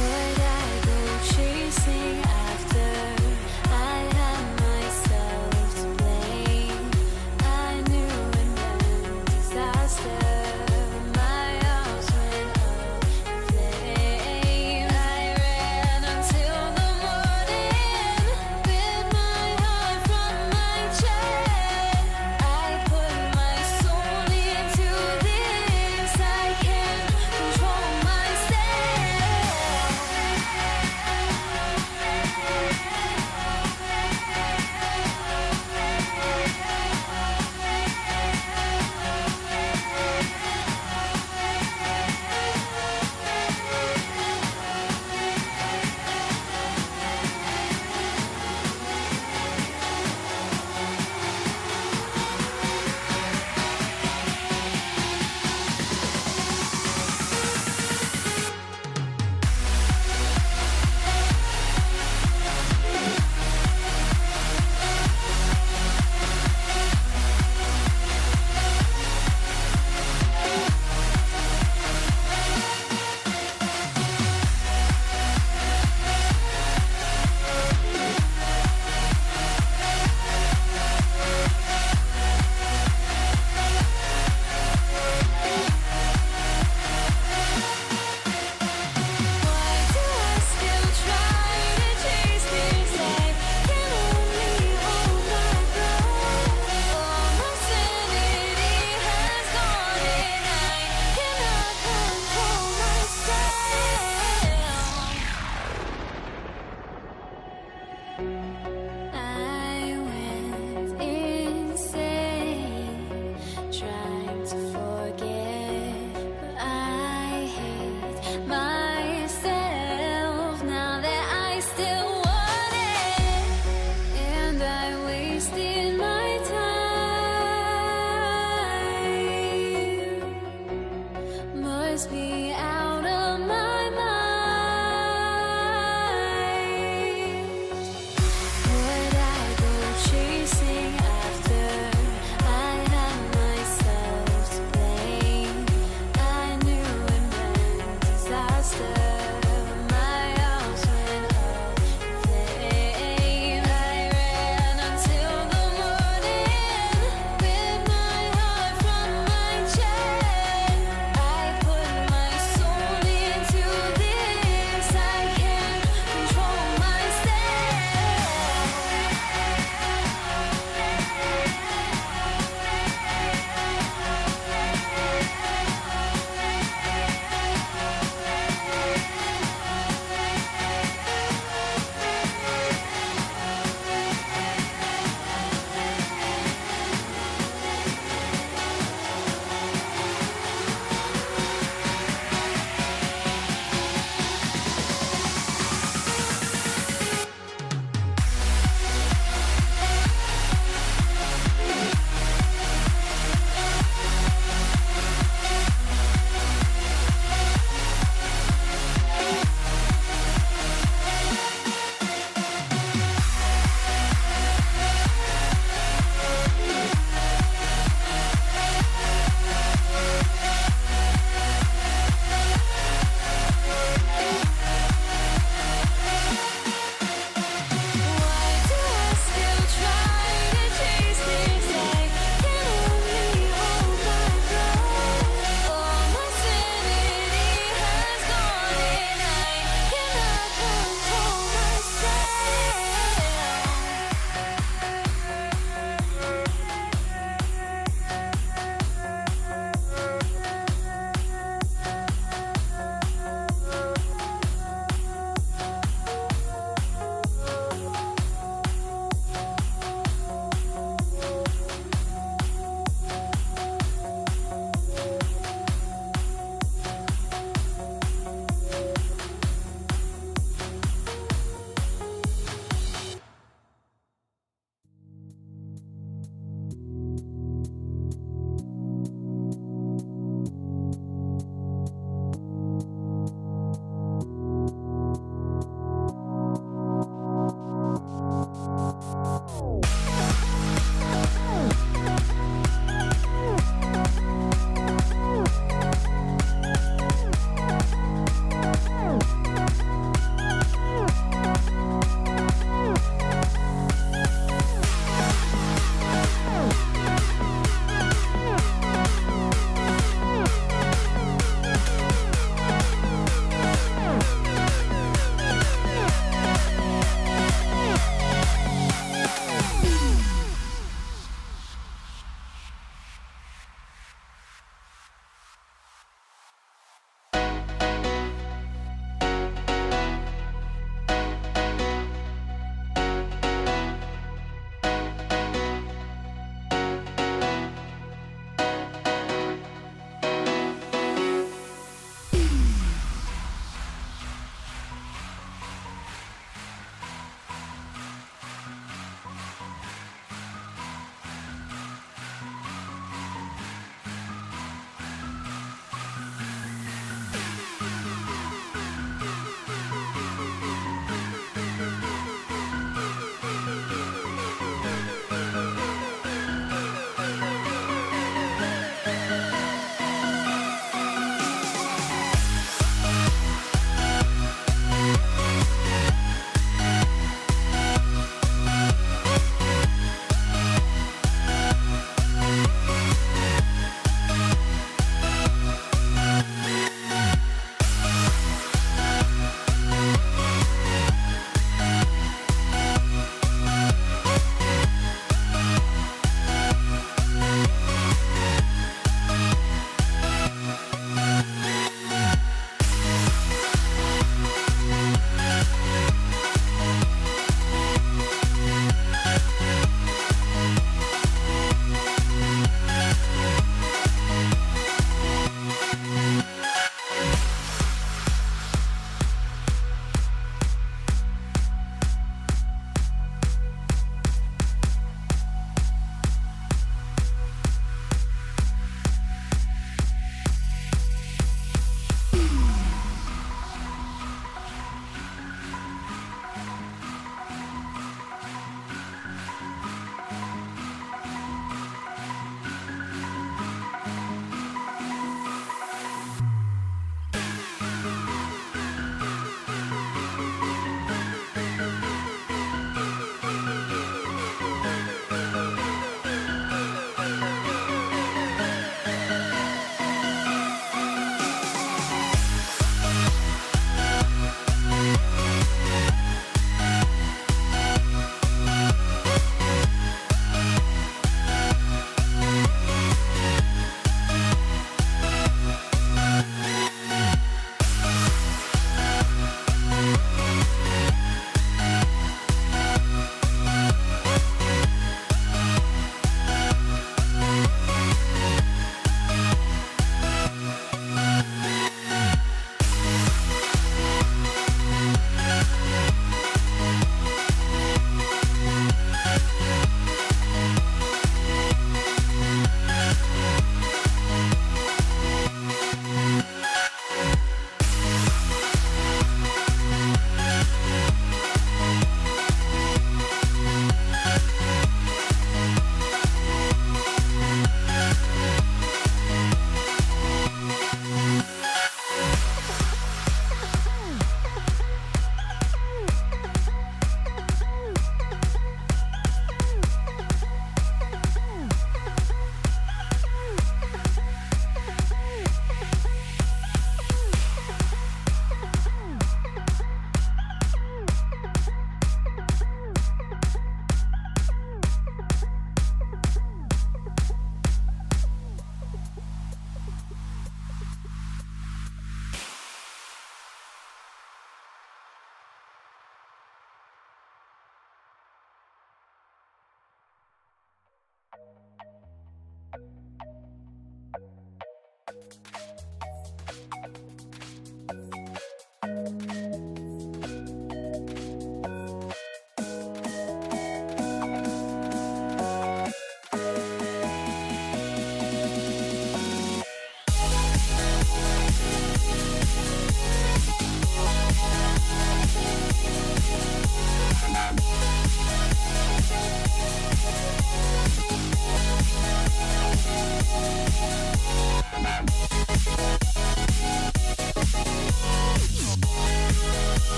Would I go chasing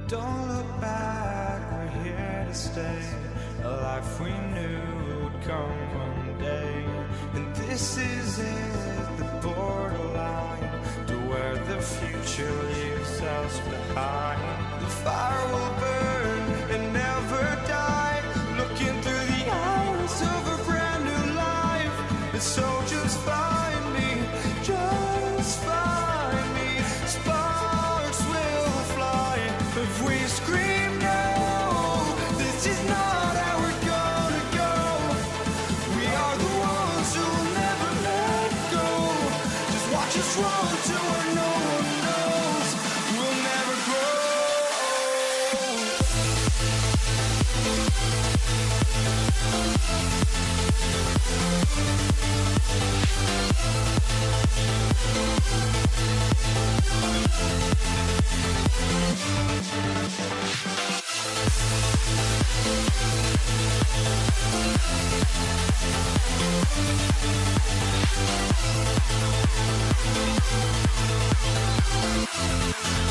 Don't look back, we're here to stay. A life we knew would come one day. And this is it, the borderline to where the future leaves us behind. The fire will burn and never die, looking through the eyes of a brand new life. And so just find me, just find me. Sparks will fly if we scream no. This is not how we're gonna go. We are the ones who will never let go. Just watch us run to where no one knows. We'll never grow.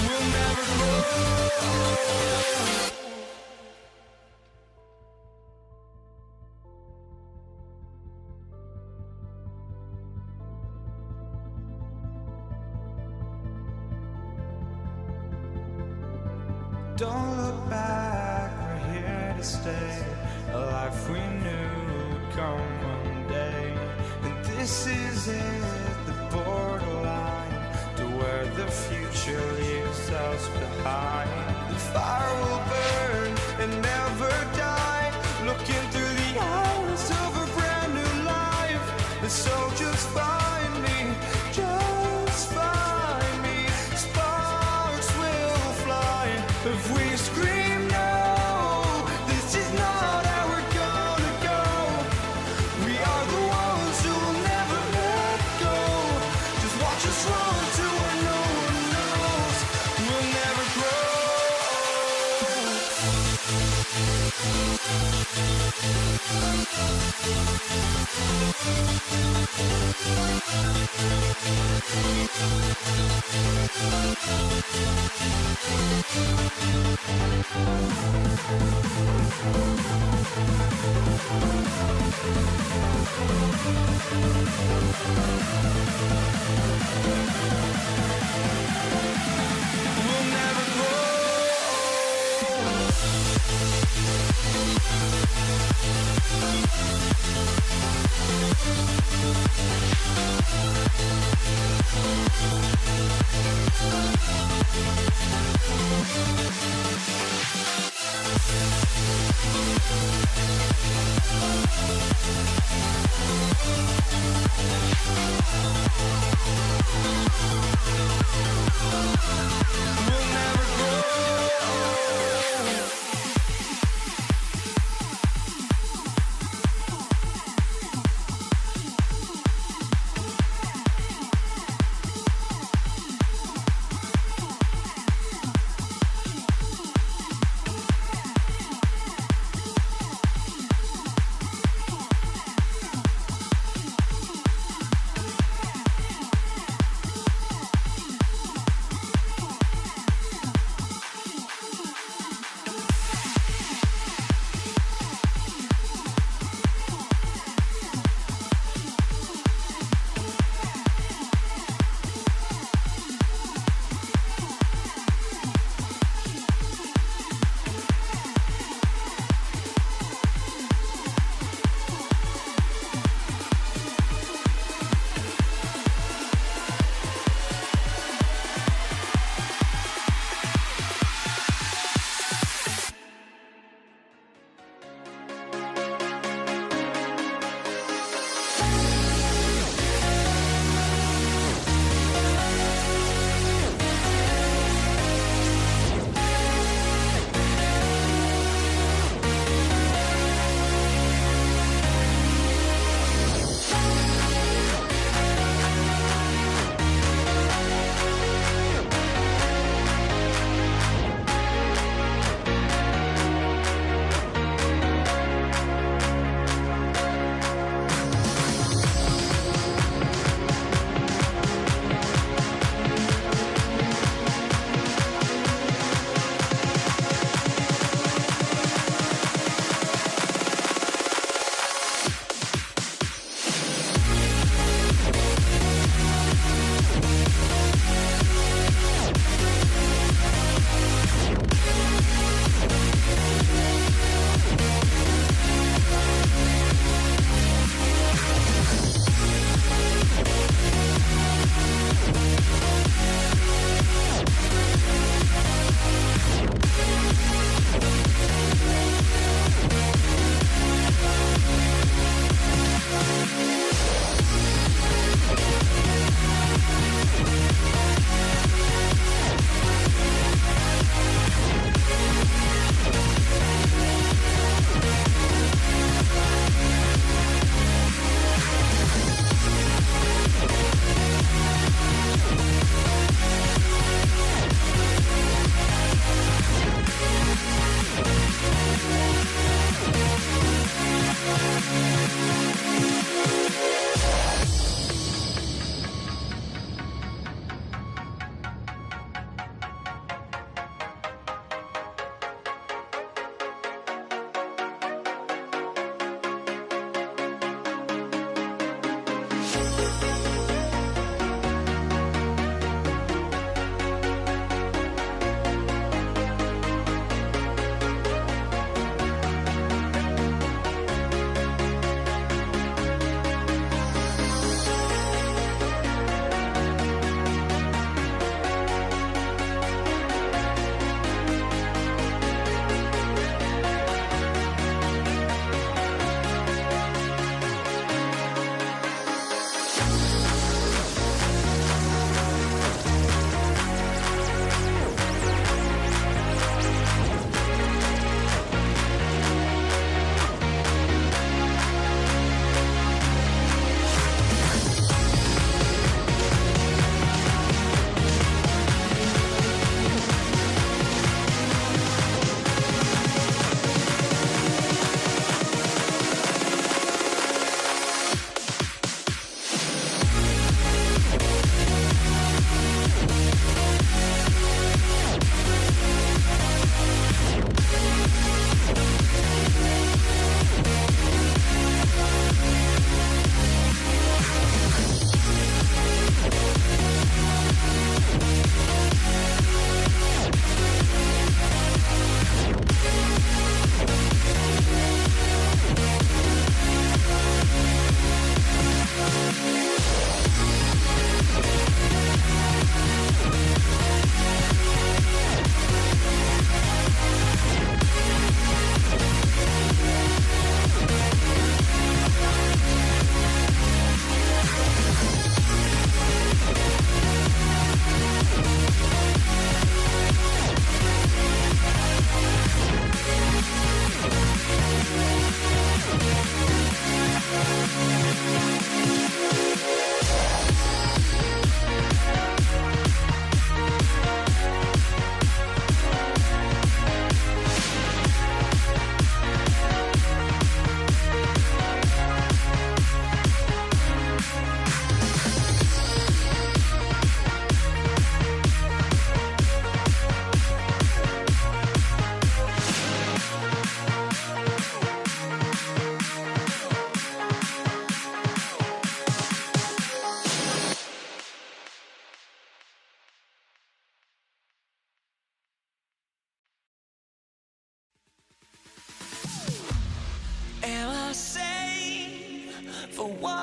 We'll never grow. Don't look back, we're here to stay. A life we knew would come one day. And this is it, the borderline to where the future leaves us behind. The fire will burn and never die, looking through the eyes of a brand new life. And so just find me, just find me. Sparks will fly if we scream no. This is not how we're gonna go. We are the ones who will never let go. Just watch us run to where no one knows. We'll never grow. We'll never grow. We'll never grow.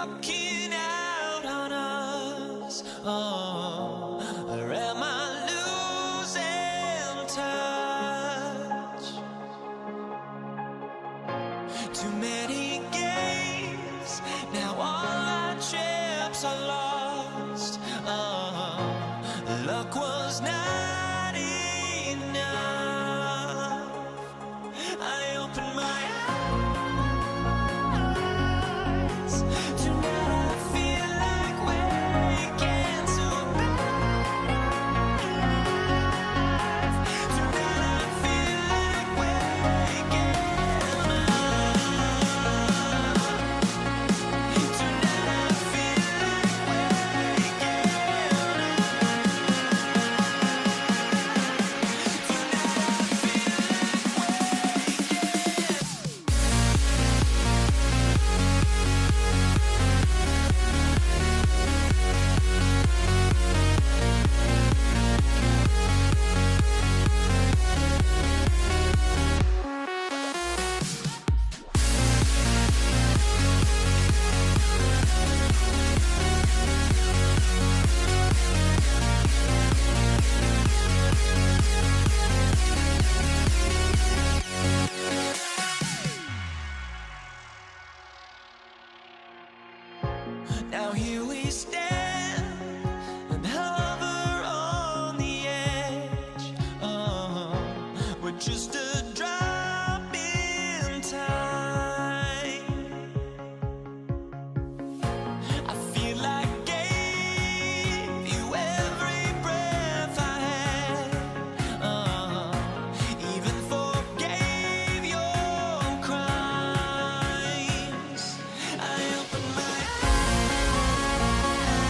walking out on us. Oh, or am I losing touch? Too many games, now all our chips are lost. Oh, luck was not enough. I opened my eyes. Tonight I feel like waking to life. Tonight I feel like waking up. Tonight I feel like waking now here we stand and hover on the edge. Oh, we're just a drop in time. I feel like I gave you every breath I had. Even forgave your crimes. I opened my eyes.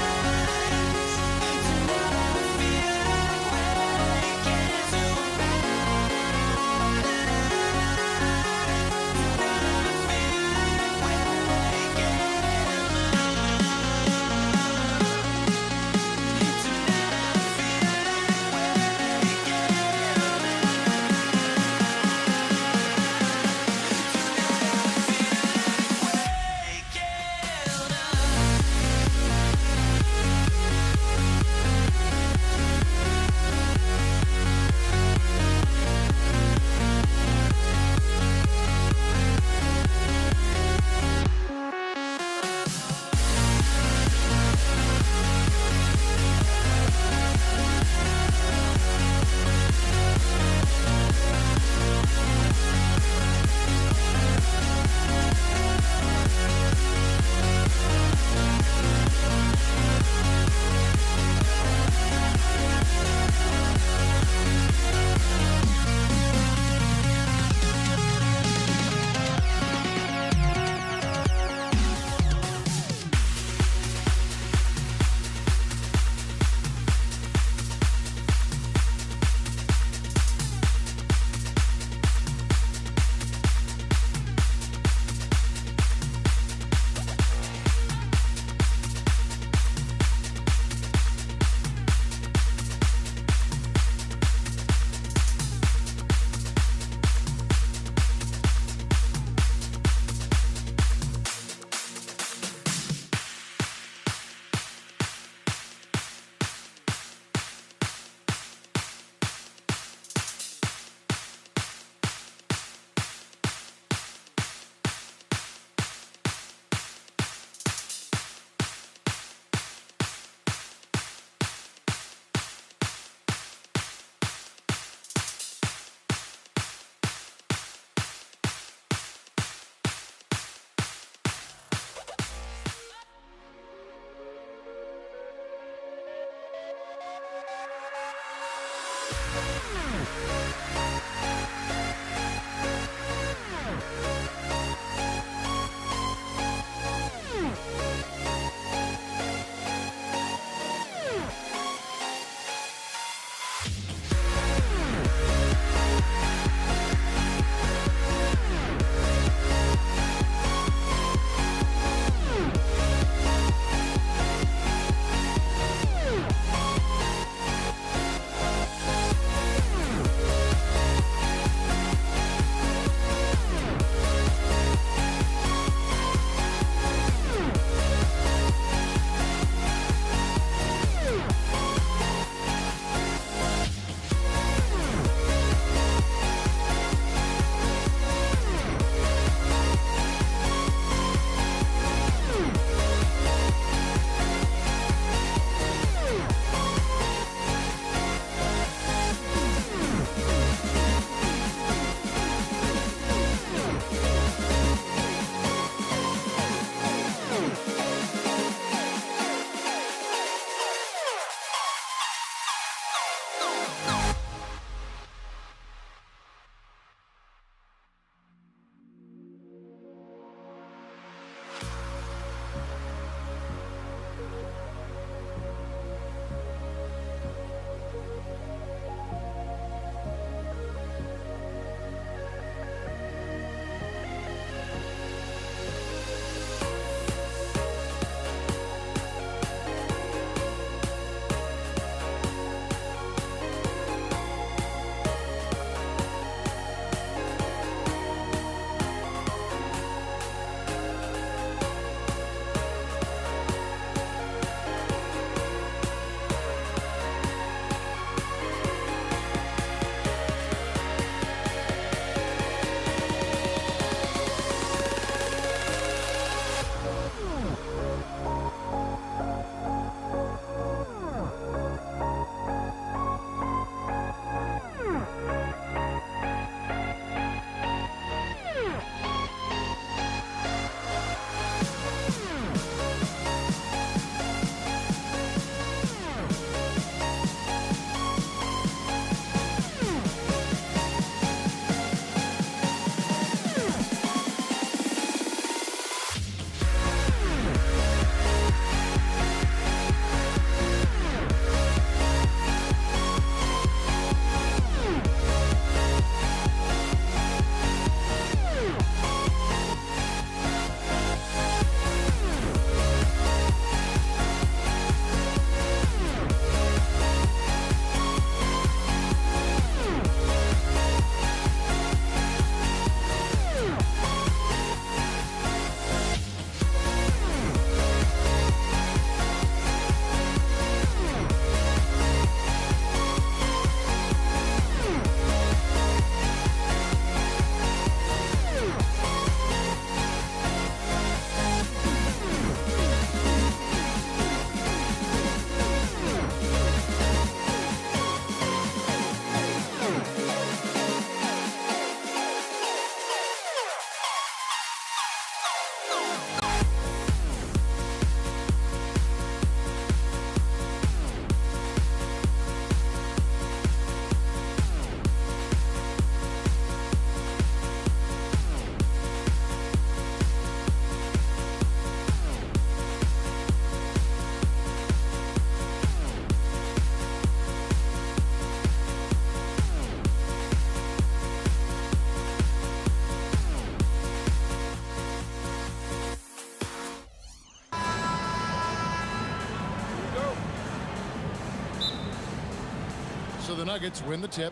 So the Nuggets win the tip.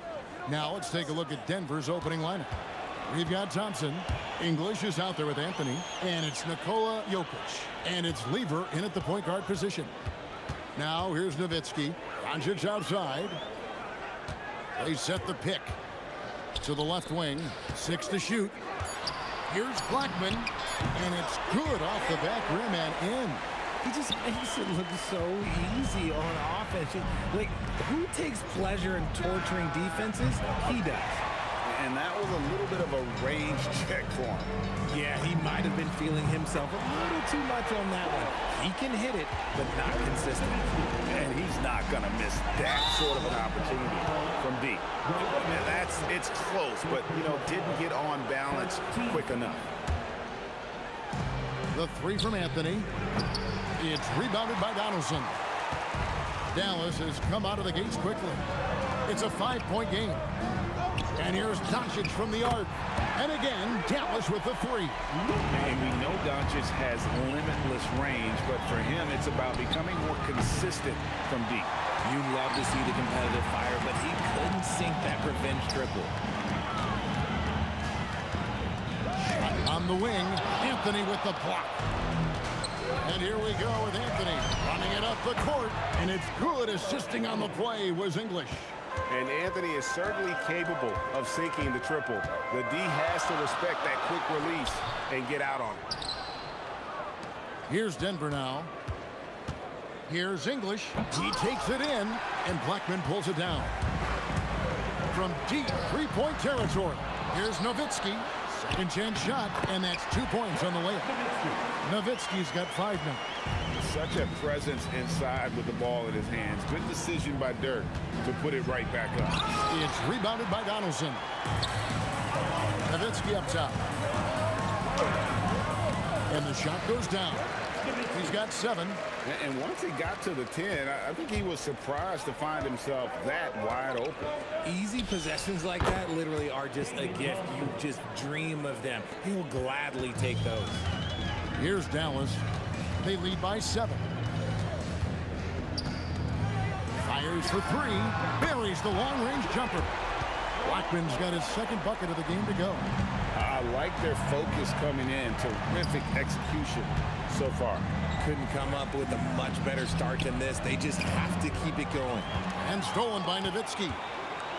Now let's take a look at Denver's opening lineup. We've got Thompson. English is out there with Anthony. And it's Nikola Jokic. And it's Lever in at the point guard position. Now here's Nowitzki. Doncic outside. They set the pick to the left wing. 6 to shoot. Here's Blackman. And it's good off the back rim and in. He just makes it look so easy on offense. Like, who takes pleasure in torturing defenses? He does. And that was a little bit of a range check for him. Yeah, he might have been feeling himself a little too much on that one. He can hit it, but not consistent. And he's not going to miss that sort of an opportunity from deep. And it's close, but, didn't get on balance quick enough. The 3 from Anthony. It's rebounded by Donaldson. Dallas has come out of the gates quickly. It's a 5-point game. And here's Doncic from the arc. And again, Dallas with the 3. And we know Doncic has limitless range, but for him, it's about becoming more consistent from deep. You love to see the competitive fire, but he couldn't sink that revenge triple. On the wing, Anthony with the block. And here we go with Anthony running it up the court. And it's good. Assisting on the play was English. And Anthony is certainly capable of sinking the triple. The D has to respect that quick release and get out on it. Here's Denver now. Here's English. He takes it in, and Blackman pulls it down. From deep 3-point territory, here's Nowitzki. Second chance shot, and that's 2 points on the layup. Nowitzki's got 5 now. Such a presence inside with the ball in his hands. Good decision by Dirk to put it right back up. It's rebounded by Donaldson. Nowitzki up top. And the shot goes down. He's got 7. And once he got to the 10, I think he was surprised to find himself that wide open. Easy possessions like that literally are just a gift. You just dream of them. He'll gladly take those. Here's Dallas. They lead by 7. Fires for 3. Buries the long-range jumper. Blackman's got his second bucket of the game to go. I like their focus coming in. Terrific execution so far. Couldn't come up with a much better start than this. They just have to keep it going. And stolen by Nowitzki.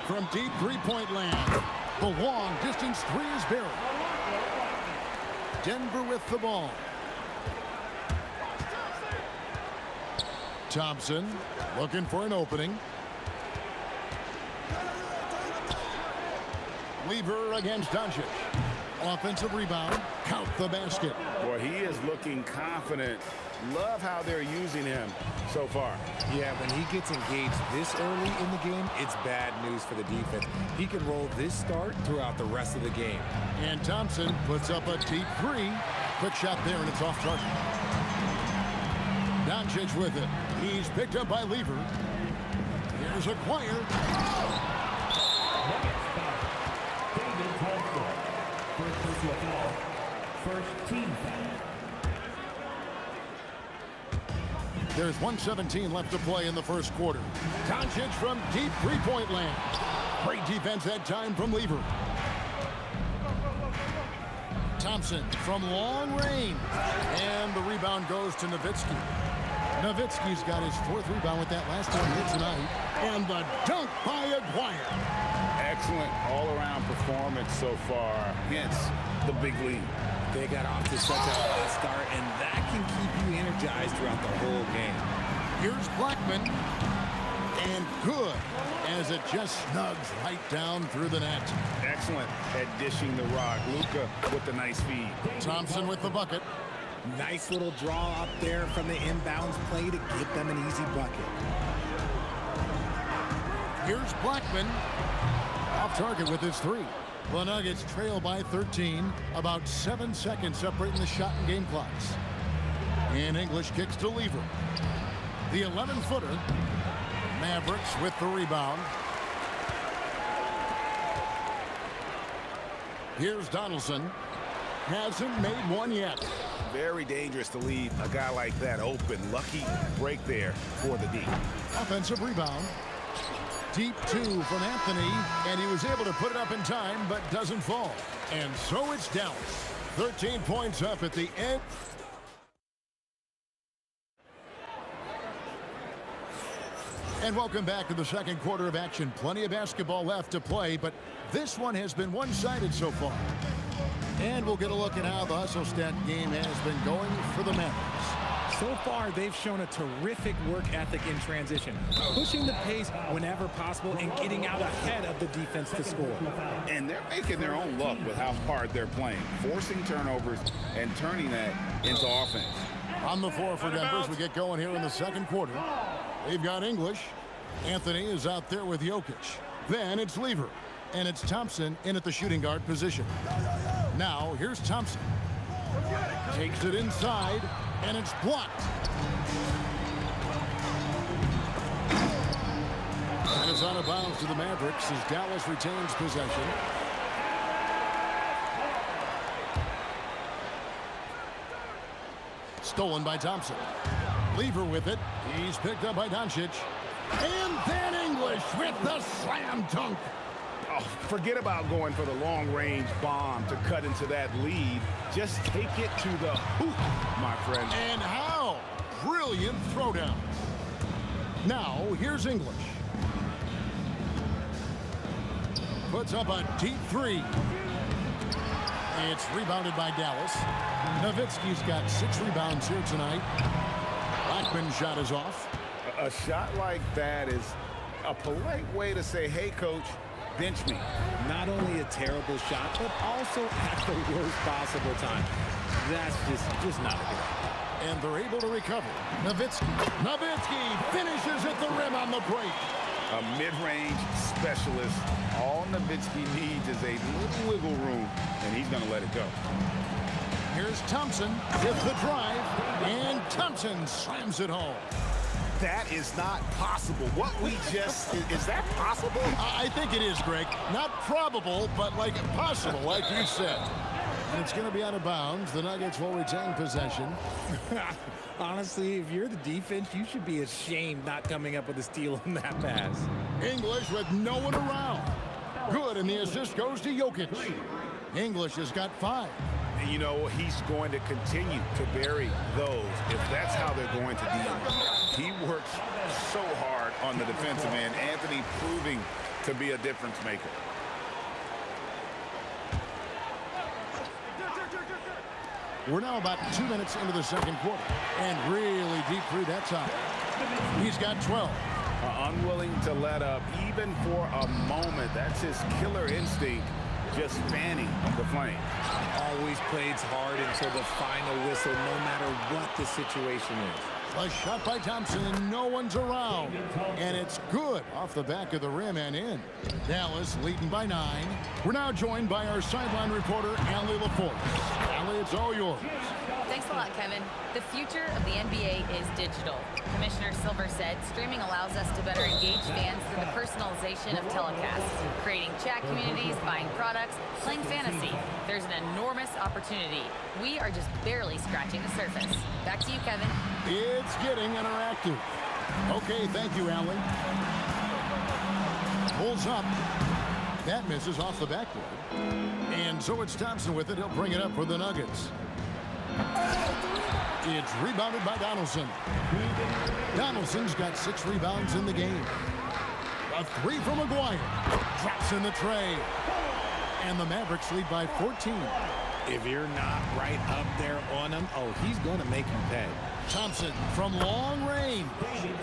From deep 3-point land. The long distance 3 is buried. Denver with the ball. Thompson looking for an opening. Lever against Doncic. Offensive rebound. Count the basket. Boy, he is looking confident. Love how they're using him so far. Yeah, when he gets engaged this early in the game, it's bad news for the defense. He can roll this start throughout the rest of the game. And Thompson puts up a deep 3. Quick shot there, and it's off target. Doncic with it. He's picked up by Lever. Here's acquired. First team foul. There's 1:17 left to play in the first quarter. Doncic from deep 3-point land. Great defense that time from Lever. Thompson from long range. And the rebound goes to Nowitzki. Nowitzki's got his 4th rebound with that last one here tonight. And the dunk by Aguirre. Excellent all-around performance so far, hence the big lead. They got off to such a hot start, and that can keep you energized throughout the whole game. Here's Blackman. And good, as it just snugs right down through the net. Excellent at dishing the rock. Luka with the nice feed. Thompson with the bucket. Nice little draw up there from the inbounds play to get them an easy bucket. Here's Blackman. Off target with his 3. The Nuggets trail by 13. About 7 seconds separating the shot and game clocks. And English kicks to Lever. The 11-footer. Mavericks with the rebound. Here's Donaldson. Hasn't made one yet. Very dangerous to leave a guy like that open. Lucky break there for the D. Offensive rebound. deep two from Anthony, and he was able to put it up in time, but doesn't fall. And so it's Dallas. 13 points up at the end. And welcome back to the second quarter of action. Plenty of basketball left to play, but this one has been one-sided so far. And we'll get a look at how the hustle stat game has been going for the Mavericks. So far, they've shown a terrific work ethic in transition, pushing the pace whenever possible and getting out ahead of the defense to score. And they're making their own luck with how hard they're playing, forcing turnovers and turning that into offense. On the floor for Denver as we get going here in the second quarter. They've got English. Anthony is out there with Jokic. Then it's Lever. And it's Thompson in at the shooting guard position. Now, here's Thompson. Takes it inside, and it's blocked. And it's out of bounds to the Mavericks as Dallas retains possession. Stolen by Thompson. Lever with it. He's picked up by Doncic. And then English with the slam dunk. Oh, forget about going for the long-range bomb to cut into that lead. Just take it to the hoop, my friend. And how? Brilliant throwdown. Now, here's English. Puts up a deep three. It's rebounded by Dallas. Nowitzki's got 6 rebounds here tonight. Blackman's shot is off. A shot like that is a polite way to say, hey, coach, bench me. Not only a terrible shot, but also at the worst possible time. That's just not a good idea. And they're able to recover. Nowitzki finishes at the rim on the break. A mid-range specialist. All Nowitzki needs is a little wiggle room, and he's going to let it go. Here's Thompson with the drive, and Thompson slams it home. That is not possible. What we just, is that possible? I think it is, Greg. Not probable, but like possible, like you said. And it's going to be out of bounds. The Nuggets will retain possession. Honestly, if you're the defense, you should be ashamed not coming up with a steal on that pass. English with no one around. Good, and the assist goes to Jokic. English has got 5. And you know, he's going to continue to bury those if that's how they're going to deal. He works so hard on the defensive end. Anthony proving to be a difference maker. We're now about 2 minutes into the second quarter. And really deep through that time. He's got 12. Unwilling to let up even for a moment. That's his killer instinct, just fanning the flame. Always plays hard until the final whistle, no matter what the situation is. A shot by Thompson, and no one's around. And it's good off the back of the rim and in. Dallas leading by 9. We're now joined by our sideline reporter, Allie LaForce. Allie, it's all yours. Thanks a lot, Kevin. The future of the NBA is digital. Commissioner Silver said streaming allows us to better engage fans through the personalization of telecasts, creating chat communities, buying products, playing fantasy. There's an enormous opportunity. We are just barely scratching the surface. Back to you, Kevin. It's getting interactive. Okay, thank you, Allie. Pulls up. That misses off the backboard. And so it's Thompson with it. He'll bring it up for the Nuggets. It's rebounded by Donaldson. Donaldson's got 6 rebounds in the game. A 3 from McGuire. Drops in the tray. And the Mavericks lead by 14. If you're not right up there on him, oh, he's going to make you pay. Thompson from long range.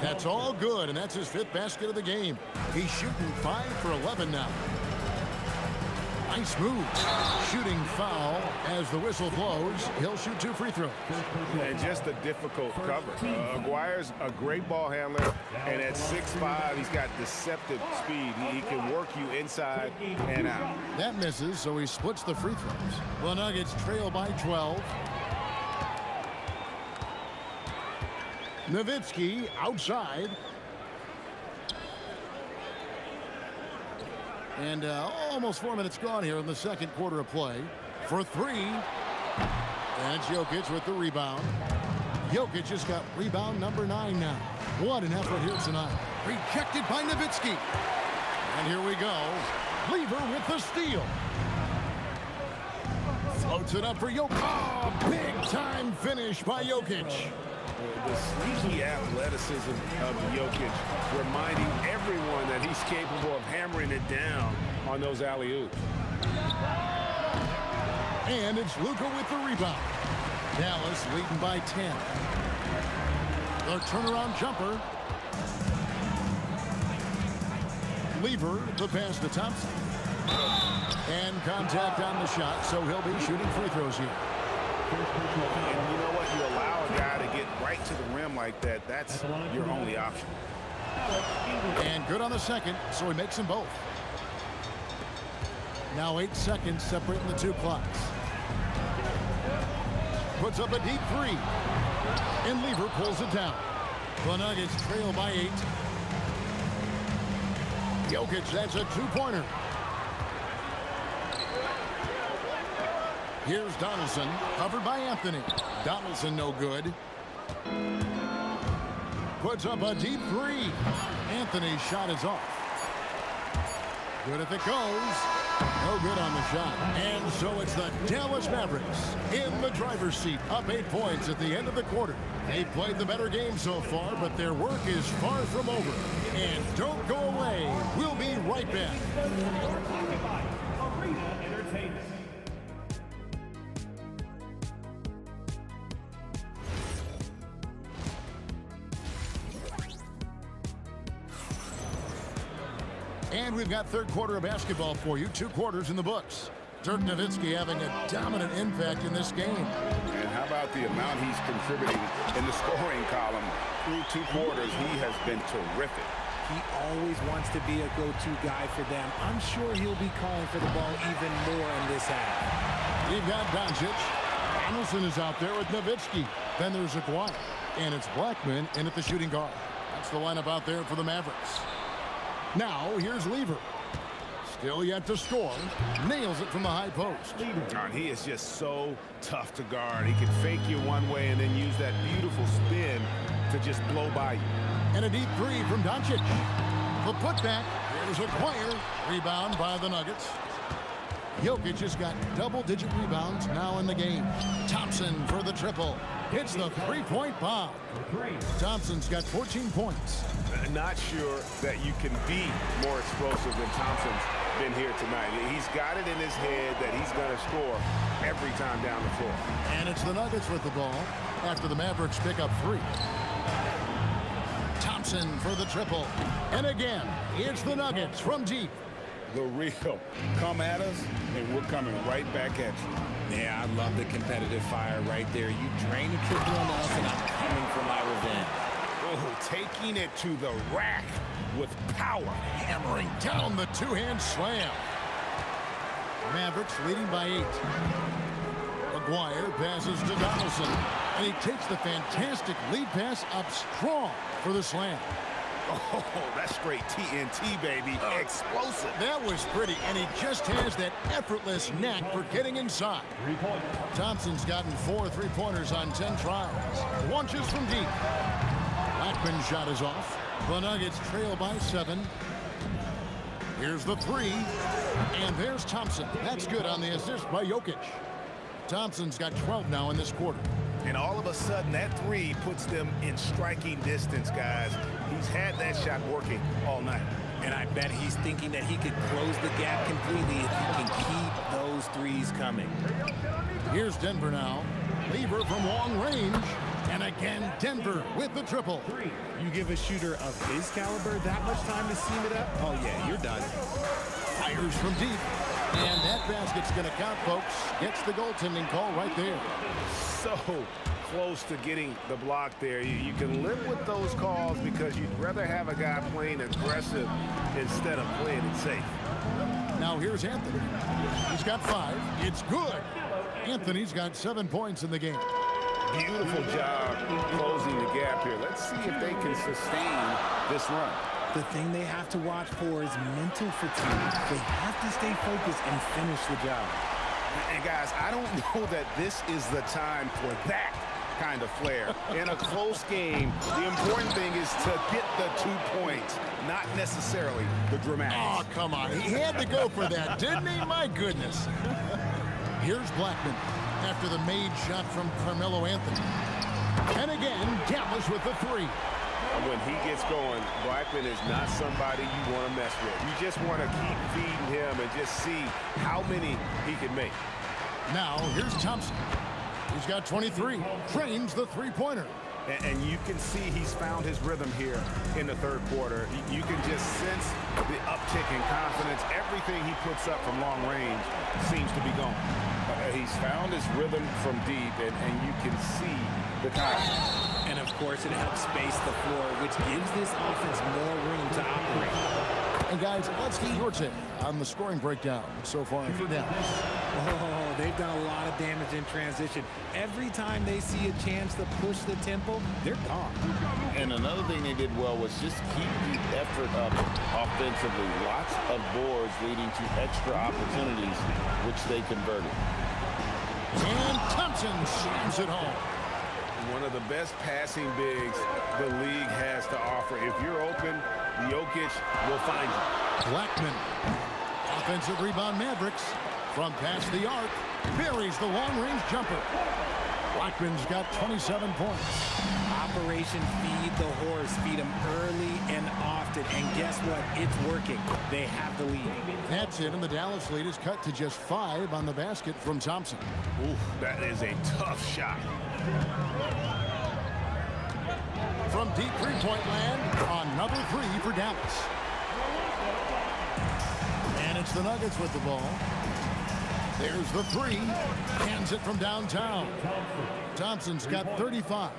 That's all good, and that's his 5th basket of the game. He's shooting 5 for 11 now. Nice move. Shooting foul as the whistle blows. He'll shoot 2 free throws. And just a difficult cover. Aguirre's a great ball handler, and at 6'5", he's got deceptive speed. He can work you inside and out. That misses, so he splits the free throws. The Nuggets trail by 12. Nowitzki outside. And almost 4 minutes gone here in the second quarter of play. For 3. And it's Jokic with the rebound. Jokic has got rebound number 9 now. What an effort here tonight. Rejected by Nowitzki. And here we go. Lever with the steal. Floats it up for Jokic. Oh, big-time finish by Jokic. The sneaky athleticism of Jokic, reminding everyone that he's capable of hammering it down on those alley-oops. And it's Luka with the rebound. Dallas leading by 10. The turnaround jumper. Lever, the pass to Thompson. And contact on the shot, so he'll be shooting free throws here. And you know what? You allow a guy to get right to the rim like that, that's your only option. And good on the second, so he makes them both. Now 8 seconds separating the two clocks. Puts up a deep three. And Lever pulls it down. The Nuggets trail by 8. Jokic, that's a two-pointer. Here's Donaldson, covered by Anthony. Donaldson no good. Puts up a deep three. Anthony's shot is off. Good if it goes. No good on the shot. And so it's the Dallas Mavericks in the driver's seat, up 8 points at the end of the quarter. They've played the better game so far, but their work is far from over. And don't go away. We'll be right back. And we've got third quarter of basketball for you. 2 quarters in the books. Dirk Nowitzki having a dominant impact in this game. And how about the amount he's contributing in the scoring column? Through 2 quarters, he has been terrific. He always wants to be a go-to guy for them. I'm sure he'll be calling for the ball even more in this half. We've got Doncic. Donaldson is out there with Nowitzki. Then there's Aguirre. And it's Blackman in at the shooting guard. That's the lineup out there for the Mavericks. Now, here's Lever. Still yet to score. Nails it from the high post. And he is just so tough to guard. He can fake you one way and then use that beautiful spin to just blow by you. And a deep three from Doncic. The putback. Here's Aguirre. Rebound by the Nuggets. Jokic has got double-digit rebounds now in the game. Thompson for the triple. Hits the three-point bomb. Thompson's got 14 points. Not sure that you can be more explosive than Thompson's been here tonight. He's got it in his head that he's going to score every time down the floor. And it's the Nuggets with the ball after the Mavericks pick up 3. Thompson for the triple. And again, it's the Nuggets from deep. The real come at us, and we're coming right back at you. Yeah, I love the competitive fire right there. You drain a triple on us, and I'm coming for my revenge. Oh, taking it to the rack with power. Hammering down the two-hand slam. Mavericks leading by 8. Aguirre passes to Donaldson. And he takes the fantastic lead pass up strong for the slam. Oh, that's straight TNT, baby. Explosive. That was pretty, and he just has that effortless knack for getting inside. Thompson's gotten 4 three-pointers on 10 tries. Launches from deep. Blackman's shot is off. The Nuggets trail by 7. Here's the 3. And there's Thompson. That's good on the assist by Jokic. Thompson's got 12 now in this quarter. And all of a sudden, that 3 puts them in striking distance, guys. He's had that shot working all night. And I bet he's thinking that he could close the gap completely if he can keep those 3s coming. Here's Denver now. Lever from long range. And again, Denver with the triple. You give a shooter of his caliber that much time to seam it up? Oh, yeah, you're done. Fires from deep. And that basket's going to count, folks. Gets the goaltending call right there. So close to getting the block there. You can live with those calls because you'd rather have a guy playing aggressive instead of playing it safe. Now here's Anthony. He's got 5. It's good. Anthony's got 7 points in the game. Beautiful job closing the gap here. Let's see if they can sustain this run. The thing they have to watch for is mental fatigue. They have to stay focused and finish the job. And guys, I don't know that this is the time for that. kind of flair. In a close game, the important thing is to get the 2 points, not necessarily the dramatics. Oh, come on. He had to go for that, didn't he? My goodness. Here's Blackman after the made shot from Carmelo Anthony. And again, Dallas with the three. When he gets going, Blackman is not somebody you want to mess with. You just want to keep feeding him and just see how many he can make. Now, here's Thompson. He's got 23. Trains the three-pointer. And you can see he's found his rhythm here in the third quarter. You can just sense the uptick in confidence. Everything he puts up from long range seems to be going. He's found his rhythm from deep, and you can see the confidence. And, of course, it helps space the floor, which gives this offense more room to operate. And, guys, let's get your take on the scoring breakdown so far for Dallas. Oh, they've done a lot of damage in transition. Every time they see a chance to push the tempo, they're gone. And another thing they did well was just keep the effort up offensively. Lots of boards leading to extra opportunities, which they converted. And Thompson slams it home. One of the best passing bigs the league has to offer. If you're open, Jokic will find you. Blackman. Offensive rebound Mavericks. From past the arc. Buries the long-range jumper. Blackman's got 27 points. Operation Feed the Horse. Feed him early and often. And guess what? It's working. They have the lead. That's it, and the Dallas lead is cut to just 5 on the basket from Thompson. Ooh, that is a tough shot. From deep three-point land, another three for Dallas. And it's the Nuggets with the ball. There's the three. Hands it from downtown. Thompson's got 35.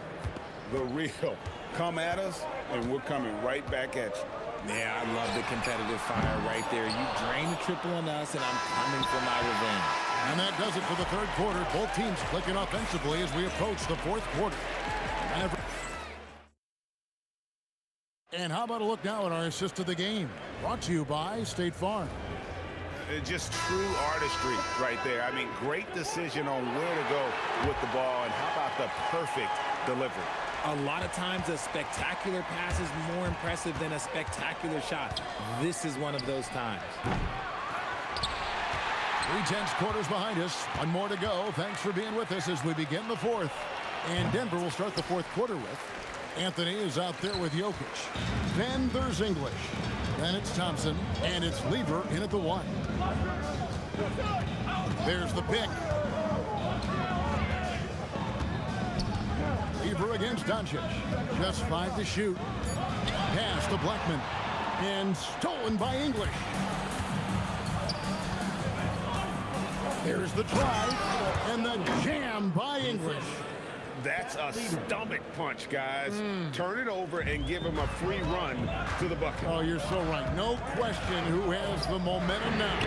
The real. Come at us, and we're coming right back at you. Yeah, I love the competitive fire right there. You drain a triple on us, and I'm coming for my revenge. And that does it for the third quarter. Both teams clicking offensively as we approach the fourth quarter. And how about a look now at our assist of the game? Brought to you by State Farm. Just true artistry right there. I mean, great decision on where to go with the ball, and how about the perfect delivery? A lot of times a spectacular pass is more impressive than a spectacular shot. This is one of those times. 3/10 quarters behind us. One more to go. Thanks for being with us as we begin the fourth. And Denver will start the fourth quarter with Anthony is out there with Jokic. Then there's English. Then it's Thompson. And it's Lever in at the one. There's the pick. Lever against Doncic. Just 5 to shoot. Pass to Blackman. And stolen by English. There's the drive. And the jam by English. That's a stomach punch, guys. Turn it over and give him a free run to the bucket. Oh, you're so right. No question who has the momentum now.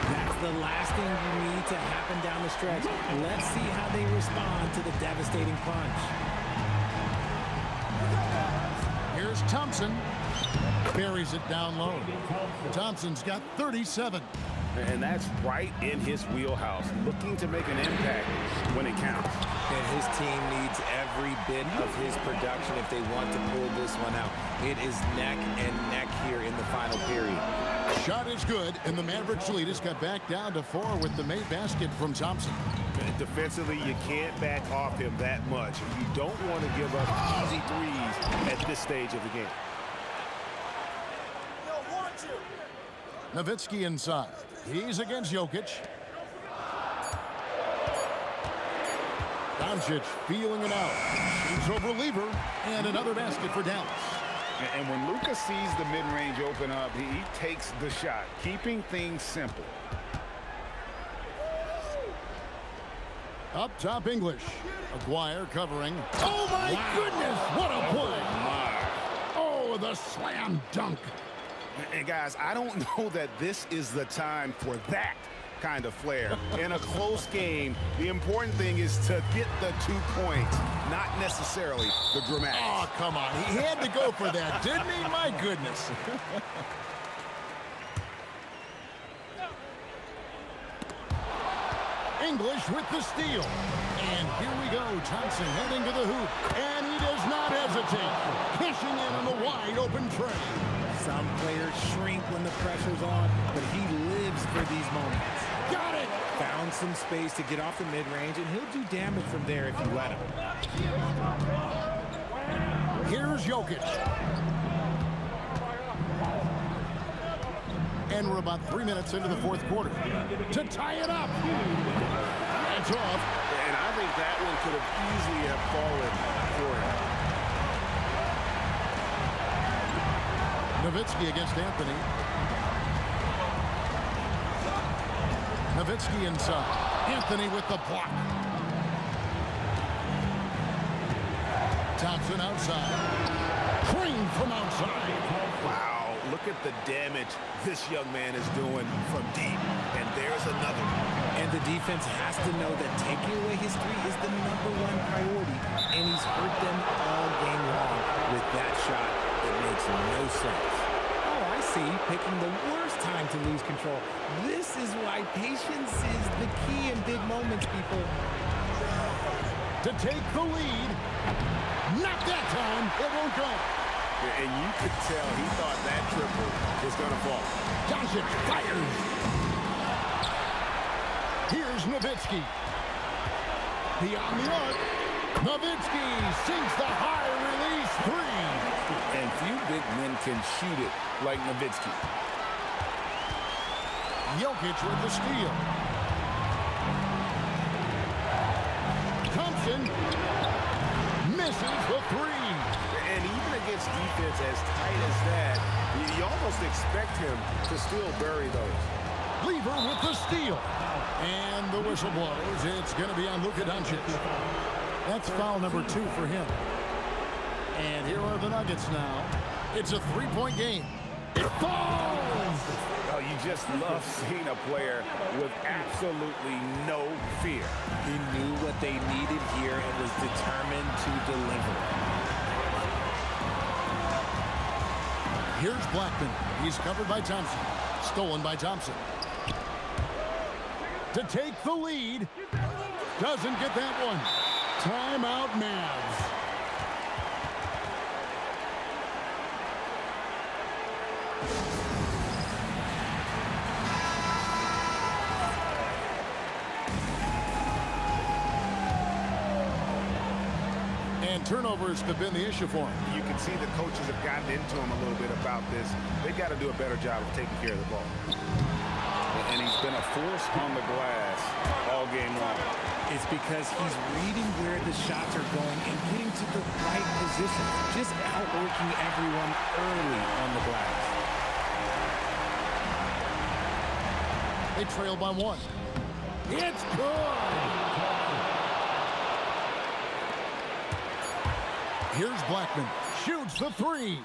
That's the last thing you need to happen down the stretch. Let's see how they respond to the devastating punch. Here's Thompson. Buries it down low. Thompson's got 37. And that's right in his wheelhouse, looking to make an impact when it counts. And his team needs every bit of his production if they want to pull this one out. It is neck and neck here in the final period. Shot is good, and the Mavericks lead has got back down to 4 with the made basket from Thompson. Defensively, you can't back off him that much. You don't want to give up easy threes at this stage of the game. Nowitzki inside. He's against Jokic. Doncic feeling it out. Shoots over Lever, and another basket for Dallas. And when Luka sees the mid-range open up, he takes the shot, keeping things simple. Up top, English. Aguirre covering. Oh, my goodness! What a play! Oh, the slam dunk. And guys, I don't know that this is the time for that kind of flair. In a close game, the important thing is to get the 2 points, not necessarily the dramatics. Oh, come on. He had to go for that, didn't he? My goodness. English with the steal. And here we go. Thompson heading to the hoop. And he does not hesitate. Cashing in on the wide open tray. Some players shrink when the pressure's on, but he lives for these moments. Got it! Found some space to get off the mid-range, and he'll do damage from there if you let him. Here's Jokic. And we're about 3 minutes into the fourth quarter. To tie it up. It's off. And I think that one could have easily have fallen for him. Nowitzki against Anthony. Nowitzki inside. Anthony with the block. Thompson outside. Green from outside. Wow, look at the damage this young man is doing from deep. And there's another one. And the defense has to know that taking away his three is the #1 priority, and he's hurt them all game long with that shot. It makes no sense. Oh, I see. Picking the worst time to lose control. This is why patience is the key in big moments, people. To take the lead. Not that time. It won't go. And you could tell he thought that triple was going to fall. Doncic fires. Here's Nowitzki. Beyond the arc. Nowitzki sinks the high release three. And few big men can shoot it like Nowitzki. Jokic with the steal. Thompson misses the three. And even against defense as tight as that, you almost expect him to still bury those. Lever with the steal. And the whistle blows. It's going to be on Luka Doncic. That's foul number 2 for him. And here are the Nuggets now. It's a 3-point game. It falls! Oh, you just love seeing a player with absolutely no fear. He knew what they needed here and was determined to deliver. Here's Blackman. He's covered by Thompson. Stolen by Thompson. To take the lead. Doesn't get that one. Timeout, Mavs. And turnovers have been the issue for him. You can see the coaches have gotten into him a little bit about this. They've got to do a better job of taking care of the ball. And he's been a force on the glass all game long. It's because he's reading where the shots are going and getting to the right position, just outworking everyone early on the glass. They trail by 1. It's good! Here's Blackman. Shoots the 3.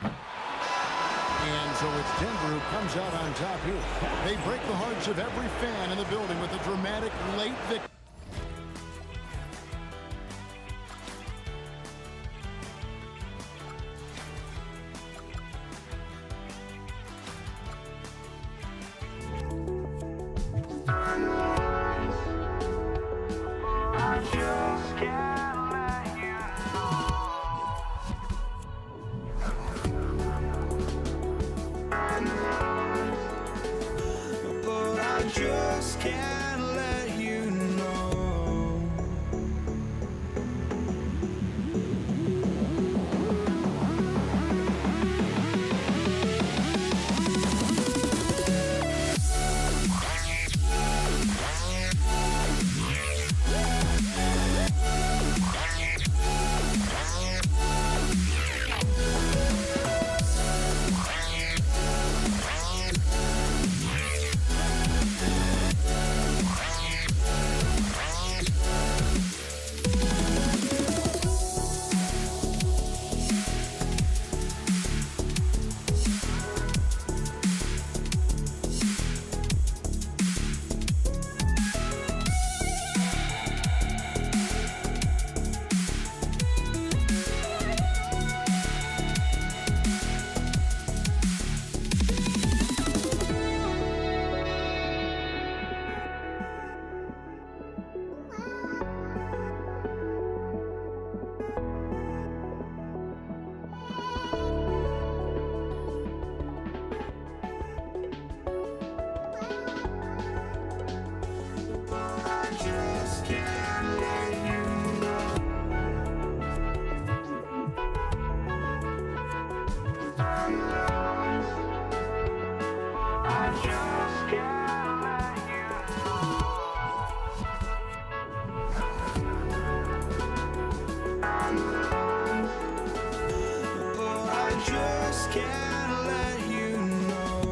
And so it's Denver who comes out on top here. They break the hearts of every fan in the building with a dramatic late victory. Just can't let you know I just can't let you oh, I just can't let you know.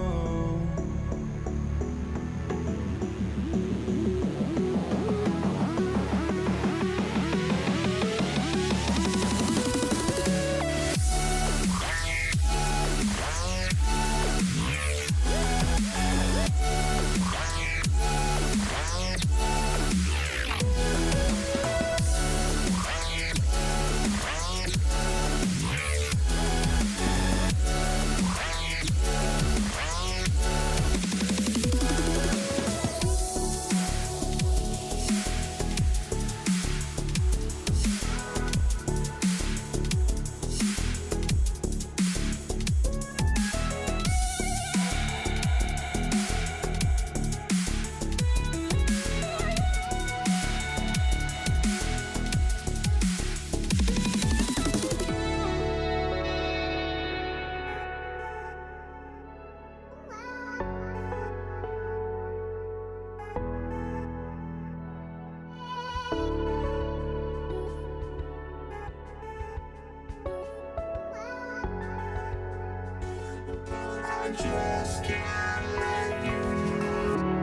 I just can't let you know.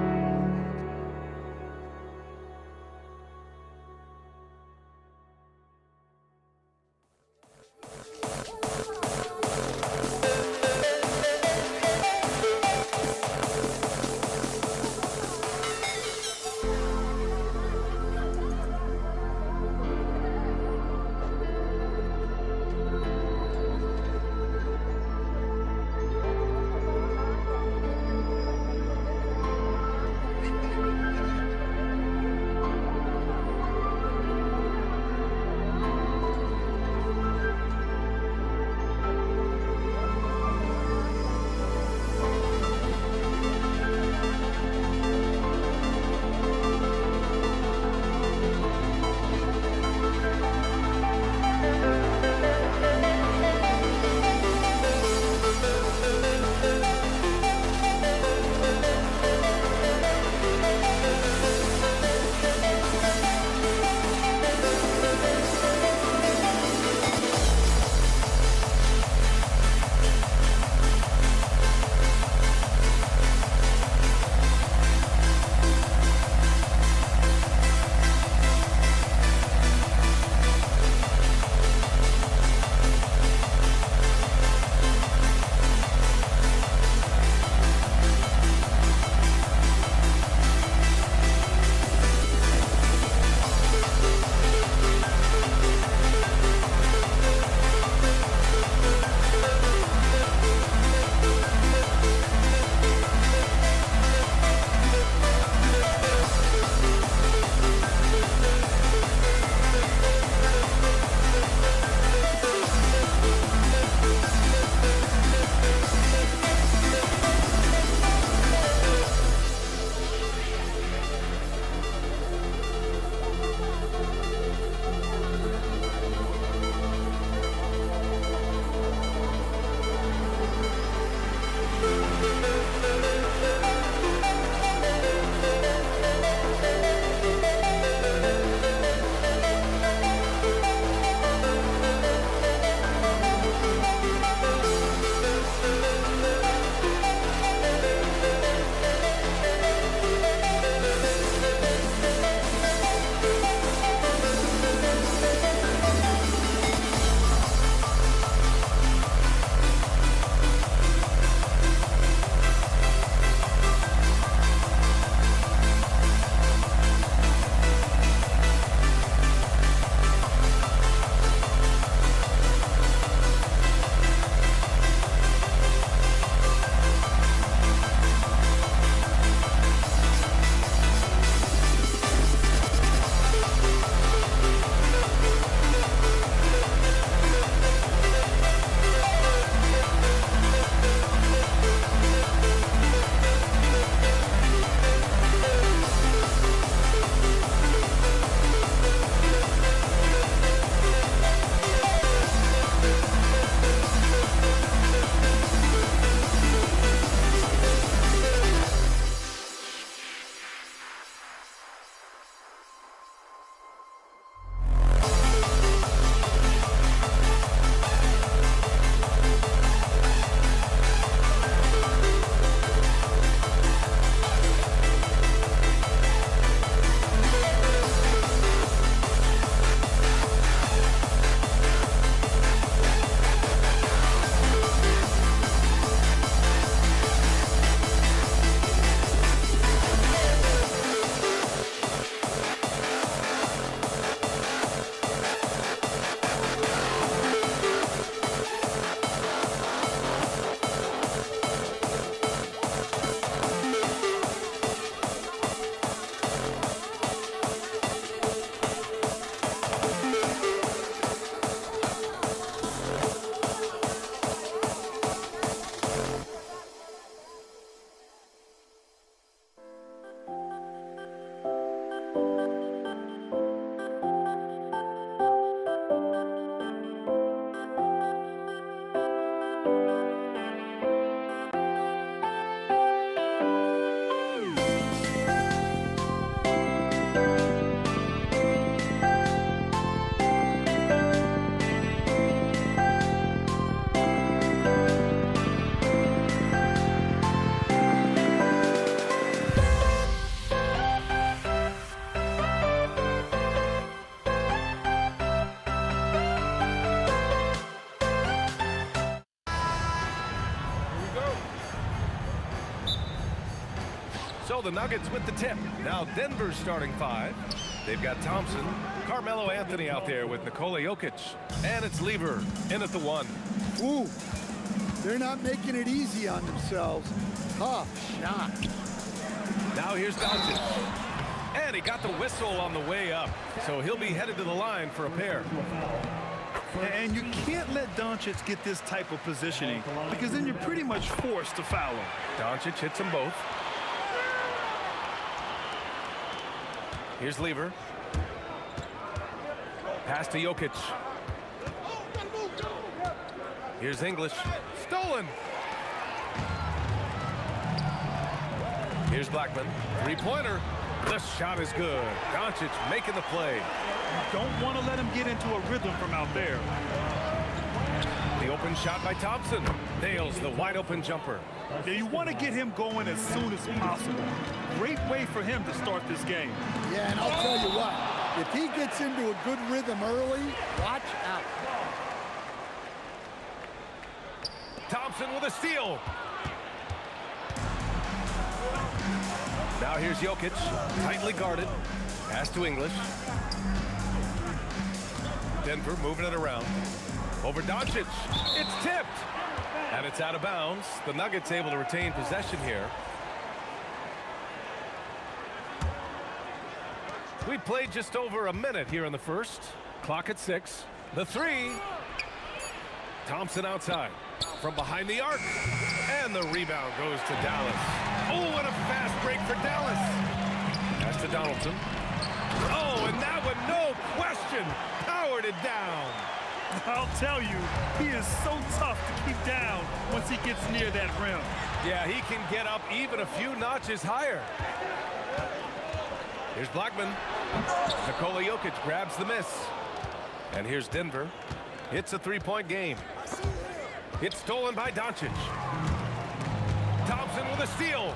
So the Nuggets with the tip. Now Denver's starting 5. They've got Thompson, Carmelo Anthony out there with Nikola Jokic. And it's Lever in at the 1. Ooh, they're not making it easy on themselves. Tough shot. Now here's Doncic. And he got the whistle on the way up. So he'll be headed to the line for a pair. And you can't let Doncic get this type of positioning because then you're pretty much forced to foul him. Doncic hits them both. Here's Lever. Pass to Jokic. Here's English. Stolen. Here's Blackman. Three-pointer. The shot is good. Doncic making the play. Don't want to let him get into a rhythm from out there. The open shot by Thompson. Nails the wide-open jumper. Now you want to get him going as soon as possible. Great way for him to start this game. Yeah, and I'll tell you what, if he gets into a good rhythm early, watch out. Thompson with a steal. Now here's Jokic, tightly guarded. Pass to English. Denver moving it around. Over Doncic. It's tipped. And it's out of bounds. The Nuggets able to retain possession here. We played just over a minute here in the first. Clock at 6. The 3. Thompson outside. From behind the arc. And the rebound goes to Dallas. Oh, and a fast break for Dallas. Pass to Donaldson. Oh, and that one, no question, powered it down. I'll tell you, he is so tough to keep down once he gets near that rim. Yeah, he can get up even a few notches higher. Here's Blackman. Nikola Jokic grabs the miss. And here's Denver. It's a three-point game. It's stolen by Doncic. Thompson with a steal.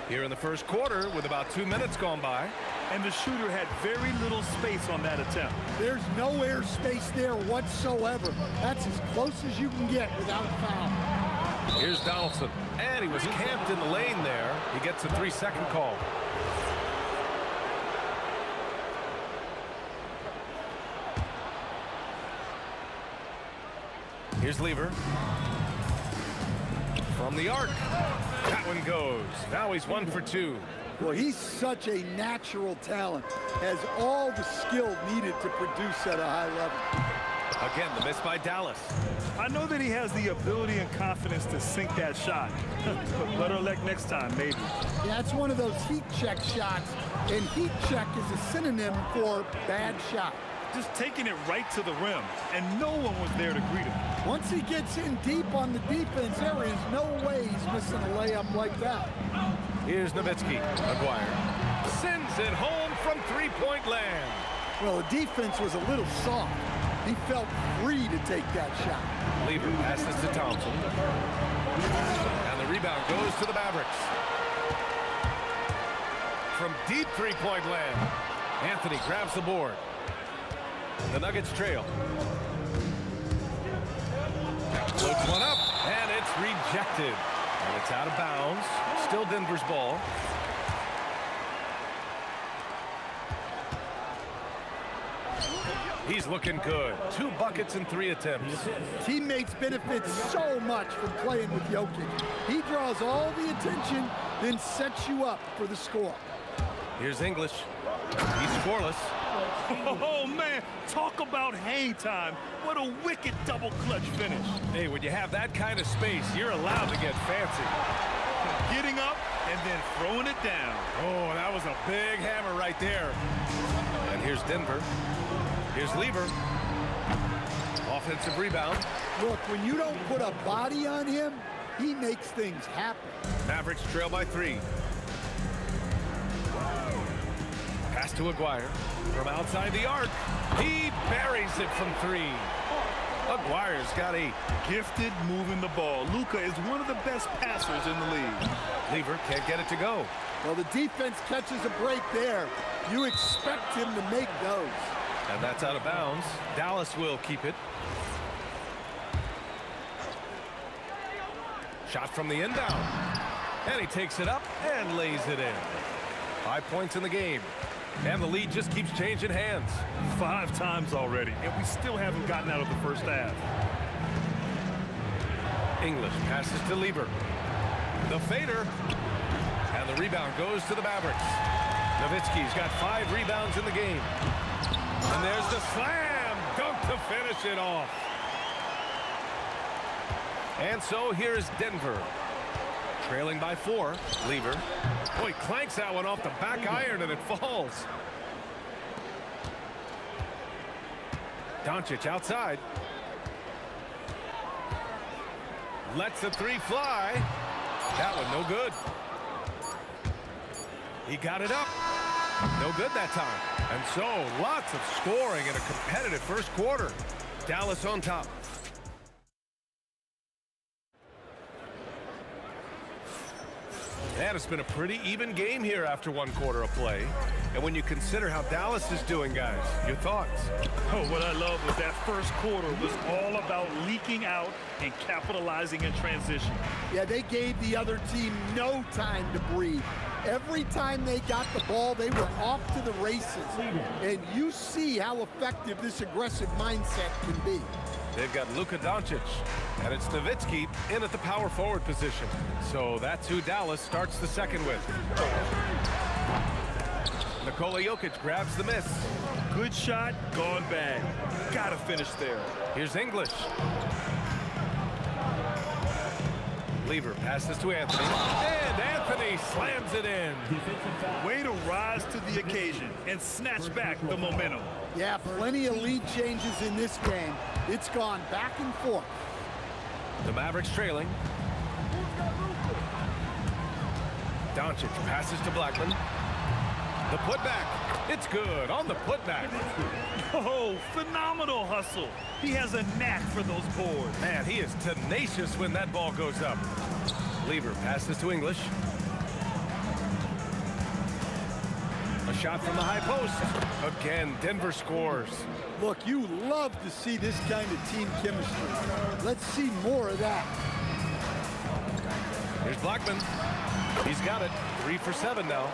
Here in the first quarter with about 2 minutes gone by. And the shooter had very little space on that attempt. There's no air space there whatsoever. That's as close as you can get without a foul. Here's Donaldson. And he was camped in the lane there. He gets a 3-second call. Here's Lever. From the arc. That one goes. Now he's 1 for 2. Well, he's such a natural talent. Has all the skill needed to produce at a high level. Again, the miss by Dallas. I know that he has the ability and confidence to sink that shot. But better luck next time, maybe. Yeah, it's one of those heat check shots. And heat check is a synonym for bad shot. Just taking it right to the rim, and no one was there to greet him. Once he gets in deep on the defense, there is no way he's missing a layup like that. Here's Nowitzki. Aguirre sends it home from three-point land. Well, the defense was a little soft. He felt free to take that shot. Lever passes to Thompson. And the rebound goes to the Mavericks. From deep three-point land, Anthony grabs the board. The Nuggets trail. Floats one up, and it's rejected. And it's out of bounds. Still Denver's ball. He's looking good. 2 buckets in 3 attempts. Teammates benefit so much from playing with Jokic. He draws all the attention, then sets you up for the score. Here's English. He's scoreless. Oh, man, talk about hang time. What a wicked double clutch finish. Hey, when you have that kind of space, you're allowed to get fancy. Getting up and then throwing it down. Oh, that was a big hammer right there. And here's Denver. Here's Lever. Offensive rebound. Look, when you don't put a body on him, he makes things happen. Mavericks trail by 3. Pass to Aguirre. From outside the arc. He buries it from 3. Aguirre's got 8. Gifted moving the ball. Luka is one of the best passers in the league. Lever can't get it to go. Well, the defense catches a break there. You expect him to make those. And that's out of bounds. Dallas will keep it. Shot from the inbound. And he takes it up and lays it in. 5 points in the game. And the lead just keeps changing hands. 5 times already, and we still haven't gotten out of the first half. English passes to Lieber. The fader. And the rebound goes to the Mavericks. Nowitzki's got 5 rebounds in the game. And there's the slam dunk to finish it off. And so here's Denver. Trailing by 4. Lieber. Boy, clanks that one off the back iron and it falls. Doncic outside. Lets the 3 fly. That one no good. He got it up. No good that time. And so lots of scoring in a competitive first quarter. Dallas on top. And it's been a pretty even game here after 1 quarter of play. And when you consider how Dallas is doing, guys, your thoughts? Oh, what I love was that first quarter was all about leaking out and capitalizing in transition. Yeah, they gave the other team no time to breathe. Every time they got the ball, they were off to the races. And you see how effective this aggressive mindset can be. They've got Luka Doncic, and it's Nowitzki in at the power forward position. So that's who Dallas starts the second with. Nikola Jokic grabs the miss. Good shot, gone bad. Gotta finish there. Here's English. Lieber passes to Anthony, and Anthony slams it in. Way to rise to the occasion and snatch back the momentum. Yeah, plenty of lead changes in this game. It's gone back and forth. The Mavericks trailing. Doncic passes to Blackman. The putback. It's good on the putback. Oh, phenomenal hustle. He has a knack for those boards. Man, he is tenacious when that ball goes up. Lieber passes to English. A shot from the high post. Again, Denver scores. Look, you love to see this kind of team chemistry. Let's see more of that. Here's Blackman. He's got it. 3 for 7 now.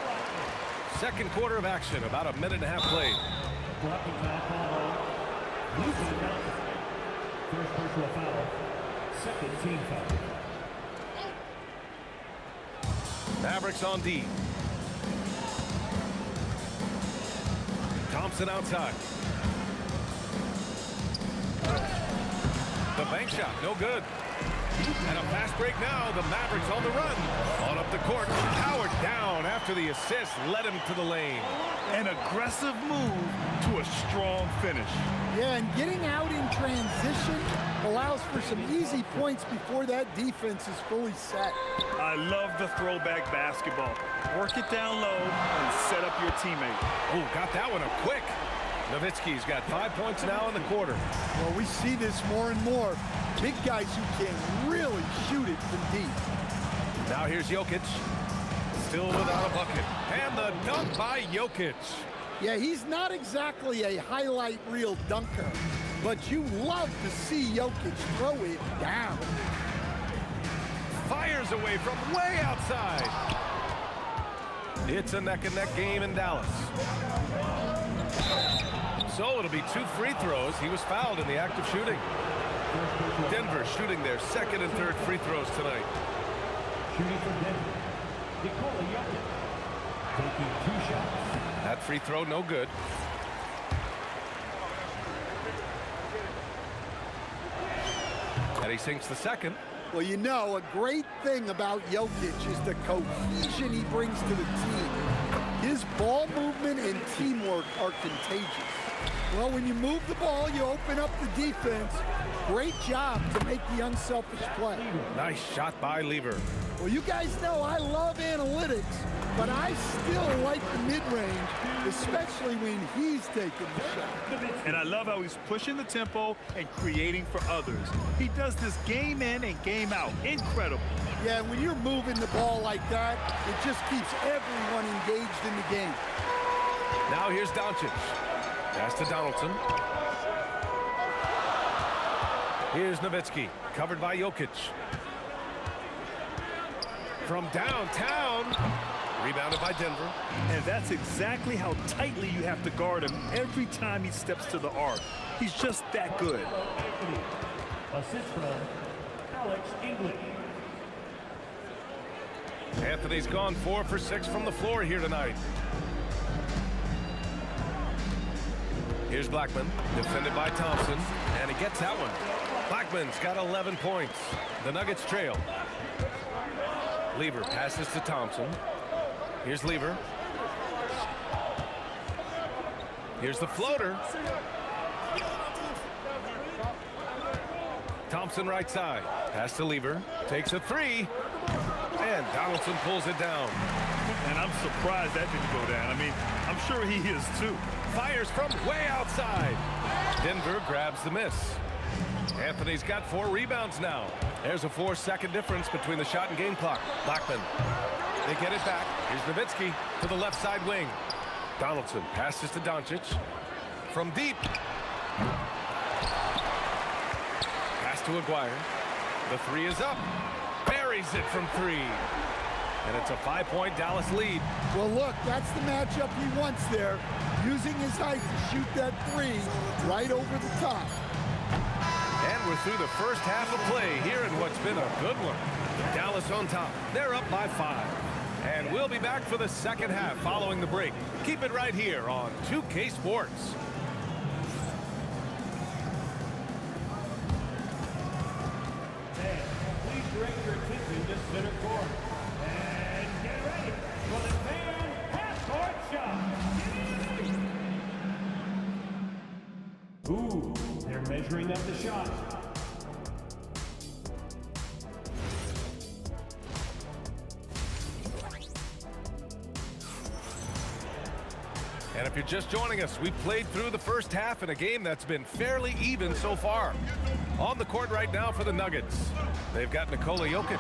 Second quarter of action, about a minute and a half played. First personal foul. Second team foul. Mavericks on D. Thompson outside. The bank shot, no good. And a fast break now. The Mavericks on the run. On up the court. Howard down after the assist led him to the lane. An aggressive move to a strong finish. Yeah, and getting out in transition allows for some easy points before that defense is fully set. I love the throwback basketball. Work it down low and set up your teammate. Oh, got that one up quick. Nowitzki's got 5 points now in the quarter. Well, we see this more and more. Big guys who can really shoot it from deep. Now here's Jokic. Still without a bucket. And the dunk by Jokic. Yeah, he's not exactly a highlight reel dunker, but you love to see Jokic throw it down. Fires away from way outside. It's a neck-and-neck game in Dallas. So it'll be 2 free throws. He was fouled in the act of shooting. Denver shooting their second and third free throws tonight. Shooting for Denver. Nikola Jokic. Taking 2 shots. That free throw, no good. And he sinks the second. Well, you know, a great thing about Jokic is the cohesion he brings to the team. His ball movement and teamwork are contagious. Well, when you move the ball, you open up the defense. Great job to make the unselfish play. Nice shot by Lieber. Well, you guys know I love analytics, but I still like the mid-range, especially when he's taking the shot. And I love how he's pushing the tempo and creating for others. He does this game in and game out. Incredible. Yeah, when you're moving the ball like that, it just keeps everyone engaged in the game. Now here's Doncic. Pass to Donaldson. Here's Nowitzki, covered by Jokic. from downtown. Rebounded by Denver. And that's exactly how tightly you have to guard him every time he steps to the arc. He's just that good. Assist from Alex English. Anthony's gone 4 for 6 from the floor here tonight. Here's Blackman, defended by Thompson, and he gets that one. Blackman's got 11 points. The Nuggets trail. Lever passes to Thompson. Here's Lever. Here's the floater. Thompson right side. Pass to Lever. Takes a three. And Donaldson pulls it down. And I'm surprised that didn't go down. I mean, I'm sure he is too. Fires from way outside. Denver grabs the miss. Anthony's got 4 rebounds now. There's a 4-second difference between the shot and game clock. Blackman. They get it back. Here's Nowitzki to the left side wing. Donaldson passes to Doncic. From deep. Pass to Aguirre. The 3 is up. Buries it from 3. And it's a 5-point Dallas lead. Well, look, that's the matchup he wants there. Using his height to shoot that 3 right over the top. And we're through the first half of play here in what's been a good one. Dallas on top. They're up by 5. And we'll be back for the second half following the break. Keep it right here on 2K Sports. Please direct your attention to center court. And get ready for the fan half-court shot. Ooh, they're measuring up the shot. And if you're just joining us, we played through the first half in a game that's been fairly even so far. On the court right now for the Nuggets, they've got Nikola Jokic.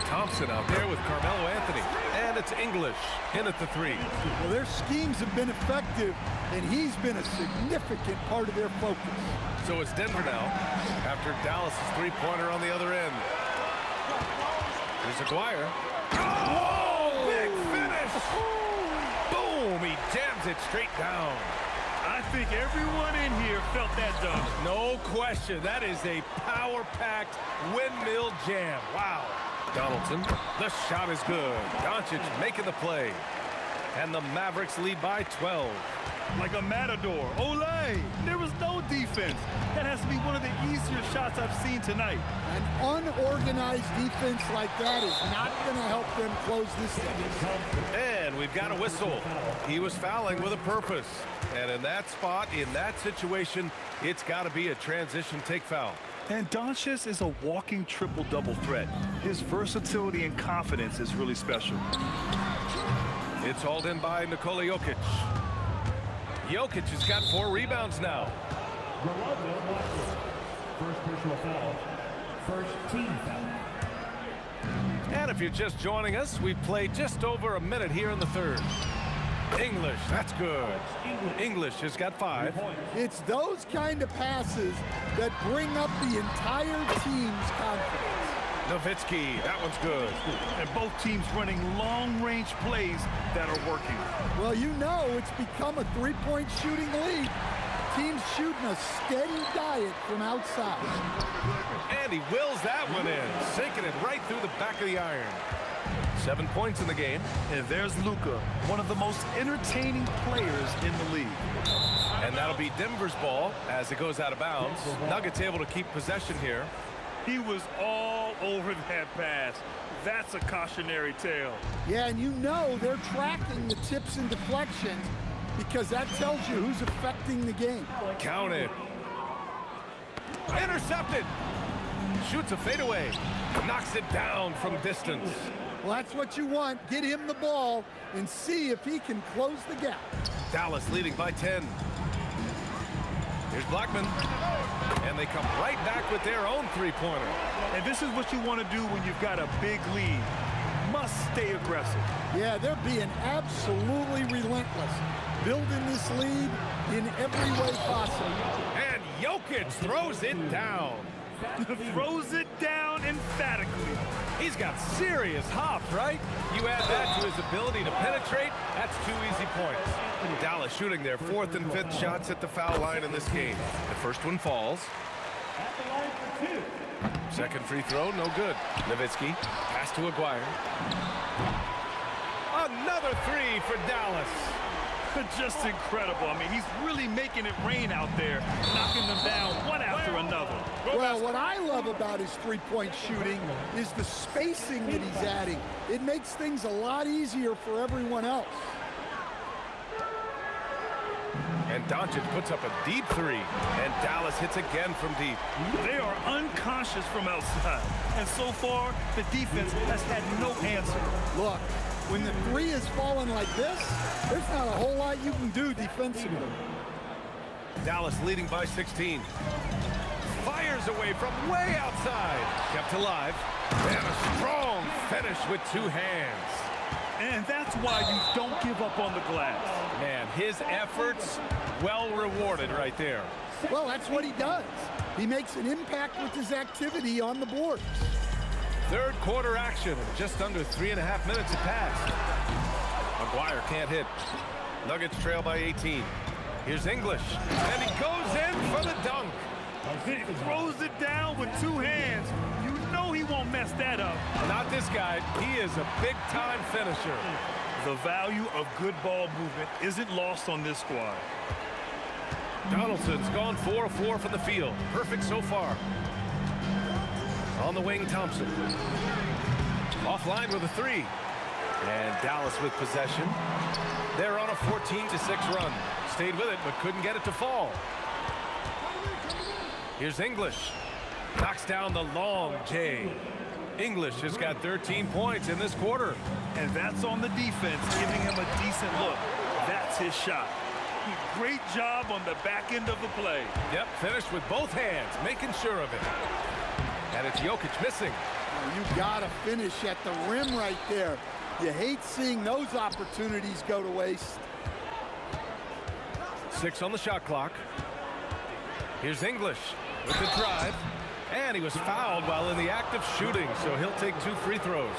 Thompson out there with Carmelo Anthony. And it's English in at the 3. Well, their schemes have been effective, and he's been a significant part of their focus. So it's Denver now, after Dallas' 3-pointer on the other end. Here's Aguirre. Oh, big finish! Boom, he jams it straight down. I think everyone in here felt that dunk. No question, that is a power-packed windmill jam. Wow. Donaldson, the shot is good. Doncic making the play. And the Mavericks lead by 12. Like a matador. Olay! There was no defense. That has to be one of the easier shots I've seen tonight. An unorganized defense like that is not going to help them close this thing. And we've got a whistle. He was fouling with a purpose. And in that spot, in that situation, it's got to be a transition take foul. And Doncic is a walking triple-double threat. His versatility and confidence is really special. It's hauled in by Nikola Jokic. Jokic has got 4 rebounds now. First personal foul. First team foul. And if you're just joining us, we've played just over a minute here in the third. English, that's good. English has got 5. It's those kind of passes that bring up the entire team's confidence. Nowitzki, that one's good. And both teams running long-range plays that are working. Well, you know it's become a 3-point shooting league. Teams shooting a steady diet from outside. And he wills that one in, sinking it right through the back of the iron. 7 points in the game. And there's Luka, one of the most entertaining players in the league. And that'll be Denver's ball as it goes out of bounds. Nuggets able to keep possession here. He was all over that pass. That's a cautionary tale. Yeah, and you know they're tracking the tips and deflections because that tells you who's affecting the game. Count it. Intercepted. Shoots a fadeaway. Knocks it down from distance. Well, that's what you want. Get him the ball and see if he can close the gap. Dallas leading by 10. Here's Blackman. And they come right back with their own 3-pointer. And this is what you want to do when you've got a big lead. Must stay aggressive. Yeah, they're being absolutely relentless. Building this lead in every way possible. And Jokic throws it down. Throws it down emphatically. He's got serious hops, right? You add that to his ability to penetrate, that's 2 easy points. Dallas shooting their 4th and 5th shots at the foul line in this game. The first one falls. At the line for 2. Second free throw, no good. Nowitzki, pass to Aguirre. Another 3 for Dallas. Just incredible. I mean, he's really making it rain out there, knocking them down one after another. Well, what I love about his three-point shooting is the spacing that he's adding. It makes things a lot easier for everyone else. And Doncic puts up a deep 3, and Dallas hits again from deep. They are unconscious from outside, and so far, the defense has had no answer. Look, when the 3 is falling like this, there's not a whole lot you can do defensively. Dallas leading by 16. Fires away from way outside. Kept alive. And a strong finish with 2 hands. And that's why you don't give up on the glass. Man, his efforts well rewarded right there. Well, that's what he does. He makes an impact with his activity on the boards. Third quarter action, just under 3.5 minutes have passed. Aguirre can't hit. Nuggets trail by 18. Here's English, and he goes in for the dunk. He throws it down with 2 hands. You know he won't mess that up. Not this guy. He is a big-time finisher. The value of good ball movement isn't lost on this squad. Donaldson's gone 4 of 4 from the field. Perfect so far. On the wing, Thompson. Offline with a 3. And Dallas with possession. They're on a 14-6 run. Stayed with it, but couldn't get it to fall. Here's English. Knocks down the long J. English has got 13 points in this quarter. And that's on the defense, giving him a decent look. That's his shot. Great job on the back end of the play. Yep, finished with both hands, making sure of it. And it's Jokic missing. You gotta finish at the rim right there. You hate seeing those opportunities go to waste. 6 on the shot clock. Here's English with the drive. And he was fouled while in the act of shooting, so he'll take 2 free throws.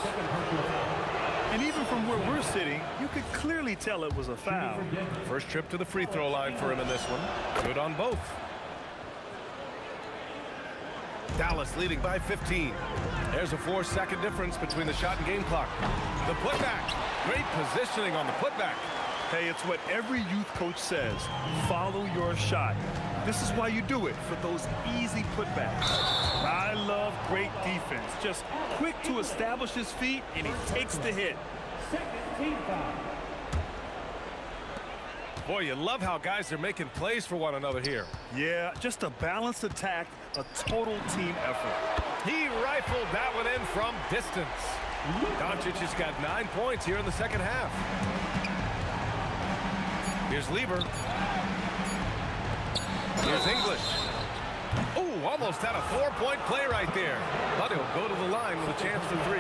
And even from where we're sitting, you could clearly tell it was a foul. First trip to the free throw line for him in this one. Good on both. Dallas leading by 15. There's a 4-second difference between the shot and game clock. The putback. Great positioning on the putback. Hey, it's what every youth coach says. Follow your shot. This is why you do it, for those easy putbacks. I love great defense. Just quick to establish his feet, and he takes the hit. Second team foul. Boy, you love how guys are making plays for one another here. Yeah, just a balanced attack, a total team effort. He rifled that one in from distance. Doncic has got 9 points here in the second half. Here's Lieber. Here's English. Oh, almost had a 4-point play right there. But he'll go to the line with a chance for 3.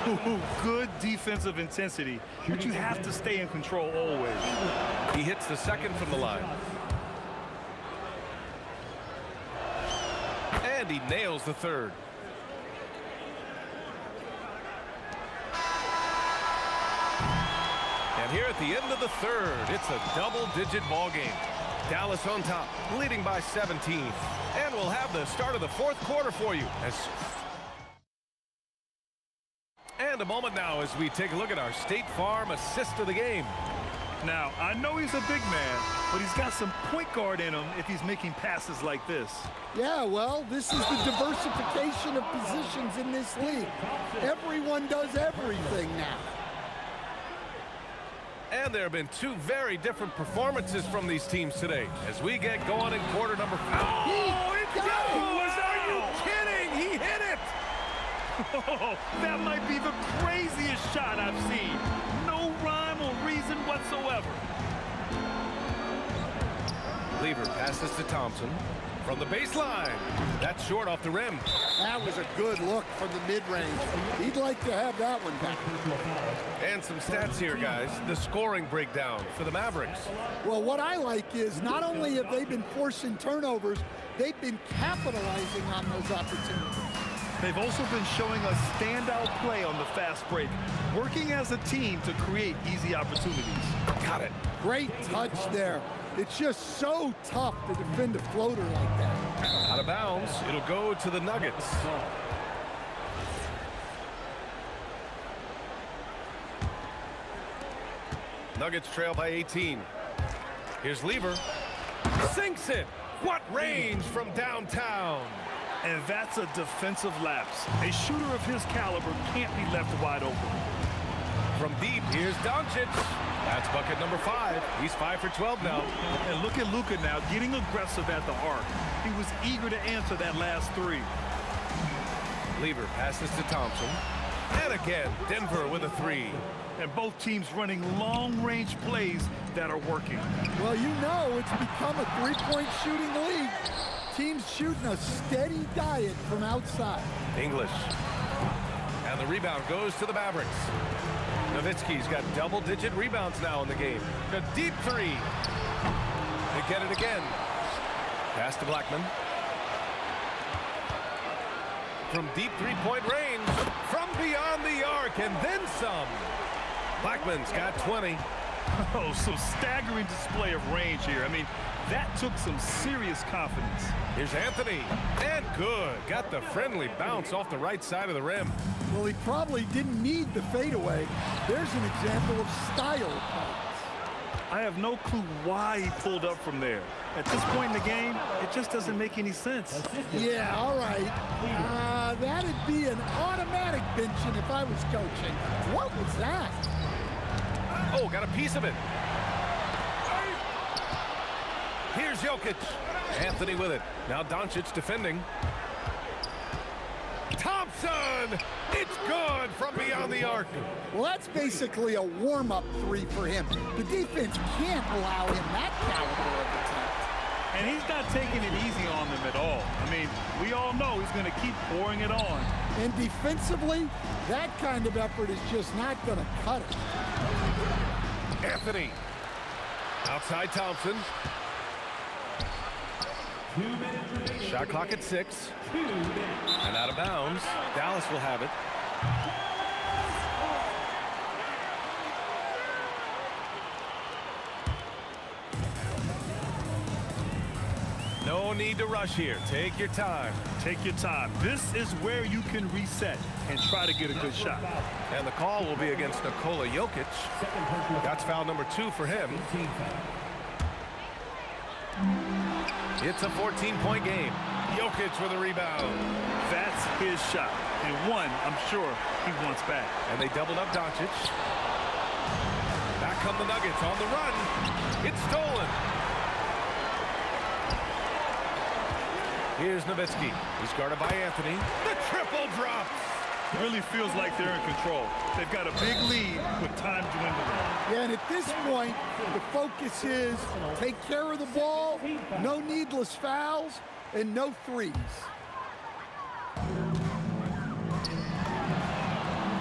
Ooh, good defensive intensity, but you have to stay in control always. He hits the second from the line. And he nails the third. And here at the end of the third, it's a double-digit ball game. Dallas on top, leading by 17. And we'll have the start of the fourth quarter for you. And a moment now as we take a look at our State Farm assist of the game. Now, I know he's a big man, but he's got some point guard in him if he's making passes like this. Yeah, well, this is the diversification of positions in this league. Everyone does everything now. And there have been 2 very different performances from these teams today as we get going in quarter number 5. Oh, it goes! Are you kidding? He hit it! Oh, that might be the craziest shot I've seen. No rhyme or reason whatsoever. Lever passes to Thompson. From the baseline. That's short off the rim. That was a good look from the mid-range. He'd like to have that one back. And some stats here, guys. The scoring breakdown for the Mavericks. Well, what I like is not only have they been forcing turnovers, they've been capitalizing on those opportunities. They've also been showing a standout play on the fast break, working as a team to create easy opportunities. Got it. Great touch there. It's just so tough to defend a floater like that. Out of bounds. It'll go to the Nuggets. Nuggets trail by 18. Here's Lever. Sinks it. What range from downtown. And that's a defensive lapse. A shooter of his caliber can't be left wide open. From deep, here's Doncic. That's bucket number 5. He's 5 for 12 now. And look at Luka now getting aggressive at the arc. He was eager to answer that last 3. Lever passes to Thompson. And again, Denver with a 3. And both teams running long-range plays that are working. Well, you know it's become a three-point shooting league. Teams shooting a steady diet from outside. English. And the rebound goes to the Mavericks. Nowitzki's got double-digit rebounds now in the game. A deep 3. They get it again. Pass to Blackman. From deep three-point range. From beyond the arc and then some. Blackman's got 20. Oh, some staggering display of range here. I mean, that took some serious confidence. Here's Anthony. And good. Got the friendly bounce off the right side of the rim. Well, he probably didn't need the fadeaway. There's an example of style. I have no clue why he pulled up from there. At this point in the game, it just doesn't make any sense. Yeah, all right. That'd be an automatic benching if I was coaching. What was that? Oh, got a piece of it. Here's Jokic. Anthony with it. Now Doncic defending. Thompson! It's good from beyond the arc. Well, that's basically a warm-up 3 for him. The defense can't allow him that caliber of attack. And he's not taking it easy on them at all. I mean, we all know he's going to keep pouring it on. And defensively, that kind of effort is just not going to cut it. Anthony. Outside Thompson. Shot clock at 6. And out of bounds. Dallas will have it. No need to rush here. Take your time. Take your time. This is where you can reset and try to get a good shot. And the call will be against Nikola Jokic. That's foul number 2 for him. It's a 14-point game. Jokic with a rebound. That's his shot. And one, I'm sure, he wants back. And they doubled up Doncic. Back come the Nuggets on the run. It's stolen. Here's Nowitzki. He's guarded by Anthony. The triple drops. It really feels like they're in control. They've got a big lead with time dwindling. Yeah, and at this point, the focus is take care of the ball, no needless fouls, and no threes.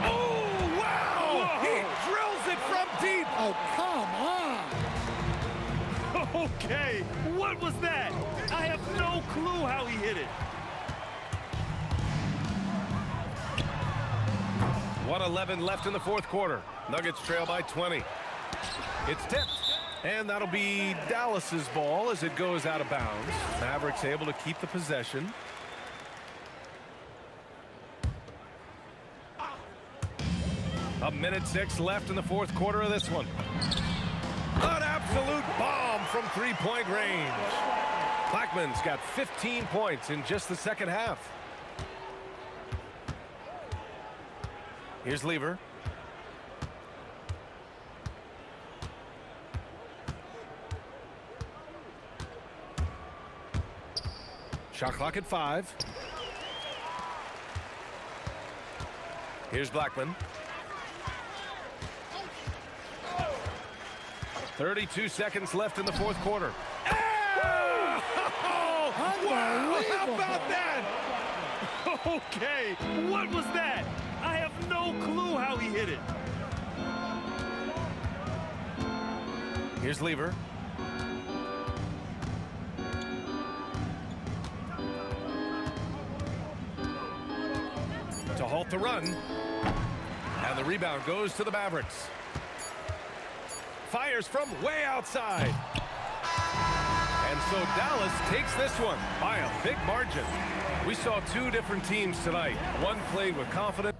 Oh, wow! Whoa. He drills it from deep. Oh, come on. Okay, what was that? I have no clue how he hit it. 1:11 left in the fourth quarter. Nuggets trail by 20. It's tipped. And that'll be Dallas's ball as it goes out of bounds. Mavericks able to keep the possession. A minute 6 left in the fourth quarter of this one. An absolute bomb from three-point range. Blackman's got 15 points in just the second half. Here's Lever. Shot clock at 5. Here's Blackman. 32 seconds left in the fourth quarter. And about that? Okay, what was that? I have no clue how he hit it. Here's Lever. To halt the run. And the rebound goes to the Mavericks. Fires from way outside. And so Dallas takes this one by a big margin. We saw two different teams tonight. One played with confidence.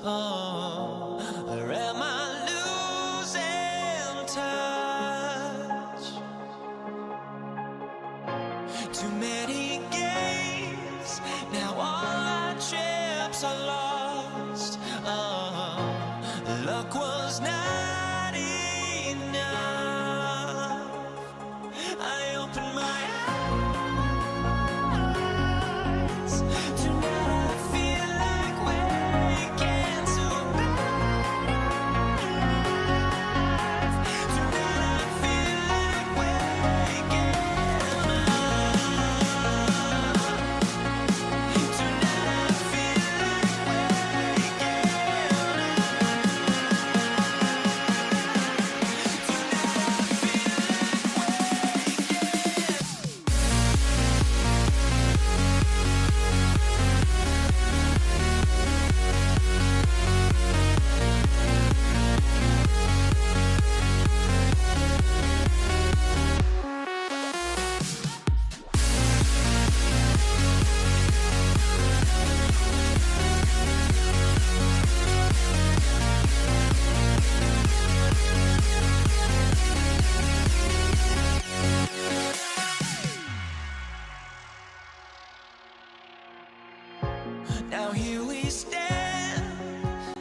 Or am I losing touch? Too many games, now all our chips are lost. Luck was not enough. I opened my eyes. Tonight I feel like waking to life. Tonight I feel like waking up. Tonight I feel like waking Now here we stand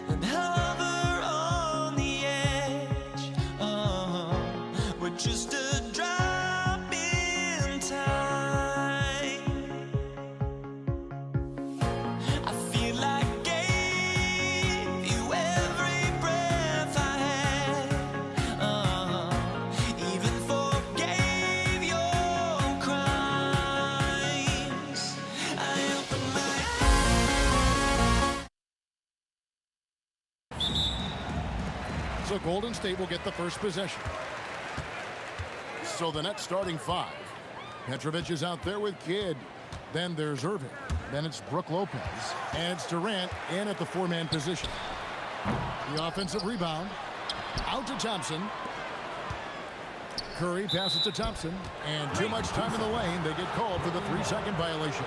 and hover on the edge. We're just a drop in time. I feel like I gave you every breath I had. Even forgave your crimes. I opened my So Golden State will get the first possession. So the Nets starting five. Petrovic is out there with Kidd. Then there's Irving. Then it's Brook Lopez. And it's Durant in at the four-man position. The offensive rebound. Out to Thompson. Curry passes to Thompson. And too much time in the lane. They get called for the 3-second violation.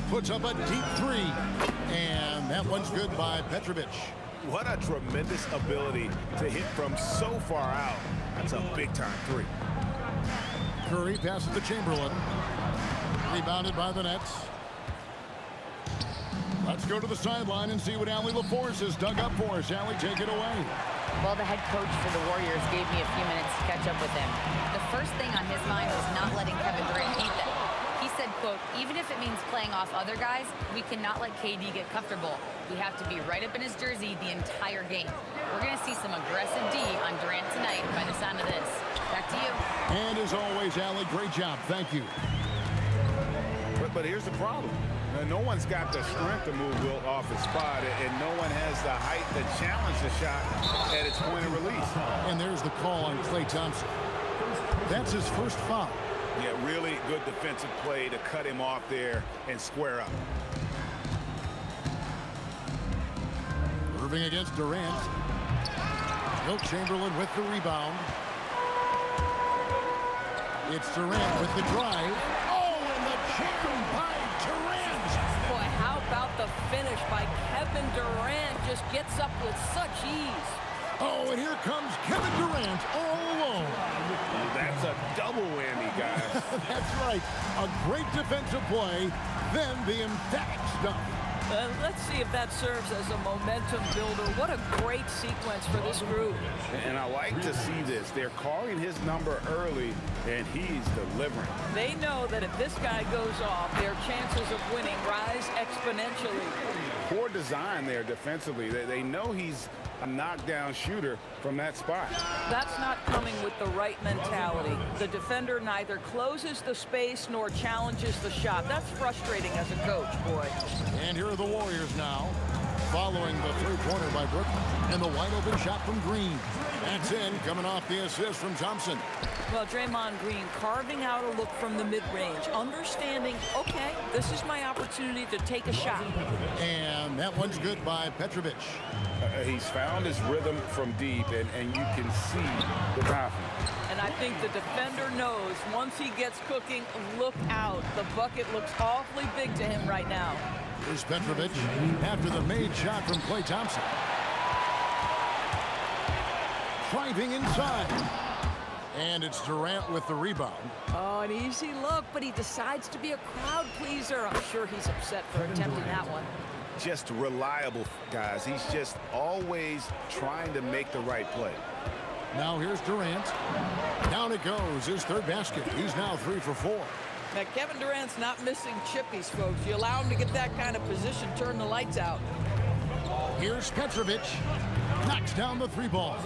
Puts up a deep three. And that one's good by Petrovic. What a tremendous ability to hit from so far out. That's a big-time three. Curry passes to Chamberlain. Rebounded by the Nets. Let's go to the sideline and see what Allie LaForce has dug up for us. Allie, take it away. Well, the head coach for the Warriors gave me a few minutes to catch up with him. The first thing on his mind was not letting Kevin Durant beat them. He said, quote, even if it means playing off other guys, we cannot let KD get comfortable. We have to be right up in his jersey the entire game. We're going to see some aggressive D on Durant tonight by the sound of this. Back to you. And as always, Allie, great job. Thank you. But here's the problem. No one's got the strength to move Wilt off his spot, and no one has the height to challenge the shot at its point of release. And there's the call on Klay Thompson. That's his first foul. Yeah, really good defensive play to cut him off there and square up. Irving against Durant. Wilt Chamberlain with the rebound. It's Durant with the drive. Oh, and the jam by Durant. Boy, how about the finish by Kevin Durant? Just gets up with such ease. Oh, and here comes Kevin Durant all alone. That's a double whammy, guys. That's right. A great defensive play, then the emphatic stuff. Let's see if that serves as a momentum builder. What a great sequence for this group. And I like to see this. They're calling his number early, and he's delivering. They know that if this guy goes off, their chances of winning rise exponentially. Poor design there defensively. They know he's a knockdown shooter from that spot. That's not coming with the right mentality. The defender neither closes the space nor challenges the shot. That's frustrating as a coach, boy. And here are the Warriors now, following the three-pointer by Brooklyn and the wide-open shot from Green. That's in, coming off the assist from Thompson. Well, Draymond Green carving out a look from the mid-range, understanding, okay, this is my opportunity to take a shot. And that one's good by Petrovic. He's found his rhythm from deep, and you can see the confidence. And I think the defender knows once he gets cooking, look out. The bucket looks awfully big to him right now. Here's Petrovic after the made shot from Klay Thompson. Driving inside. And it's Durant with the rebound. Oh, an easy look, but he decides to be a crowd pleaser. I'm sure he's upset for attempting that one. Just reliable, guys. He's just always trying to make the right play. Now here's Durant. Down it goes. His third basket. He's now 3 for 4. Now, Kevin Durant's not missing chippies, folks. You allow him to get that kind of position, turn the lights out. Here's Petrovic. Knocks down the 3 ball.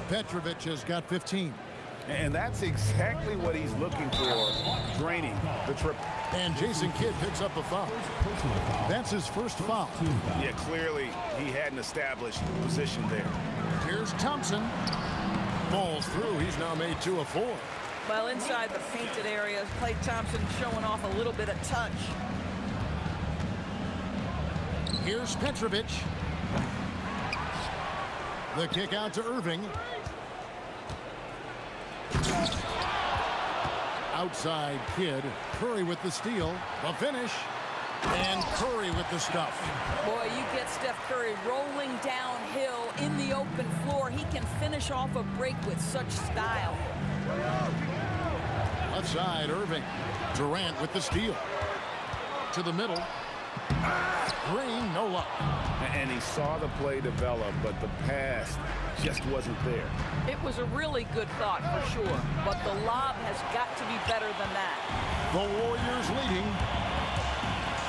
Petrovic has got 15. And that's exactly what he's looking for, draining the triple. And Jason Kidd picks up a foul. That's his first foul. Yeah, clearly he had an established position there. Here's Thompson. Falls through. He's now made 2 of 4. Well, inside the painted area, Klay Thompson showing off a little bit of touch. Here's Petrovic. The kick out to Irving. Outside Kidd. Curry with the steal. The finish. And Curry with the stuff. Boy, you get Steph Curry rolling downhill in the open floor. He can finish off a break with such style. Left side, Irving. Durant with the steal. To the middle. Green, no luck. And he saw the play develop, but the pass just wasn't there. It was a really good thought for sure, but the lob has got to be better than that. The Warriors leading.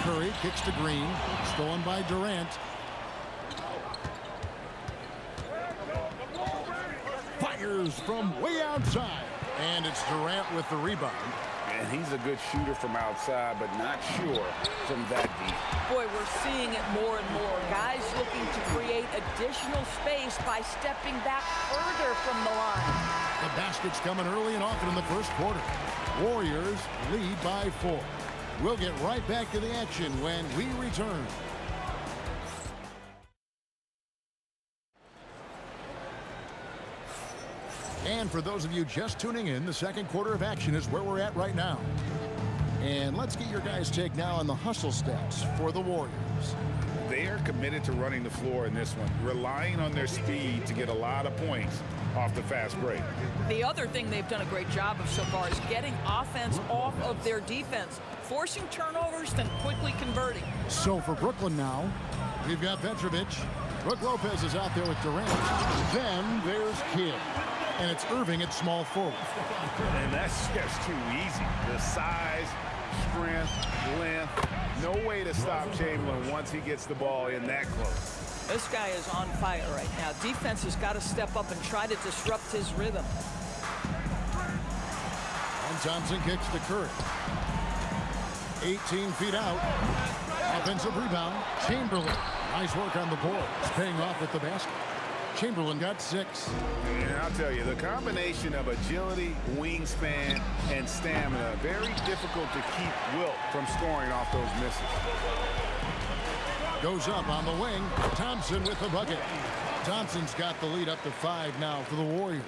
Curry kicks to Green. Stolen by Durant. Fires from way outside. And it's Durant with the rebound. And he's a good shooter from outside, but not sure from that deep. Boy, we're seeing it more and more. Guys looking to create additional space by stepping back further from the line. The basket's coming early and often in the first quarter. Warriors lead by 4. We'll get right back to the action when we return. And for those of you just tuning in, the second quarter of action is where we're at right now. And let's get your guys' take now on the hustle stats for the Warriors. They are committed to running the floor in this one, relying on their speed to get a lot of points off the fast break. The other thing they've done a great job of so far is getting offense off of their defense, forcing turnovers, then quickly converting. So for Brooklyn now, we've got Petrovic. Brook Lopez is out there with Durant. Then there's Kidd. And it's Irving at small forward. And that's just too easy. The size, strength, length, no way to stop Chamberlain once he gets the ball in that close. This guy is on fire right now. Defense has got to step up and try to disrupt his rhythm. And Thompson kicks to Curry. 18 feet out. Offensive rebound. Chamberlain. Nice work on the board. It's paying off with the basket. Chamberlain got 6. And I'll tell you, the combination of agility, wingspan, and stamina, very difficult to keep Wilt from scoring off those misses. Goes up on the wing. Thompson with the bucket. Thompson's got the lead up to 5 now for the Warriors.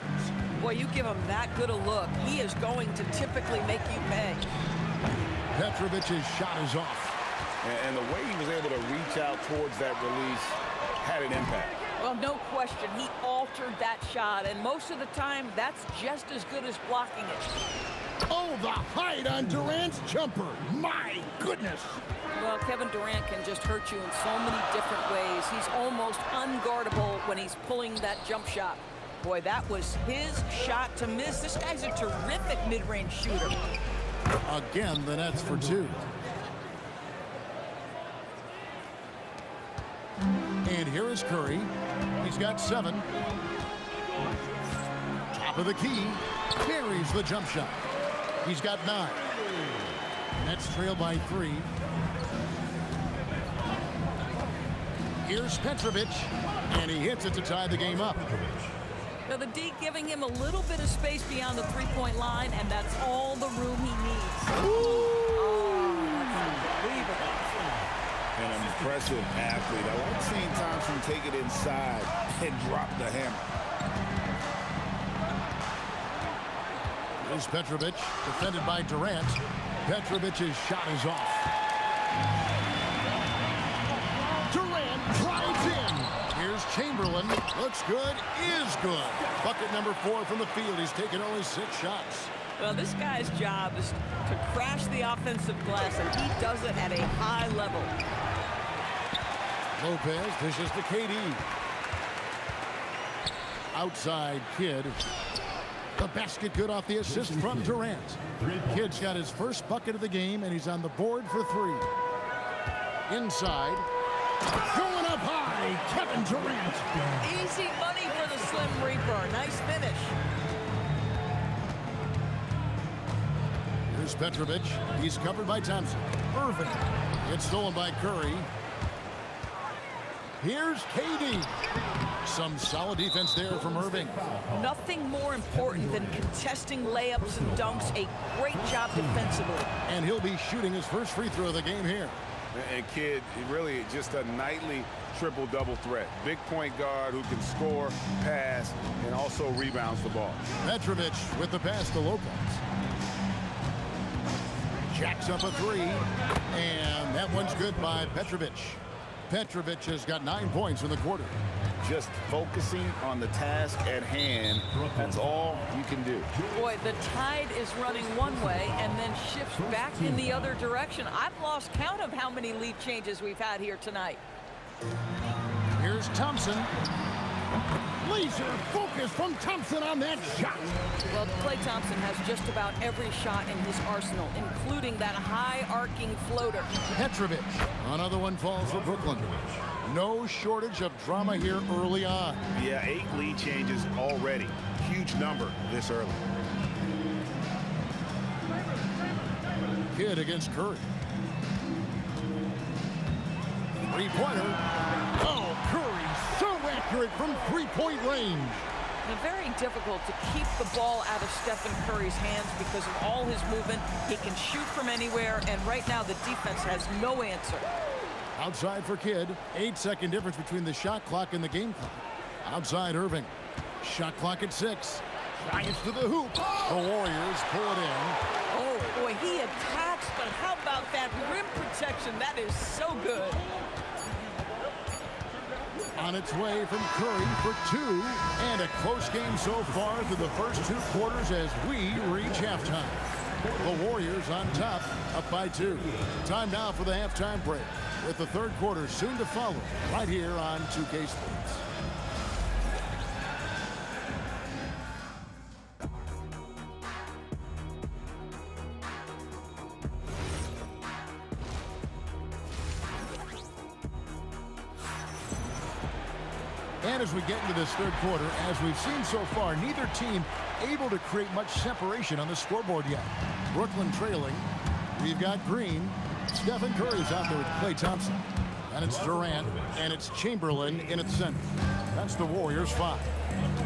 Boy, you give him that good a look, he is going to typically make you pay. Petrovic's shot is off. And the way he was able to reach out towards that release had an impact. Well, no question, he altered that shot, and most of the time, that's just as good as blocking it. Oh, the height on Durant's jumper. My goodness. Well, Kevin Durant can just hurt you in so many different ways. He's almost unguardable when he's pulling that jump shot. Boy, that was his shot to miss. This guy's a terrific mid-range shooter. Again, the net's for 2. And here is Curry. He's got 7. Top of the key. Buries the jump shot. He's got 9. Nets trail by 3. Here's Petrovic. And he hits it to tie the game up. Now the D giving him a little bit of space beyond the three-point line, and that's all the room he needs. Oh, that's unbelievable. An impressive athlete. I like seeing Thompson take it inside and drop the hammer. Here's Petrovic, defended by Durant. Petrovic's shot is off. Durant drives in. Here's Chamberlain. Looks good, is good. Bucket number 4 from the field. He's taken only 6 shots. Well, this guy's job is to crash the offensive glass, and he does it at a high level. Lopez dishes to KD. Outside Kidd. The basket good off the assist from Durant. Kidd's got his first bucket of the game, and he's on the board for 3. Inside. Going up high, Kevin Durant. Easy money for the Slim Reaper. Nice finish. Here's Petrovic. He's covered by Thompson. Irving. It's stolen by Curry. Here's KD. Some solid defense there from Irving. Nothing more important than contesting layups and dunks. A great job defensively. And he'll be shooting his first free throw of the game here. And Kidd, really just a nightly triple-double threat. Big point guard who can score, pass, and also rebounds the ball. Petrovic with the pass to Lopez. Jacks up a 3. And that one's good by Petrovic. Petrovic has got 9 points in the quarter. Just focusing on the task at hand, that's all you can do. Boy, the tide is running one way and then shifts back in the other direction. I've lost count of how many lead changes we've had here tonight. Here's Thompson. Laser focus from Thompson on that shot. Well, Klay Thompson has just about every shot in his arsenal, including that high arcing floater. Petrovic. Another one falls for Brooklyn. No shortage of drama here early on. Yeah, 8 lead changes already. Huge number this early. Kidd against Curry. 3-pointer. Oh, Curry so accurate from 3-point range. Very difficult to keep the ball out of Stephen Curry's hands because of all his movement. He can shoot from anywhere, and right now the defense has no answer. Outside for Kidd. 8-second difference between the shot clock and the game clock. Outside Irving. Shot clock at 6. Drives to the hoop. The Warriors pull it in. Oh, boy, he attacks, but how about that rim protection? That is so good. On its way from Curry for 2. And a close game so far through the first 2 quarters as we reach halftime. The Warriors on top, up by 2. Time now for the halftime break, with the third quarter soon to follow, right here on 2K Sports. And as we get into this third quarter, as we've seen so far, neither team able to create much separation on the scoreboard yet. Brooklyn trailing. We've got Green. Stephen Curry's out there with Klay Thompson. And it's Durant, and it's Chamberlain in its center. That's the Warriors' 5.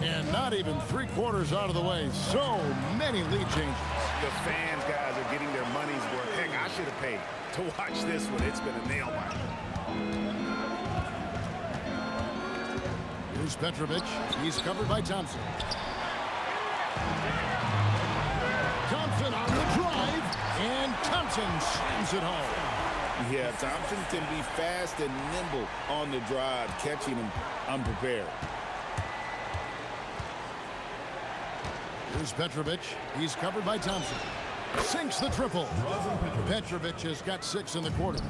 And not even 3 quarters out of the way. So many lead changes. The fans, guys, are getting their money's worth. Heck, I should have paid to watch this one. It's been a nail-biter. Here's Petrovic. He's covered by Thompson. Thompson on the drive, and Thompson slams it home. Yeah, Thompson can be fast and nimble on the drive, catching him unprepared. Here's Petrovic. He's covered by Thompson. Sinks the triple. Petrovic has got 6 in the quarter.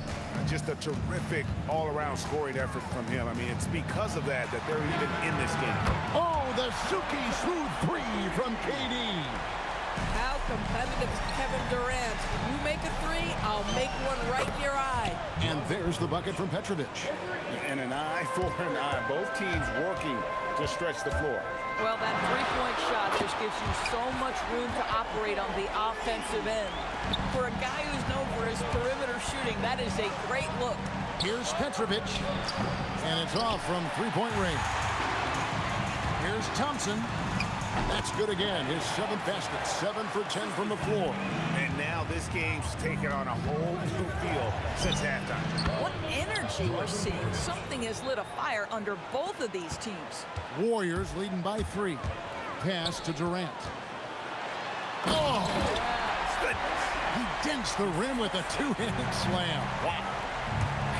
Just a terrific all-around scoring effort from him. I mean, it's because of that they're even in this game. Oh, the silky smooth 3 from KD. How competitive is Kevin Durant? You make a 3, I'll make one right in your eye. And there's the bucket from Petrovic. And an eye for an eye. Both teams working to stretch the floor. Well, that 3-point shot just gives you so much room to operate on the offensive end. For a guy who's known for his perimeter shooting, that is a great look. Here's Petrovic, and it's off from 3-point range. Here's Thompson. That's good again. His 7th basket, 7 for 10 from the floor. And now this game's taken on a whole new feel since halftime. What energy we're seeing. Something has lit a fire under both of these teams. Warriors leading by 3. Pass to Durant. Oh! He dents the rim with a two-handed slam. Wow.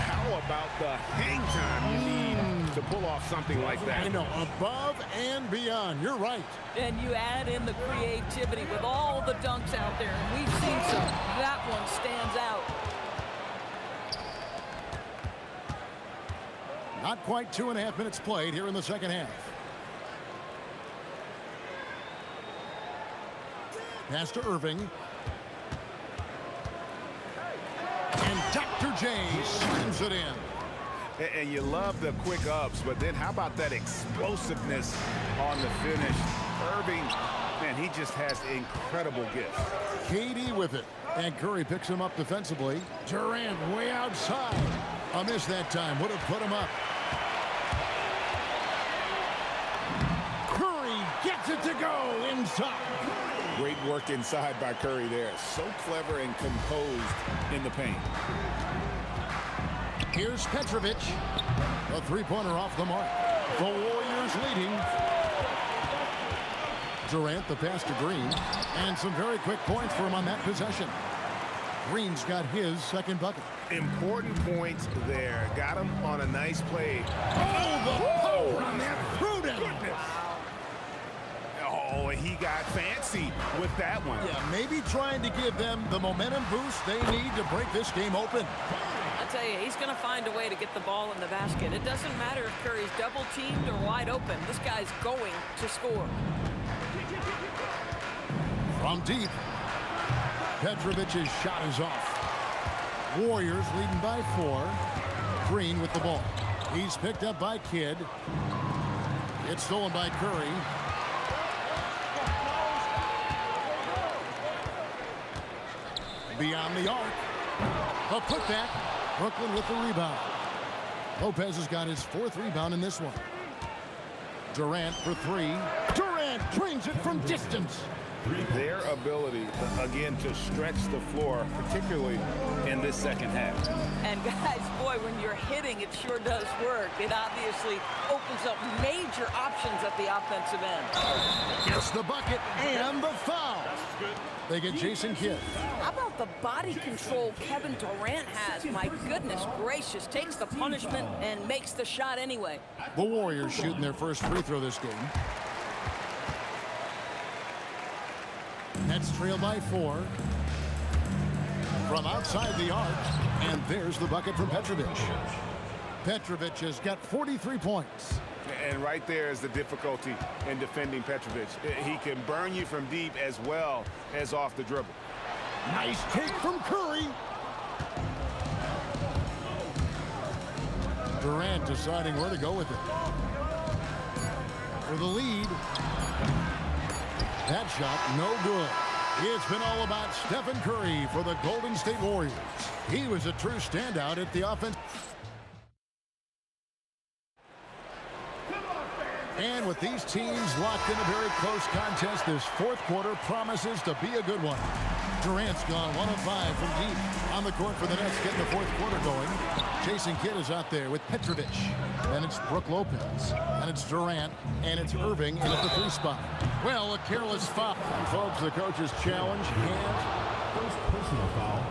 How about the hang time you need to pull off something like that? I know, above and beyond. You're right. And you add in the creativity with all the dunks out there, and we've seen some. That one stands out. Not quite 2.5 minutes played here in the second half. Pass to Irving. And Dr. J slams it in. And you love the quick ups, but then how about that explosiveness on the finish? Irving, man, he just has incredible gifts. KD with it. And Curry picks him up defensively. Durant way outside. A miss that time. Would have put him up. Curry gets it to go inside. Great work inside by Curry there. So clever and composed in the paint. Here's Petrovic. A three-pointer off the mark. The Warriors leading. Durant, the pass to Green. And some very quick points for him on that possession. Green's got his second bucket. Important points there. Got him on a nice play. Oh, the power on that throw-down. Oh, he got fancy with that one. Yeah, maybe trying to give them the momentum boost they need to break this game open. I tell you, he's going to find a way to get the ball in the basket. It doesn't matter if Curry's double-teamed or wide open. This guy's going to score. From deep, Petrovic's shot is off. Warriors leading by 4. Green with the ball. He's picked up by Kidd. It's stolen by Curry. Beyond the arc. The putback. Brooklyn with the rebound. Lopez has got his 4th rebound in this one. Durant for 3. Durant drains it from distance. Their ability, again, to stretch the floor, particularly in this second half. And guys, boy, when you're hitting, it sure does work. It obviously opens up major options at the offensive end. Gets the bucket and the foul. They get Jason Kidd. How about the body control Kevin Durant has? My goodness gracious, takes the punishment and makes the shot anyway. The Warriors shooting their first free throw this game. Nets trail by 4. From outside the arc, and there's the bucket from Petrovic. Petrovic has got 43 points. And right there is the difficulty in defending Petrovic. He can burn you from deep as well as off the dribble. Nice take from Curry. Durant deciding where to go with it. For the lead. That shot, no good. It's been all about Stephen Curry for the Golden State Warriors. He was a true standout at the offense. And with these teams locked in a very close contest, this 4th quarter promises to be a good one. Durant's gone 1 of 5 from deep. On the court for the Nets, getting the 4th quarter going. Jason Kidd is out there with Petrovic. And it's Brook Lopez. And it's Durant. And it's Irving in at the 3 spot. Well, a careless foul. And folks, the coach's challenge, hands. First personal foul.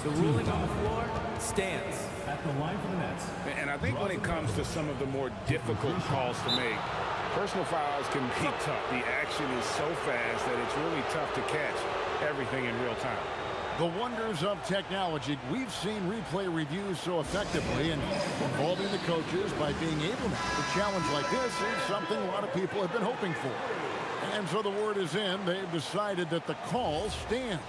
The ruling on the floor stands. At the line for the Nets. And I think when it comes to some of the more difficult calls to make, personal fouls can be tough. The action is so fast that it's really tough to catch everything in real time. The wonders of technology. We've seen replay reviews so effectively, and involving the coaches by being able to a challenge like this is something a lot of people have been hoping for. And so the word is in. They've decided that the call stands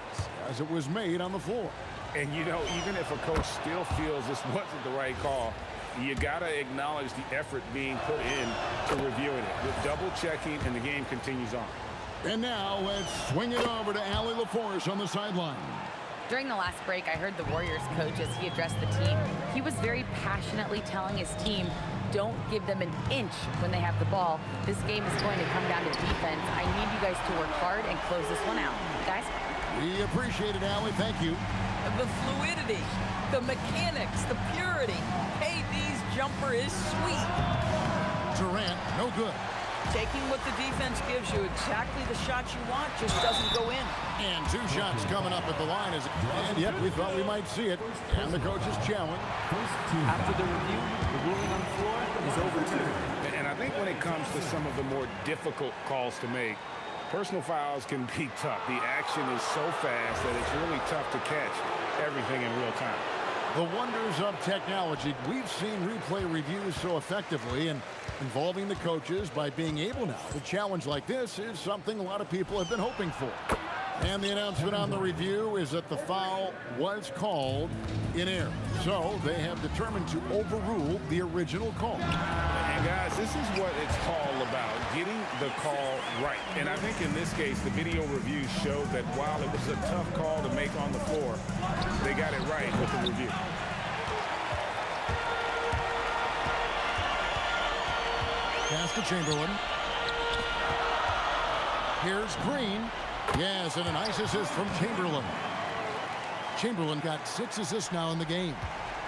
as it was made on the floor. And, you know, even if a coach still feels this wasn't the right call, you got to acknowledge the effort being put in to reviewing it. With double checking, and the game continues on. And now let's swing it over to Allie LaForce on the sideline. During the last break, I heard the Warriors coach as he addressed the team. He was very passionately telling his team, don't give them an inch when they have the ball. This game is going to come down to defense. I need you guys to work hard and close this one out. Guys? We appreciate it, Allie. Thank you. The fluidity, the mechanics, the purity. KD's jumper is sweet. Durant, no good. Taking what the defense gives you, exactly the shot you want, just doesn't go in. And 2 shots coming up at the line. And yet we thought we might see it. And the coach's challenge. After the review, the ruling on the floor is overturned. And I think when it comes to some of the more difficult calls to make, personal fouls can be tough. The action is so fast that it's really tough to catch everything in real time. The wonders of technology. We've seen replay reviews so effectively, and involving the coaches by being able now to challenge like this is something a lot of people have been hoping for. And the announcement on the review is that the foul was called in error. So they have determined to overrule the original call. And guys, this is what it's all about, getting the call right. And I think in this case, the video review showed that while it was a tough call to make on the floor, they got it right with the review. Pass to Chamberlain. Here's Green. Yes, and a nice assist from Chamberlain. Chamberlain got 6 assists now in the game.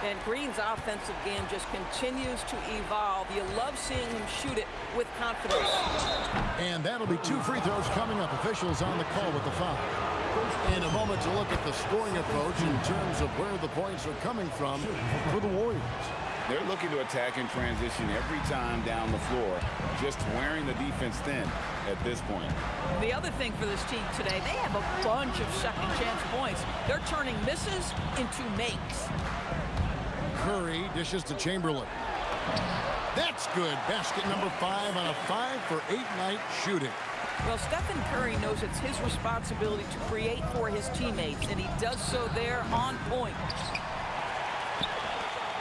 And Green's offensive game just continues to evolve. You love seeing him shoot it with confidence. And that'll be 2 free throws coming up. Officials on the call with the foul. In a moment to look at the scoring approach in terms of where the points are coming from for the Warriors. They're looking to attack in transition every time down the floor, just wearing the defense thin at this point. The other thing for this team today, they have a bunch of second chance points. They're turning misses into makes. Curry dishes to Chamberlain. That's good. Basket number 5 on a 5-for-8 night shooting. Well, Stephen Curry knows it's his responsibility to create for his teammates, and he does so there on point.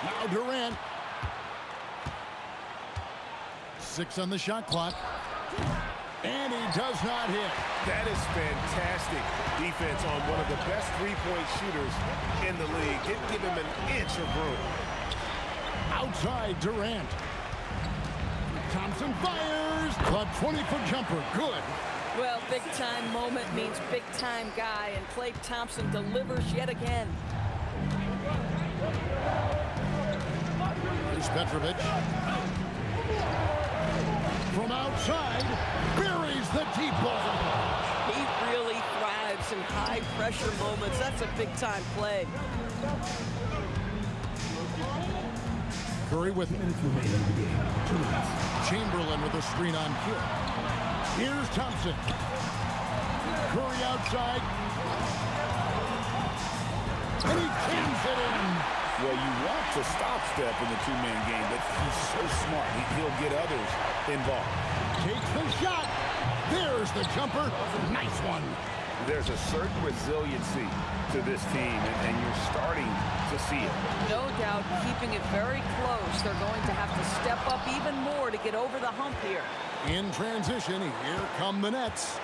Now Durant. 6 on the shot clock. And he does not hit. That is fantastic defense on one of the best three-point shooters in the league. Didn't give him an inch of room. Outside Durant. Thompson fires. The 20-foot jumper. Good. Well, big-time moment means big-time guy, and Klay Thompson delivers yet again. Here's Petrovic. From outside, buries the deep ball. He really thrives in high-pressure moments. That's a big-time play. Curry with Chamberlain with a screen on kill. Here's Thompson. Curry outside. And he cans it in. Well, you want to stop Steph in the 2-man game, but he's so smart. He'll get others involved. Takes the shot. There's the jumper. Nice one. There's a certain resiliency to this team, and you're starting to see it. No doubt, keeping it very close. They're going to have to step up even more to get over the hump here. In transition, here come the Nets.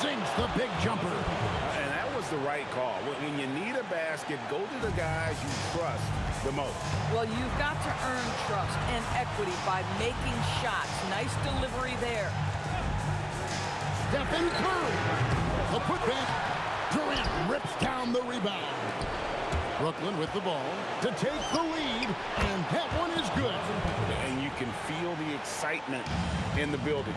Sinks the big jumper. And that was the right call. When you need a basket, go to the guys you trust the most. Well, you've got to earn trust and equity by making shots. Nice delivery there. Stephen Curry. The putback. Durant rips down the rebound. Brooklyn with the ball to take the lead, and that one is good. And you can feel the excitement in the building.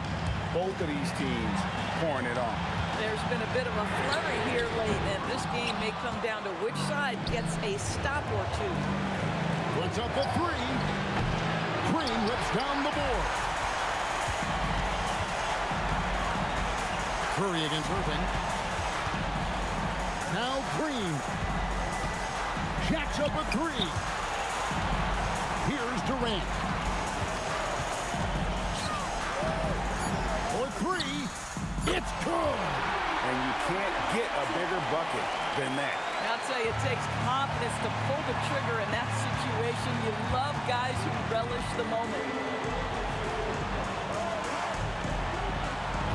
Both of these teams pouring it on. There's been a bit of a flurry here late, and this game may come down to which side gets a stop or two. Puts up a 3. Green rips down the board. Curry against Irving. Now Green. Jacks up a 3. Here's Durant. For 3. It's good. And you can't get a bigger bucket than that. I'll tell you, it takes confidence to pull the trigger in that situation. You love guys who relish the moment.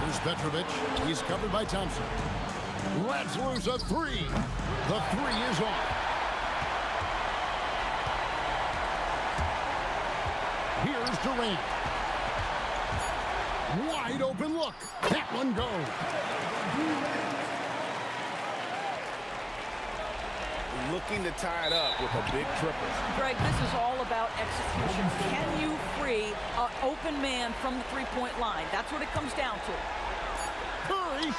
Here's Petrovic. He's covered by Thompson. Lets loose a 3. The 3 is off. Here's Durant. Wide open look. That one goes. looking to tie it up with a big triple. Greg, this is all about execution. Can you free an open man from the three-point line? That's what it comes down to. Curry.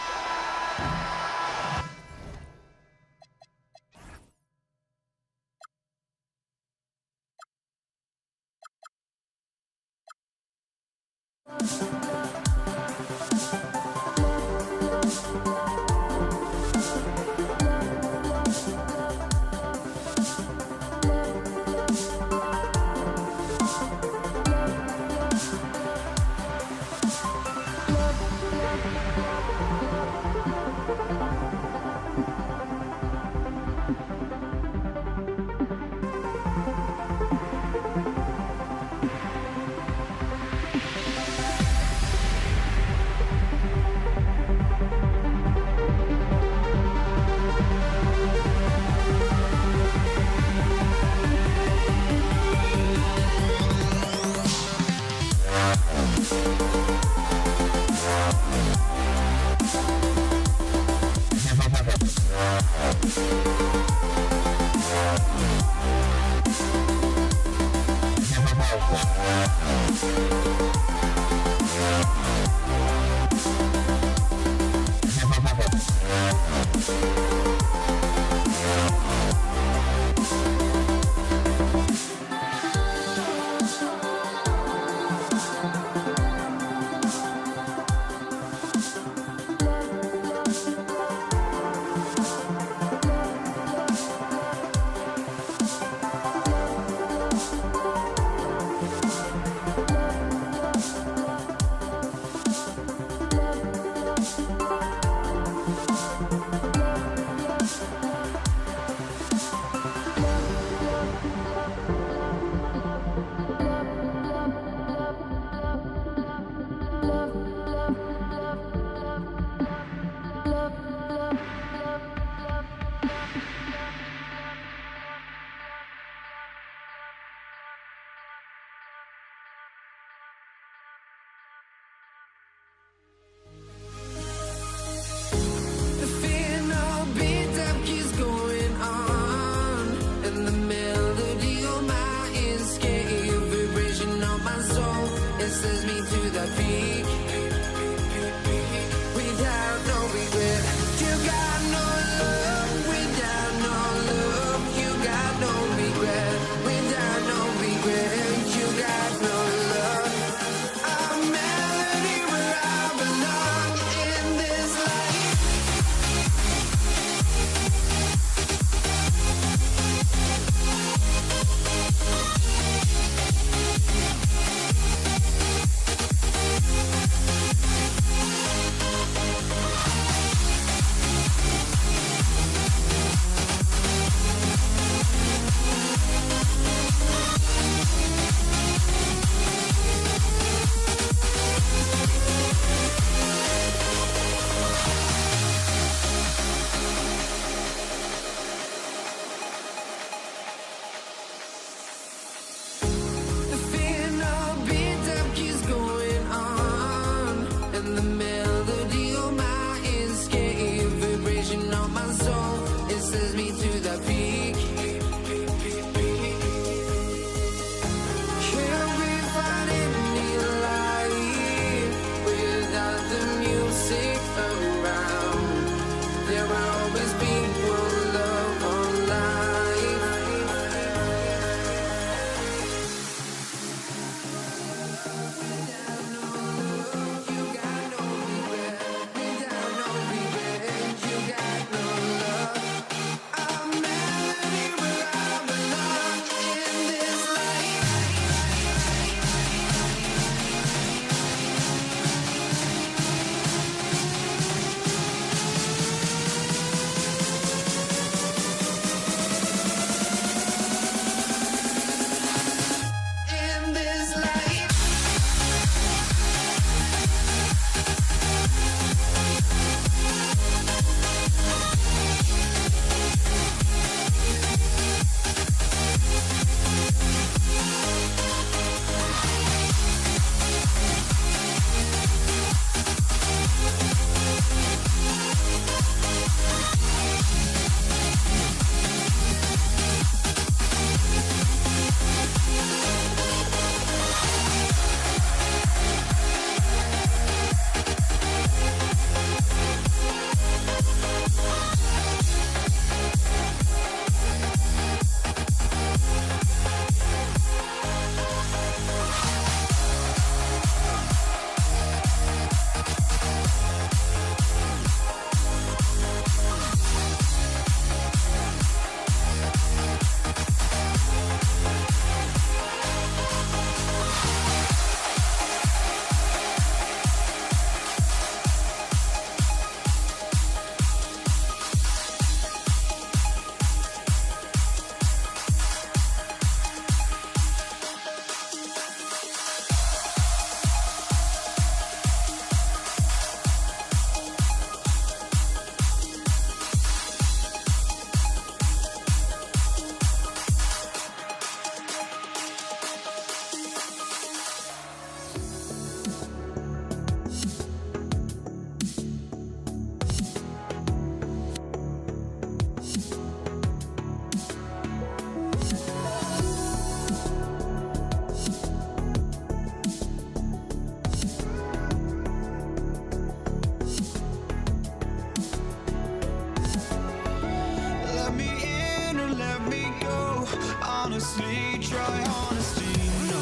honestly, try honesty. No,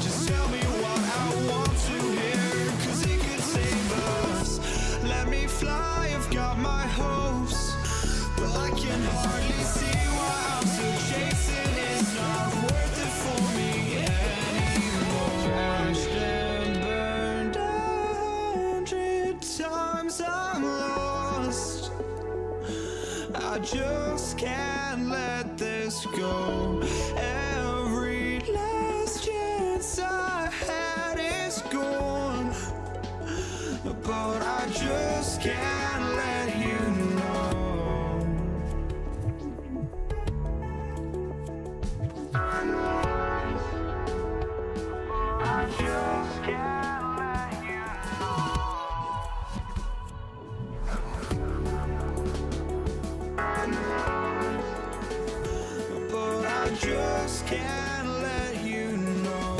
just tell me what I want to hear, 'cause it could save us. Let me fly, I've got my hopes, but I can hardly see why I'm still chasing. It's not worth it for me anymore. Crashed and burned 100 times, I'm lost. I just can't let this go. Every last chance I had is gone, but I just can't let you know. I just can't let you know. But I just can't let you know.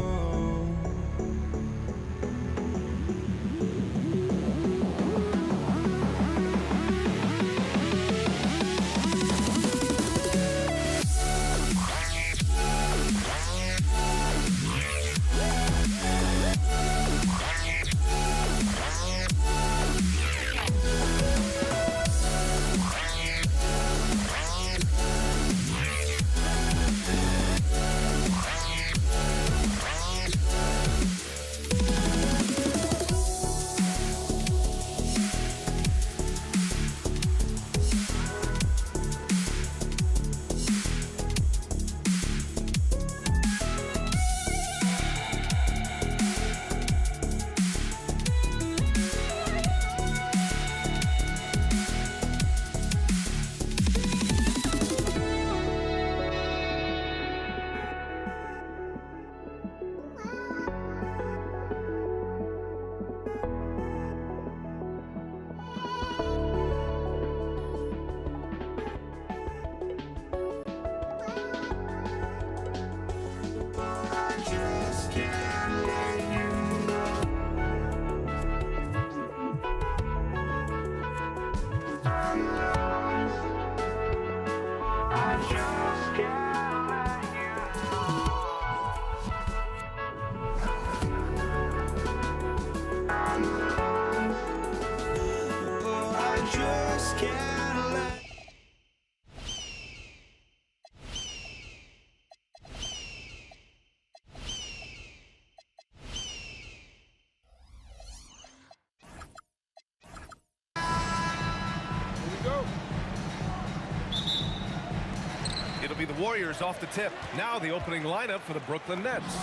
It'll be the Warriors off the tip. Now the opening lineup for the Brooklyn Nets.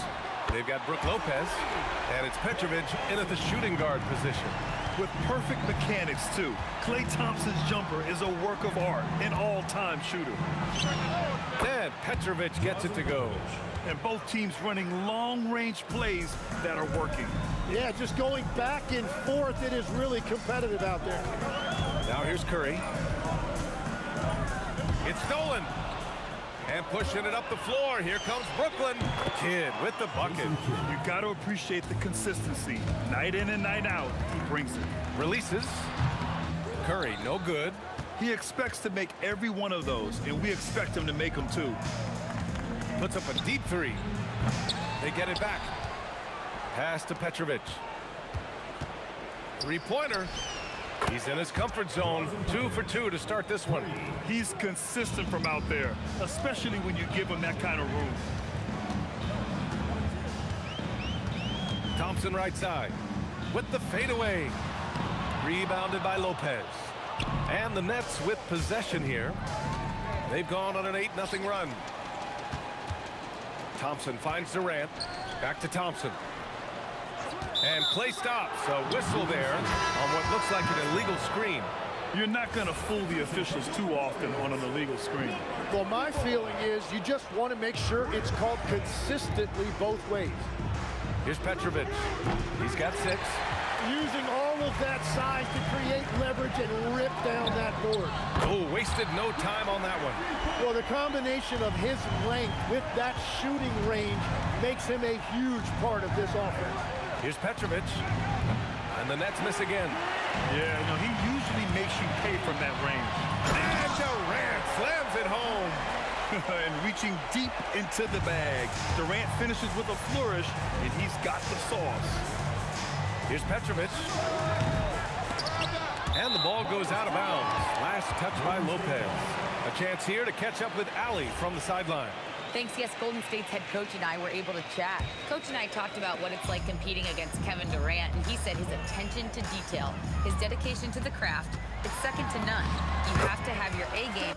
They've got Brook Lopez, and it's Petrovic in at the shooting guard position. With perfect mechanics, too. Klay Thompson's jumper is a work of art, an all-time shooter. And Petrovic gets it to go. And both teams running long-range plays that are working. Yeah, just going back and forth. It is really competitive out there. Now here's Curry. It's stolen. And pushing it up the floor. Here comes Brooklyn. Kidd with the bucket. You got to appreciate the consistency. Night in and night out, he brings it. Releases. Curry, no good. He expects to make every one of those, and we expect him to make them too. Puts up a deep three. They get it back. Pass to Petrovic. Three-pointer. He's in his comfort zone. 2 for 2 to start this one. He's consistent from out there, especially when you give him that kind of room. Thompson right side with the fadeaway. Rebounded by Lopez. And the Nets with possession here. They've gone on an 8-0 run. Thompson finds Durant. Back to Thompson. And play stops. A whistle there on what looks like an illegal screen. You're not going to fool the officials too often on an illegal screen. Well, my feeling is you just want to make sure it's called consistently both ways. Here's Petrovic. He's got 6. Using all of that size to create leverage and rip down that board. Oh, wasted no time on that one. Well, the combination of his length with that shooting range makes him a huge part of this offense. Here's Petrovic. And the Nets miss again. Yeah, no, he usually makes you pay from that range. And Durant slams it home. And reaching deep into the bag. Durant finishes with a flourish, and he's got the sauce. Here's Petrovic. And the ball goes out of bounds. Last touch by Lopez. A chance here to catch up with Ali from the sideline. Thanks, yes, Golden State's head coach and I were able to chat. Coach and I talked about what it's like competing against Kevin Durant, and he said his attention to detail, his dedication to the craft, it's second to none. You have to have your A game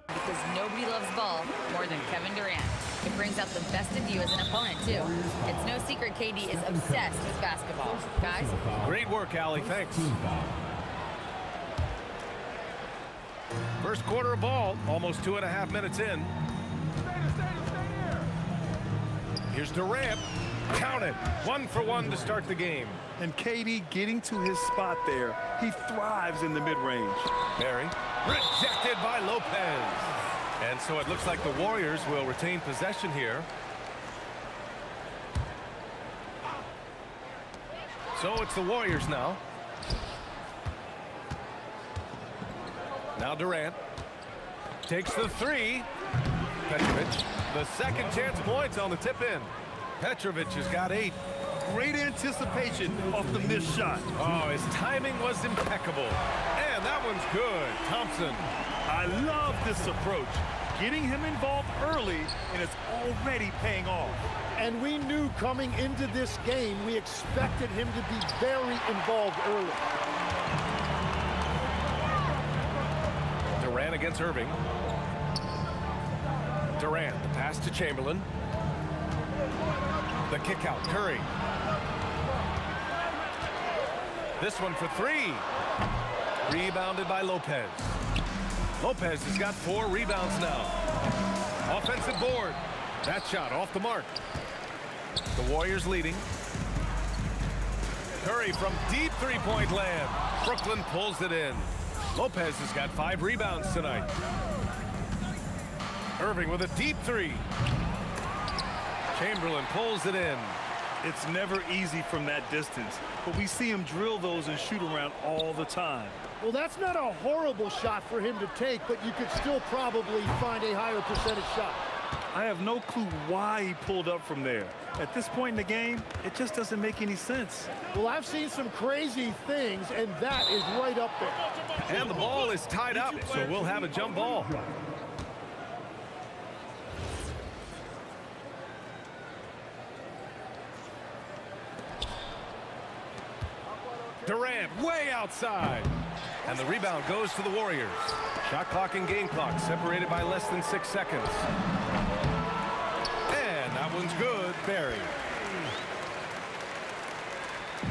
because nobody loves ball more than Kevin Durant. It brings out the best of you as an opponent, too. It's no secret KD is obsessed with basketball. Guys? Great work, Ali. Thanks. First quarter of ball, almost 2.5 minutes in. Here's Durant. Count it. 1 for 1 to start the game. And KD getting to his spot there. He thrives in the mid-range. Barry. Rejected by Lopez. And so it looks like the Warriors will retain possession here. So it's the Warriors now. Now Durant. Takes the three. Petrovic. The second chance points on the tip-in. Petrovic has got 8. Great anticipation off the missed shot. Oh, his timing was impeccable. And that one's good. Thompson. I love this approach. Getting him involved early, and it's already paying off. And we knew coming into this game, we expected him to be very involved early. Durant against Irving. Durant, the pass to Chamberlain. The kick out, Curry. This one for 3. Rebounded by Lopez. Lopez has got 4 rebounds now. Offensive board. That shot off the mark. The Warriors leading. Curry from deep three-point land. Brooklyn pulls it in. Lopez has got 5 rebounds tonight. Irving with a deep 3. Chamberlain pulls it in. It's never easy from that distance, but we see him drill those and shoot around all the time. Well, that's not a horrible shot for him to take, but you could still probably find a higher percentage shot. I have no clue why he pulled up from there. At this point in the game, it just doesn't make any sense. Well, I've seen some crazy things, and that is right up there. And the ball is tied up, so we'll have a jump ball. Durant way outside. And the rebound goes to the Warriors. Shot clock and game clock separated by less than 6 seconds. And that one's good. Barry.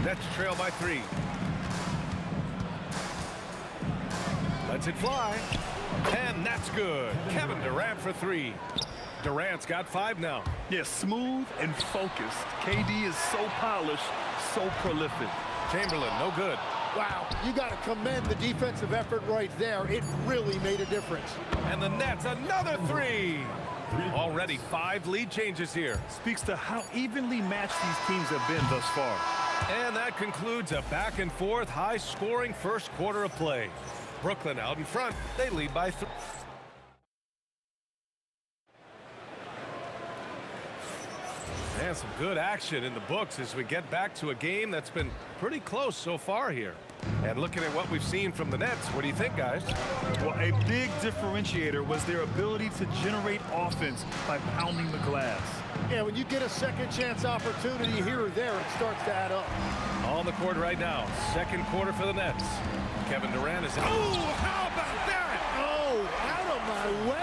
Nets trail by 3. Lets it fly. And that's good. Kevin Durant for 3. Durant's got 5 now. Yes, smooth and focused. KD is so polished, so prolific. Chamberlain, no good. Wow, you got to commend the defensive effort right there. It really made a difference. And the Nets, another 3. Already 5 lead changes here. Speaks to how evenly matched these teams have been thus far. And that concludes a back-and-forth, high-scoring first quarter of play. Brooklyn out in front. They lead by 3. And some good action in the books as we get back to a game that's been pretty close so far here. And looking at what we've seen from the Nets, what do you think, guys? Well, a big differentiator was their ability to generate offense by pounding the glass. Yeah, when you get a second chance opportunity here or there, it starts to add up. On the court right now, second quarter for the Nets. Kevin Durant is... Oh, how about that? Oh, out of my way.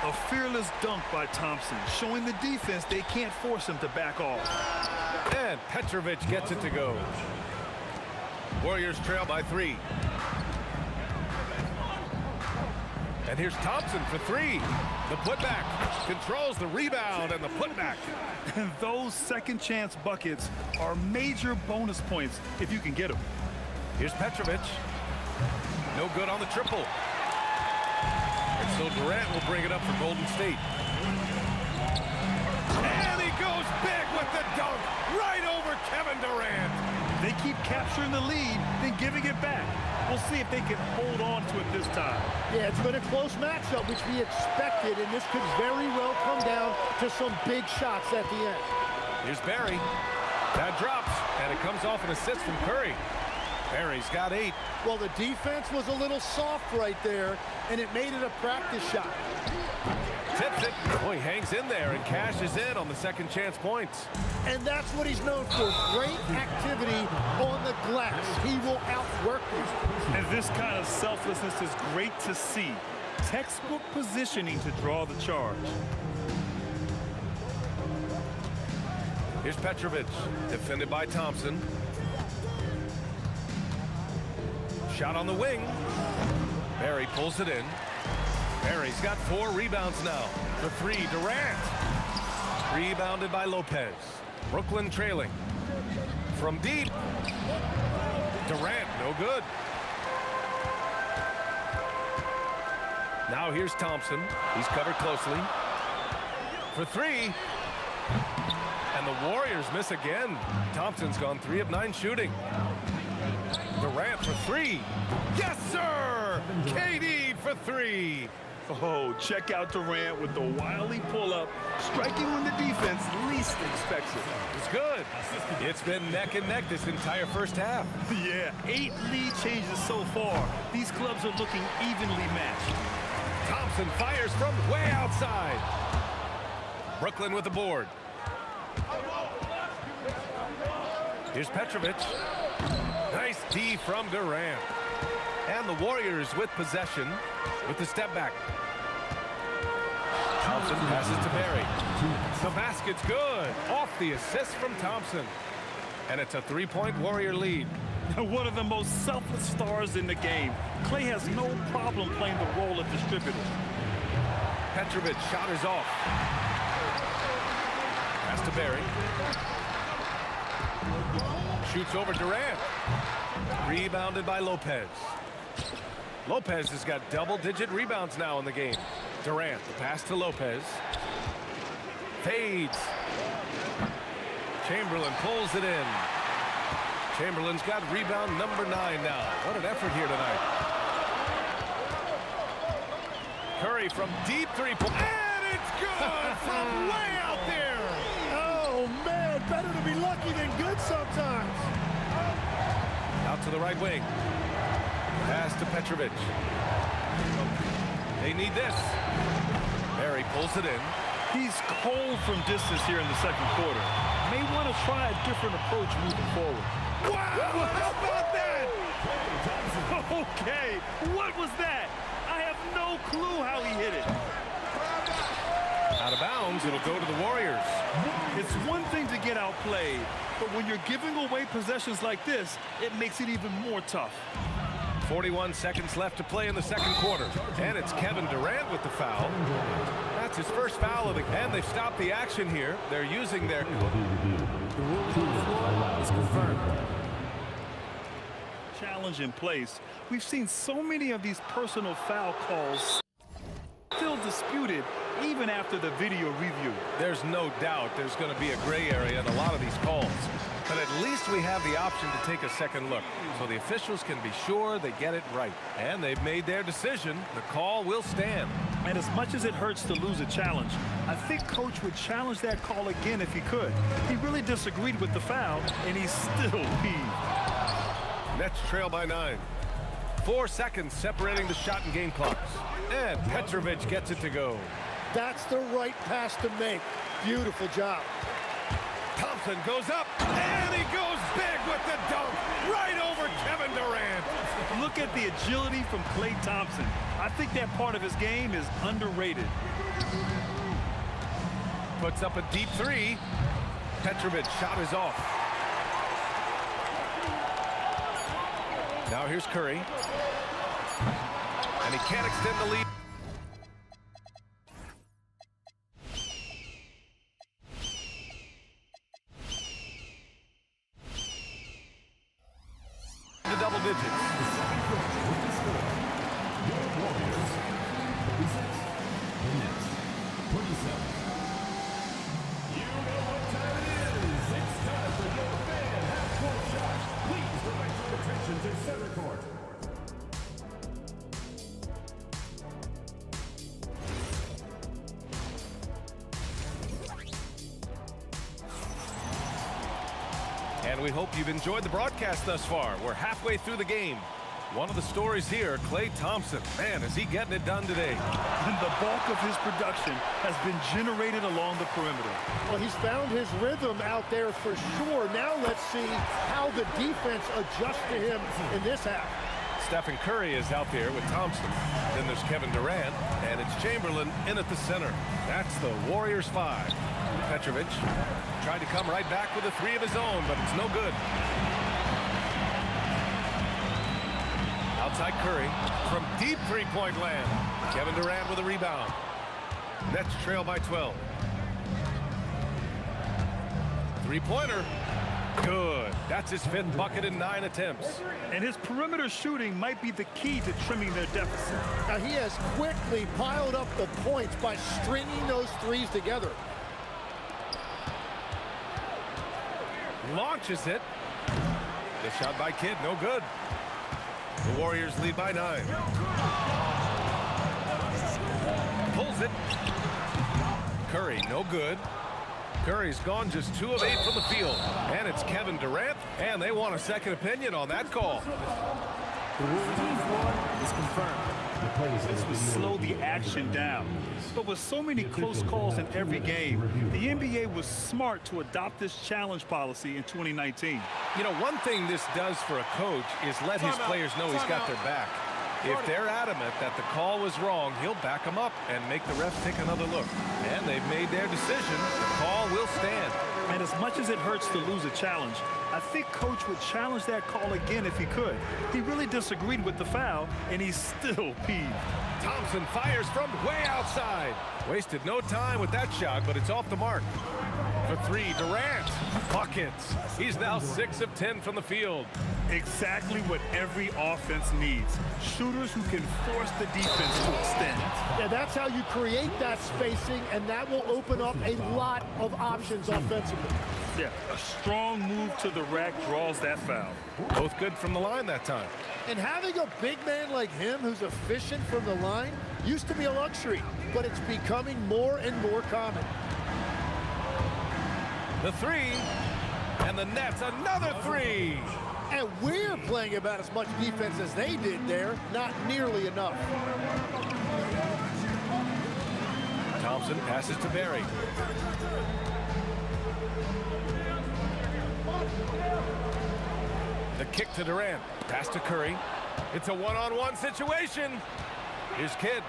A fearless dunk by Thompson, showing the defense they can't force him to back off. And Petrovic gets it to go. Warriors trail by 3. And here's Thompson for 3. The putback controls the rebound and the putback. And those second chance buckets are major bonus points if you can get them. Here's Petrovic. No good on the triple. And so Durant will bring it up for Golden State. And he goes big with the dunk right over Kevin Durant. They keep capturing the lead, then giving it back. We'll see if they can hold on to it this time. Yeah, it's been a close matchup, which we expected, and this could very well come down to some big shots at the end. Here's Barry. That drops, and it comes off an assist from Curry. Barry's got 8. Well, the defense was a little soft right there, and it made it a practice shot. Tips it. Oh, he hangs in there and cashes in on the second chance points. And that's what he's known for. Great activity on the glass. He will outwork you. And this kind of selflessness is great to see. Textbook positioning to draw the charge. Here's Petrovic, defended by Thompson. Shot on the wing. Barry pulls it in. Barry's got 4 rebounds now. For 3, Durant. Rebounded by Lopez. Brooklyn trailing. From deep. Durant, no good. Now here's Thompson. He's covered closely. For 3. And the Warriors miss again. Thompson's gone 3 of 9 shooting. Durant for 3. Yes, sir! KD for 3. Oh, check out Durant with the wily pull-up, striking when the defense least expects it. It's good. It's been neck and neck this entire first half. Yeah, 8 lead changes so far. These clubs are looking evenly matched. Thompson fires from way outside. Brooklyn with the board. Here's Petrovic. Nice D from Durant. And the Warriors with possession with the step back. Thompson passes to Barry. The basket's good. Off the assist from Thompson. And it's a 3-point Warrior lead. One of the most selfless stars in the game. Clay has no problem playing the role of distributor. Petrovic shot is off. Pass to Barry. Shoots over Durant. Rebounded by Lopez. Lopez has got double-digit rebounds now in the game. Durant, the pass to Lopez. Fades. Chamberlain pulls it in. Chamberlain's got rebound number 9 now. What an effort here tonight. Curry from deep 3-point. And it's good from way out there. Oh, man, better to be lucky than good sometimes. Out to the right wing. Pass to Petrovic. They need this. Barry pulls it in. He's cold from distance here in the second quarter. May want to try a different approach moving forward. Wow! How about that? Okay, what was that? I have no clue how he hit it. Out of bounds, it'll go to the Warriors. It's one thing to get outplayed, but when you're giving away possessions like this, it makes it even more tough. 41 seconds left to play in the second quarter. And it's Kevin Durant with the foul. That's his first foul of the game. And they've stopped the action here. They're using their... The rule on the floor is confirmed. Challenge in place. We've seen so many of these personal foul calls still disputed even after the video review. There's no doubt there's going to be a gray area in a lot of these calls. But at least we have the option to take a second look, so the officials can be sure they get it right. And they've made their decision. The call will stand. And as much as it hurts to lose a challenge, I think Coach would challenge that call again if he could. He really disagreed with the foul, and he's still peeved. Nets trail by 9. 4 seconds separating the shot and game clocks. And Petrovic gets it to go. That's the right pass to make. Beautiful job. Thompson goes up, and he goes big with the dunk right over Kevin Durant. Look at the agility from Klay Thompson. I think that part of his game is underrated. Puts up a deep 3. Petrovic shot is off. Now here's Curry. And he can't extend the lead. To double digits. we hope you've enjoyed the broadcast thus far. We're halfway through the game. One of the stories here, Klay Thompson. Man, is he getting it done today. And the bulk of his production has been generated along the perimeter. Well, he's found his rhythm out there for sure. Now let's see how the defense adjusts to him in this half. Stephen Curry is out there with Thompson. Then there's Kevin Durant, and it's Chamberlain in at the center. That's the Warriors 5. Petrovic tried to come right back with a three of his own, but it's no good. Outside Curry from deep three-point land. Kevin Durant with a rebound. Nets trail by 12. Three-pointer. Good. That's his 5th bucket in 9 attempts. And his perimeter shooting might be the key to trimming their deficit. Now he has quickly piled up the points by stringing those threes together. Launches it. The shot by Kidd, no good. The Warriors lead by 9. Pulls it. Curry, no good. Curry's gone just 2 of 8 from the field. And it's Kevin Durant, and they want a second opinion on that call. The rule is confirmed. This will slow the action down. But with so many close calls in every game, the NBA was smart to adopt this challenge policy in 2019. You know, one thing this does for a coach is let his players know he's got their back. If they're adamant that the call was wrong, he'll back them up and make the refs take another look. And they've made their decision. The call will stand. And as much as it hurts to lose a challenge, I think Coach would challenge that call again if he could. He really disagreed with the foul, and he's still peeved. Thompson fires from way outside. Wasted no time with that shot, but it's off the mark. For 3, Durant. Buckets. He's now 6 of 10 from the field. Exactly what every offense needs. Shooters who can force the defense to extend. Yeah, that's how you create that spacing, and that will open up a lot of options offensively. Yeah, a strong move to the rack draws that foul. Both good from the line that time. And having a big man like him who's efficient from the line used to be a luxury, but it's becoming more and more common. The 3, and the Nets another 3. And we're playing about as much defense as they did there, not nearly enough. Thompson passes to Barry. The kick to Durant. Pass to Curry. It's a one-on-one situation. Here's Kidd.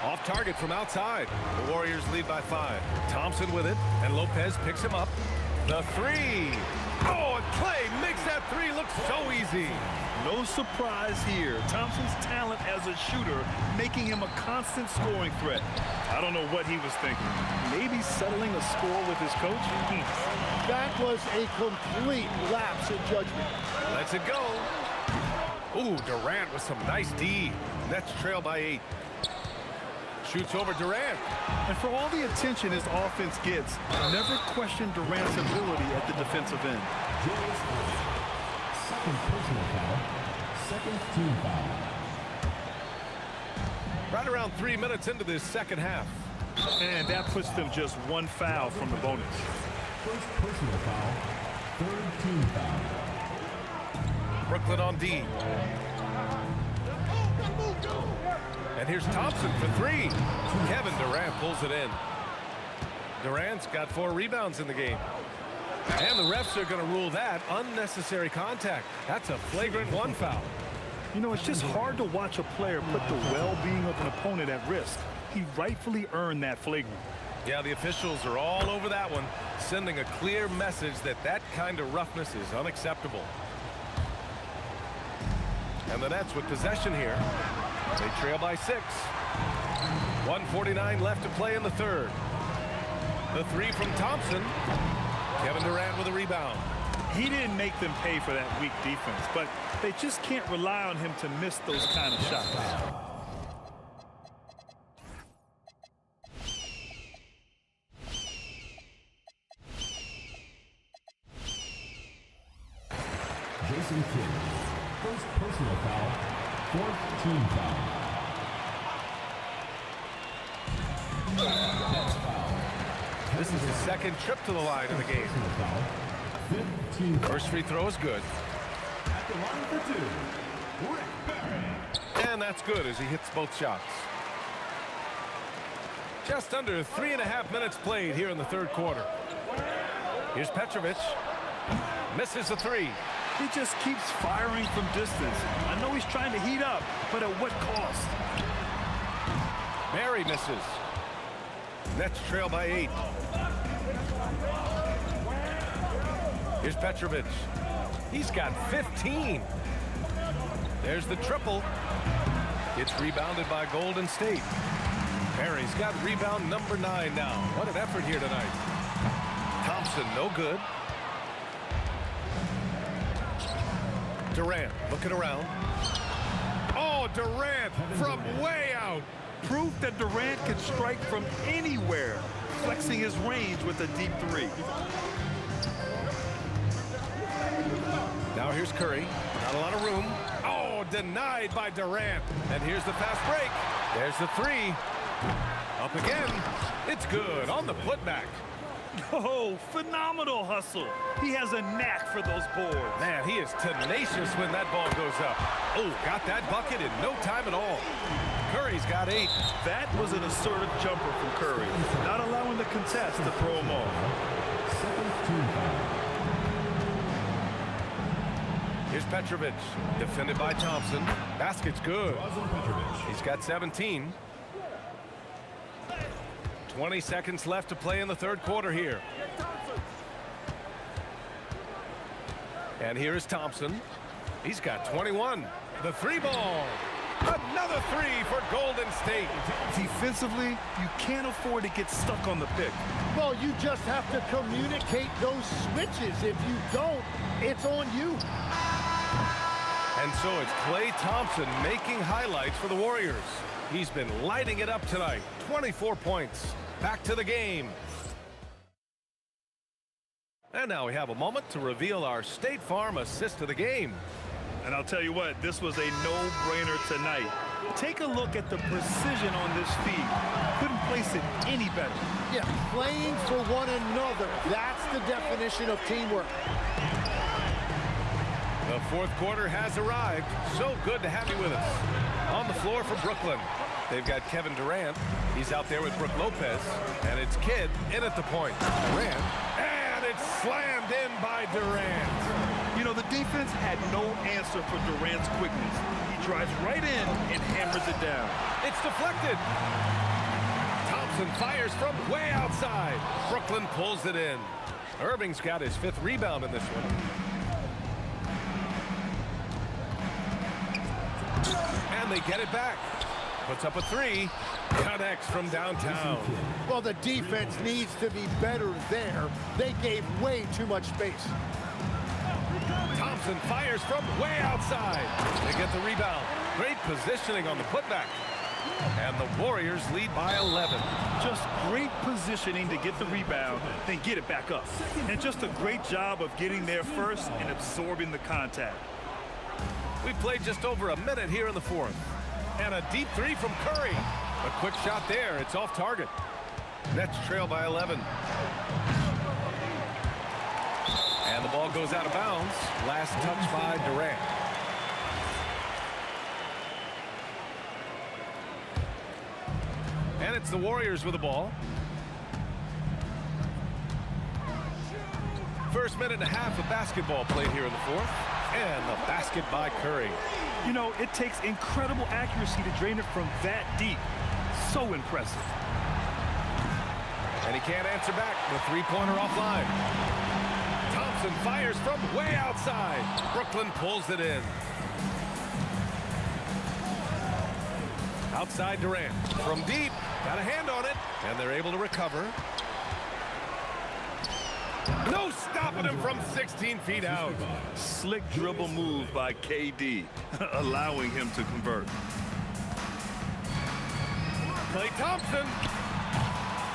Off target from outside. The Warriors lead by 5. Thompson with it, and Lopez picks him up. The 3. Oh, and Klay makes that 3 look so easy. No surprise here. Thompson's talent as a shooter making him a constant scoring threat. I don't know what he was thinking. Maybe settling a score with his coach? That was a complete lapse in judgment. Lets it go. Ooh, Durant with some nice D. Nets trail by 8. Shoots over Durant. And for all the attention his offense gets, never question Durant's ability at the defensive end. Second personal foul. Second team foul. Right around 3 minutes into this second half. And that puts them just 1 foul from the bonus. First personal foul. Third team foul. Brooklyn on D. And here's Thompson for 3. Kevin Durant pulls it in. Durant's got 4 rebounds in the game. And the refs are going to rule that unnecessary contact. That's a flagrant 1 foul. You know, it's just hard to watch a player put the well-being of an opponent at risk. He rightfully earned that flagrant. Yeah, the officials are all over that one, sending a clear message that that kind of roughness is unacceptable. And the Nets with possession here. They trail by 6. 1:49 left to play in the third. The 3 from Thompson. Kevin Durant with a rebound. He didn't make them pay for that weak defense, but they just can't rely on him to miss those kind of shots. Jason Kidd. First personal foul. Fourth team foul. This is the second trip to the line in the game. First free throw is good. At the line for two, Rick Barry. And that's good as he hits both shots. Just under 3.5 minutes played here in the third quarter. Here's Petrovic. Misses the three. He just keeps firing from distance. I know he's trying to heat up, but at what cost? Barry misses. Nets trail by 8. Here's Petrovic. He's got 15. There's the triple. It's rebounded by Golden State. Barry's got rebound number 9 now. What an effort here tonight. Thompson, no good. Durant looking around. Oh, Durant from way out. Proof that Durant can strike from anywhere, flexing his range with a deep three. Now here's Curry. Not a lot of room. Oh, denied by Durant. And here's the fast break. There's the three. Up again. It's good on the putback. Oh, phenomenal hustle. He has a knack for those boards. Man, he is tenacious when that ball goes up. Oh, got that bucket in no time at all. Curry's got 8. That was an assertive jumper from Curry, not allowing the contest to throw him off. Here's Petrovic, defended by Thompson. Basket's good. He's got 17. 20 seconds left to play in the third quarter here. And here is Thompson. He's got 21. The three ball. Another three for Golden State. Defensively, you can't afford to get stuck on the pick. Well, you just have to communicate those switches. If you don't, it's on you. And so it's Klay Thompson making highlights for the Warriors. He's been lighting it up tonight. 24 points. Back to the game. And now we have a moment to reveal our State Farm assist of the game. And I'll tell you what, this was a no-brainer tonight. Take a look at the precision on this feed. Couldn't place it any better. Yeah, playing for one another. That's the definition of teamwork. The fourth quarter has arrived. So good to have you with us. On the floor for Brooklyn, they've got Kevin Durant. He's out there with Brook Lopez. And it's Kidd in at the point. Durant. And it's slammed in by Durant. You know, the defense had no answer for Durant's quickness. He drives right in and hammers it down. It's deflected. Thompson fires from way outside. Brooklyn pulls it in. Irving's got his 5th rebound in this one. And they get it back. Puts up a 3. Connects from downtown. Well, the defense needs to be better there. They gave way too much space. Thompson fires from way outside. They get the rebound. Great positioning on the putback. And the Warriors lead by 11. Just great positioning to get the rebound, then get it back up. And just a great job of getting there first and absorbing the contact. We played just over a minute here in the fourth. And a deep 3 from Curry. A quick shot there. It's off target. Nets trail by 11. And the ball goes out of bounds. Last touch by Durant. And it's the Warriors with the ball. First minute and a half of basketball played here in the fourth. And the basket by Curry. You know, it takes incredible accuracy to drain it from that deep. So impressive. And he can't answer back. The three-pointer offline. Thompson fires from way outside. Brooklyn pulls it in. Outside Durant. From deep. Got a hand on it. And they're able to recover. No stopping him from 16 feet out. Slick dribble move by KD, allowing him to convert. Klay Thompson.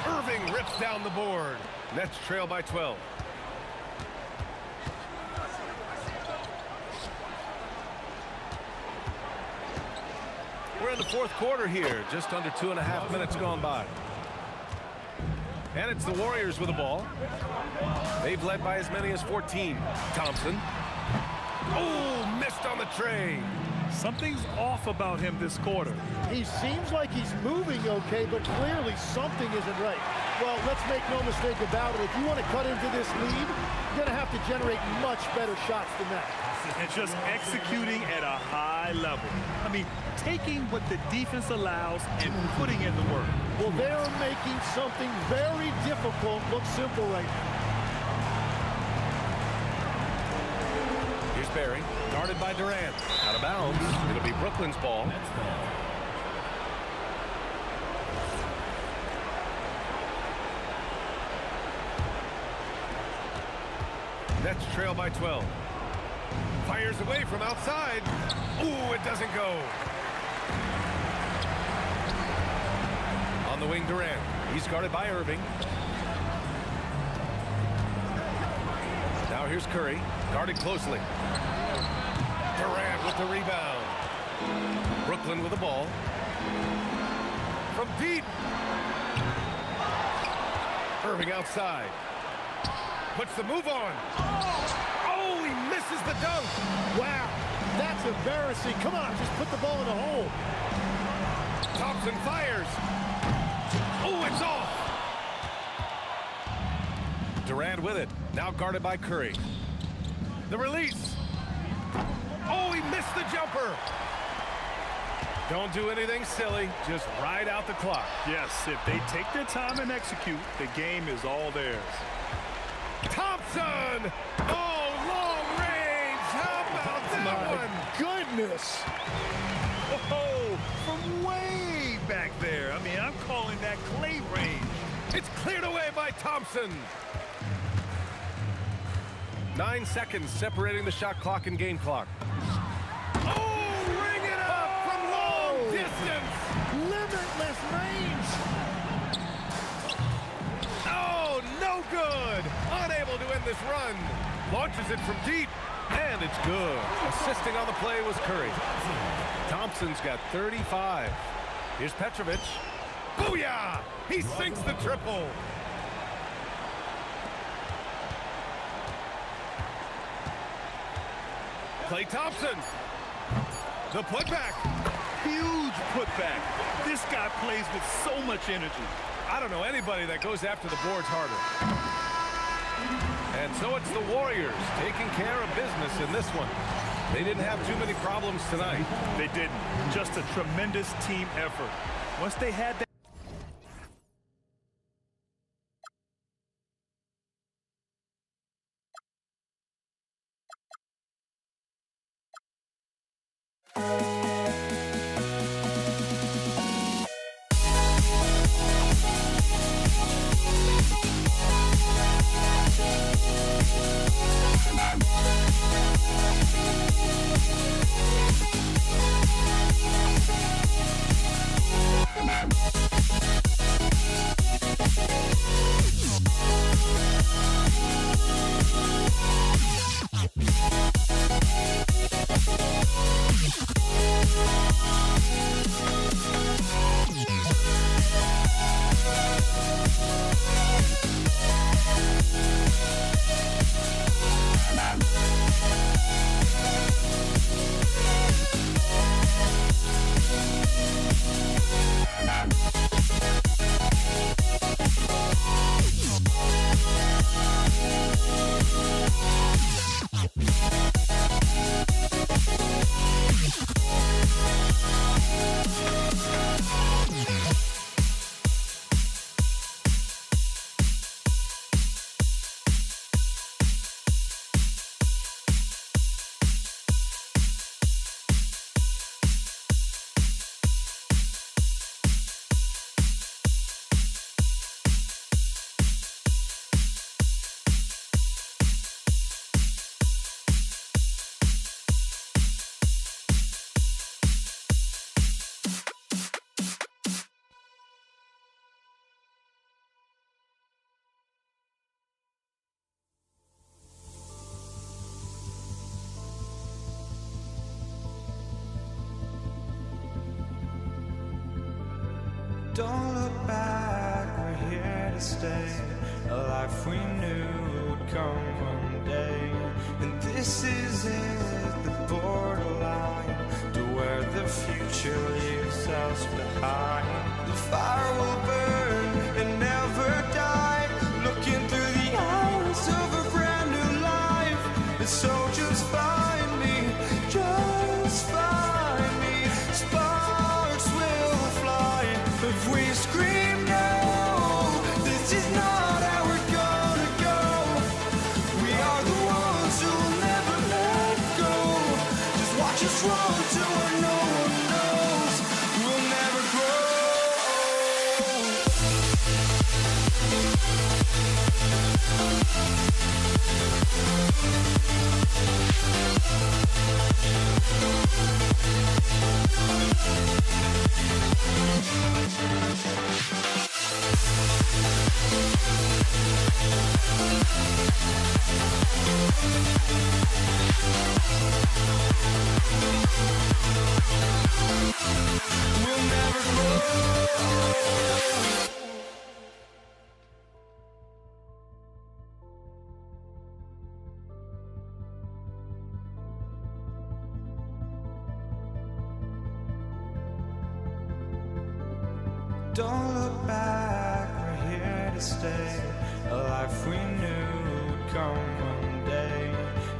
Irving rips down the board. Nets trail by 12. We're in the fourth quarter here. Just under 2.5 minutes gone by. And it's the Warriors with the ball. They've led by as many as 14. Thompson. Oh, missed on the tray. Something's off about him this quarter. He seems like he's moving okay, but clearly something isn't right. Well, let's make no mistake about it. If you want to cut into this lead, you're going to have to generate much better shots than that. And just executing at a high level. I mean, taking what the defense allows and putting in the work. Well, they're making something very difficult look simple right now. Here's Barry, guarded by Durant. Out of bounds. It'll be Brooklyn's ball. Nets trail by 12. Fires away from outside. Ooh, it doesn't go. On the wing, Durant. He's guarded by Irving. Now here's Curry, guarded closely. Durant with the rebound. Brooklyn with the ball. From deep. Irving outside. Puts the move on. Oh, he misses the dunk. Wow, that's embarrassing. Come on, just put the ball in the hole. Thompson fires. Oh, it's off. Durant with it. Now guarded by Curry. The release. Oh, he missed the jumper. Don't do anything silly. Just ride out the clock. Yes, if they take their time and execute, the game is all theirs. Thompson! Oh, long range! How about that one? Goodness! Oh, from way back there. I mean, I'm calling that clay range. It's cleared away by Thompson. 9 seconds separating the shot clock and game clock. Oh, ring it up from long distance. Limitless range. Oh, no good. Unable to end this run. Launches it from deep, and it's good. Assisting on the play was Curry. Thompson's got 35. Here's Petrovic. Booyah! He sinks the triple. Klay Thompson. The putback. Huge putback. This guy plays with so much energy. I don't know anybody that goes after the boards harder. And so it's the Warriors taking care of business in this one. They didn't have too many problems tonight. They didn't. Just a tremendous team effort. Once they had that. Don't look back, we're here to stay, a life we knew would come one day. And this is it, the borderline, to where the future leaves us behind. The fire will burn and never die, looking through the eyes of a brand new life. And so just find me, just find me. Sparks will fly if we scream no. This is not how we're gonna go. We are the ones who will never let go. Just watch us run to where no one knows. We'll never grow. We'll never grow. Don't look back, we're here to stay, a life we knew would come one day.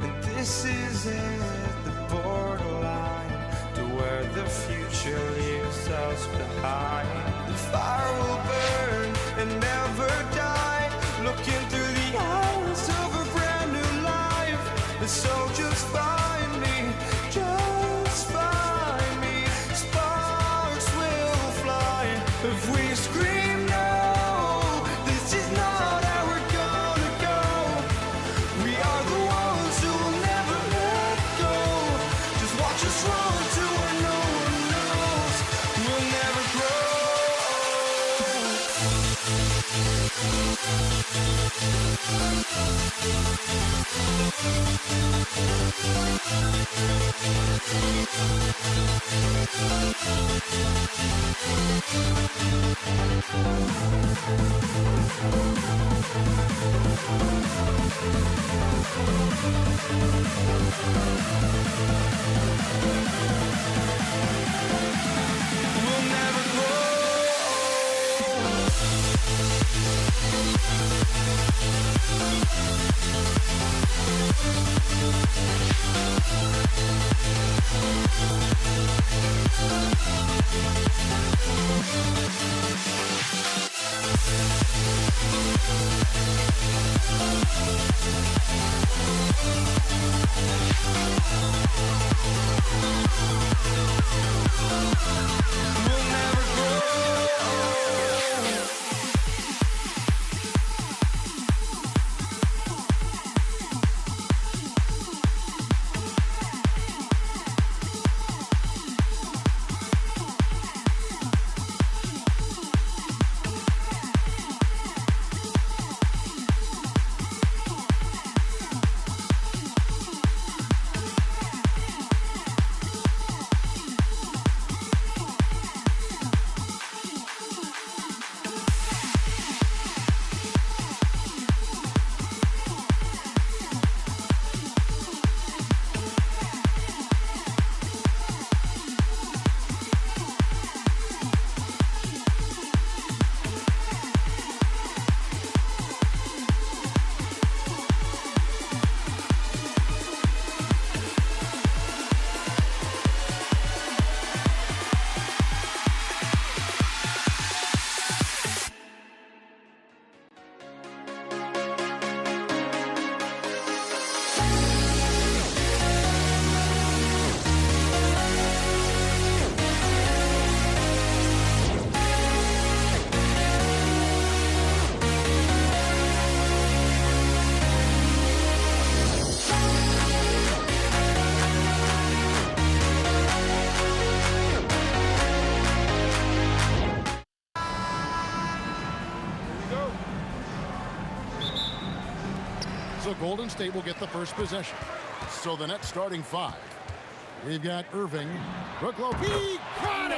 And this is it, the borderline, to where the future leaves us behind. The fire will burn and never die, looking through the eyes of a brand new life. And so just find me, just find me. Sparks will fly if we scream no. This is not how we're gonna go. We are the ones who will never let go. Just watch us run to where no one knows. We'll never grow. We'll never grow. We'll never grow. So Golden State will get the first possession. So the net starting five. We've got Irving. Brook Lopez. He got it!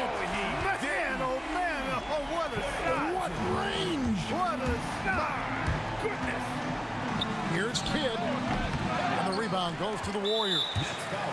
Man, oh man, oh what a shot! What range! What a goes to the Warriors.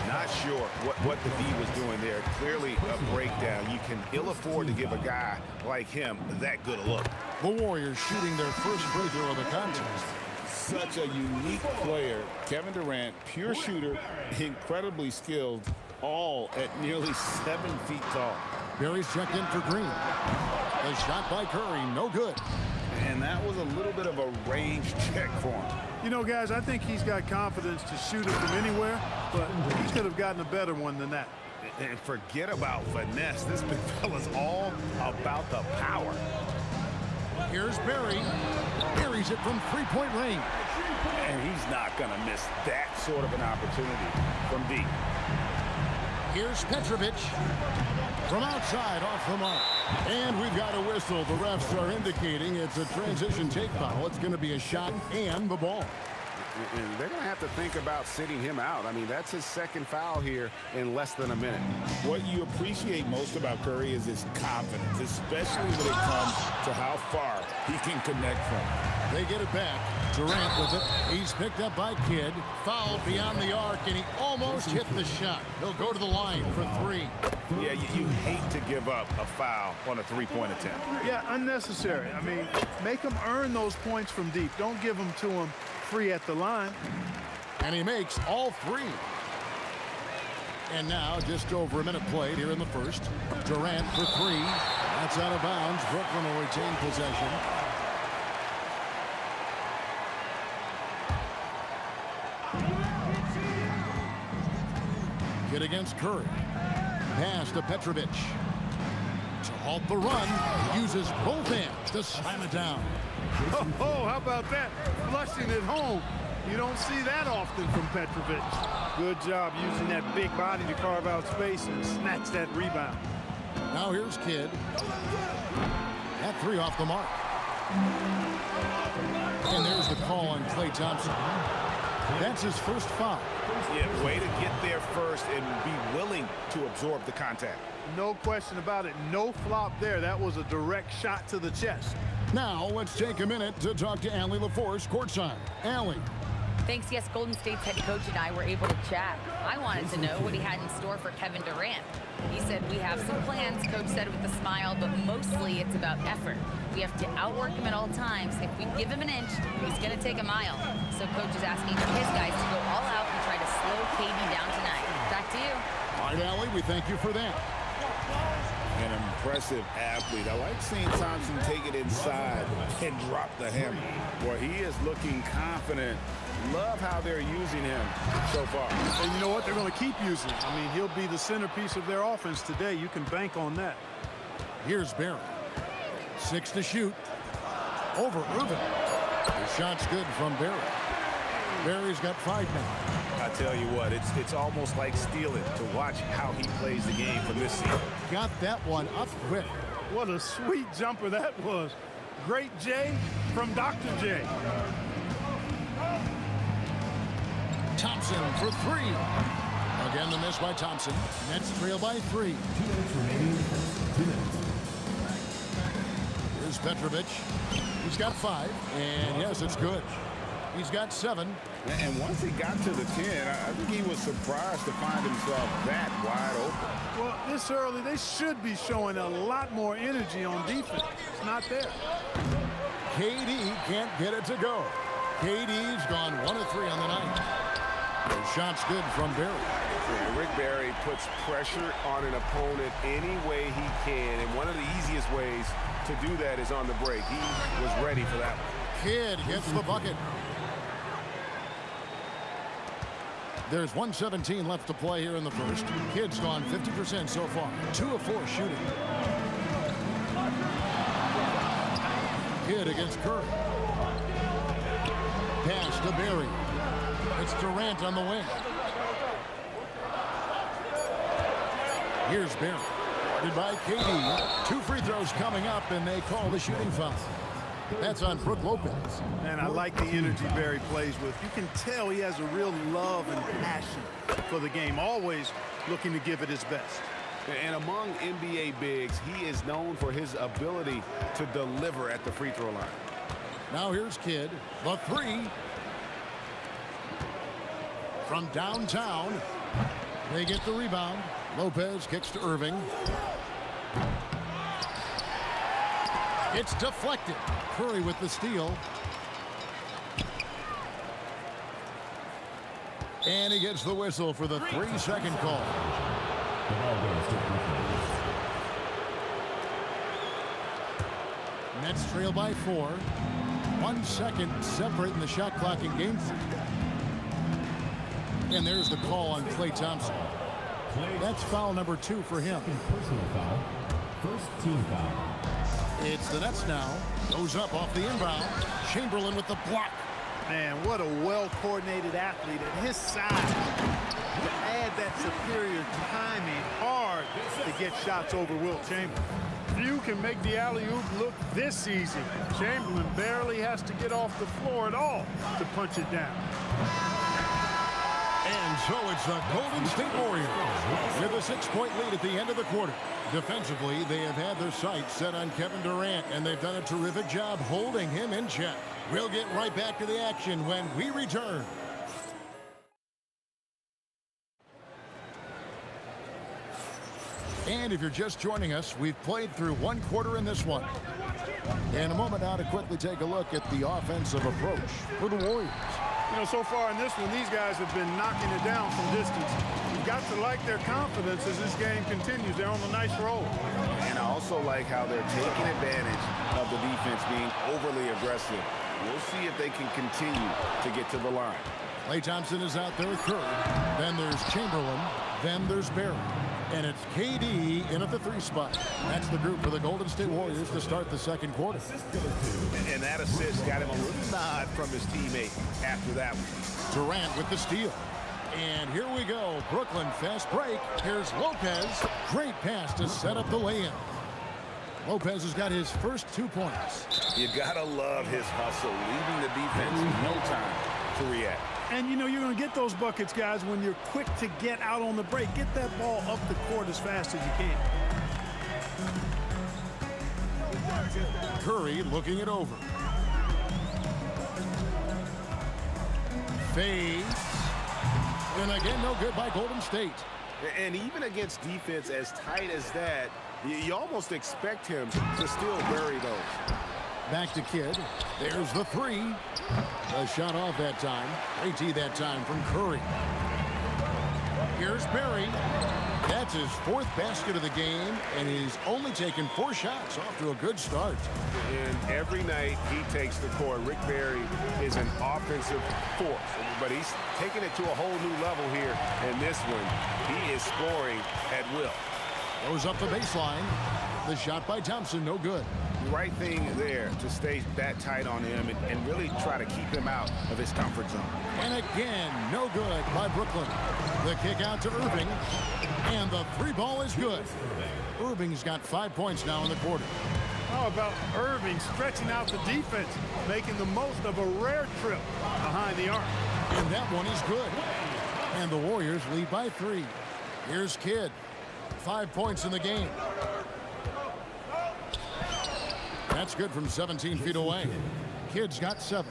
Not sure what the D was doing there. Clearly a breakdown. You can ill afford to give a guy like him that good a look. The Warriors shooting their first free throw of the contest. Such a unique player. Kevin Durant, pure shooter, incredibly skilled, all at nearly 7 feet tall. Barry's checked in for Green. A shot by Curry, no good. And that was a little bit of a range check for him. You know, guys, I think he's got confidence to shoot it from anywhere, but he could have gotten a better one than that. And forget about finesse. This big fella's all about the power. Here's Barry. Barry's it from three-point range. And he's not going to miss that sort of an opportunity from deep. Here's Petrovic. From outside, off the mark. And we've got a whistle. The refs are indicating it's a transition take foul. It's going to be a shot and the ball. And they're going to have to think about sitting him out. I mean, that's his second foul here in less than a minute. What you appreciate most about Curry is his confidence, especially when it comes to how far he can connect from. They get it back. Durant with it. He's picked up by Kidd. Fouled beyond the arc, and he almost hit the shot. He'll go to the line for 3. Yeah, you hate to give up a foul on a three-point attempt. Yeah, unnecessary. I mean, make him earn those points from deep. Don't give them to him free at the line. And he makes all 3. And now just over a minute played here in the first. Durant for 3. That's out of bounds. Brooklyn will retain possession. Kidd against Curry. Pass to Petrovic. To halt the run, he uses both hands to slam it down. Oh, how about that? Flushing it home. You don't see that often from Petrovic. Good job using that big body to carve out space and snatch that rebound. Now here's Kidd. That 3 off the mark. And there's the call on Klay Thompson. That's his first foul. Yeah, way to get there first and be willing to absorb the contact. No question about it. No flop there. That was a direct shot to the chest. Now let's take a minute to talk to Allie LaForce courtside. Allie. Thanks, yes, Golden State's head coach and I were able to chat. I wanted to know what he had in store for Kevin Durant. He said, we have some plans, coach said with a smile, but mostly it's about effort. We have to outwork him at all times. If we give him an inch, he's going to take a mile. So coach is asking his guys to go all out and try to slow KD down tonight. Back to you. All right, Allie, we thank you for that. An impressive athlete. I like seeing Thompson take it inside and drop the hammer. Boy, he is looking confident. Love how they're using him so far. And you know what? They're going to keep using him. I mean, he'll be the centerpiece of their offense today. You can bank on that. Here's Barry. 6 to shoot. Over Irvin. The shot's good from Barry. Barry's got 5 now. I tell you what, it's almost like stealing to watch how he plays the game from this season. Got that one up quick. What a sweet jumper that was. Great J from Dr. J. Thompson for 3. Again, the miss by Thompson. Nets trail by 3. Here's Petrovic. He's got 5. And yes, it's good. He's got 7. And once he got to the 10, I think he was surprised to find himself that wide open. Well, this early, they should be showing a lot more energy on defense. It's not there. KD can't get it to go. KD's gone 1 of 3 on the night. The shot's good from Barry. Yeah, Rick Barry puts pressure on an opponent any way he can, and one of the easiest ways to do that is on the break. He was ready for that one. Kidd gets the bucket. There's 1:17 left to play here in the first. Kidd's gone 50% so far. 2 of 4 shooting. Kidd against Curry. Pass to Barry. It's Durant on the wing. Here's Barry. Goodbye, KD. 2 free throws coming up, and they call the shooting foul. That's on Brook Lopez. Man, I like the energy Barry plays with. You can tell he has a real love and passion for the game, always looking to give it his best. And among NBA bigs, he is known for his ability to deliver at the free throw line. Now here's Kidd. The 3. from downtown. They get the rebound. Lopez kicks to Irving. It's deflected. Curry with the steal. And he gets the whistle for the 3-second call. The ball goes to Brooklyn. Nets trail by 4. 1 second separating the shot clock in game 3. And there's the call on Klay Thompson. That's foul number 2 for him. Personal foul. First team foul. It's the Nets now. Goes up off the inbound. Chamberlain with the block. Man, what a well-coordinated athlete at his size. To add that superior timing, hard to get shots over Wilt Chamberlain. Few can make the alley-oop look this easy. Chamberlain barely has to get off the floor at all to punch it down. And so it's the Golden State Warriors with a 6-point lead at the end of the quarter. Defensively, they have had their sights set on Kevin Durant, and they've done a terrific job holding him in check. We'll get right back to the action when we return. And if you're just joining us, we've played through 1 quarter in this one. In a moment now to quickly take a look at the offensive approach for the Warriors. You know, so far in this one, these guys have been knocking it down from distance. You've got to like their confidence as this game continues. They're on a nice roll. And I also like how they're taking advantage of the defense being overly aggressive. We'll see if they can continue to get to the line. Klay Thompson is out there with Curry. Then there's Chamberlain. Then there's Barry. And it's KD in at the 3 spot. That's the group for the Golden State Warriors to start the second quarter. And that assist got him a little nod from his teammate after that one. Durant with the steal. And here we go. Brooklyn fast break. Here's Lopez. Great pass to set up the lay-in. Lopez has got his first 2 points. You gotta love his hustle, leaving the defense no time to react. And, you know, you're going to get those buckets, guys, when you're quick to get out on the break. Get that ball up the court as fast as you can. Curry looking it over. Fades. And again, no good by Golden State. And even against defense as tight as that, you almost expect him to still bury those. Back to Kidd. There's the 3. A shot off that time. AT that time from Curry. Here's Barry. That's his 4th basket of the game, and he's only taken 4 shots. Off to a good start. And every night he takes the court. Rick Barry is an offensive force, but he's taking it to a whole new level here in this one. He is scoring at will. Goes up the baseline. The shot by Thompson, no good. Right thing there to stay that tight on him and really try to keep him out of his comfort zone. And again, no good by Brooklyn. The kick out to Irving. And the 3 ball is good. Irving's got 5 points now in the quarter. How about Irving stretching out the defense, making the most of a rare trip behind the arc? And that one is good. And the Warriors lead by 3. Here's Kidd. 5 points in the game. That's good from 17 feet away. Kidd's got 7.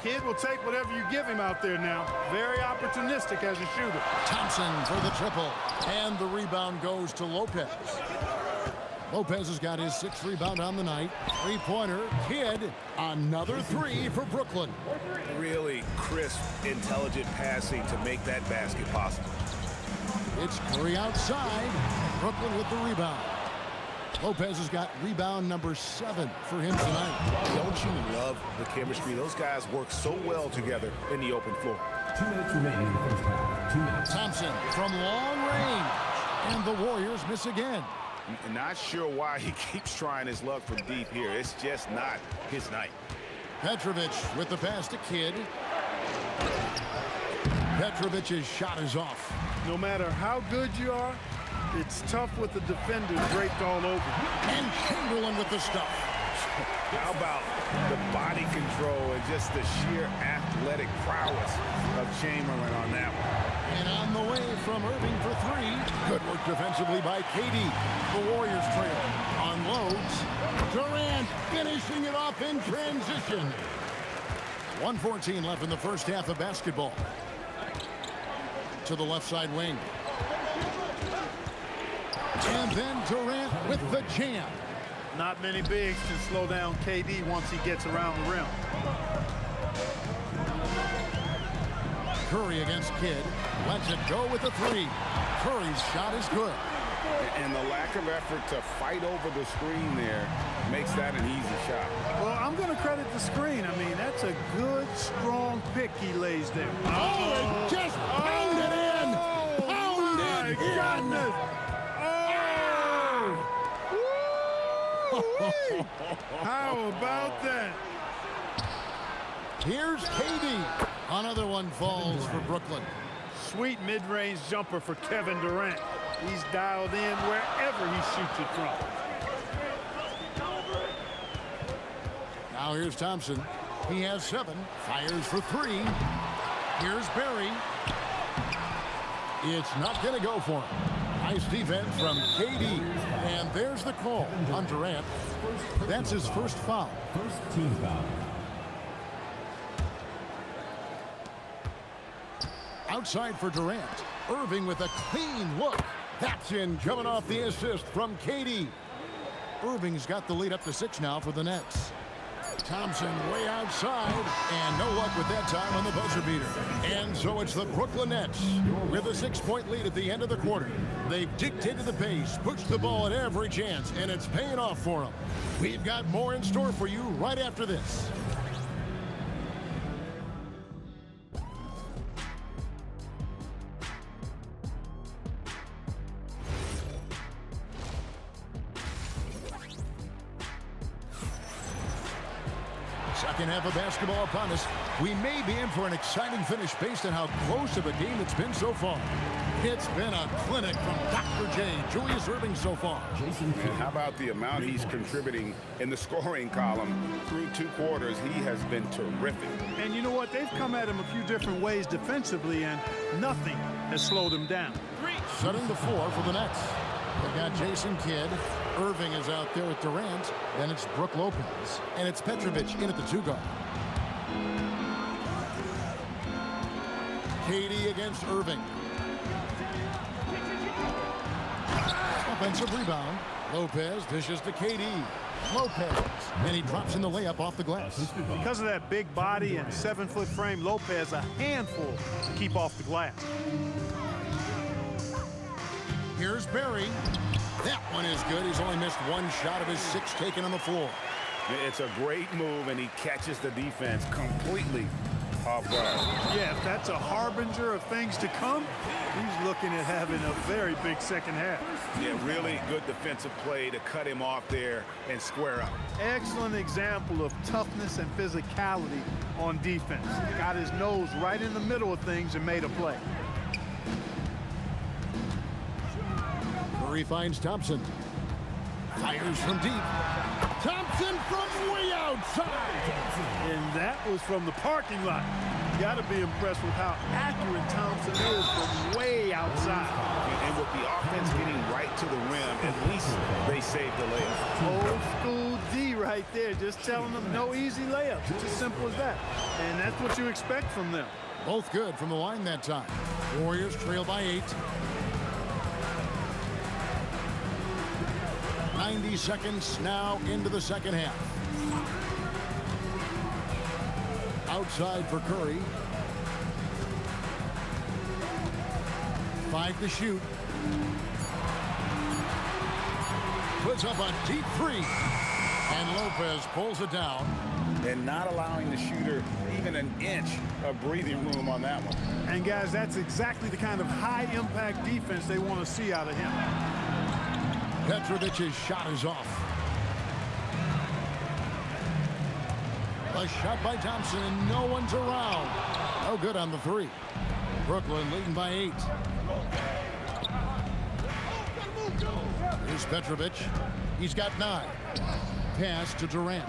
Kidd will take whatever you give him out there now. Very opportunistic as a shooter. Thompson for the triple. And the rebound goes to Lopez. Lopez has got his 6th rebound on the night. 3-pointer. Kidd, another 3 for Brooklyn. Really crisp, intelligent passing to make that basket possible. It's Curry outside. Brooklyn with the rebound. Lopez has got rebound number 7 for him tonight. Don't you love the chemistry? Those guys work so well together in the open floor. 2 minutes remaining in the first half. 2 minutes. Thompson from long range. And the Warriors miss again. Not sure why he keeps trying his luck from deep here. It's just not his night. Petrovic with the pass to Kidd. Petrovic's shot is off. No matter how good you are, it's tough with the defenders draped all over. And Chamberlain with the stuff. How about the body control and just the sheer athletic prowess of Chamberlain on that one? And on the way from Irving for 3. Good work defensively by KD. The Warriors trail. Unloads. Durant finishing it off in transition. 1:14 left in the first half of basketball. to the left side wing. And then Durant with the jam. Not many bigs can slow down KD once he gets around the rim. Curry against Kidd. Lets it go with the three. Curry's shot is good. And the lack of effort to fight over the screen there makes that an easy shot. Well, I'm going to credit the screen. I mean, that's a good, strong pick he lays there. Oh, just pounded in! Pounded in! Goodness. Oh! How about that? Here's KD. Another one falls for Brooklyn. Sweet mid-range jumper for Kevin Durant. He's dialed in wherever he shoots it from. Now here's Thompson. He has 7. Fires for 3. Here's Barry. It's not going to go for him. Nice defense from KD. And there's the call on Durant. That's his first foul. First team foul. Outside for Durant. Irving with a clean look. That's in, coming off the assist from KD. Irving's got the lead up to 6 now for the Nets. Thompson way outside, and no luck with that time on the buzzer beater. And so it's the Brooklyn Nets with a 6-point lead at the end of the quarter. They've dictated the pace, pushed the ball at every chance, and it's paying off for them. We've got more in store for you right after this. Second half of basketball upon us. We may be in for an exciting finish based on how close of a game it's been so far. It's been a clinic from Dr. J, Julius Irving so far. And how about the amount he's contributing in the scoring column through 2 quarters? He has been terrific. And you know what? They've come at him a few different ways defensively, and nothing has slowed him down. Setting the floor for the Nets. They've got Jason Kidd. Irving is out there with Durant. Then it's Brook Lopez. And it's Petrovic in at the 2 guard. KD against Irving. Offensive rebound. Lopez dishes to KD. Lopez. And he drops in the layup off the glass. Because of that big body and 7-foot frame, Lopez a handful to keep off the glass. Here's Barry. That one is good. He's only missed 1 shot of his 6 taken on the floor. It's a great move, and he catches the defense completely off guard. Yeah, if that's a harbinger of things to come, he's looking at having a very big second half. Yeah, really good defensive play to cut him off there and square up. Excellent example of toughness and physicality on defense. Got his nose right in the middle of things and made a play. Curry finds Thompson. Fires from deep. Thompson from way outside. And that was from the parking lot. You got to be impressed with how accurate Thompson is from way outside. And with the offense getting right to the rim, at least they saved the layup. Old school D right there, just telling them no easy layups. It's as simple as that. And that's what you expect from them. Both good from the line that time. Warriors trail by 8. 90 seconds now into the second half. Outside for Curry. 5 to shoot. Puts up a deep 3. And Lopez pulls it down. And not allowing the shooter even an inch of breathing room on that one. And guys, that's exactly the kind of high-impact defense they want to see out of him. Petrovic's shot is off. A shot by Thompson, and no one's around. No good on the 3. Brooklyn leading by 8. Here's Petrovic. He's got 9. Pass to Durant.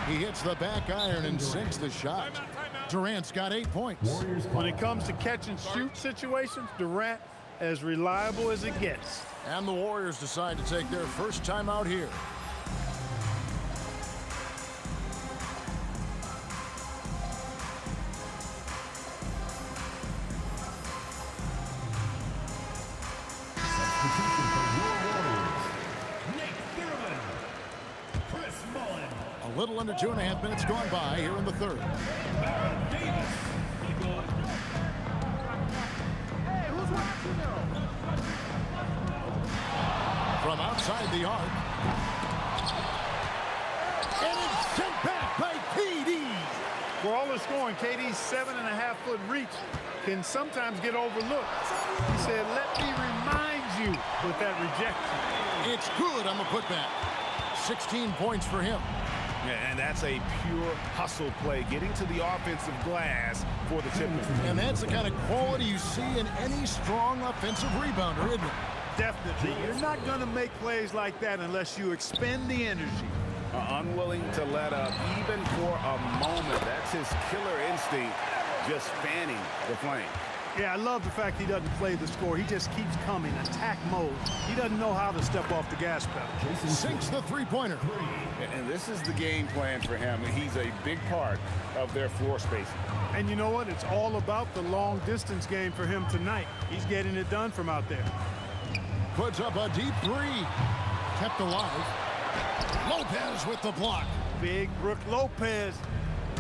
He hits the back iron and sinks the shot. Durant's got 8 points. When it comes to catch and shoot situations, Durant as reliable as it gets. And the Warriors decide to take their first time out here. substitution for your Warriors, Nate Thurman, Chris Mullen, A little under 2.5 minutes gone by here in the third. Baron Davis, From outside the arc. And it's sent back by KD. For all the scoring, KD's 7.5-foot reach can sometimes get overlooked. He said, let me remind you with that rejection. It's good on the putback. 16 points for him. Yeah, and that's a pure hustle play, getting to the offensive glass for the tip. And that's the kind of quality you see in any strong offensive rebounder, isn't it? Definitely. You're not going to make plays like that unless you expend the energy. Unwilling to let up even for a moment. That's his killer instinct, just fanning the flame. Yeah, I love the fact he doesn't play the score. He just keeps coming, attack mode. He doesn't know how to step off the gas pedal. Sinks the three-pointer. And this is the game plan for him. He's a big part of their floor spacing. And you know what? It's all about the long-distance game for him tonight. He's getting it done from out there. Puts up a deep three. Kept alive. Lopez with the block. Big Brook Lopez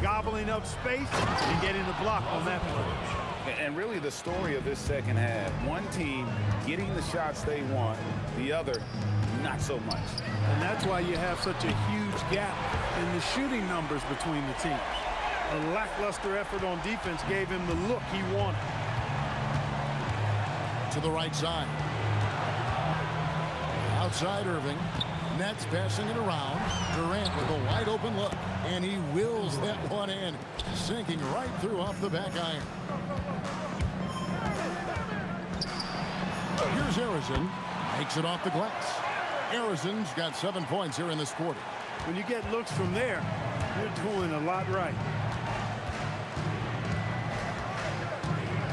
gobbling up space and getting the block on that play. And really the story of this second half, one team getting the shots they want, the other not so much. And that's why you have such a huge gap in the shooting numbers between the teams. A lackluster effort on defense gave him the look he wanted. To the right side. Outside Irving. Nets passing it around. Durant with a wide open look. And he wills that one in. Sinking right through off the back iron. Here's Harrison. Makes it off the glass. Harrison's got 7 points here in this quarter. When you get looks from there, you're doing a lot right.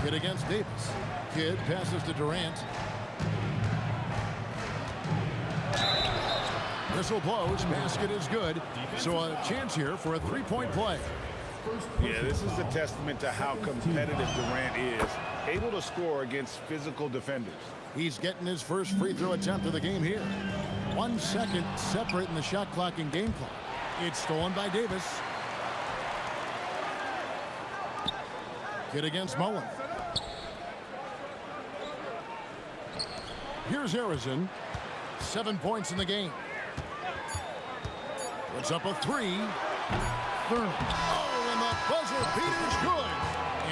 Kidd against Davis. Kidd passes to Durant. Whistle blows. Basket is good. So a chance here for a three-point play. Yeah, this is a testament to how competitive Durant is. Able to score against physical defenders. He's getting his first free throw attempt of the game here. 1 second separate in the shot clock and game clock. It's stolen by Davis. Kidd against Mullen. Here's Harrison. 7 points in the game. Puts up a three. Thurman. Oh, and the buzzer beater's good.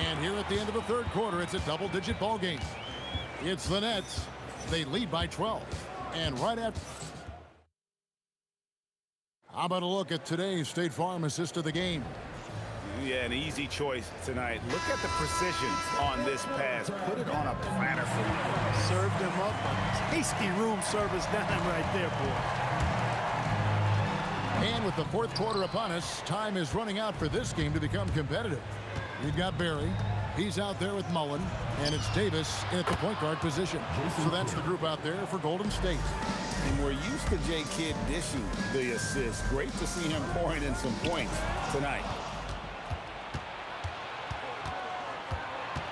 And here at the end of the third quarter, it's a double-digit ball game. It's the Nets. They lead by 12. And right after... How about a look at today's State Farm assist of the game? Yeah, an easy choice tonight. Look at the precision on this pass. Put it on a platter for him. Served him up a tasty room service dime right there, boy. And with the fourth quarter upon us, time is running out for this game to become competitive. We've got Barry. He's out there with Mullen. And it's Davis at the point guard position. So that's the group out there for Golden State. And we're used to J. Kidd dishing the assist. Great to see him pouring in some points tonight.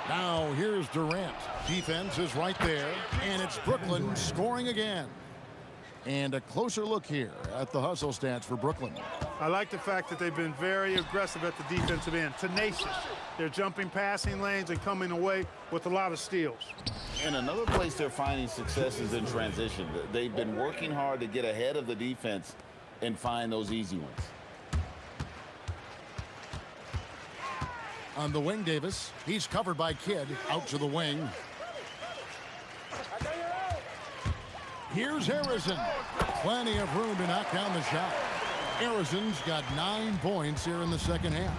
Now here's Durant. Defense is right there. And it's Brooklyn scoring again. And a closer look here at the hustle stats for Brooklyn. I like the fact that they've been very aggressive at the defensive end. Tenacious. They're jumping passing lanes and coming away with a lot of steals. And another place they're finding success is in transition. They've been working hard to get ahead of the defense and find those easy ones. On the wing, Davis. He's covered by Kidd. Out to the wing. Here's Harrison. Plenty of room to knock down the shot. Harrison's got 9 points here in the second half.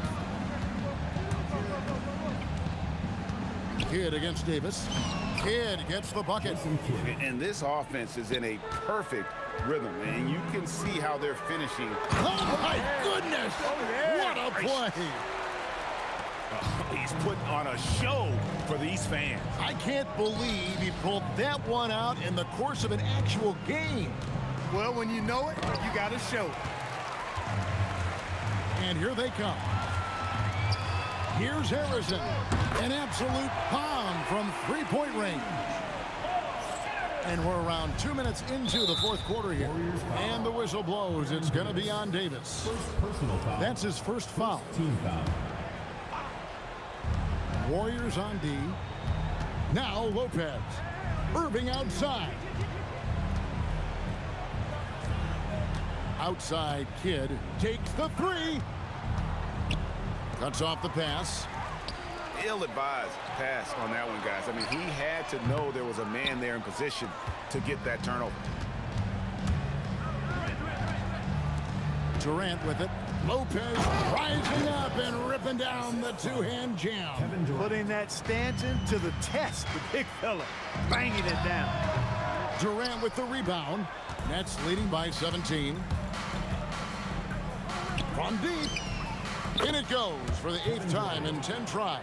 Kidd against Davis. Kidd gets the bucket. And this offense is in a perfect rhythm. And you can see how they're finishing. Oh, my goodness. What a play. He's putting on a show for these fans. I can't believe he pulled that one out in the course of an actual game. Well, when you know it, you got to show it. And here they come. Here's Harrison. An absolute bomb from three-point range. And we're around 2 minutes into the fourth quarter here. And the whistle blows. It's going to be on Davis. That's his first foul. Team foul. Warriors on D. Now Lopez. Irving outside. Outside Kidd takes the three. Cuts off the pass. Ill-advised pass on that one, guys. I mean, he had to know there was a man there in position to get that turnover. Durant with it. Lopez rising up and ripping down the two-hand jam. Putting that Stanton to the test, the big fella, banging it down. Durant with the rebound. Nets leading by 17. From deep. In it goes for the 8th time in 10 tries.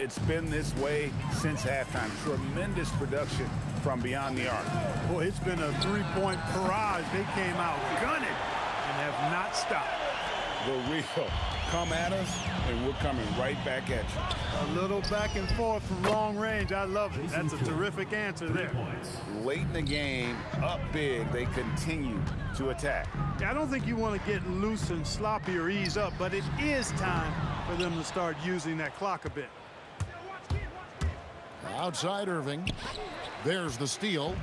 It's been this way since halftime. Tremendous production from beyond the arc. Boy, it's been a three-point barrage. They came out gunning and have not stopped. The real come at us, and we're coming right back at you. A little back and forth from long range. I love it. That's a terrific answer there. Late in the game, up big, they continue to attack. I don't think you want to get loose and sloppy or ease up, but it is time for them to start using that clock a bit. Outside Irving. There's the steal.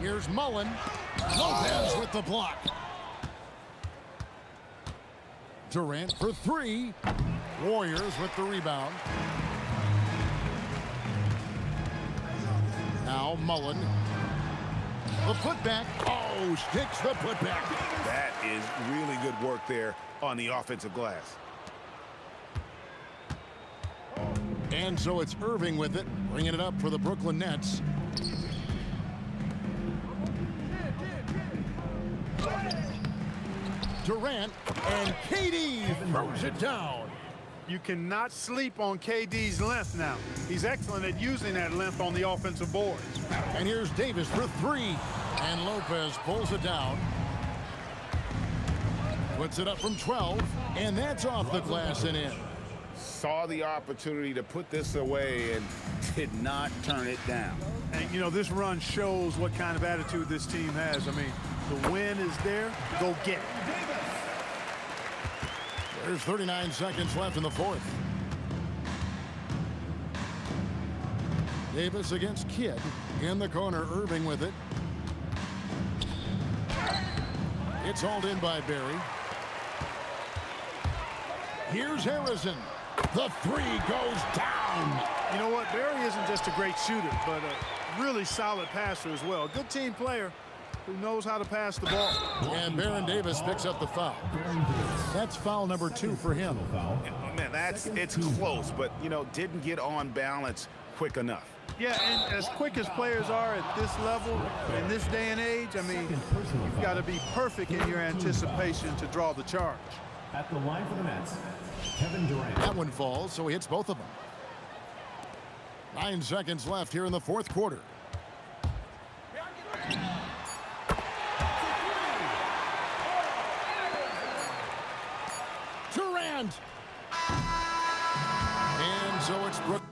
Here's Mullen. Lopez with the block. Durant for three. Warriors with the rebound. Now Mullen. The putback. Oh, sticks the putback. That is really good work there on the offensive glass. And so it's Irving with it, bringing it up for the Brooklyn Nets. Durant, and KD throws it down. You cannot sleep on KD's length now. He's excellent at using that length on the offensive boards. And here's Davis for three. And Lopez pulls it down. Puts it up from 12. And that's off the glass and in. Saw the opportunity to put this away and did not turn it down. And, you know, this run shows what kind of attitude this team has. I mean, the win is there. Go get it. There's 39 seconds left in the fourth. Davis against Kidd. In the corner, Irving with it. It's hauled in by Barry. Here's Harrison. The three goes down. You know what? Barry isn't just a great shooter, but a really solid passer as well. Good team player who knows how to pass the ball. And Baron Davis picks up the foul. That's foul number 2 for him. Man, it's close, but, you know, didn't get on balance quick enough. Yeah, and as quick as players are at this level, in this day and age, I mean, you've got to be perfect in your anticipation to draw the charge. At the line for the Nets, Kevin Durant. That one falls, so he hits both of them. 9 seconds left here in the fourth quarter. Durant! And so it's Brook.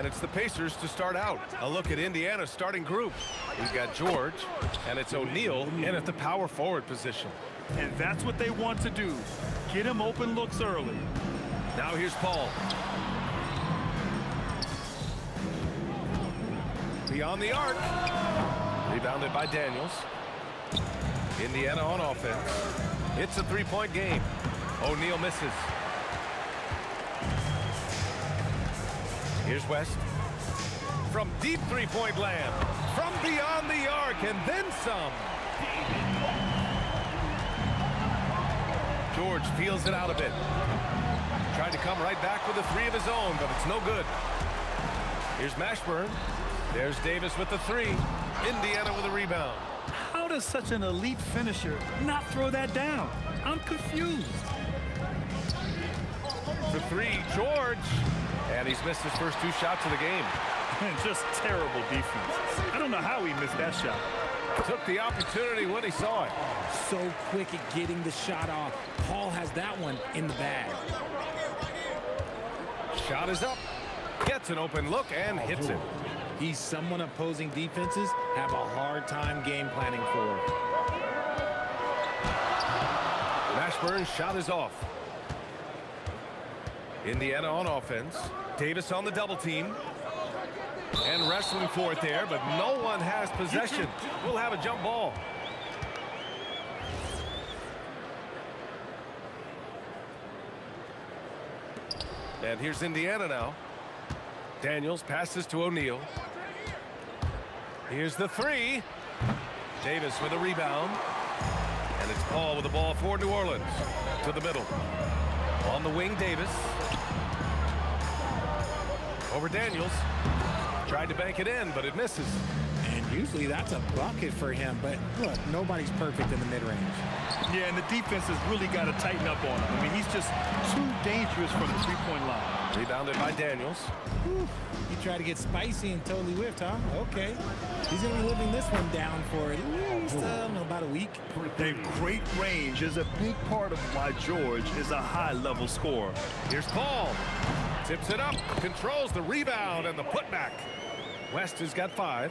And it's the Pacers to start out. A look at Indiana's starting group. We've got George, and it's O'Neal in at the power forward position. And that's what they want to do. Get him open looks early. Now here's Paul. Beyond the arc. Rebounded by Daniels. Indiana on offense. It's a three-point game. O'Neal misses. Here's West. From deep three-point land. From beyond the arc and then some. George feels it out a bit. Tried to come right back with a three of his own, but it's no good. Here's Mashburn. There's Davis with the three. Indiana with a rebound. How does such an elite finisher not throw that down? I'm confused. For three, George. And he's missed his first two shots of the game. And just terrible defense. I don't know how he missed that shot. Took the opportunity when he saw it. So quick at getting the shot off. Paul has that one in the bag. Shot is up. Gets an open look and hits it. He's someone opposing defenses have a hard time game planning for. Mashburn's shot is off. Indiana on offense. Davis on the double team. And wrestling for it there, but no one has possession. We'll have a jump ball. And here's Indiana now. Daniels passes to O'Neal. Here's the three. Davis with a rebound. And it's Paul with the ball for New Orleans. To the middle. On the wing, Davis. Over Daniels. Tried to bank it in, but it misses. And usually that's a bucket for him, but look, nobody's perfect in the mid-range. Yeah, and the defense has really got to tighten up on him. I mean, he's just too dangerous from the three-point line. Rebounded by Daniels. Whew. He tried to get spicy and totally whiffed, huh? Okay. He's going to be living this one down for at least, I don't know, about a week. Their great range is a big part of why George is a high-level scorer. Here's Paul. Tips it up, controls the rebound and the putback. West has got 5.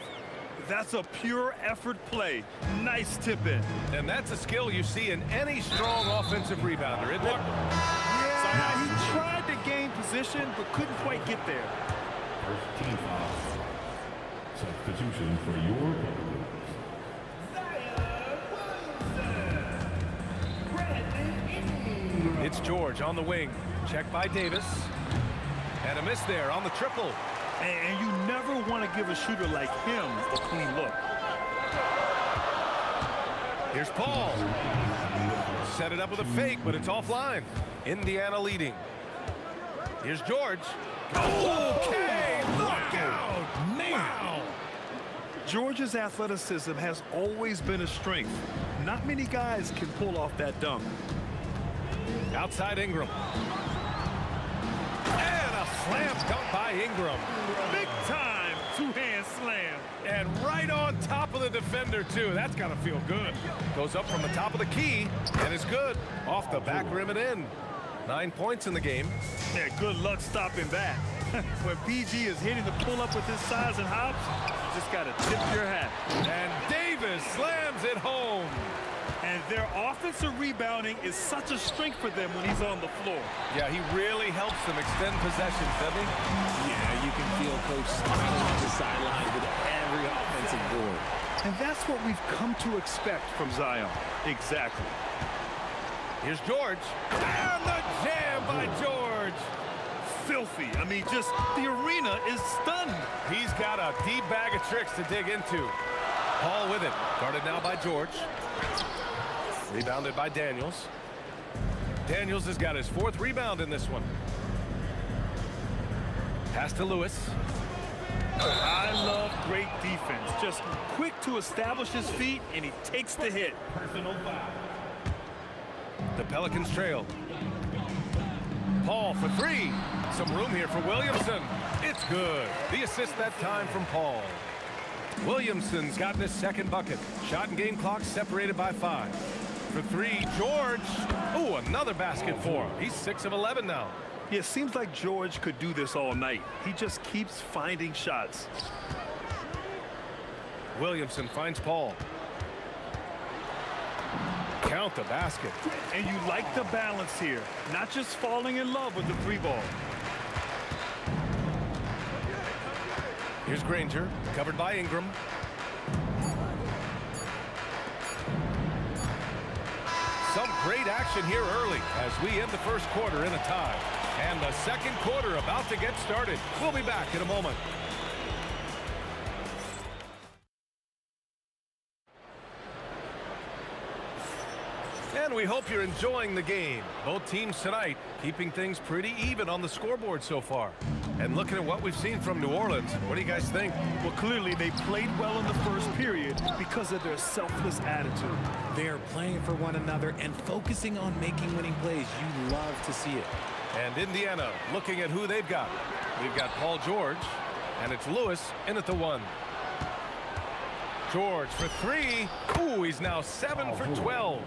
That's a pure effort play. Nice tip in. And that's a skill you see in any strong offensive rebounder, isn't it? Yeah, he tried to gain position, but couldn't quite get there. First team foul. Substitution for your It's George on the wing. Check by Davis. And a miss there on the triple. And you never want to give a shooter like him a clean look. Here's Paul. Set it up with a fake, but it's offline. Indiana leading. Here's George. Okay, look out. Wow. George's athleticism has always been a strength. Not many guys can pull off that dunk. Outside Ingram. And a slam dunk by Ingram. Big time two-hand slam. And right on top of the defender, too. That's got to feel good. Goes up from the top of the key, and it's good. Off the back rim and in. 9 points in the game. Yeah, good luck stopping that. When PG is hitting the pull-up with his size and hops, you just got to tip your hat. And Davis slams it home. And their offensive rebounding is such a strength for them when he's on the floor. Yeah, he really helps them extend possessions, doesn't he? Yeah, you can feel Coach smiling on the sideline with every offensive board. And that's what we've come to expect from Zion. Exactly. Here's George. And the jam by George. Filthy. I mean, just the arena is stunned. He's got a deep bag of tricks to dig into. Paul with it. Guarded now by George. Rebounded by Daniels. Daniels has got his 4th rebound in this one. Pass to Lewis. I love great defense. Just quick to establish his feet, and he takes the hit. Personal foul. The Pelicans trail. Paul for 3. Some room here for Williamson. It's good. The assist that time from Paul. Williamson's gotten his 2nd bucket. Shot and game clock separated by 5. For 3, George. Ooh, another basket for him. He's 6 of 11 now. Yeah, it seems like George could do this all night. He just keeps finding shots. Williamson finds Paul. Count the basket. And you like the balance here. Not just falling in love with the 3-ball. Here's Granger, covered by Ingram. Some great action here early as we end the first quarter in a tie. And the second quarter about to get started. We'll be back in a moment. And we hope you're enjoying the game. Both teams tonight keeping things pretty even on the scoreboard so far. And looking at what we've seen from New Orleans, what do you guys think? Well, clearly they played well in the first period because of their selfless attitude. They're playing for one another and focusing on making winning plays. You love to see it. And Indiana looking at who they've got. We've got Paul George, and it's Lewis in at the 1. George for 3. Ooh, he's now 7 for 12.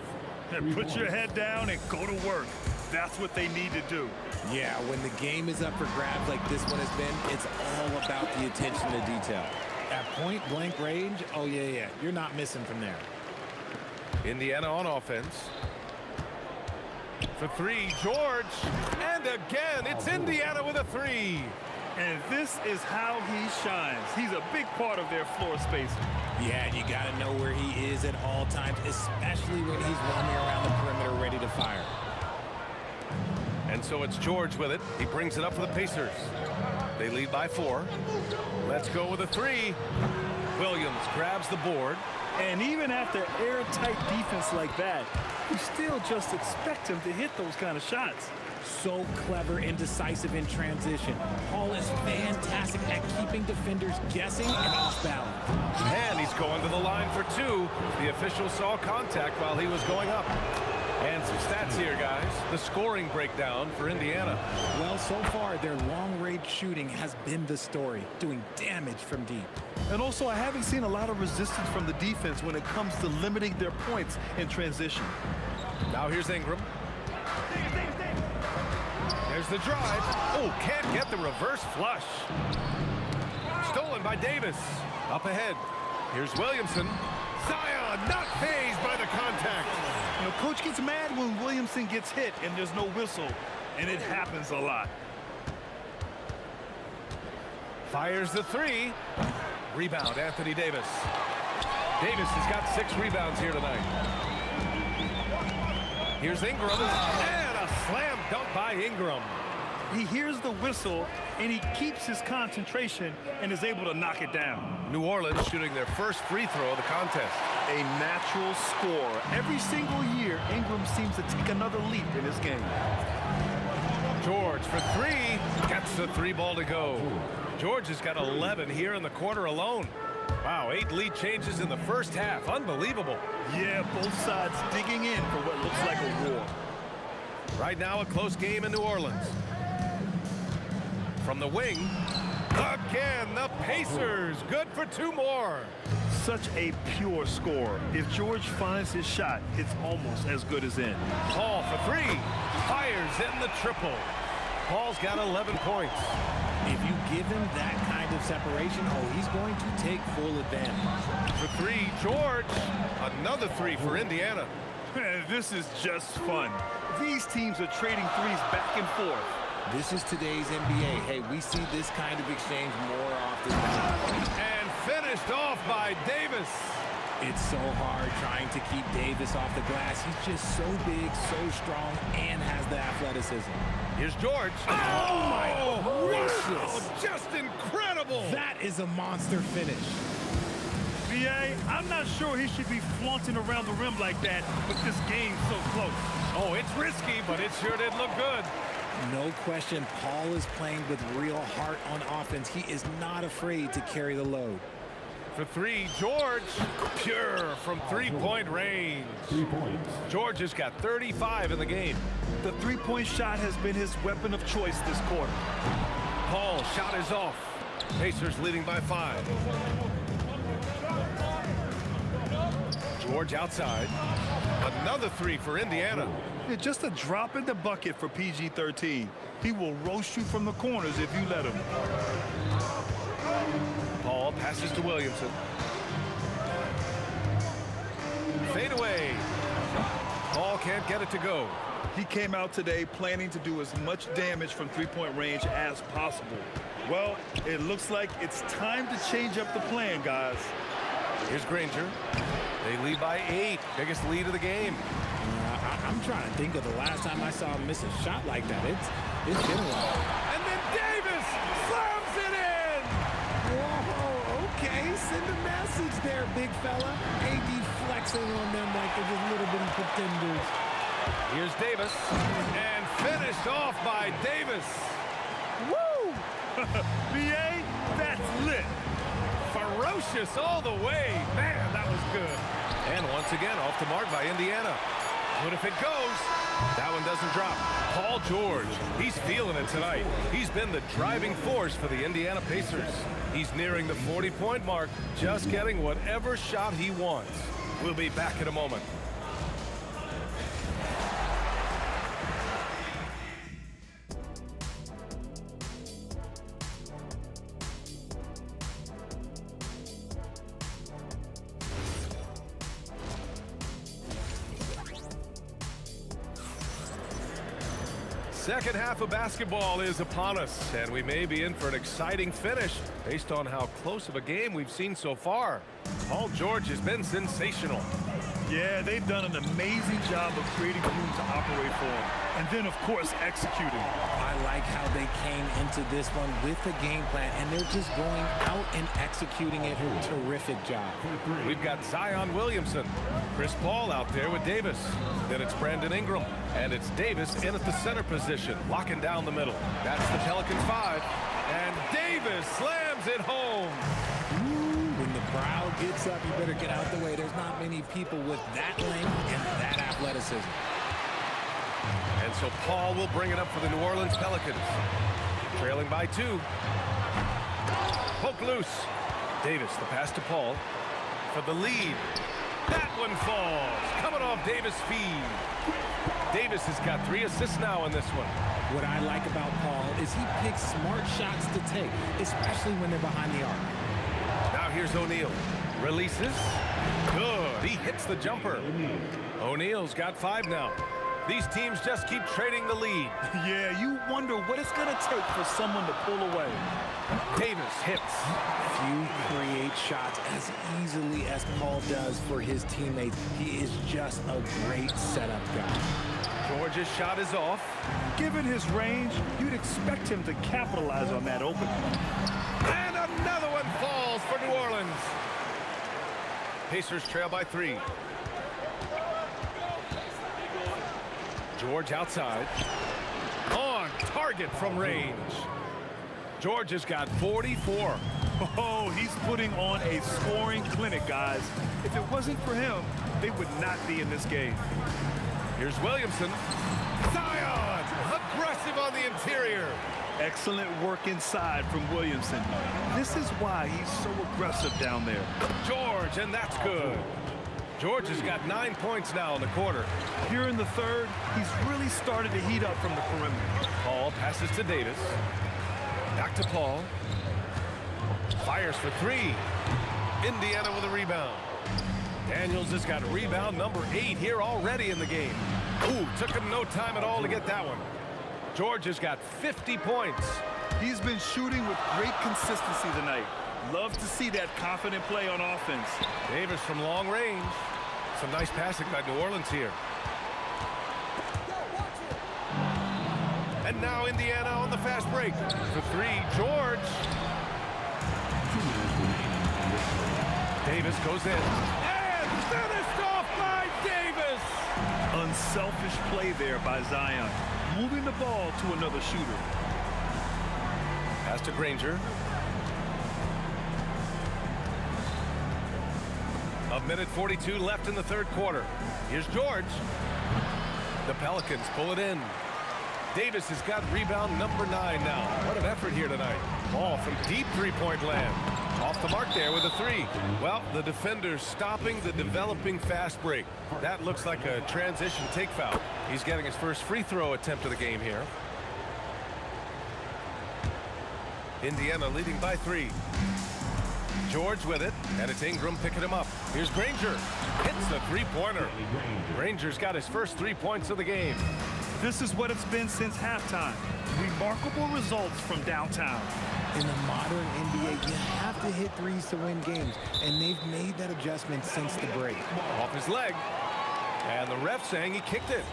And put your head down and go to work. That's what they need to do. Yeah, when the game is up for grabs like this one has been, it's all about the attention to detail. At point-blank range, oh, yeah, you're not missing from there. Indiana on offense. For 3, George. And again, it's Indiana with a 3. And this is how he shines. He's a big part of their floor space. Yeah, and you got to know where he is at all times, especially when he's roaming around the perimeter ready to fire. And so it's George with it. He brings it up for the Pacers. They lead by 4. Let's go with a 3. Williams grabs the board. And even after airtight defense like that, you still just expect him to hit those kind of shots. So clever and decisive in transition. Paul is fantastic at keeping defenders guessing and off balance. And he's going to the line for 2. The official saw contact while he was going up. And some stats here, guys. The scoring breakdown for Indiana. Well, so far, their long-range shooting has been the story, doing damage from deep. And also, I haven't seen a lot of resistance from the defense when it comes to limiting their points in transition. Now here's Ingram. There's the drive. Oh, can't get the reverse flush. Stolen by Davis. Up ahead. Here's Williamson. Zion not fazed by the contact. You know, coach gets mad when Williamson gets hit and there's no whistle, and it happens a lot. Fires the 3. Rebound, Anthony Davis. Davis has got 6 rebounds here tonight. Here's Ingram. And a slam dunk by Ingram. He hears the whistle, and he keeps his concentration and is able to knock it down. New Orleans shooting their first free throw of the contest. A natural scorer. Every single year, Ingram seems to take another leap in his game. George for 3. Gets the 3-ball to go. George has got 11 here in the quarter alone. Wow, 8 lead changes in the first half. Unbelievable. Yeah, both sides digging in for what looks like a war. Right now, a close game in New Orleans. From the wing, again, the Pacers. Good for 2 more. Such a pure score. If George finds his shot, it's almost as good as in. Paul for 3. Fires in the triple. Paul's got 11 points. If you give him that kind of separation, he's going to take full advantage. For 3, George. Another 3 for Indiana. This is just fun. These teams are trading threes back and forth. This is today's NBA. Hey, we see this kind of exchange more often than not. And finished off by Davis. It's so hard trying to keep Davis off the glass. He's just so big, so strong, and has the athleticism. Here's George. Oh my gracious. Oh, just incredible. That is a monster finish. BA, I'm not sure he should be flaunting around the rim like that with this game so close. Oh, it's risky, but it sure did look good. No question, Paul is playing with real heart on offense. He is not afraid to carry the load. For 3, George. Pure from 3-point range. 3 points. George has got 35 in the game. The three-point shot has been his weapon of choice this quarter. Paul, shot is off. Pacers leading by 5. George outside. Another 3 for Indiana. It's just a drop in the bucket for PG-13. He will roast you from the corners if you let him. Paul passes to Williamson. Fade away. Paul can't get it to go. He came out today planning to do as much damage from three-point range as possible. Well, it looks like it's time to change up the plan, guys. Here's Granger. They lead by 8. Biggest lead of the game. I'm trying to think of the last time I saw him miss a shot like that. It's been a while. And then Davis slams it in. Whoa, okay. Send a message there, big fella. AD flexing on them like they're just little bitty pretenders. Here's Davis. And finished off by Davis. Woo! BA, that's lit. Ferocious all the way. Man, that was good. And once again, off the mark by Indiana. But if it goes, that one doesn't drop. Paul George, he's feeling it tonight. He's been the driving force for the Indiana Pacers. He's nearing the 40-point mark, just getting whatever shot he wants. We'll be back in a moment. Second half of basketball is upon us, and we may be in for an exciting finish based on how close of a game we've seen so far. Paul George has been sensational. Yeah, they've done an amazing job of creating room to operate for him. And then, of course, executing. I like how they came into this one with a game plan, and they're just going out and executing it. Terrific job. We've got Zion Williamson. Chris Paul out there with Davis. Then it's Brandon Ingram. And it's Davis in at the center position, locking down the middle. That's the Pelicans 5. And Davis slams it home. When the crowd gets up, you better get out the way. There's not many people with that length and that athleticism. And so Paul will bring it up for the New Orleans Pelicans. Trailing by 2. Poke loose. Davis, the pass to Paul for the lead. That one falls. Coming off Davis' feed. Davis has got 3 assists now in this one. What I like about Paul is he picks smart shots to take, especially when they're behind the arc. Now here's O'Neal. Releases. Good. He hits the jumper. O'Neal's got 5 now. These teams just keep trading the lead. Yeah, you wonder what it's going to take for someone to pull away. Davis hits. Few create shots as easily as Paul does for his teammates. He is just a great setup guy. George's shot is off. Given his range, you'd expect him to capitalize on that opening. And another one falls for New Orleans. Pacers trail by 3. George outside. On target from range. George has got 44. Oh, he's putting on a scoring clinic, guys. If it wasn't for him, they would not be in this game. Here's Williamson. Zion, aggressive on the interior. Excellent work inside from Williamson. This is why he's so aggressive down there. George, and that's good. George has got 9 points now in the quarter. Here in the third, he's really started to heat up from the perimeter. Paul passes to Davis. Back to Paul. Fires for three. Indiana with a rebound. Daniels has got rebound number 8 here already in the game. Ooh, took him no time at all to get that one. George has got 50 points. He's been shooting with great consistency tonight. Love to see that confident play on offense. Davis from long range. Some nice passing by New Orleans here. And now Indiana on the fast break. For three, George. Davis goes in. And finished off by Davis. Unselfish play there by Zion. Moving the ball to another shooter. Pass to Granger. A minute 42 left in the third quarter. Here's George. The Pelicans pull it in. Davis has got rebound number 9 now. What an effort here tonight. Ball from deep three-point land. Off the mark there with a 3. Well, the defender's stopping the developing fast break. That looks like a transition take foul. He's getting his first free throw attempt of the game here. Indiana leading by 3. George with it, and it's Ingram picking him up. Here's Granger. Hits the three-pointer. Granger's got his first 3 points of the game. This is what it's been since halftime. Remarkable results from downtown. In the modern NBA, you have to hit threes to win games, and they've made that adjustment since the break. Off his leg, and the ref saying he kicked it.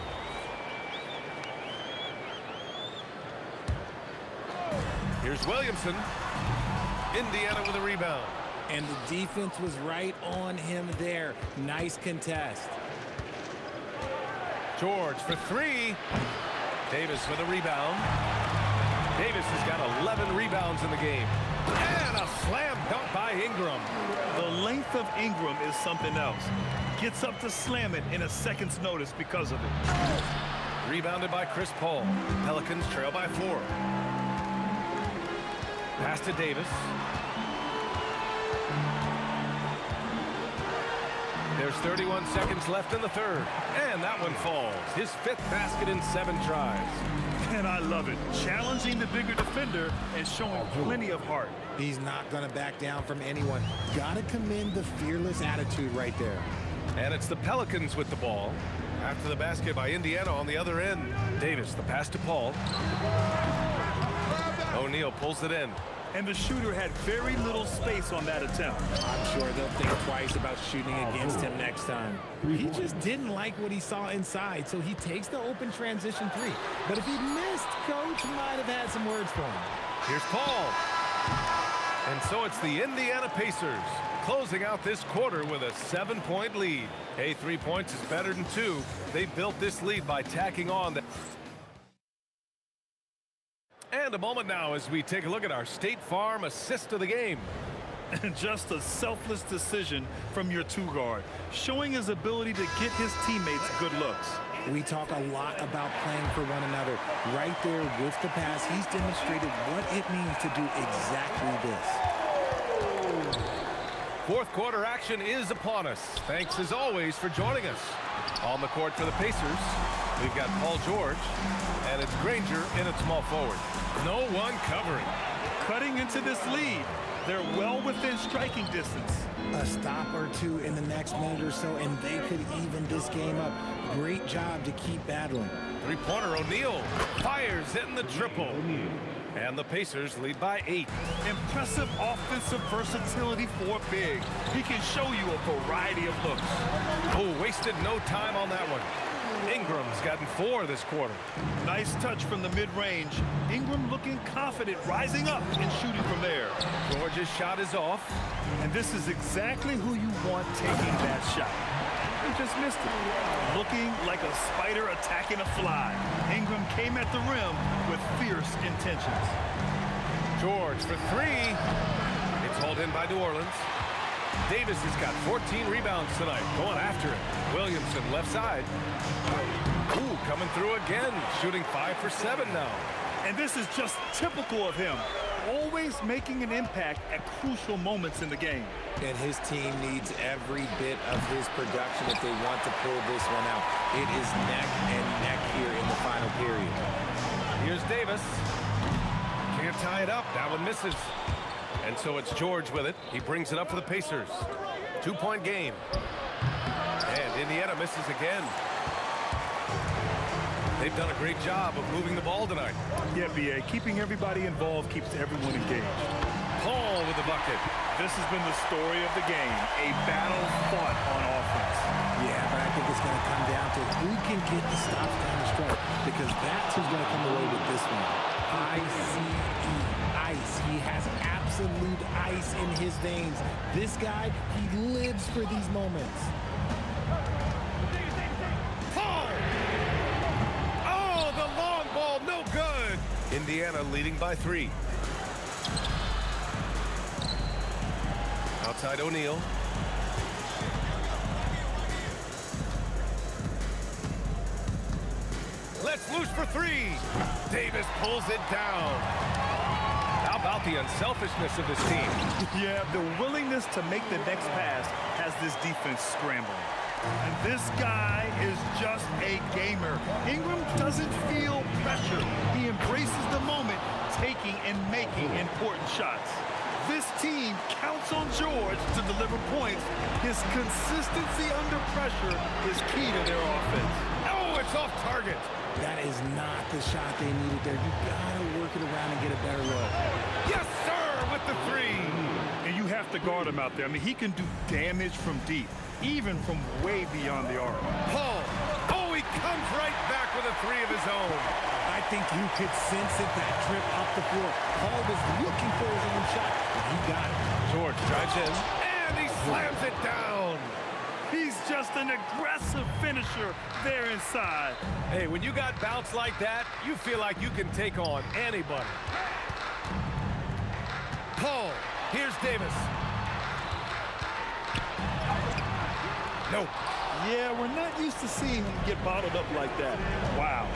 Here's Williamson. Indiana with a rebound. And the defense was right on him there. Nice contest. George for 3. Davis with a rebound. Davis has got 11 rebounds in the game. And a slam dunk by Ingram. The length of Ingram is something else. Gets up to slam it in a second's notice because of it. Rebounded by Chris Paul. Pelicans trail by 4. Pass to Davis. There's 31 seconds left in the third. And that one falls. His 5th basket in 7 tries. And I love it. Challenging the bigger defender and showing plenty of heart. He's not going to back down from anyone. Got to commend the fearless attitude right there. And it's the Pelicans with the ball. After the basket by Indiana on the other end. Davis, the pass to Paul. O'Neal pulls it in. And the shooter had very little space on that attempt. I'm sure they'll think twice about shooting against him next time. He just didn't like what he saw inside, so he takes the open transition 3. But if he missed, Coach might have had some words for him. Here's Paul. And so it's the Indiana Pacers closing out this quarter with a 7-point lead. Hey, 3 points is better than 2. They built this lead by tacking on the... And a moment now as we take a look at our State Farm assist of the game. And just a selfless decision from your 2-guard, showing his ability to get his teammates good looks. We talk a lot about playing for one another. Right there with the pass, he's demonstrated what it means to do exactly this. Fourth quarter action is upon us. Thanks as always for joining us. On the court for the Pacers, we've got Paul George, and it's Granger in at small forward. No one covering. Cutting into this lead. They're well within striking distance. A stop or 2 in the next minute or so, and they could even this game up. Great job to keep battling. Three-pointer O'Neal fires in the triple. And the Pacers lead by 8. Impressive offensive versatility for big. He can show you a variety of looks. Oh, wasted no time on that one. Ingram's gotten 4 this quarter. Nice touch from the mid-range. Ingram looking confident, rising up and shooting from there. George's shot is off. And this is exactly who you want taking that shot. He just missed it. Looking like a spider attacking a fly. Ingram came at the rim with fierce intentions. George for 3. It's hauled in by New Orleans. Davis has got 14 rebounds tonight, going after it. Williamson left side. Ooh, coming through again, shooting 5 for 7 now. And this is just typical of him, always making an impact at crucial moments in the game. And his team needs every bit of his production if they want to pull this one out. It is neck and neck here in the final period. Here's Davis. Can't tie it up. That one misses. And so it's George with it. He brings it up for the Pacers. 2-point game. And Indiana misses again. They've done a great job of moving the ball tonight. Yeah, B.A., keeping everybody involved keeps everyone engaged. Paul with the bucket. This has been the story of the game, a battle fought on offense. Yeah, but I think it's going to come down to who can get the stops down the stretch, because that's who's going to come away with this one. I-C-E, ice. He has absolute ice in his veins. This guy, he lives for these moments. Paul! Oh, the long ball, no good. Indiana leading by 3. Outside O'Neal. Let's loose for 3. Davis pulls it down. How about the unselfishness of this team? Yeah, the willingness to make the next pass has this defense scrambling. And this guy is just a gamer. Ingram doesn't feel pressure. He embraces the moment, taking and making important shots. This team counts on George to deliver points. His consistency under pressure is key to their offense. Oh, it's off target. That is not the shot they needed there. You gotta work it around and get a better look. Yes, sir, with the 3. And you have to guard him out there. I mean, he can do damage from deep, even from way beyond the arc. Paul. Oh, he comes right back with a 3 of his own. I think you could sense it, that trip up the floor. Paul was looking for his own shot, and he got it. George drives in, and he slams it down. He's just an aggressive finisher there inside. Hey, when you got bounce like that, you feel like you can take on anybody. Paul, here's Davis. Nope. Yeah, we're not used to seeing him get bottled up like that. Wow.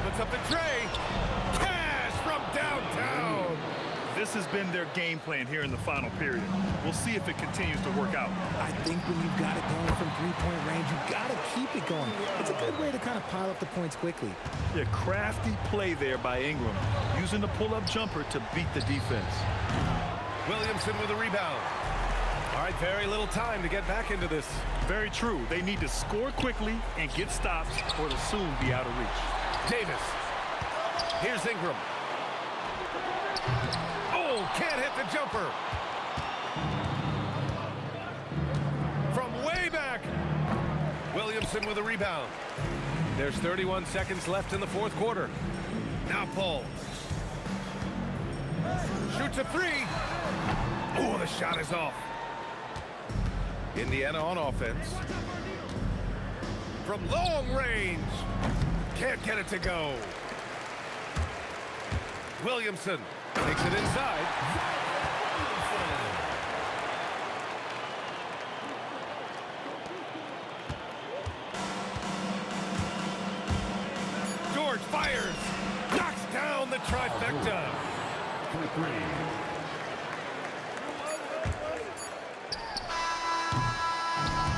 Puts up the tray. Cash from downtown. This has been their game plan here in the final period. We'll see if it continues to work out. I think when you've got it going from three-point range, you've got to keep it going. It's a good way to kind of pile up the points quickly. Yeah, crafty play there by Ingram, using the pull-up jumper to beat the defense. Williamson with a rebound. All right, very little time to get back into this. Very true. They need to score quickly and get stops, or it'll soon be out of reach. Davis. Here's Ingram. Oh, can't hit the jumper. From way back. Williamson with a rebound. There's 31 seconds left in the 4th quarter. Now Paul. Shoots a 3. Oh, the shot is off. Indiana on offense. From long range. Can't get it to go. Williamson takes it inside. George fires. Knocks down the trifecta.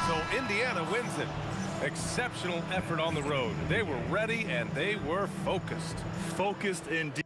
So Indiana wins it. Exceptional effort on the road. They were ready and they were focused. Focused indeed.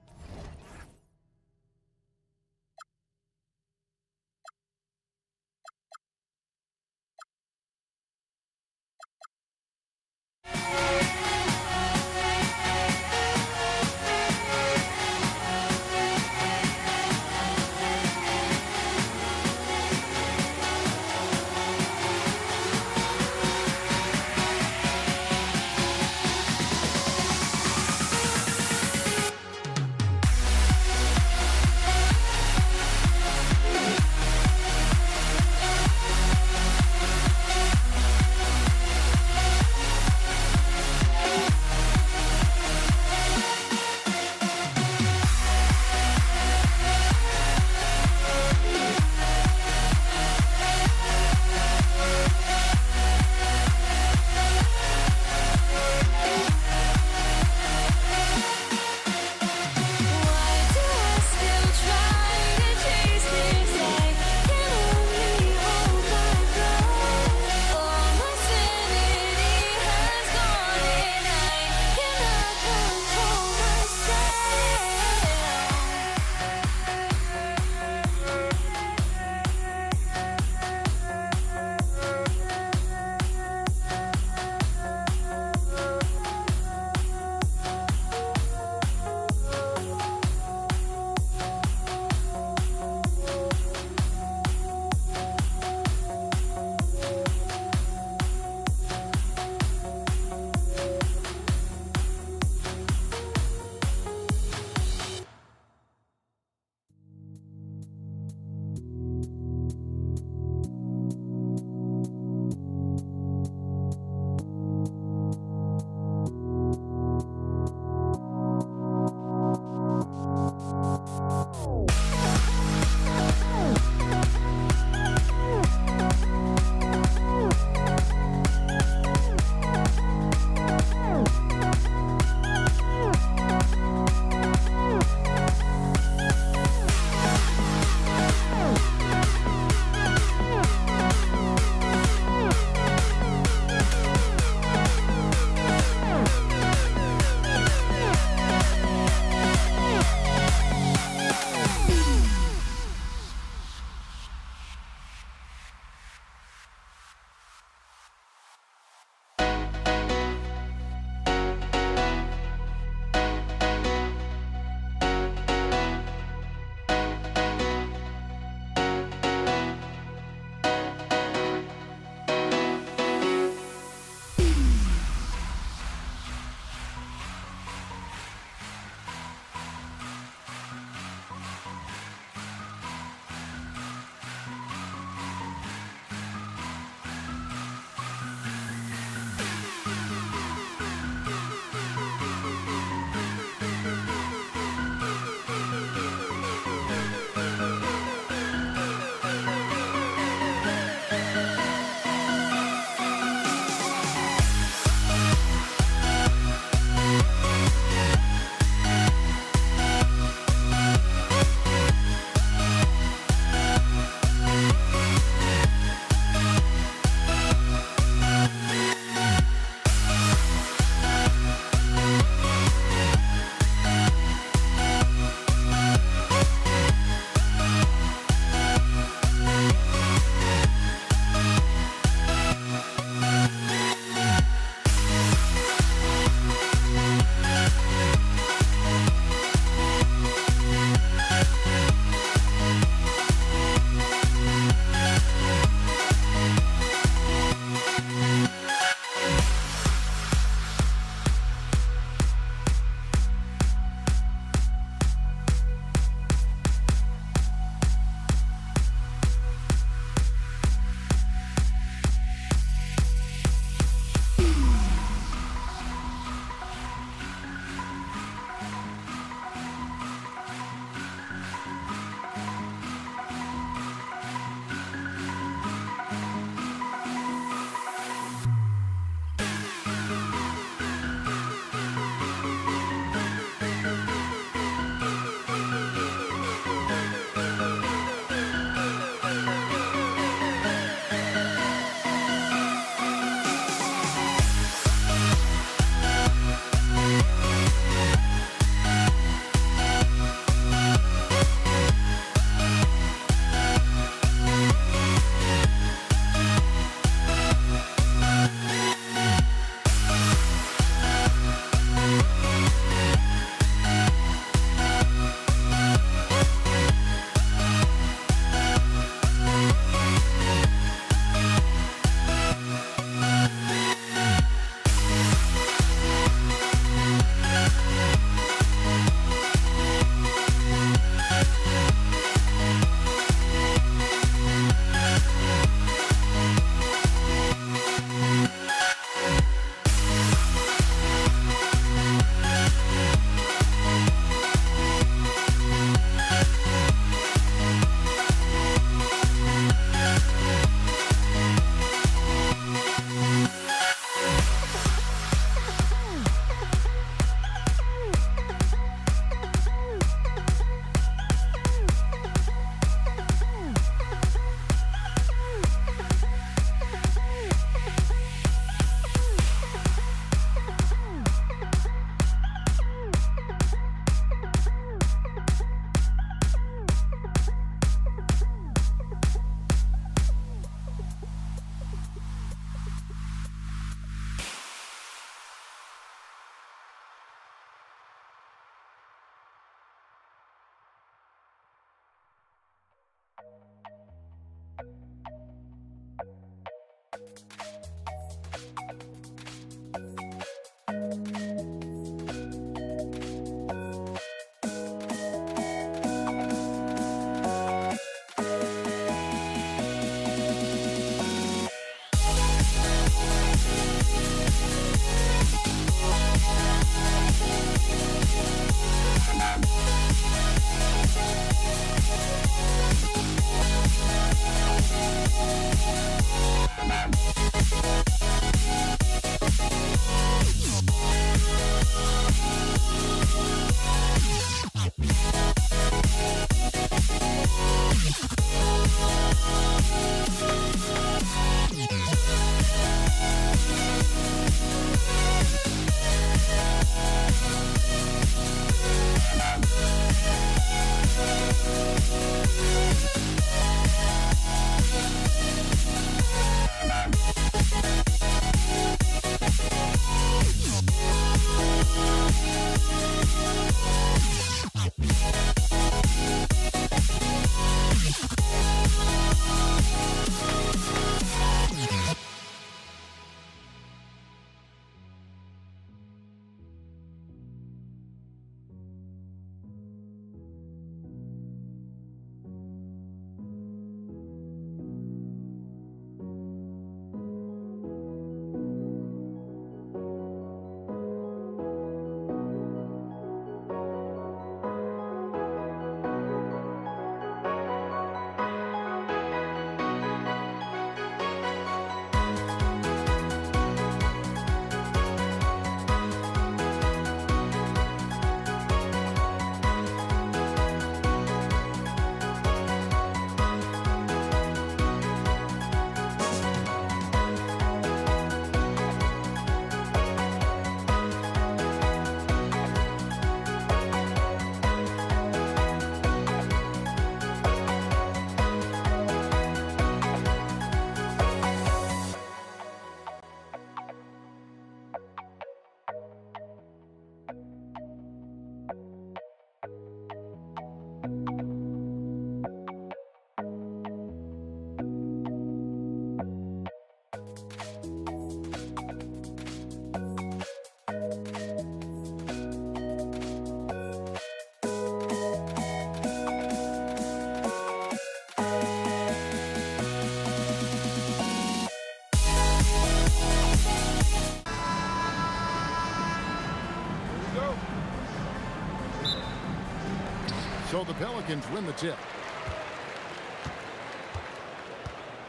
So the Pelicans win the tip.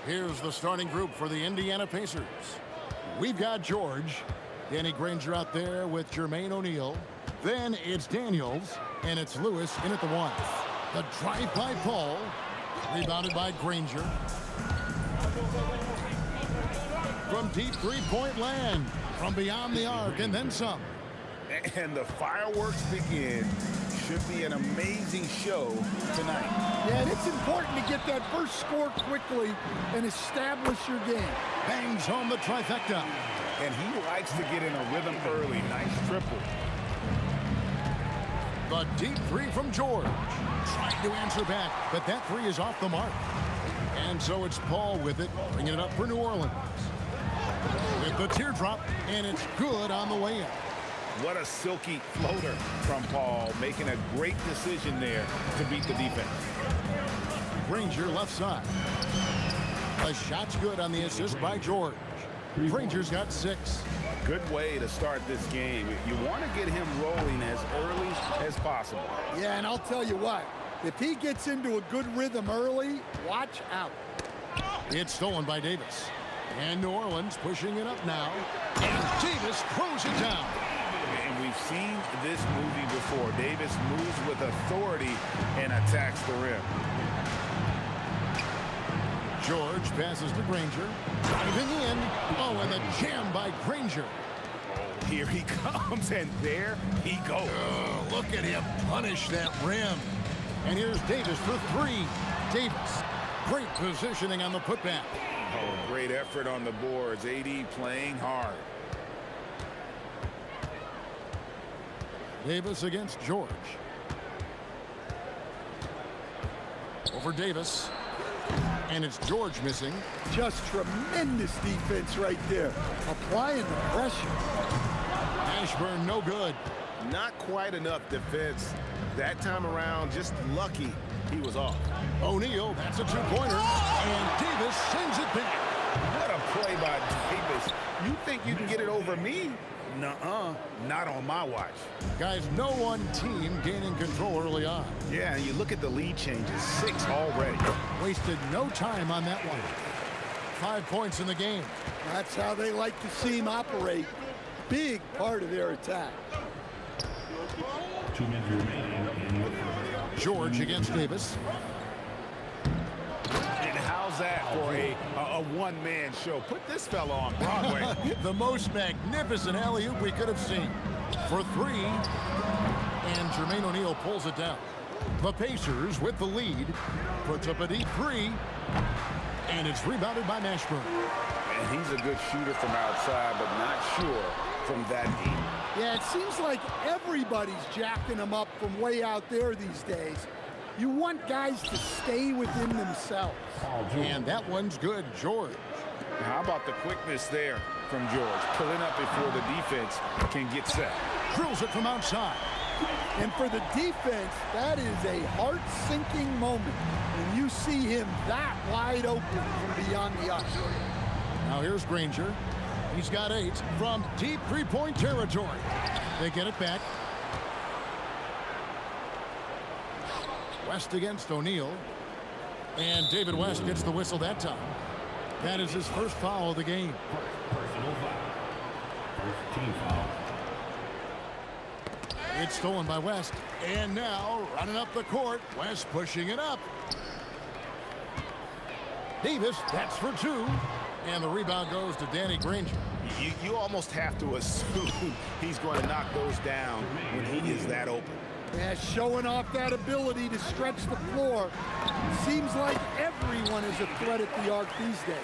Here's the starting group for the Indiana Pacers. We've got George, Danny Granger out there with Jermaine O'Neal. Then it's Daniels, and it's Lewis in at the 1. The drive by Paul, rebounded by Granger. From deep three-point land, from beyond the arc, and then some. And the fireworks begin. Should be an amazing show tonight. Yeah, and it's important to get that first score quickly and establish your game. Bangs home the trifecta. And he likes to get in a rhythm early. Nice triple. The deep three from George. Trying to answer back, but that three is off the mark. And so it's Paul with it, bringing it up for New Orleans. With the teardrop, and it's good on the way in. What a silky floater from Paul, making a great decision there to beat the defense. Granger left side. The shot's good on the assist by George. Granger's got 6. Good way to start this game. You want to get him rolling as early as possible. Yeah, and I'll tell you what, if he gets into a good rhythm early, watch out. It's stolen by Davis. And New Orleans pushing it up now. And Davis throws it down. And we've seen this movie before. Davis moves with authority and attacks the rim. George passes to Granger. Driving in. Oh, and the jam by Granger. Here he comes, and there he goes. Oh, look at him punish that rim. And here's Davis for 3. Davis, great positioning on the putback. Oh, great effort on the boards. AD playing hard. Davis against George. Over Davis. And it's George missing. Just tremendous defense right there. Applying the pressure. Ashburn no good. Not quite enough defense. That time around, just lucky he was off. O'Neal, that's a 2-pointer. And Davis sends it back. What a play by Davis. You think you can get it over me? Nuh-uh. Not on my watch. Guys, no one team gaining control early on. Yeah, and you look at the lead changes. 6 already. Wasted no time on that one. 5 points in the game. That's how they like to see him operate. Big part of their attack. 2 minutes remaining. George against Davis. And how's that for a one-man show? Put this fella on Broadway. The most magnificent alley-oop we could have seen. For 3. And Jermaine O'Neal pulls it down. The Pacers with the lead. Puts up a deep 3. And it's rebounded by Mashburn. And he's a good shooter from outside, but not sure from that deep. Yeah, it seems like everybody's jacking him up from way out there these days. You want guys to stay within themselves. And that one's good, George. How about the quickness there from George? Pulling up before the defense can get set. Drills it from outside. And for the defense, that is a heart-sinking moment when you see him that wide open from beyond the arc. Now here's Granger. He's got 8 from deep 3-point territory. They get it back. West against O'Neal. And David West gets the whistle that time. That is his first foul of the game. Personal foul. First team foul. It's stolen by West. And now running up the court. West pushing it up. Davis, that's for 2. And the rebound goes to Danny Granger. You almost have to assume he's going to knock those down when he is that open. Yeah, showing off that ability to stretch the floor. Seems like everyone is a threat at the arc these days.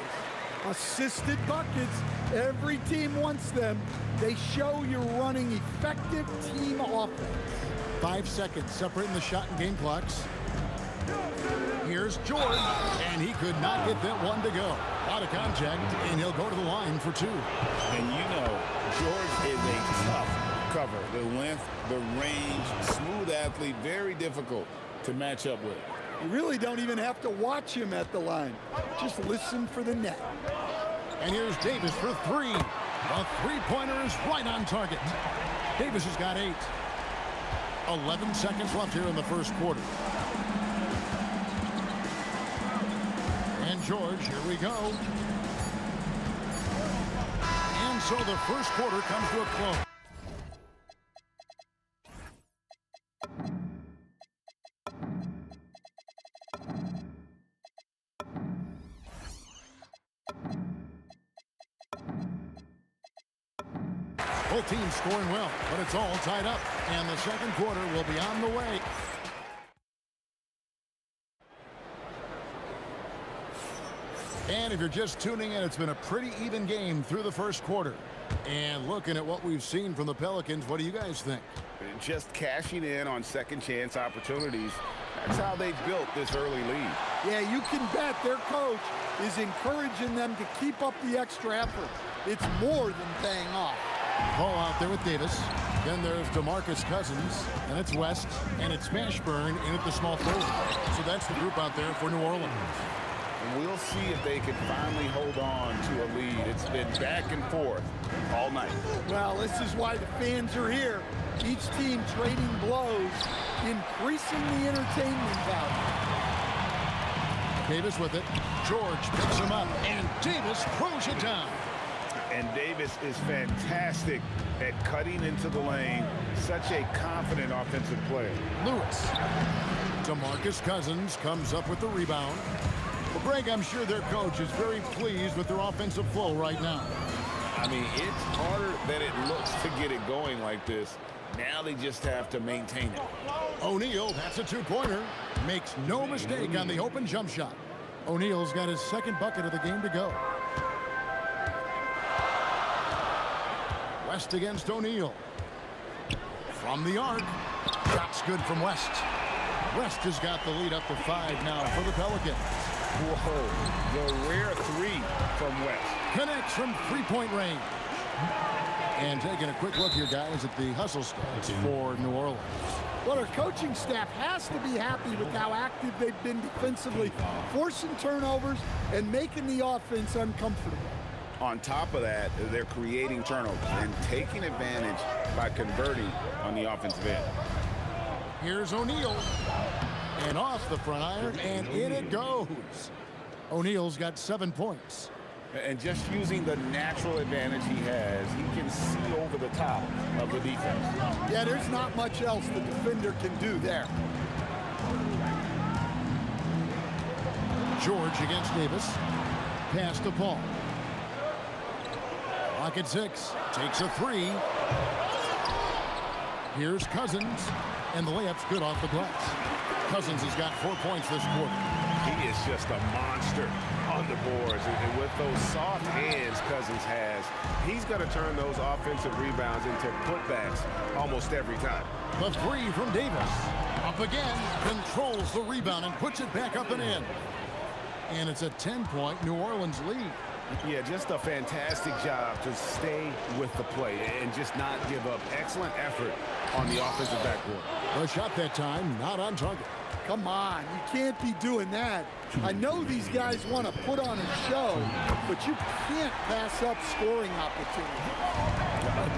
Assisted buckets, every team wants them. They show you're running effective team offense. 5 seconds separating the shot and game clocks. Here's George, and he could not get that one to go. Out of contact, and he'll go to the line for 2. And you know, George is a tough cover. The length, the range, smooth athlete, very difficult to match up with. You really don't even have to watch him at the line. Just listen for the net. And here's Davis for three. The three-pointer is right on target. Davis has got 8. 11 seconds left here in the first quarter. And George, here we go. And so the first quarter comes to a close. Both teams scoring well, but it's all tied up, and the second quarter will be on the way. And if you're just tuning in, it's been a pretty even game through the first quarter. And looking at what we've seen from the Pelicans, what do you guys think? Just cashing in on second chance opportunities. That's how they built this early lead. Yeah, you can bet their coach is encouraging them to keep up the extra effort. It's more than paying off. Ball out there with Davis. Then there's DeMarcus Cousins, and it's West, and it's Mashburn in at the small forward. So that's the group out there for New Orleans. We'll see if they can finally hold on to a lead. It's been back and forth all night. Well, this is why the fans are here. Each team trading blows, increasing the entertainment value. Davis with it. George picks him up, and Davis throws it down. And Davis is fantastic at cutting into the lane. Such a confident offensive player. Lewis. DeMarcus Cousins comes up with the rebound. Well, Greg, I'm sure their coach is very pleased with their offensive flow right now. I mean, it's harder than it looks to get it going like this. Now they just have to maintain it. O'Neal, that's a two-pointer. Makes no mistake on the open jump shot. O'Neal's got his second bucket of the game to go. West against O'Neal. From the arc. Shot's good from West. West has got the lead up to 5 now for the Pelicans. Whoa, the rare three from West. Connects from three-point range. And taking a quick look here, guys, at the hustle stats for New Orleans. Well, our coaching staff has to be happy with how active they've been defensively, forcing turnovers and making the offense uncomfortable. On top of that, they're creating turnovers and taking advantage by converting on the offensive end. Here's O'Neal. And off the front iron, and in it goes. O'Neal's got 7 points. And just using the natural advantage he has, he can see over the top of the defense. Yeah, there's not much else the defender can do there. George against Davis. Pass to Paul. Clock at 6. Takes a 3. Here's Cousins. And the layup's good off the glass. Cousins has got 4 points this quarter. He is just a monster on the boards. And with those soft hands Cousins has, he's going to turn those offensive rebounds into putbacks almost every time. The 3 from Davis. Up again. Controls the rebound and puts it back up and in. And it's a 10-point New Orleans lead. Yeah, just a fantastic job to stay with the play and just not give up. Excellent effort on the offensive backboard. The shot that time, not on target. Come on, you can't be doing that. I know these guys want to put on a show, but you can't pass up scoring opportunity.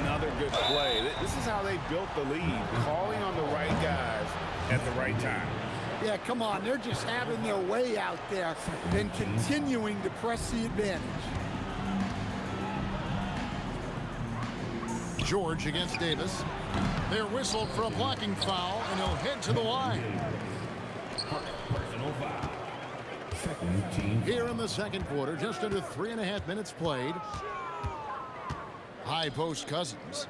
Another good play. This is how they built the lead, calling on the right guys at the right time. Yeah, come on, they're just having their way out there and continuing to press the advantage. George against Davis. They're whistled for a blocking foul, and he'll head to the line. Personal foul. Second team. Here in the second quarter, just under 3.5 minutes played. High post Cousins.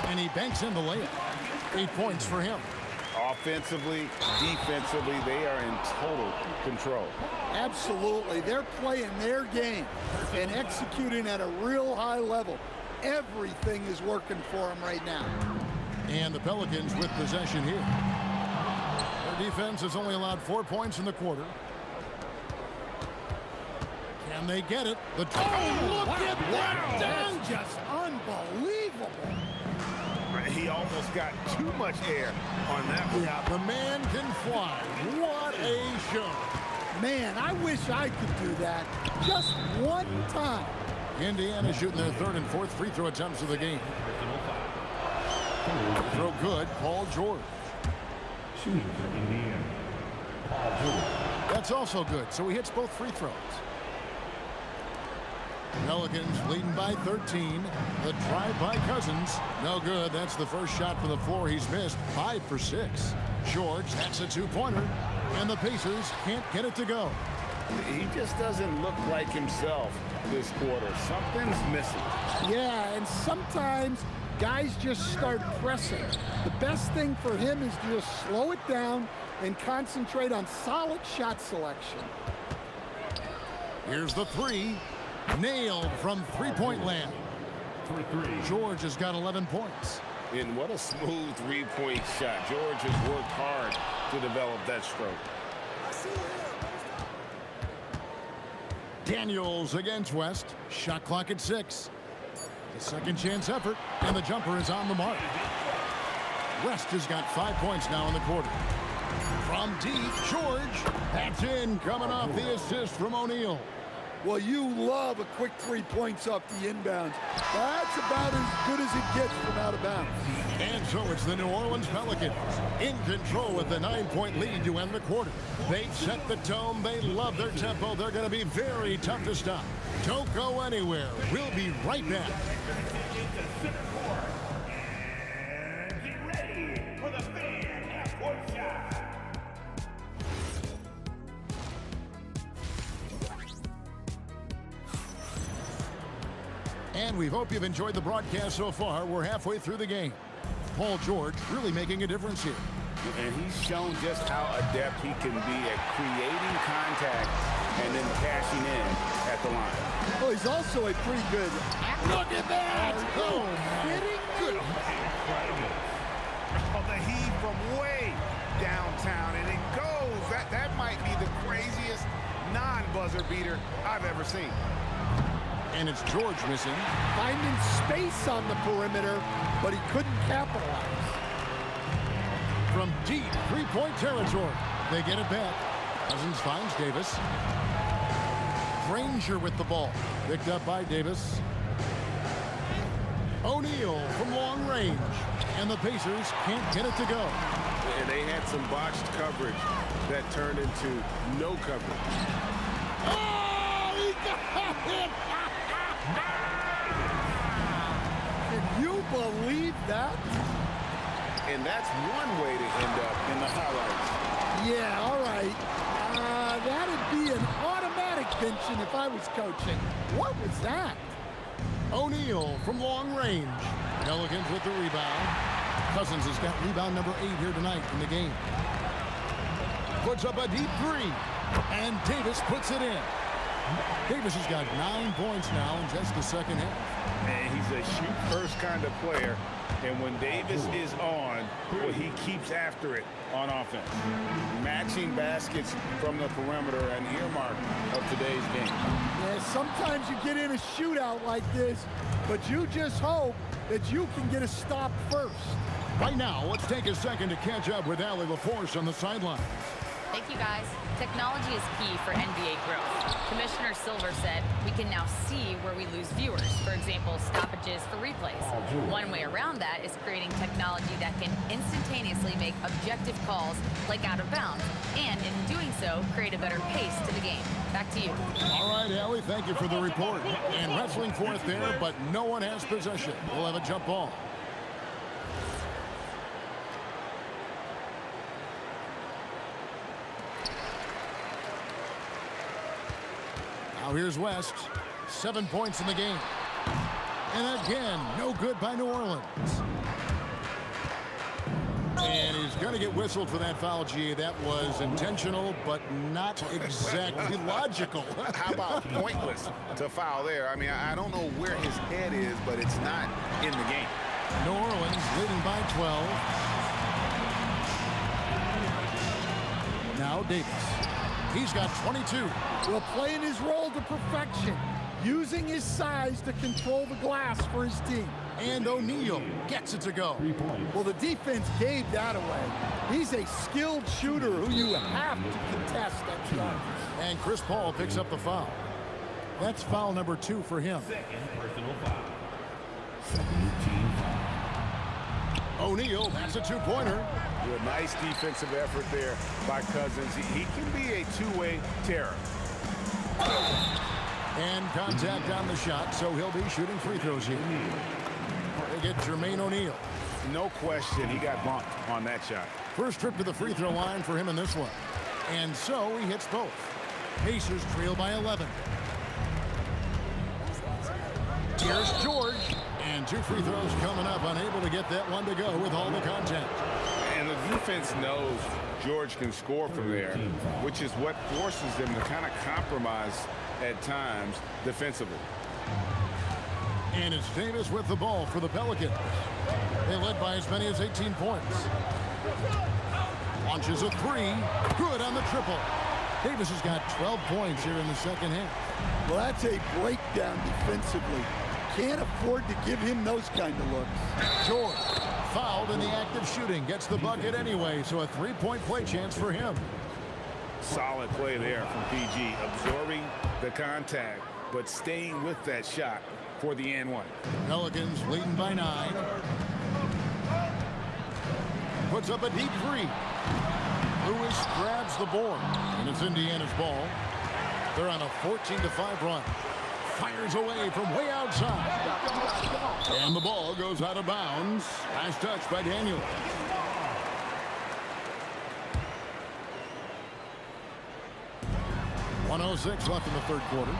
And he banks in the layup. 8 points for him. Offensively, defensively, they are in total control. Absolutely. They're playing their game and executing at a real high level. Everything is working for them right now. And the Pelicans with possession here. Their defense has only allowed 4 points in the quarter. Can And they get it. Look at that dunk! Just unbelievable. He almost got too much air on that one. Yeah, the man can fly. What a show. Man, I wish I could do that just one time. Indiana shooting their third and fourth free throw attempts of the game. Throw good, Paul George. Shooting for Indiana, Paul George. That's also good, so he hits both free throws. Pelicans leading by 13. The drive by Cousins. No good. That's the first shot from the floor he's missed. 5 for 6. George, that's a two-pointer. And the Pacers can't get it to go. He just doesn't look like himself this quarter. Something's missing. Yeah, and sometimes guys just start pressing. The best thing for him is to just slow it down and concentrate on solid shot selection. Here's the three. Nailed from three-point land. For three. George has got 11 points. And what a smooth three-point shot. George has worked hard to develop that stroke. Daniels against West. Shot clock at 6. The second chance effort, and the jumper is on the mark. West has got 5 points now in the quarter. From deep, George. That's in, coming off the assist from O'Neal. Well, you love a quick 3 points off the inbounds. That's about as good as it gets from out of bounds. And so it's the New Orleans Pelicans in control with the 9-point lead to end the quarter. They set the tone. They love their tempo. They're going to be very tough to stop. Don't go anywhere. We'll be right back. And get ready for the fan half-court shot. And we hope you've enjoyed the broadcast so far. We're halfway through the game. Paul George really making a difference here. And he's shown just how adept he can be at creating contact and then cashing in at the line. Oh, he's also a pretty good. Look at that! Oh, kidding me? Oh, the heave from way downtown, and it goes. That might be the craziest non-buzzer beater I've ever seen. And it's George missing. Finding space on the perimeter, but he couldn't capitalize. From deep three-point territory, they get it back. Cousins finds Davis. Granger with the ball. Picked up by Davis. O'Neal from long range. And the Pacers can't get it to go. And they had some botched coverage that turned into no coverage. Oh, he got it! Can you believe that? And that's one way to end up in the highlights. Yeah, all right. That'd be an automatic benching if I was coaching. What was that? O'Neal from long range. Pelicans with the rebound. Cousins has got rebound number 8 here tonight in the game. Puts up a deep three. And Davis puts it in. Davis has got 9 points now in just the second half. And he's a shoot-first kind of player. And when Davis is on, well, he keeps after it on offense. Matching baskets from the perimeter, an earmark of today's game. Yeah, sometimes you get in a shootout like this, but you just hope that you can get a stop first. Right now, let's take a second to catch up with Allie LaForce on the sideline. Thank you, guys. Technology is key for NBA growth. Commissioner Silver said we can now see where we lose viewers. For example, stoppages for replays. One way around that is creating technology that can instantaneously make objective calls like out of bounds, and in doing so, create a better pace to the game. Back to you. All right, Allie, thank you for the report. And wrestling for it there, but no one has possession. We'll have a jump ball. Now here's West. 7 points in the game. And again, no good by New Orleans. And he's going to get whistled for that foul, G. That was intentional, but not exactly logical. How about pointless to foul there? I mean, I don't know where his head is, but it's not in the game. New Orleans leading by 12. Now Davis. He's got 22. Well, playing his role to perfection, using his size to control the glass for his team. And O'Neal gets it to go. Well, the defense gave that away. He's a skilled shooter who you have to contest that shot. And Chris Paul picks up the foul. That's foul number 2 for him. Second personal foul. Second team foul. O'Neal, that's a 2-pointer. A nice defensive effort there by Cousins. He can be a two-way terror. And contact on the shot, so he'll be shooting free throws here. They get Jermaine O'Neal. No question, he got bumped on that shot. First trip to the free throw line for him in this one. And so he hits both. Pacers trail by 11. Here's George. And 2 free throws coming up, unable to get that one to go with all the contact. And the defense knows George can score from there, which is what forces them to kind of compromise at times defensively. And it's Davis with the ball for the Pelicans. They led by as many as 18 points. Launches a 3. Good on the triple. Davis has got 12 points here in the second half. Well, that's a breakdown defensively. Can't afford to give him those kind of looks. George, fouled in the act of shooting, gets the bucket anyway, so a 3-point play chance for him. Solid play there from PG, absorbing the contact, but staying with that shot for the and one. Pelicans leading by 9. Puts up a deep 3. Lewis grabs the board, and it's Indiana's ball. They're on a 14-5 run. Fires away from way outside. And the ball goes out of bounds. Last touch by Daniel. .106 left in the third quarter.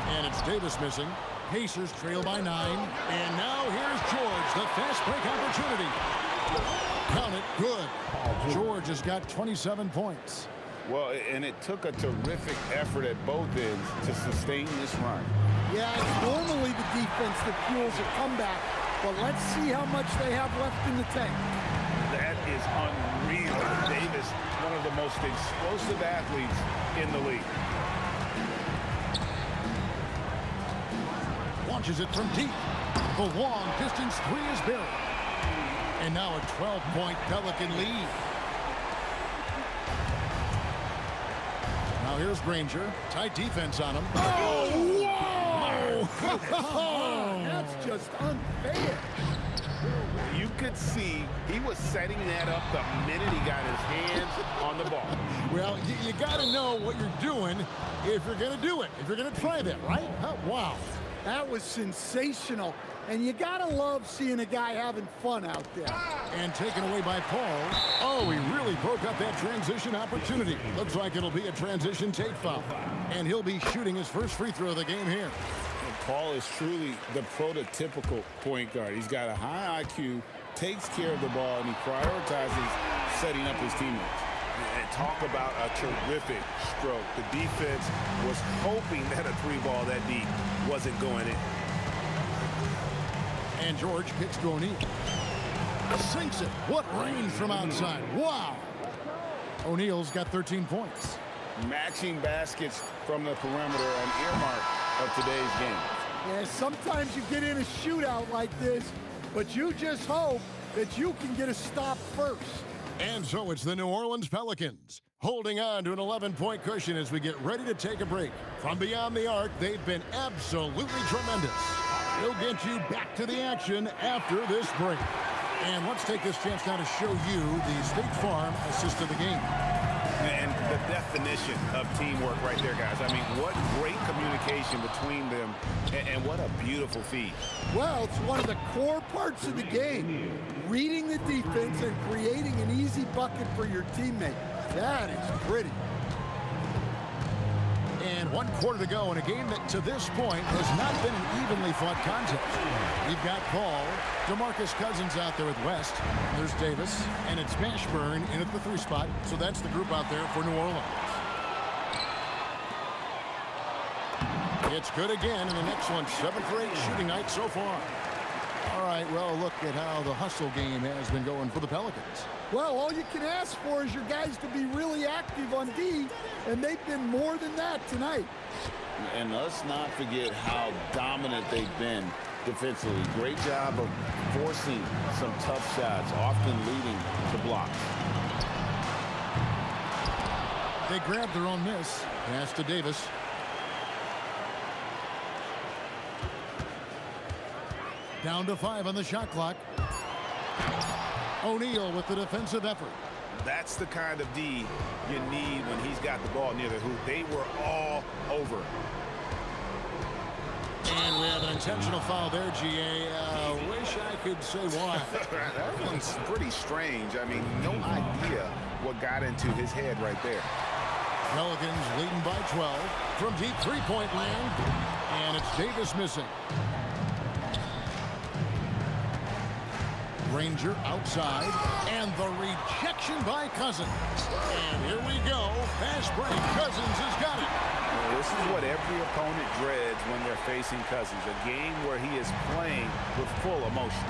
And it's Davis missing. Pacers trail by 9. And now here's George, the fast break opportunity. Count it, good. George has got 27 points. Well, and it took a terrific effort at both ends to sustain this run. Yeah, it's normally the defense that fuels a comeback, but let's see how much they have left in the tank. That is unreal. Davis, one of the most explosive athletes in the league. Launches it from deep. The long distance 3 is buried. And now a 12-point Pelican lead. Now here's Granger. Tight defense on him. Oh, whoa! That's just unfair. You could see he was setting that up the minute he got his hands on the ball. Well, you got to know what you're doing if you're going to do it, if you're going to try that, right? Wow. That was sensational. And you got to love seeing a guy having fun out there. And taken away by Paul. Oh, he really broke up that transition opportunity. Looks like it'll be a transition take foul. And he'll be shooting his first free throw of the game here. And Paul is truly the prototypical point guard. He's got a high IQ, takes care of the ball, and he prioritizes setting up his teammates. And talk about a terrific stroke. The defense was hoping that a 3-ball that deep wasn't going in. And George kicks to O'Neal. Sinks it. What range from outside. Wow. O'Neal's got 13 points. Matching baskets from the perimeter, an earmark of today's game. Yeah, sometimes you get in a shootout like this, but you just hope that you can get a stop first. And so it's the New Orleans Pelicans holding on to an 11-point cushion as we get ready to take a break. From beyond the arc, they've been absolutely tremendous. We'll get you back to the action after this break. And let's take this chance now to show you the State Farm assist of the game. And the definition of teamwork right there, guys. I mean, what great communication between them, and what a beautiful feed. Well, it's one of the core parts of the game. Reading the defense and creating an easy bucket for your teammate. That is pretty. And 1 quarter to go in a game that to this point has not been an evenly fought contest. We've got Paul, DeMarcus Cousins out there with West. There's Davis, and it's Mashburn in at the 3 spot. So that's the group out there for New Orleans. It's good again, and an excellent 7 for 8 shooting night so far. All right, well, look at how the hustle game has been going for the Pelicans. Well, all you can ask for is your guys to be really active on D, and they've been more than that tonight. And let's not forget how dominant they've been defensively. Great job of forcing some tough shots, often leading to blocks. They grabbed their own miss. Pass to Davis. Down to 5 on the shot clock. O'Neal with the defensive effort. That's the kind of D you need when he's got the ball near the hoop. They were all over. And we have an intentional foul there, GA. Wish I could say why. That one's pretty strange. I mean, no idea what got into his head right there. Pelicans leading by 12 from deep three-point land. And it's Davis missing. Ranger outside, and the rejection by Cousins. And here we go. Fast break. Cousins has got it. Well, this is what every opponent dreads when they're facing Cousins. A game where he is playing with full emotion.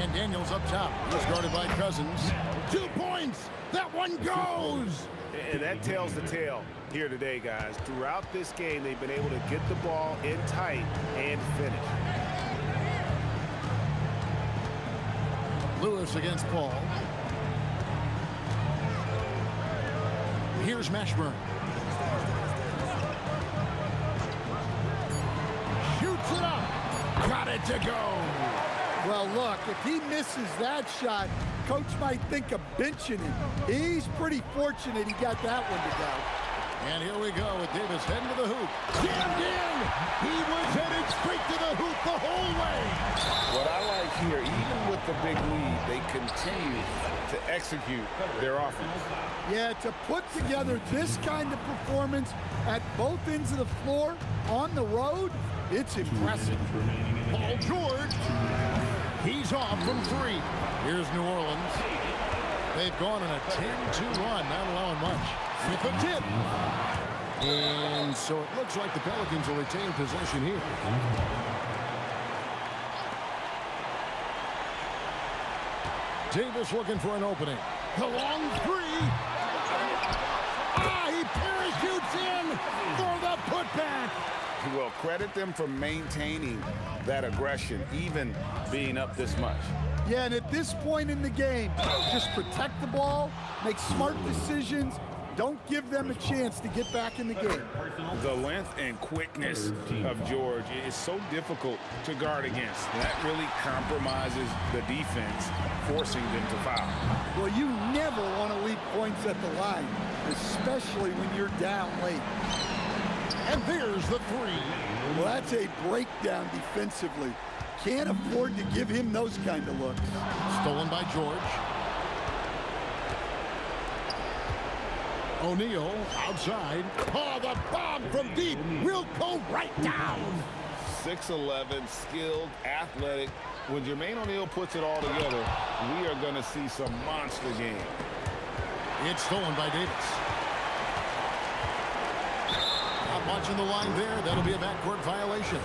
And Daniels up top. He's guarded by Cousins. 2 points. That one goes. And that tells the tale here today, guys. Throughout this game, they've been able to get the ball in tight and finish. Lewis against Paul. Here's Mashburn. Shoots it up. Got it to go. Well, look, if he misses that shot, coach might think of benching him. He's pretty fortunate he got that one to go. And here we go with Davis heading to the hoop. Jammed in. He was headed straight to the hoop the whole way. What I like here, even with the big lead, they continue to execute their offense. Yeah, to put together this kind of performance at both ends of the floor on the road, it's impressive. Paul George. He's off from 3. Here's New Orleans. They've gone on a 10-2 run, not allowing much. With a tip. And so it looks like the Pelicans will retain possession here. Davis looking for an opening. The long 3. He parachutes in for the putback. Well, credit them for maintaining that aggression, even being up this much. Yeah, and at this point in the game, just protect the ball, make smart decisions, don't give them a chance to get back in the game. The length and quickness of George is so difficult to guard against. That really compromises the defense, forcing them to foul. Well, you never want to leave points at the line, especially when you're down late. And there's the 3. Well, that's a breakdown defensively. Can't afford to give him those kind of looks. Stolen by George. O'Neal outside. Oh, the bomb from deep will go right down. 6'11", skilled, athletic. When Jermaine O'Neal puts it all together, we are going to see some monster game. It's stolen by Davis. Not watching the line there. That'll be a backcourt violation.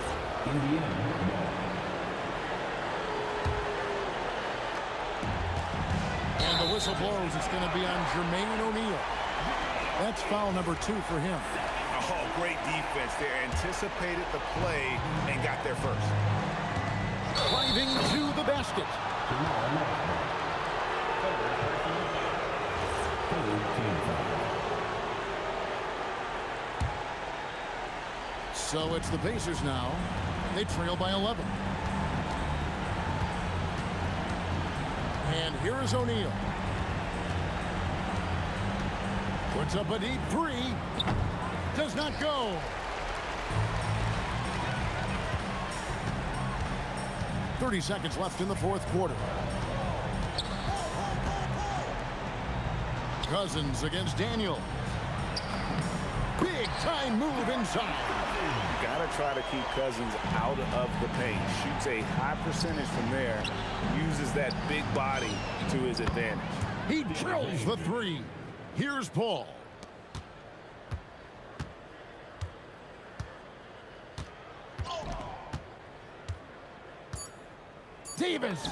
And the whistle blows. It's going to be on Jermaine O'Neal. That's foul number 2 for him. Oh, great defense there. Anticipated the play and got there first. Driving to the basket. So it's the Pacers now. They trail by 11. And here is O'Neal. Puts up a deep 3. Does not go. .30 seconds left in the 4th quarter. Cousins against Daniel. Big time move inside. You got to try to keep Cousins out of the paint. Shoots a high percentage from there. Uses that big body to his advantage. He drills the 3. Here's Paul. Davis.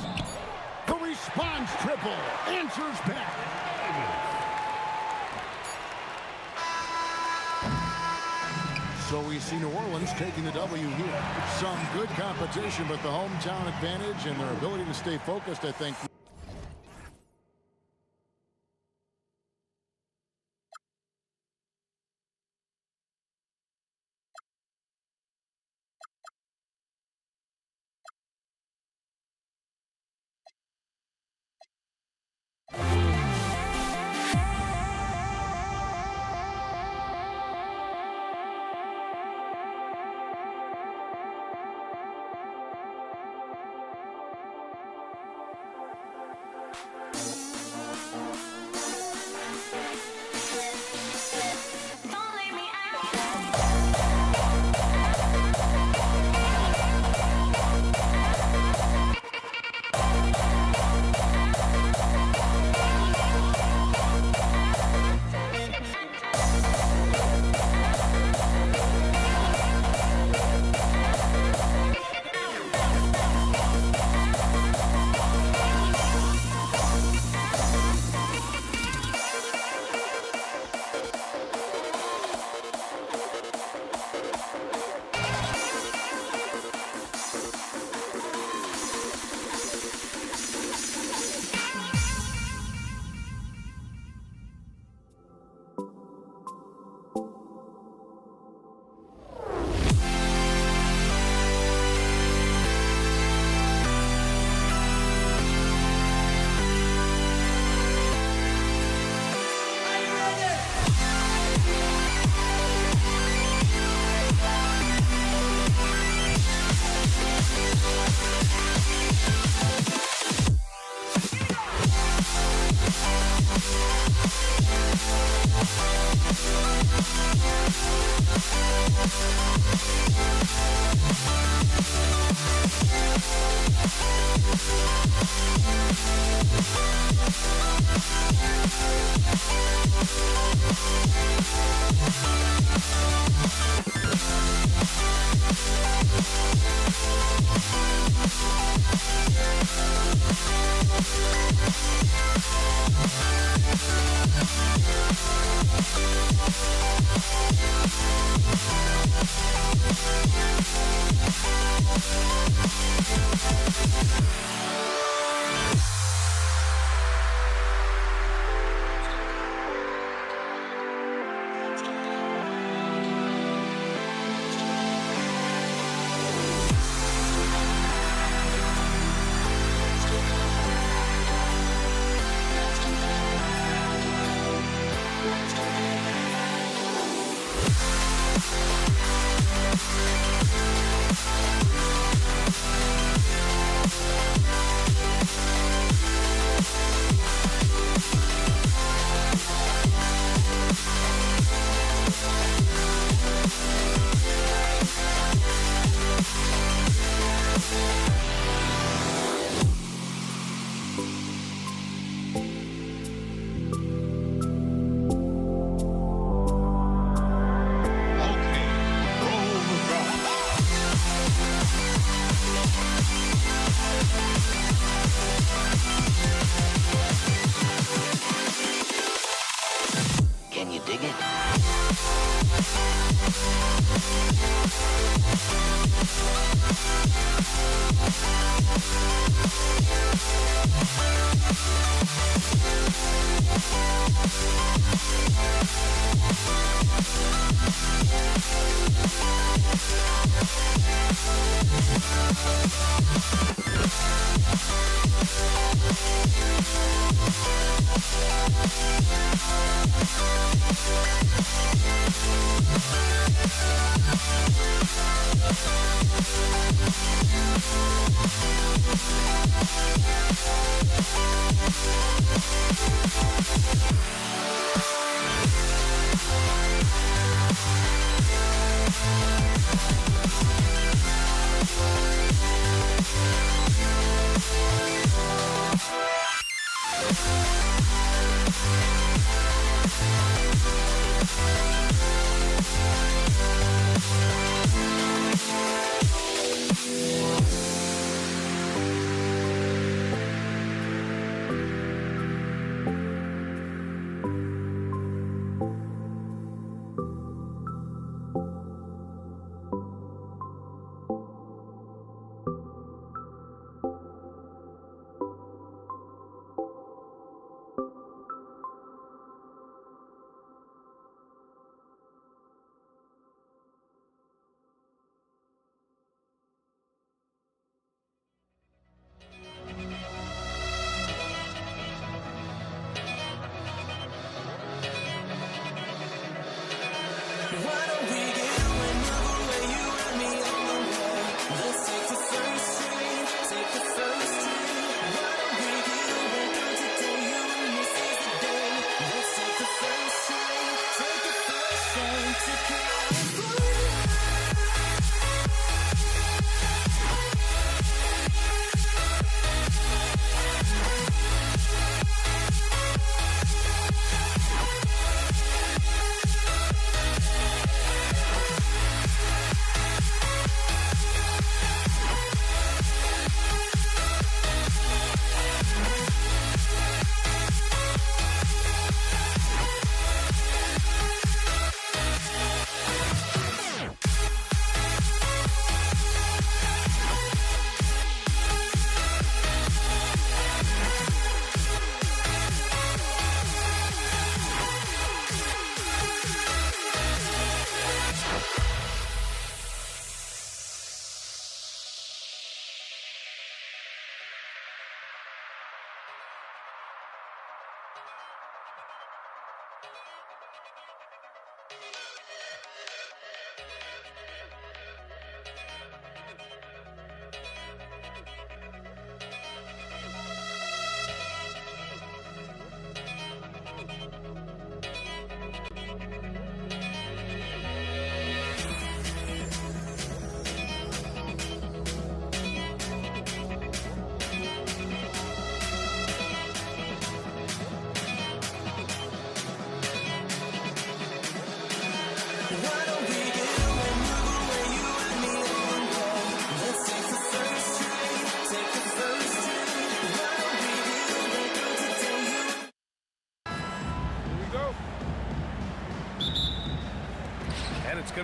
The response triple. Answers back. So we see New Orleans taking the W here. Some good competition, but the hometown advantage and their ability to stay focused, I think.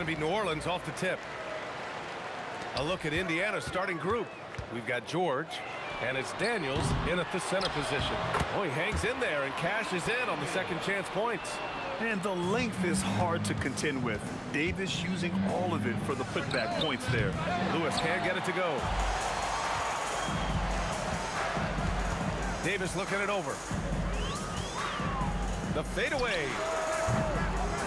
to be New Orleans off the tip. A look at Indiana's starting group. We've got George, and it's Daniels in at the center position. Oh, he hangs in there and cashes in on the second chance points. And the length is hard to contend with. Davis using all of it for the putback points there. Lewis can't get it to go. Davis looking it over. The fadeaway.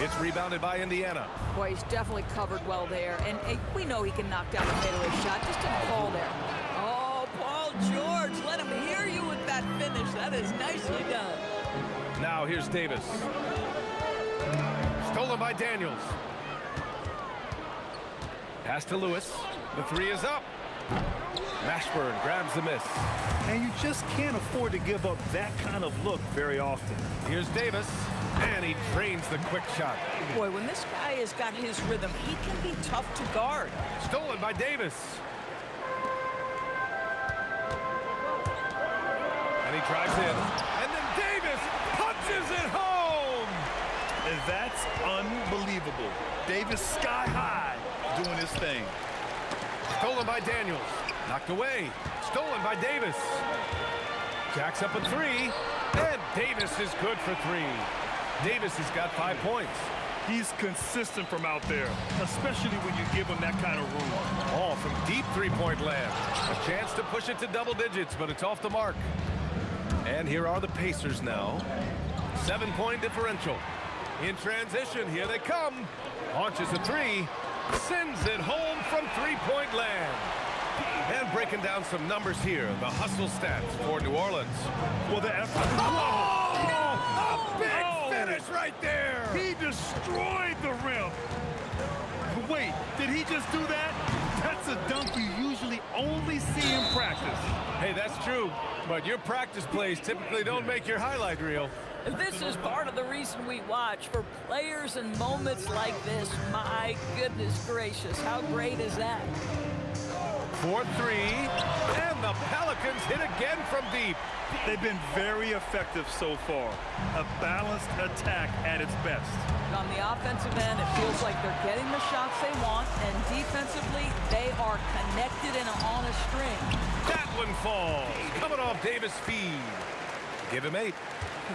It's rebounded by Indiana. Boy, he's definitely covered well there. And we know he can knock down a fadeaway shot. Just didn't fall there. Oh, Paul George, let him hear you with that finish. That is nicely done. Now here's Davis. Stolen by Daniels. Pass to Lewis. The three is up. Mashburn grabs the miss. And you just can't afford to give up that kind of look very often. Here's Davis, and he drains the quick shot. Boy, when this guy has got his rhythm, he can be tough to guard. Stolen by Davis. And he drives in. And then Davis punches it home. And that's unbelievable. Davis sky high doing his thing. Stolen by Daniels. Knocked away. Stolen by Davis. Jacks up a three. And Davis is good for three. Davis has got 5 points. He's consistent from out there, especially when you give him that kind of room. All from deep three-point land. A chance to push it to double digits, but it's off the mark. And here are the Pacers now. 7-point differential. In transition, here they come. Launches a three. Sends it home from three-point land. And breaking down some numbers here, the hustle stats for New Orleans. Well, the effort. Oh, a big finish right there. He destroyed the rim. Wait, did he just do that? That's a dunk you usually only see in practice. Hey, that's true, but your practice plays typically don't make your highlight reel. This is part of the reason we watch. For players and moments like this, my goodness gracious, how great is that? 4-3, and the Pelicans hit again from deep. They've been very effective so far. A balanced attack at its best. On the offensive end, it feels like they're getting the shots they want, and defensively, they are connected and on a string. That one falls, coming off Davis' feed. Give him 8.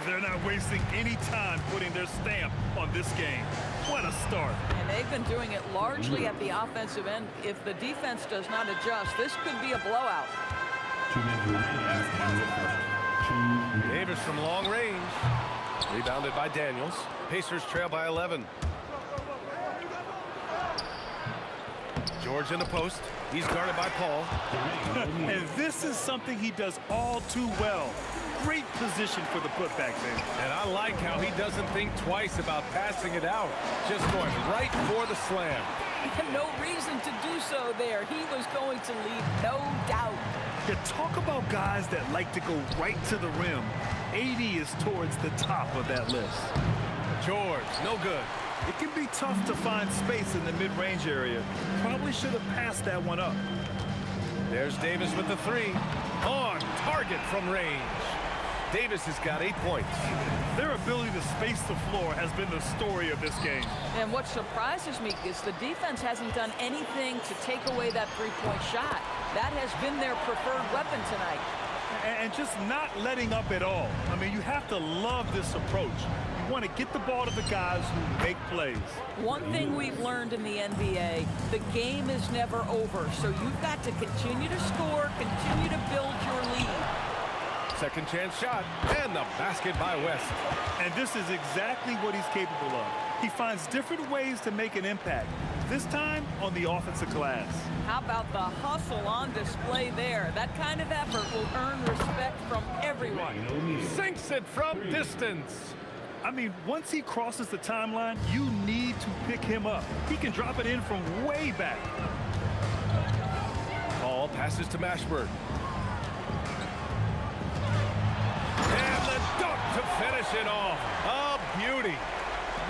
They're not wasting any time putting their stamp on this game. What a start. And they've been doing it largely at the offensive end. If the defense does not adjust, this could be a blowout. Davis from long range. Rebounded by Daniels. Pacers trail by 11. George in the post. He's guarded by Paul. And this is something he does all too well. Great position for the putback there. And I like how he doesn't think twice about passing it out. Just going right for the slam. No reason to do so there. He was going to leave, no doubt. You talk about guys that like to go right to the rim. 80 is towards the top of that list. George, no good. It can be tough to find space in the mid-range area. Probably should have passed that one up. There's Davis with the three. On target from range. Davis has got 8 points. Their ability to space the floor has been the story of this game. And what surprises me is the defense hasn't done anything to take away that three-point shot. That has been their preferred weapon tonight. And just not letting up at all. I mean, you have to love this approach. You want to get the ball to the guys who make plays. One thing we've learned in the NBA, the game is never over. So you've got to continue to score, continue to build your lead. Second chance shot, and the basket by West. And this is exactly what he's capable of. He finds different ways to make an impact, this time on the offensive glass. How about the hustle on display there? That kind of effort will earn respect from everyone. Sinks it from distance. I mean, once he crosses the timeline, you need to pick him up. He can drop it in from way back. Paul passes to Mashburn. To finish it off. A beauty.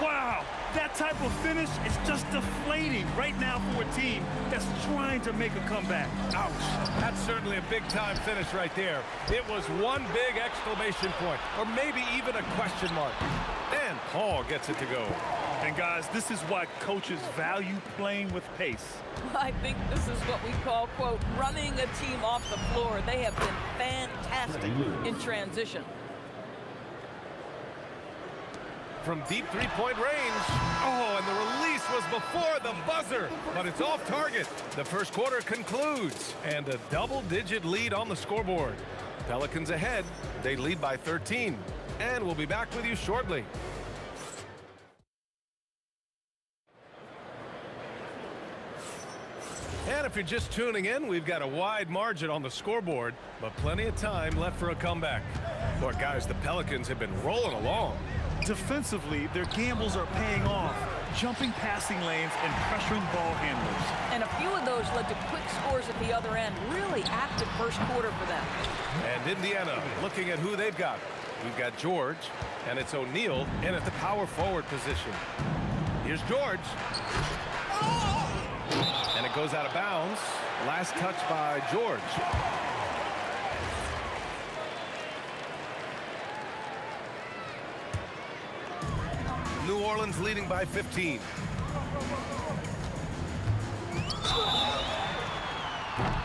Wow, that type of finish is just deflating right now for a team that's trying to make a comeback. Ouch. That's certainly a big-time finish right there. It was one big exclamation point, or maybe even a question mark. And Paul gets it to go. And guys, this is why coaches value playing with pace. I think this is what we call, quote, running a team off the floor. They have been fantastic in transition. From deep three-point range. Oh, and the release was before the buzzer, but it's off target. The first quarter concludes, and a double-digit lead on the scoreboard. Pelicans ahead. They lead by 13, and we'll be back with you shortly. And if you're just tuning in, we've got a wide margin on the scoreboard, but plenty of time left for a comeback. Look, guys, the Pelicans have been rolling along. Defensively, their gambles are paying off, jumping passing lanes and pressuring ball handlers. And a few of those led to quick scores at the other end. Really active first quarter for them. And Indiana looking at who they've got. We've got George, and it's O'Neal in at the power forward position. Here's George. And it goes out of bounds. Last touch by George. New Orleans leading by 15.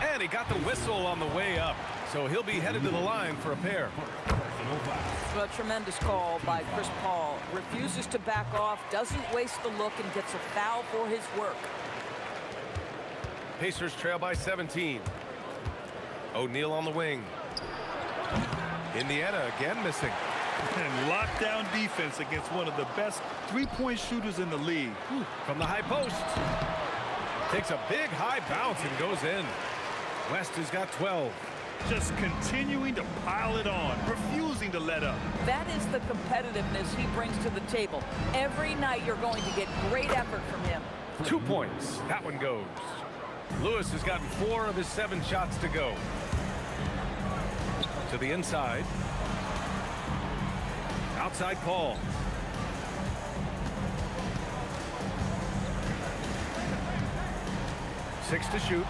And he got the whistle on the way up, so he'll be headed to the line for a pair. A tremendous call by Chris Paul. Refuses to back off, doesn't waste the look, and gets a foul for his work. Pacers trail by 17. O'Neal on the wing. Indiana again missing. And lockdown defense against one of the best three-point shooters in the league. From the high post. Takes a big high bounce and goes in. West has got 12. Just continuing to pile it on, refusing to let up. That is the competitiveness he brings to the table. Every night you're going to get great effort from him. 2 points. That one goes. Lewis has gotten 4 of his 7 shots to go. To the inside. Outside Paul. Six to shoot.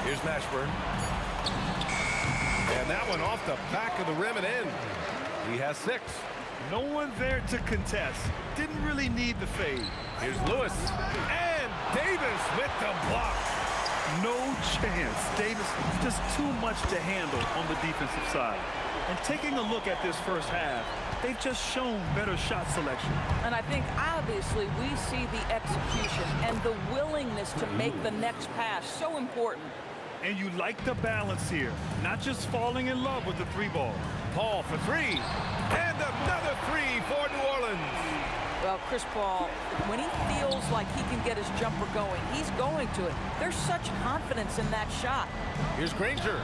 Here's Mashburn. And that one off the back of the rim and in. He has 6. No one there to contest. Didn't really need the fade. Here's Lewis. And Davis with the block. No chance. Davis just too much to handle on the defensive side. And taking a look at this first half, they've just shown better shot selection. And I think obviously we see the execution and the willingness to make the next pass so important. And you like the balance here, not just falling in love with the 3-ball. Paul for 3. And another 3 for New Orleans. Well, Chris Paul, when he feels like he can get his jumper going, he's going to it. There's such confidence in that shot. Here's Granger.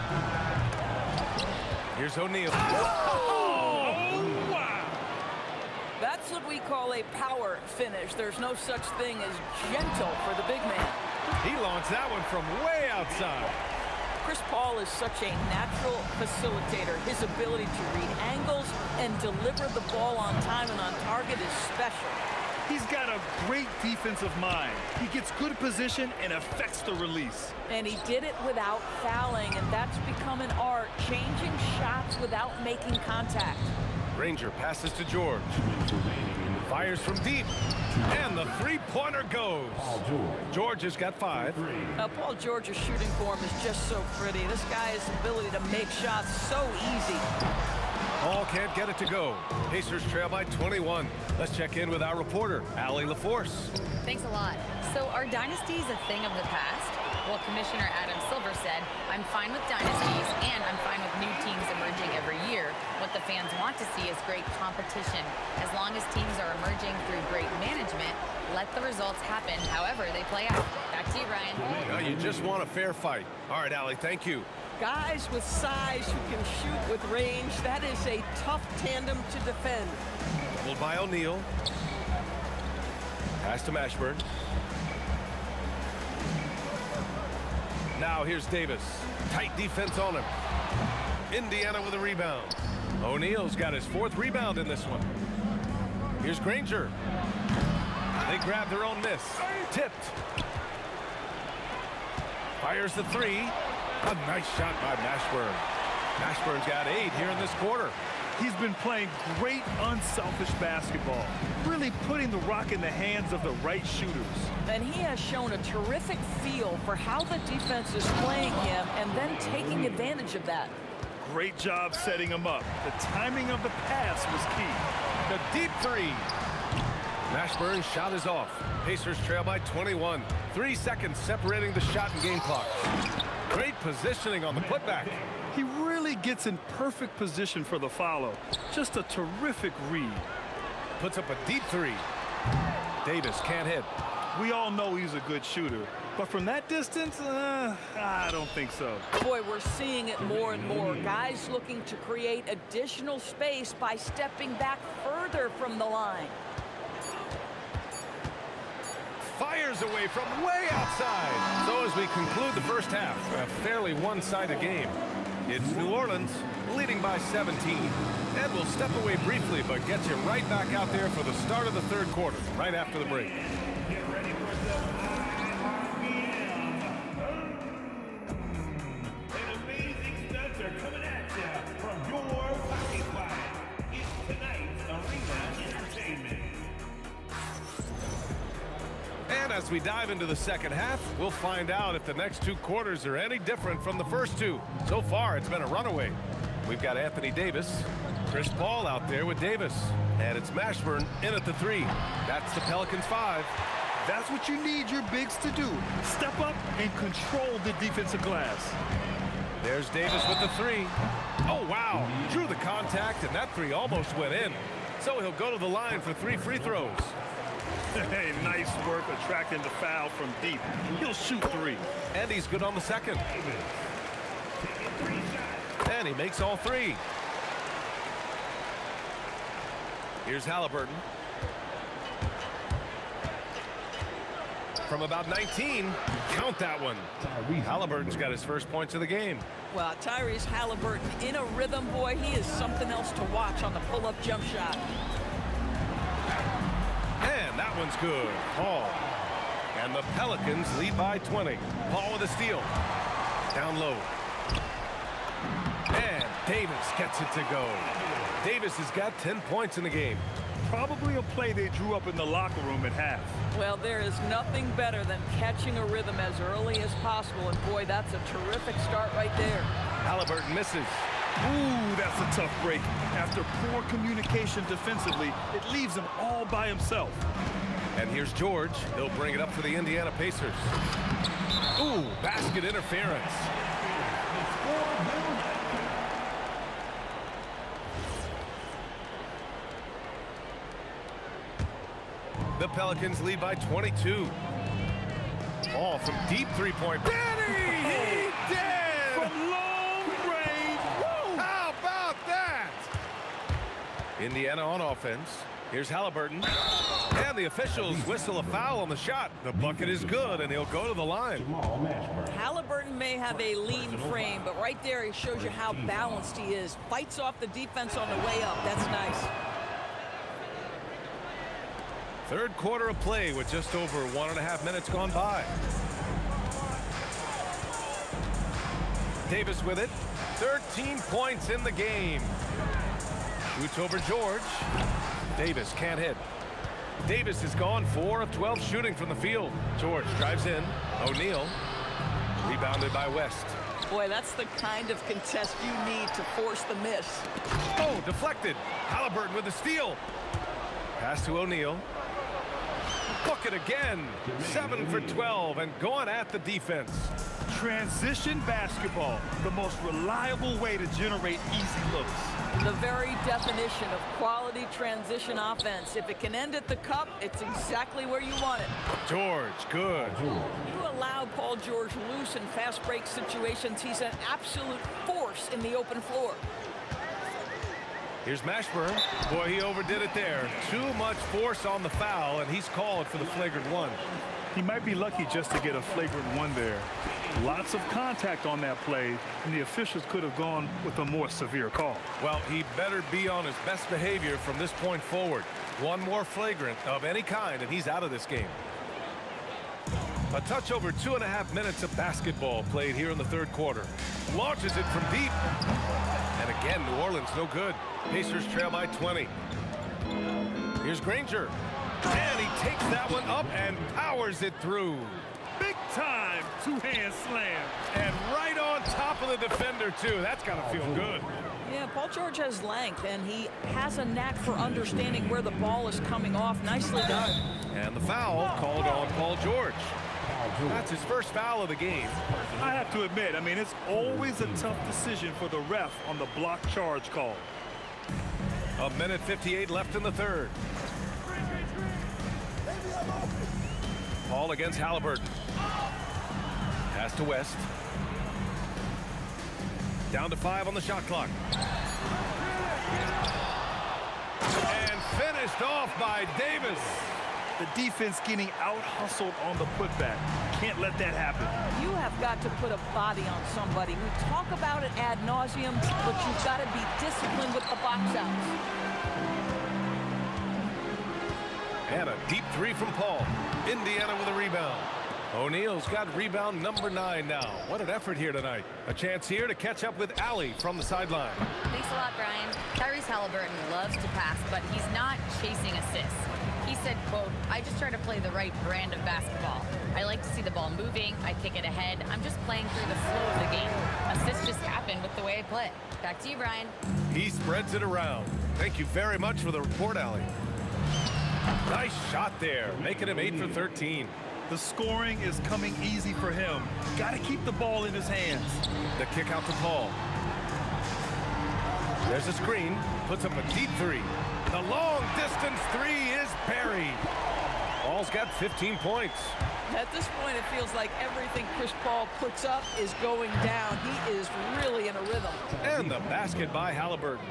Here's O'Neal. Oh, wow! That's what we call a power finish. There's no such thing as gentle for the big man. He launched that one from way outside. Chris Paul is such a natural facilitator. His ability to read angles and deliver the ball on time and on target is special. He's got a great defensive mind. He gets good position and affects the release. And he did it without fouling, and that's become an art, changing shots without making contact. Granger passes to George. Fires from deep. And the 3-pointer goes. George has got 5. Now, Paul George's shooting form is just so pretty. This guy's ability to make shots so easy. Paul can't get it to go. Pacers trail by 21. Let's check in with our reporter, Allie LaForce. Thanks a lot. So are dynasties a thing of the past? Well, Commissioner Adam Silver said, I'm fine with dynasties and I'm fine with new teams emerging every year. What the fans want to see is great competition. As long as teams are emerging through great management, let the results happen however they play out. Back to you, Ryan. No, you just want a fair fight. All right, Allie, thank you. Guys with size who can shoot with range, that is a tough tandem to defend. Doubled by O'Neal. Pass to Mashburn. Now here's Davis. Tight defense on him. Indiana with a rebound. O'Neal's got his 4th rebound in this one. Here's Granger. They grab their own miss. Tipped. Fires the 3. A nice shot by Mashburn. Mashburn's got 8 here in this quarter. He's been playing great unselfish basketball, really putting the rock in the hands of the right shooters. And he has shown a terrific feel for how the defense is playing him and then taking advantage of that. Great job setting him up. The timing of the pass was key. The deep three. Mashburn's shot is off. Pacers trail by 21. 3 seconds separating the shot and game clock. Great positioning on the putback. He really gets in perfect position for the follow. Just a terrific read. Puts up a deep three. Davis can't hit. We all know he's a good shooter, but from that distance, I don't think so. Boy, we're seeing it more and more. Guys looking to create additional space by stepping back further from the line. Fires away from way outside. So as we conclude the first half, a fairly one-sided game. It's New Orleans leading by 17. And we'll step away briefly, but get you right back out there for the start of the third quarter, right after the break. Get ready for some iGame. And amazing stunts are coming at you from your pocket wide. It's tonight's Arena Entertainment. And as we dive into the second half, we'll find out if the next two quarters are any different from the first two. So far, it's been a runaway. We've got Anthony Davis, Chris Paul out there with Davis. And it's Mashburn in at the three. That's the Pelicans 5. That's what you need your bigs to do. Step up and control the defensive glass. There's Davis with the three. Oh, wow. Drew the contact, and that three almost went in. So he'll go to the line for 3 free throws. Hey, nice work attracting the foul from deep. He'll shoot 3. And he's good on the second. And he makes all 3. Here's Halliburton. From about 19, count that one. Halliburton's got his first points of the game. Well, Tyrese Halliburton in a rhythm, boy. He is something else to watch on the pull-up jump shot. And that one's good. Paul. And the Pelicans lead by 20. Paul with a steal. Down low. And Davis gets it to go. Davis has got 10 points in the game. Probably a play they drew up in the locker room at half. Well, there is nothing better than catching a rhythm as early as possible. And, boy, that's a terrific start right there. Halliburton misses. Ooh, that's a tough break. After poor communication defensively, it leaves him all by himself. And here's George. He'll bring it up for the Indiana Pacers. Ooh, basket interference. The Pelicans lead by 22. Ball from deep three-point. Danny! He did! From long range. Woo! How about that? Indiana on offense. Here's Halliburton. And the officials whistle a foul on the shot. The bucket is good, and he'll go to the line. Halliburton may have a lean frame, but right there he shows you how balanced he is. Fights off the defense on the way up. That's nice. Third quarter of play with just over 1.5 minutes gone by. Davis with it. 13 points in the game. Shoots over George. Davis can't hit. Davis has gone 4 of 12 shooting from the field. George drives in. O'Neal. Rebounded by West. Boy, that's the kind of contest you need to force the miss. Oh, deflected. Halliburton with the steal. Pass to O'Neal. Book it again. 7 for 12 and going at the defense. Transition basketball, the most reliable way to generate easy looks. The very definition of quality transition offense. If it can end at the cup, it's exactly where you want it. George, good. You allow Paul George loose in fast break situations. He's an absolute force in the open floor. Here's Mashburn. Boy, he overdid it there. Too much force on the foul, and he's called for the flagrant one. He might be lucky just to get a flagrant one there. Lots of contact on that play, and the officials could have gone with a more severe call. Well, he better be on his best behavior from this point forward. One more flagrant of any kind, and he's out of this game. A touch over 2.5 minutes of basketball played here in the third quarter. Launches it from deep. And again, New Orleans no good. Pacers trail by 20. Here's Granger. And he takes that one up and powers it through. Big time two-hand slam. And right on top of the defender, too. That's got to feel good. Yeah, Paul George has length, and he has a knack for understanding where the ball is coming off. Nicely done. And the foul called on Paul George. That's his first foul of the game. I have to admit, I mean, it's always a tough decision for the ref on the block charge call. 1:58 left in the third. Paul against Halliburton. Pass to West. Down to 5 on the shot clock. And finished off by Davis. The defense getting out-hustled on the putback. Can't let that happen. You have got to put a body on somebody. We talk about it ad nauseum, but you've got to be disciplined with the box outs. And a deep three from Paul. Indiana with a rebound. O'Neal's got rebound number 9 now. What an effort here tonight. A chance here to catch up with Allie from the sideline. Thanks a lot, Brian. Tyrese Halliburton loves to pass, but he's not chasing assists. He said, quote, "I just try to play the right brand of basketball. I like to see the ball moving. I kick it ahead. I'm just playing through the flow of the game. Assists just happen with the way I play." Back to you, Brian. He spreads it around. Thank you very much for the report, Allie. Nice shot there, making him 8 for 13. The scoring is coming easy for him. Got to keep the ball in his hands. The kick out to Paul. There's a screen. Puts up a deep three. The long distance three is buried. Paul's got 15 points. At this point, it feels like everything Chris Paul puts up is going down. He is really in a rhythm. And the basket by Halliburton.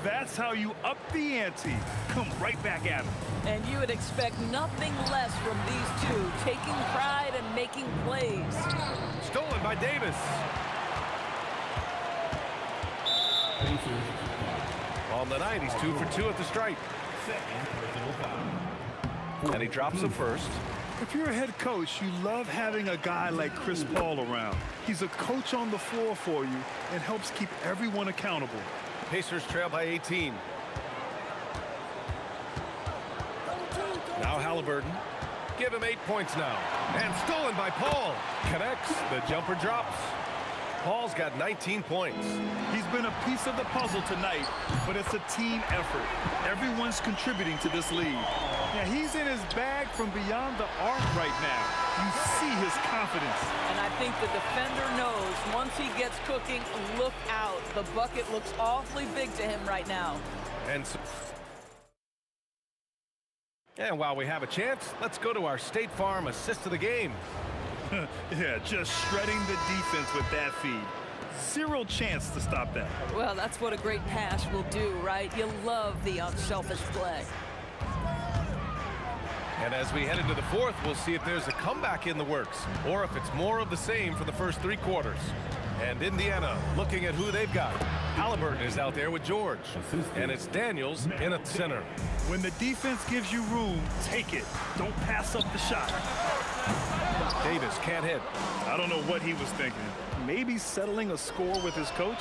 That's how you up the ante. Come right back at him. And you would expect nothing less from these two, taking pride and making plays. Stolen by Davis. On the night, he's 2 for 2 at the stripe. And he drops the first. If you're a head coach, you love having a guy like Chris Paul around. He's a coach on the floor for you and helps keep everyone accountable. Pacers trail by 18. Now Halliburton. Give him 8 points now. And stolen by Paul. Connects. The jumper drops. Paul's got 19 points. He's been a piece of the puzzle tonight, but it's a team effort. Everyone's contributing to this lead. Yeah, he's in his bag from beyond the arc right now. You see his confidence. And I think the defender knows once he gets cooking, look out. The bucket looks awfully big to him right now. And while we have a chance, let's go to our State Farm assist of the game. Yeah, just shredding the defense with that feed. Zero chance to stop that. Well, that's what a great pass will do, right? You love the unselfish play. And as we head into the fourth, we'll see if there's a comeback in the works or if it's more of the same for the first 3 quarters. And Indiana looking at who they've got. Halliburton is out there with George. And it's Daniels in at center. When the defense gives you room, take it. Don't pass up the shot. Davis can't hit. I don't know what he was thinking. Maybe settling a score with his coach?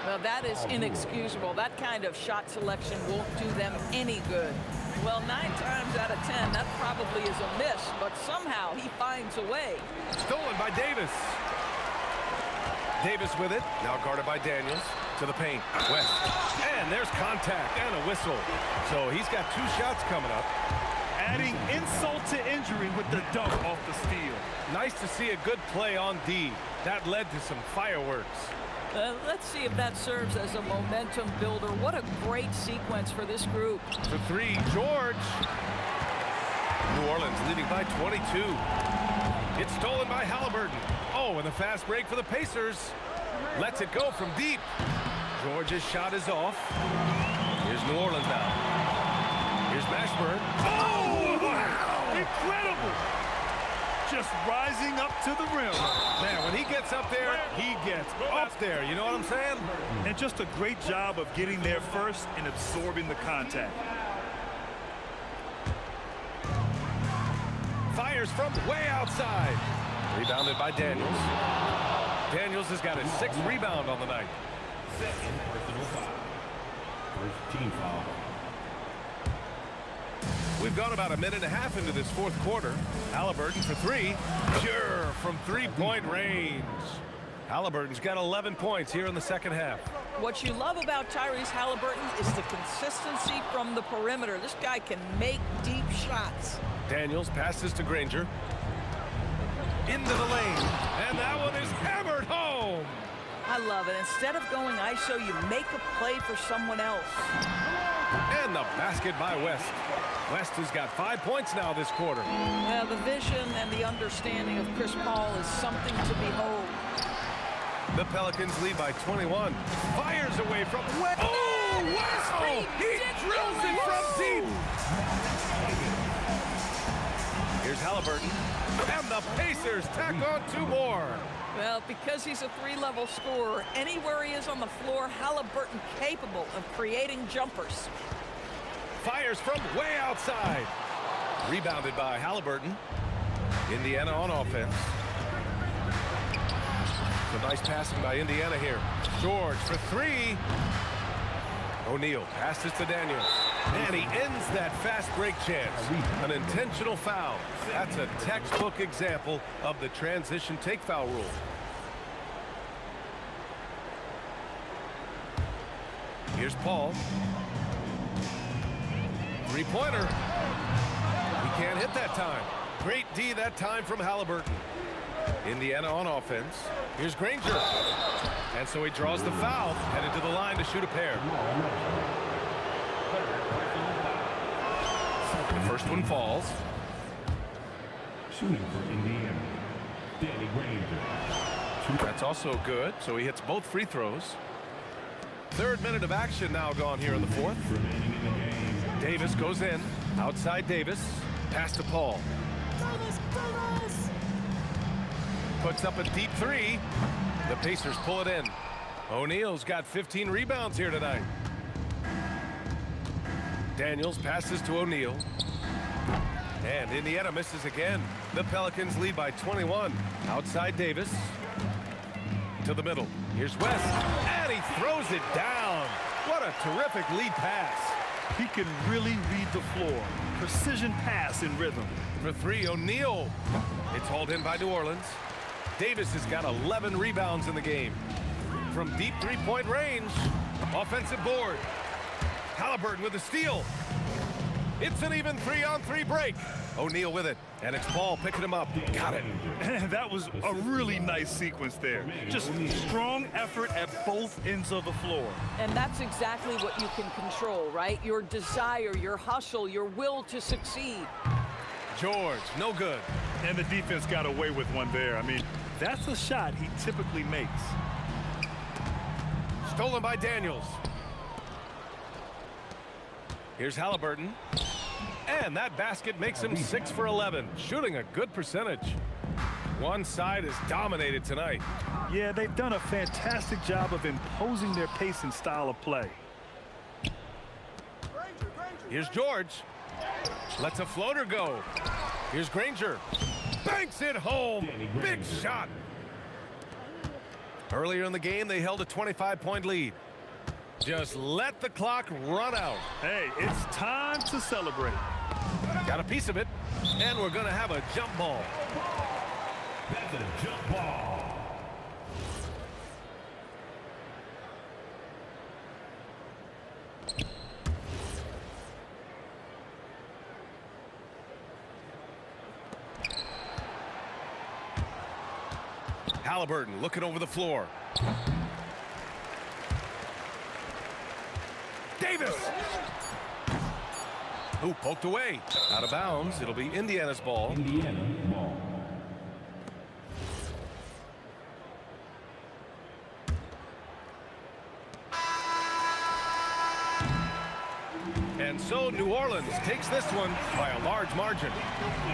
Well, that is inexcusable. That kind of shot selection won't do them any good. Well, 9 times out of 10, that probably is a miss, but somehow he finds a way. Stolen by Davis. Davis with it, now guarded by Daniels, to the paint, West. And there's contact and a whistle. So he's got 2 shots coming up. Adding insult to injury with the dunk off the steal. Nice to see a good play on D. That led to some fireworks. Let's see if that serves as a momentum builder. What a great sequence for this group. For 3, George. New Orleans leading by 22. It's stolen by Halliburton. Oh, and the fast break for the Pacers. Lets it go from deep. George's shot is off. Here's New Orleans now. Here's Mashburn. Oh, wow! Incredible! Just rising up to the rim. Man, when he gets up there, he gets up there. You know what I'm saying? And just a great job of getting there first and absorbing the contact. Fires from way outside. Rebounded by Daniels. Daniels has got his 6th rebound on the night. Second personal foul. First team foul. We've gone about a minute and a half into this fourth quarter. Halliburton for three. Sure, from three-point range. Halliburton's got 11 points here in the second half. What you love about Tyrese Halliburton is the consistency from the perimeter. This guy can make deep shots. Daniels passes to Granger. Into the lane. And that one is hammered home. I love it. Instead of going ISO, you make a play for someone else. And the basket by West. West has got 5 points now this quarter. Well, the vision and the understanding of Chris Paul is something to behold. The Pelicans lead by 21. Fires away from West. Oh, wow! He drills it from deep. Here's Halliburton. And the Pacers tack on 2 more. Well, because he's a 3-level scorer, anywhere he is on the floor, Halliburton capable of creating jumpers. Fires from way outside. Rebounded by Halliburton. Indiana on offense. Some nice passing by Indiana here. George for 3. O'Neal passes to Daniels. And he ends that fast break chance. An intentional foul. That's a textbook example of the transition take foul rule. Here's Paul. Three-pointer. He can't hit that time. Great D that time from Halliburton. Indiana on offense. Here's Granger. And so he draws the foul, headed to the line to shoot a pair. The first one falls. Shooting for Indiana, Danny Granger. That's also good, so he hits both free throws. Third minute of action now gone here in the fourth. Remaining in the game. Davis goes in. Outside Davis. Pass to Paul. Davis! Puts up a deep 3. The Pacers pull it in. O'Neal's got 15 rebounds here tonight. Daniels passes to O'Neal. And Indiana misses again. The Pelicans lead by 21. Outside Davis. To the middle. Here's West. And he throws it down. What a terrific lead pass. He can really read the floor. Precision pass in rhythm. For 3, O'Neal. It's hauled in by New Orleans. Davis has got 11 rebounds in the game. From deep three-point range, offensive board. Halliburton with a steal. It's an even 3-on-3 break. O'Neal with it, and it's Paul picking him up. Got it. That was a really nice sequence there. Just strong effort at both ends of the floor. And that's exactly what you can control, right? Your desire, your hustle, your will to succeed. George, no good. And the defense got away with one there. I mean, that's a shot he typically makes. Stolen by Daniels. Here's Halliburton. And that basket makes him 6 for 11, shooting a good percentage. One side is dominated tonight. Yeah, they've done a fantastic job of imposing their pace and style of play. Here's George. Lets a floater go. Here's Granger. Banks it home. Big shot. Earlier in the game, they held a 25-point lead. Just let the clock run out. Hey, it's time to celebrate. Got a piece of it, and we're going to have a jump ball. That's a jump ball. Halliburton looking over the floor. Davis! Ooh, poked away. Out of bounds. It'll be Indiana's ball. Indiana ball. And so New Orleans takes this one by a large margin.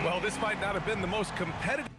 Well, this might not have been the most competitive.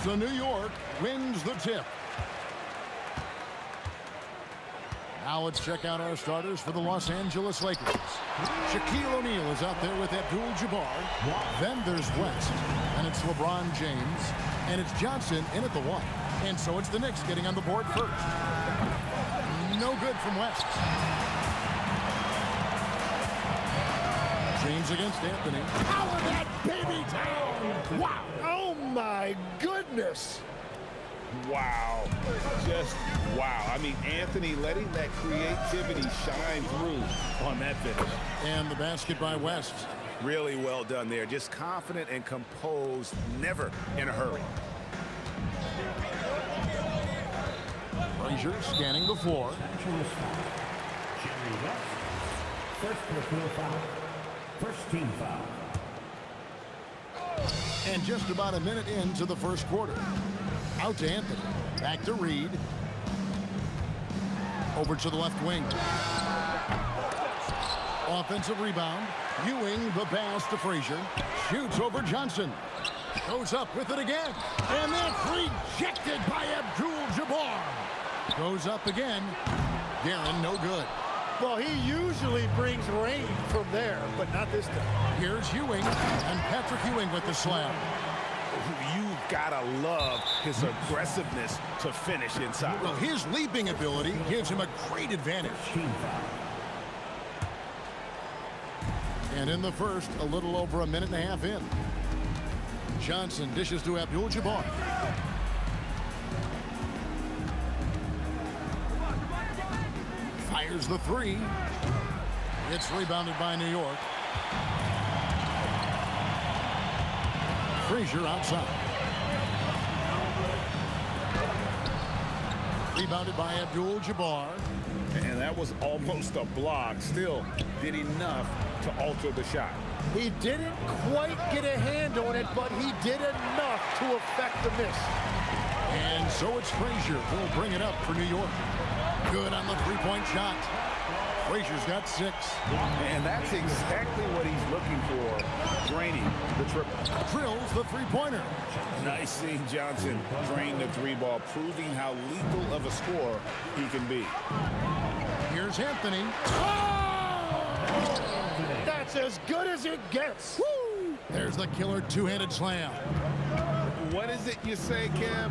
So New York wins the tip. Now let's check out our starters for the Los Angeles Lakers. Shaquille O'Neal is out there with Abdul-Jabbar. Then there's West, and it's LeBron James, and it's Johnson in at the 1. And so it's the Knicks getting on the board first. No good from West. James against Anthony. Power that baby down! Wow! Oh my goodness! Wow. Just wow. I mean, Anthony letting that creativity shine through on that finish. And the basket by West. Really well done there. Just confident and composed, never in a hurry. Frazier scanning the floor. Jerry West. First personal foul. First team foul. And just about a minute into the first quarter. Out to Anthony. Back to Reed. Over to the left wing. Offensive rebound. Ewing the pass to Frazier. Shoots over Johnson. Goes up with it again. And that's rejected by Abdul-Jabbar. Goes up again. Guerin, no good. Well, he usually brings rain from there, but not this time. Here's Ewing. And Patrick Ewing with the slam. You've got to love his aggressiveness to finish inside. Well, his leaping ability gives him a great advantage. And in the first, a little over a minute and a half in. Johnson dishes to Abdul-Jabbar. Fires the 3. It's rebounded by New York. Frazier outside. Rebounded by Abdul-Jabbar. And that was almost a block. Still did enough to alter the shot. He didn't quite get a hand on it, but he did enough to affect the miss. And so it's Frazier who'll bring it up for New York. Good on the three-point shot. Frazier's got 6. And that's exactly what he's looking for, draining the triple. Drills the three-pointer. Nice seeing Johnson drain the 3-ball, proving how lethal of a scorer he can be. Here's Anthony. Oh! That's as good as it gets. Woo! There's the killer two-handed slam. What is it you say, Kev?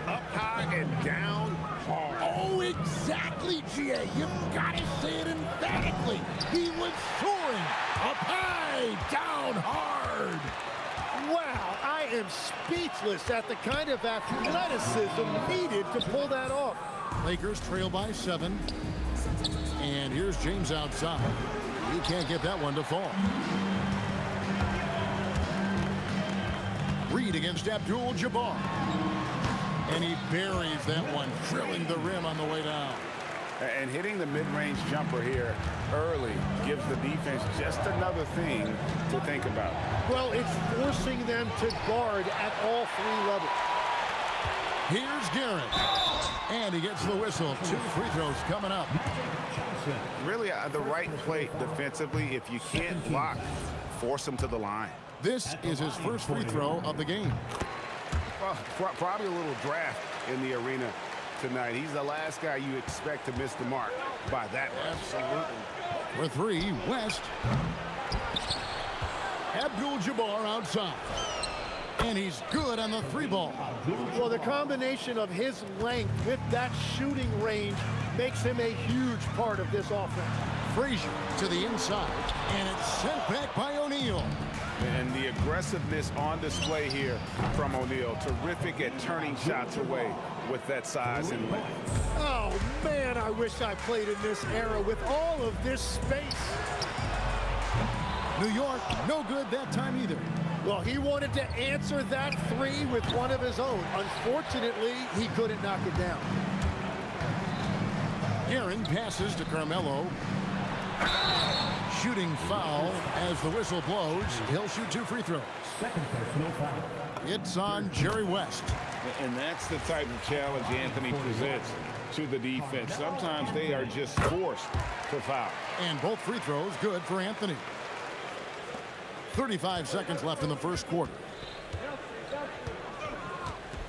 Up high and down hard. Oh, exactly, G.A. You've got to say it emphatically. He was soaring. Up high, down hard. Wow, I am speechless at the kind of athleticism needed to pull that off. Lakers trail by 7. And here's James outside. He can't get that one to fall. Reed against Abdul-Jabbar. And he buries that one, drilling the rim on the way down. And hitting the mid-range jumper here early gives the defense just another thing to think about. Well, it's forcing them to guard at all 3 levels. Here's Guerin. And he gets the whistle. 2 free throws coming up. Really the right play defensively. If you can't block, force him to the line. This is his first free throw of the game. Well, probably a little draft in the arena tonight. He's the last guy you expect to miss the mark by that much. Absolutely. For 3, West. Abdul-Jabbar outside. And he's good on the 3-ball. Well, the combination of his length with that shooting range makes him a huge part of this offense. Frazier to the inside, and it's sent back by O'Neal. And the aggressiveness on display here from O'Neal. Terrific at turning shots away with that size and length. Oh, man, I wish I played in this era with all of this space. New York, no good that time either. Well, he wanted to answer that 3 with one of his own. Unfortunately, he couldn't knock it down. Guerin passes to Carmelo. Shooting foul as the whistle blows. He'll shoot 2 free throws. Second personal foul. It's on Jerry West. And that's the type of challenge Anthony presents to the defense. Sometimes they are just forced to foul. And both free throws good for Anthony. 35 seconds left in the first quarter.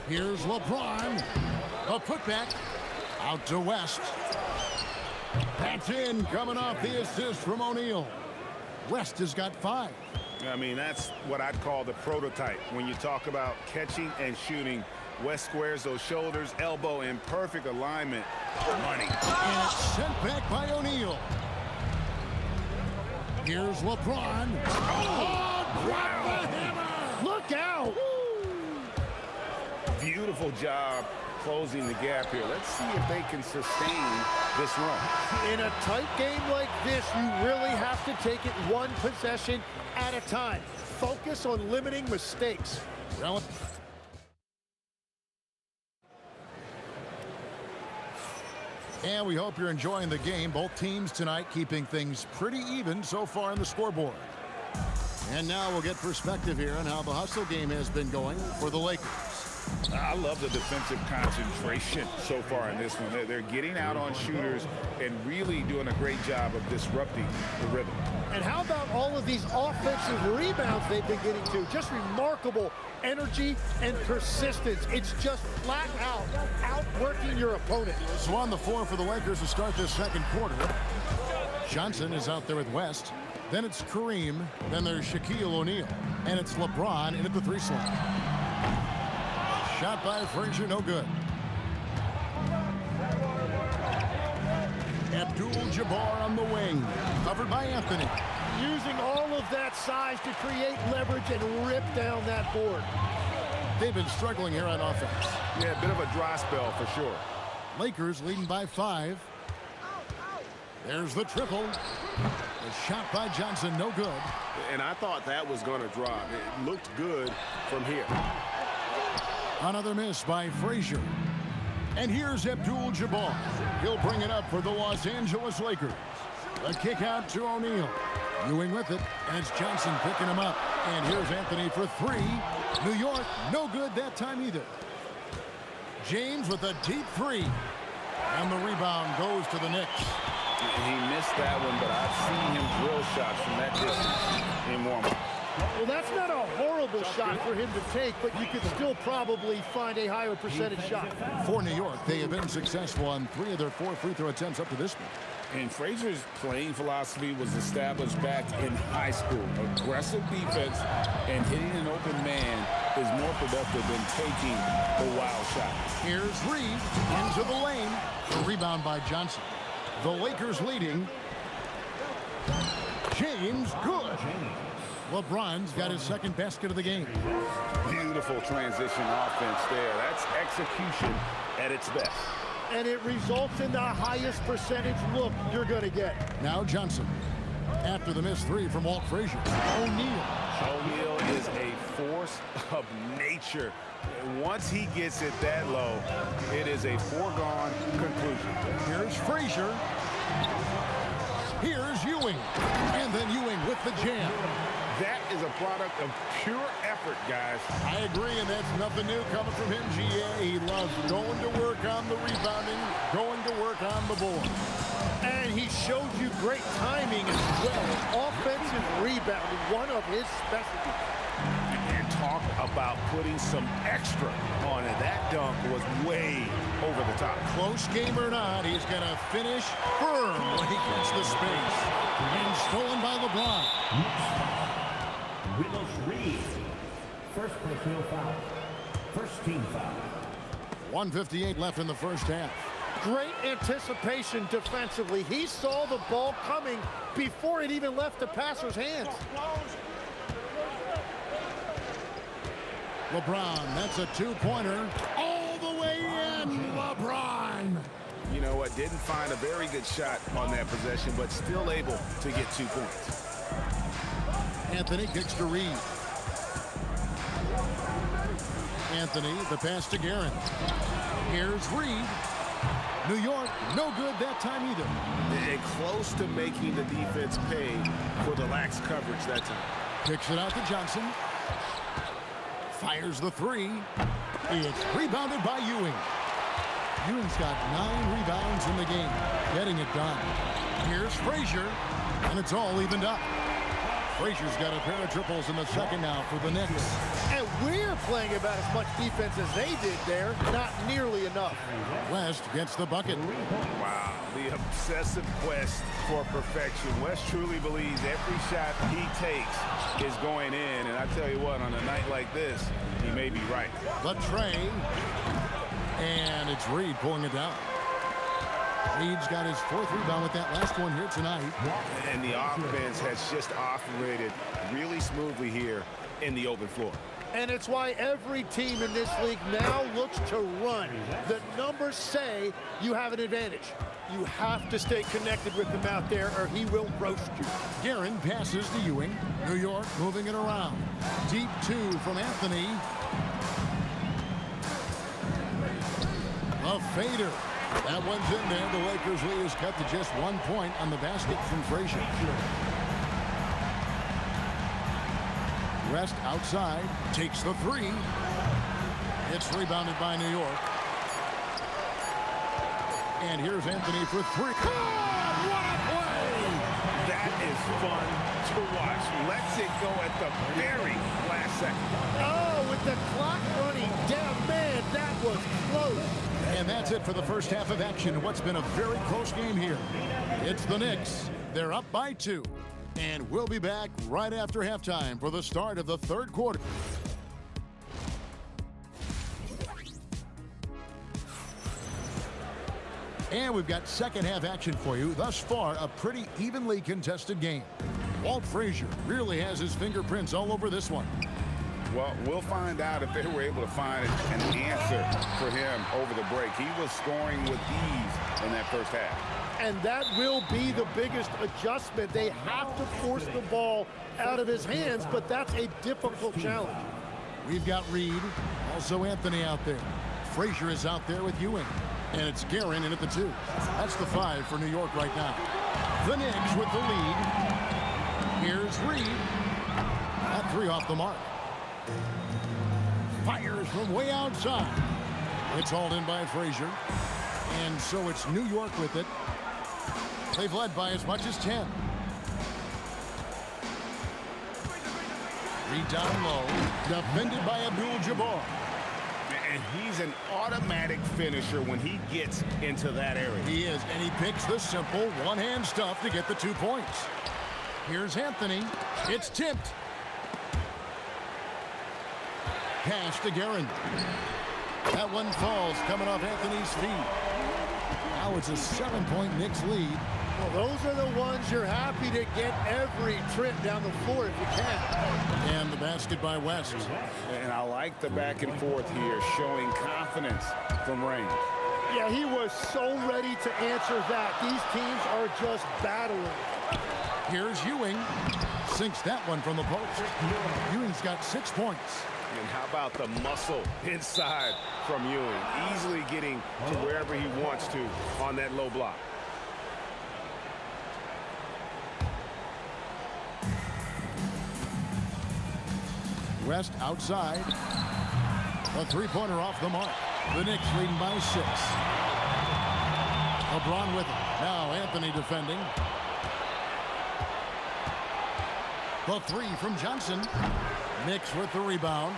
Here's LeBron. A putback out to West. That's in, coming off the assist from O'Neal. West has got 5. I mean, that's what I'd call the prototype. When you talk about catching and shooting, West squares those shoulders, elbow in perfect alignment. Money. And it's sent back by O'Neal. Here's LeBron. Oh, drop the hammer! Look out! Beautiful job closing the gap here. Let's see if they can sustain this run. In a tight game like this, you really have to take it one possession at a time. Focus on limiting mistakes. And we hope you're enjoying the game. Both teams tonight keeping things pretty even so far on the scoreboard. And now we'll get perspective here on how the hustle game has been going for the Lakers. I love the defensive concentration so far in this one. They're getting out on shooters and really doing a great job of disrupting the rhythm. And how about all of these offensive rebounds they've been getting to? Just remarkable energy and persistence. It's just flat out outworking your opponent. So on the floor for the Lakers to start this second quarter. Johnson is out there with West. Then it's Kareem. Then there's Shaquille O'Neal. And it's LeBron in at the 3 slot. Shot by Frazier, no good. Abdul-Jabbar on the wing. Covered by Anthony. Using all of that size to create leverage and rip down that board. They've been struggling here on offense. Yeah, a bit of a dry spell for sure. Lakers leading by 5. There's the triple. The shot by Johnson, no good. And I thought that was going to drop. It looked good from here. Another miss by Frazier. And here's Abdul-Jabbar. He'll bring it up for the Los Angeles Lakers. A kick out to O'Neal. Ewing with it, and it's Johnson picking him up. And here's Anthony for 3. New York, no good that time either. James with a deep 3. And the rebound goes to the Knicks. He missed that one, but I've seen him drill shots from that distance in warm-up. Well, that's not a horrible shot for him to take, but you could still probably find a higher percentage shot. For New York, they have been successful on 3 of their 4 free throw attempts up to this point. And Frazier's playing philosophy was established back in high school. Aggressive defense and hitting an open man is more productive than taking the wild shot. Here's Reed into the lane. The rebound by Johnson. The Lakers leading. James, good. LeBron's got his second basket of the game. Beautiful transition offense there. That's execution at its best. And it results in the highest percentage look you're going to get. Now Johnson. After the missed 3 from Walt Frazier. O'Neal. O'Neal is a force of nature. Once he gets it that low, it is a foregone conclusion. Here's Frazier. Here's Ewing. And then Ewing with the jam. That is a product of pure effort, guys. I agree, and that's nothing new coming from him, GA. He loves going to work on the rebounding, going to work on the board. And he showed you great timing as well. Offensive rebounding, one of his specialties. And talk about putting some extra on it. That dunk was way over the top. Close game or not, he's going to finish firm when he gets the space. And stolen by LeBron. Willis Reed. First personal foul. First team foul. 1:58 left in the first half. Great anticipation defensively. He saw the ball coming before it even left the passer's hands. LeBron, that's a 2-pointer. All the way in, LeBron. You know what, didn't find a very good shot on that possession, but still able to get 2 points. Anthony kicks to Reed. Anthony, the pass to Guerin. Here's Reed. New York, no good that time either. And close to making the defense pay for the lax coverage that time. Kicks it out to Johnson. Fires the 3. It's rebounded by Ewing. Ewing's got 9 rebounds in the game. Getting it done. Here's Frazier, and it's all evened up. Frazier's got a pair of triples in the second now for the Knicks. And we're playing about as much defense as they did there. Not nearly enough. West gets the bucket. Wow, the obsessive quest for perfection. West truly believes every shot he takes is going in. And I tell you what, on a night like this, he may be right. The tray. And it's Reed pulling it down. Reed's got his 4th rebound with that last one here tonight. And the offense has just operated really smoothly here in the open floor. And it's why every team in this league now looks to run. The numbers say you have an advantage. You have to stay connected with him out there or he will roast you. Guerin passes to Ewing. New York moving it around. Deep 2 from Anthony. A fader. That one's in there. The Lakers lead is cut to just 1 point on the basket from Frazier. West outside. Takes the 3. It's rebounded by New York. And here's Anthony for 3. What a play! That is fun to watch. Lets it go at the very last second. Oh, with the clock running down, man, that was close. And that's it for the first half of action. What's been a very close game here. It's the Knicks. They're up by 2. And we'll be back right after halftime for the start of the 3rd quarter. And we've got second half action for you. Thus far, a pretty evenly contested game. Walt Frazier really has his fingerprints all over this one. Well, we'll find out if they were able to find an answer for him over the break. He was scoring with ease in that first half. And that will be the biggest adjustment. They have to force the ball out of his hands, but that's a difficult challenge. We've got Reed, also Anthony out there. Frazier is out there with Ewing. And it's Guerin in at the 2. That's the 5 for New York right now. The Knicks with the lead. Here's Reed. That 3 off the mark. Fires from way outside. It's hauled in by Frazier. And so it's New York with it. They've led by as much as 10. Reed down low. Defended by Abdul-Jabbar. And he's an automatic finisher when he gets into that area. He is, and he picks the simple one-hand stuff to get the 2 points. Here's Anthony. It's tipped. Pass to Guerin. That one falls coming off Anthony's feet. Now it's a 7-point Knicks lead. Well, those are the ones you're happy to get every trip down the floor if you can. And the basket by West. And I like the back and forth here, showing confidence from range. Yeah, he was so ready to answer that. These teams are just battling. Here's Ewing. Sinks that one from the post. Ewing's got 6 points. And how about the muscle inside from Ewing? Easily getting to wherever he wants to on that low block. West outside. A 3-pointer off the mark. The Knicks leading by 6. LeBron with it. Now Anthony defending. The 3 from Johnson. Knicks with the rebound.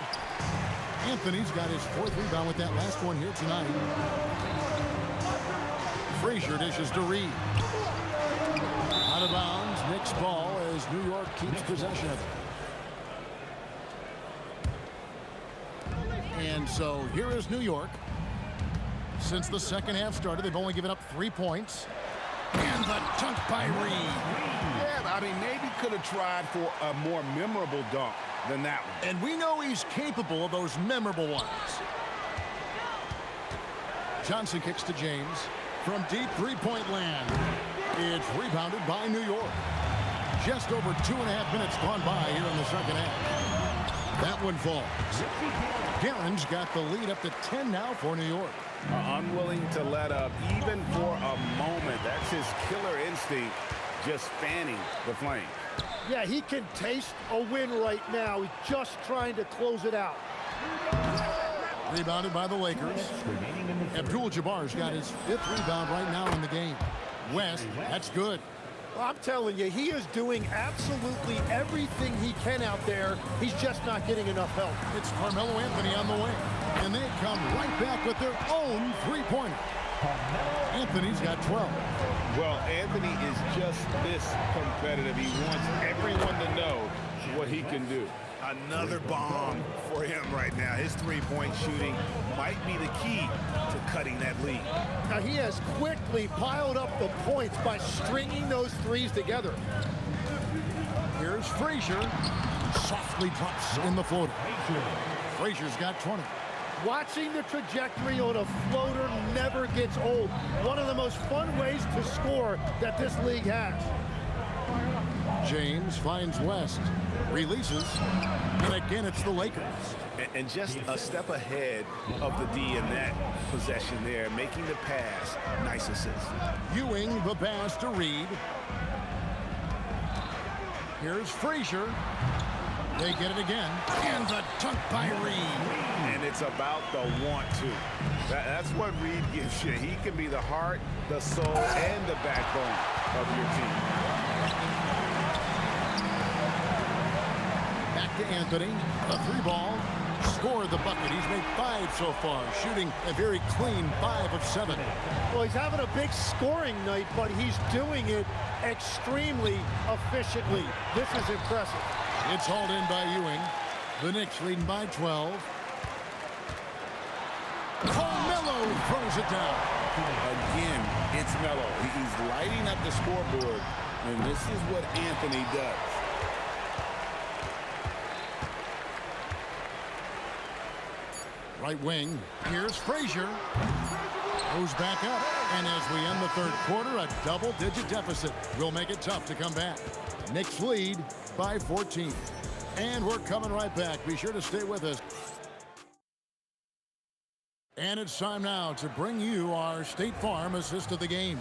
Anthony's got his 4th rebound with that last one here tonight. Frazier dishes to Reed. Out of bounds. Knicks ball as New York keeps possession of it. And so here is New York. Since the second half started, they've only given up 3 points. And the dunk by Reed. Yeah, I mean, maybe could have tried for a more memorable dunk than that one. And we know he's capable of those memorable ones. Johnson kicks to James. From deep 3-point land. It's rebounded by New York. Just over 2.5 minutes gone by here in the second half. That one falls. Guerin's got the lead up to 10 now for New York. Unwilling to let up even for a moment. That's his killer instinct, just fanning the flame. Yeah, he can taste a win right now. He's just trying to close it out. Rebounded by the Lakers. Abdul-Jabbar's got his 5th rebound right now in the game. West, that's good. I'm telling you, he is doing absolutely everything he can out there. He's just not getting enough help. It's Carmelo Anthony on the wing. And they come right back with their own three-pointer. Anthony's got 12. Well, Anthony is just this competitive. He wants everyone to know what he can do. Another bomb for him right now. His three-point shooting might be the key to cutting that lead. Now, he has quickly piled up the points by stringing those threes together. Here's Frazier. Softly drops in the floater. Frazier's got 20. Watching the trajectory on a floater never gets old. One of the most fun ways to score that this league has. James finds West. Releases. And again, it's the Lakers. And just a step ahead of the D in that possession there, making the pass. Nice assist. Ewing the pass to Reed. Here's Frazier. They get it again. And the dunk by Reed. And it's about the want to. That's what Reed gives you. He can be the heart, the soul, and the backbone of your team. Back to Anthony. A three ball. Scored the bucket. He's made 5 so far, shooting a very clean 5 of 7. Well, he's having a big scoring night, but he's doing it extremely efficiently. This is impressive. It's hauled in by Ewing. The Knicks leading by 12. Carmelo throws it down. Again, it's Melo. He's lighting up the scoreboard, and this is what Anthony does. Right wing. Here's Frazier. Goes back up. And as we end the third quarter, a double-digit deficit will make it tough to come back. Knicks lead by 14. And we're coming right back. Be sure to stay with us. And it's time now to bring you our State Farm assist of the game.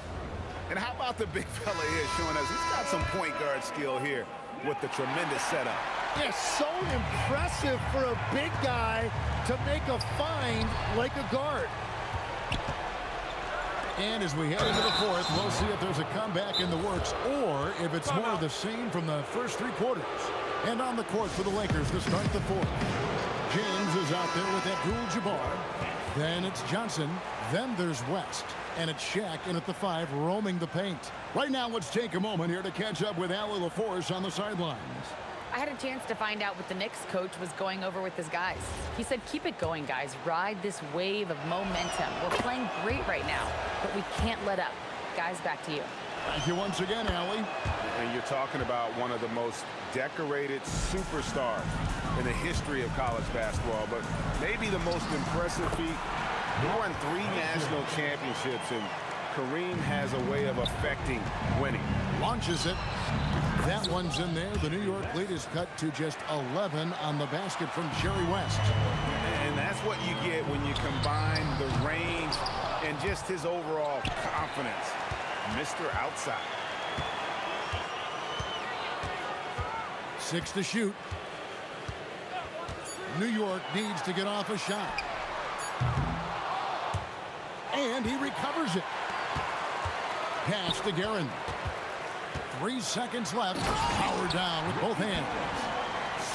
And how about the big fella here showing us he's got some point guard skill here with the tremendous setup. Yes, so impressive for a big guy to make a find like a guard. And as we head into the fourth, we'll see if there's a comeback in the works or if it's more of the same from the first 3 quarters. And on the court for the Lakers to start the fourth. James is out there with Abdul-Jabbar. Then it's Johnson. Then there's West. And it's Shaq in at the 5, roaming the paint. Right now, let's take a moment here to catch up with Allie LaForce on the sidelines. I had a chance to find out what the Knicks coach was going over with his guys. He said, keep it going, guys. Ride this wave of momentum. We're playing great right now, but we can't let up. Guys, back to you. Thank you once again, Allie. And you're talking about one of the most decorated superstars in the history of college basketball, but maybe the most impressive feat. He won 3 national championships, and Kareem has a way of affecting winning. Launches it. That one's in there. The New York lead is cut to just 11 on the basket from Jerry West. And that's what you get when you combine the range and just his overall confidence. Mr. Outside. 6 to shoot. New York needs to get off a shot. And he recovers it. Pass to Guerin. 3 seconds left. Power down with both hands.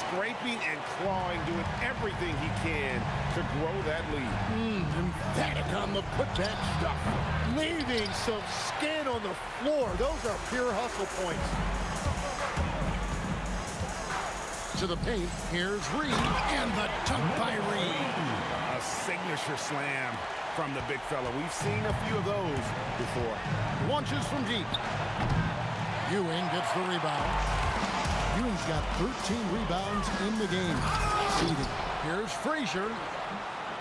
Scraping and clawing, doing everything he can to grow that lead. Emphatic on the putback stuff. Leaving some skin on the floor. Those are pure hustle points. To the paint. Here's Reed. And the dunk by Reed. A signature slam from the big fella. We've seen a few of those before. Launches from deep. Ewing gets the rebound. Ewing's got 13 rebounds in the game. Seated. Here's Frazier.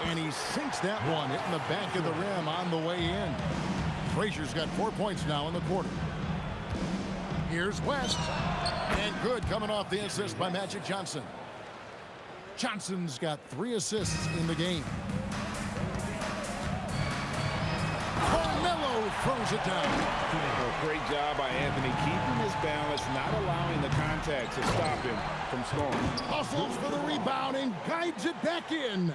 And he sinks that one, hitting the back of the rim on the way in. Frazier's got 4 points now in the quarter. Here's West. And good, coming off the assist by Magic Johnson. Johnson's got 3 assists in the game. Carmelo throws it down. A great job by Anthony keeping his balance, not allowing the contact to stop him from scoring. Hustles for the rebound and guides it back in.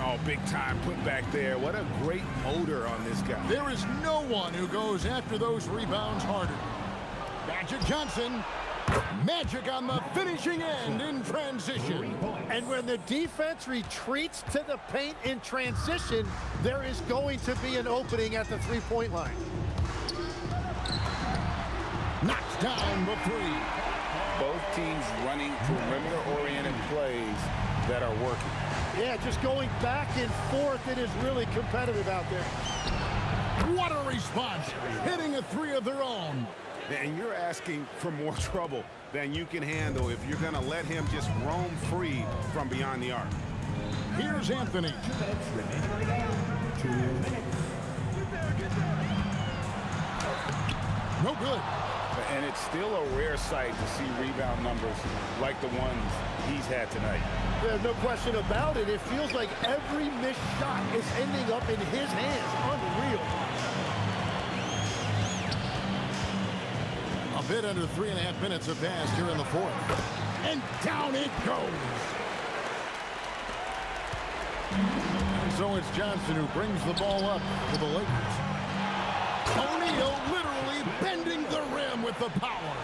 Oh, big time put back there. What a great motor on this guy. There is no one who goes after those rebounds harder. Magic Johnson. Magic on the finishing end in transition. And when the defense retreats to the paint in transition, there is going to be an opening at the three-point line. Knocks down the three. Both teams running perimeter-oriented plays that are working. Yeah, just going back and forth. It is really competitive out there. What a response. Hitting a three of their own. And you're asking for more trouble than you can handle if you're going to let him just roam free from beyond the arc. Here's Anthony. 2 minutes. No good. And it's still a rare sight to see rebound numbers like the ones he's had tonight. There's no question about it. It feels like every missed shot is ending up in his hands. Unreal. A bit under 3.5 minutes have passed here in the fourth. And down it goes. And so it's Johnson who brings the ball up for the Lakers. O'Neal literally bending the rim with the power.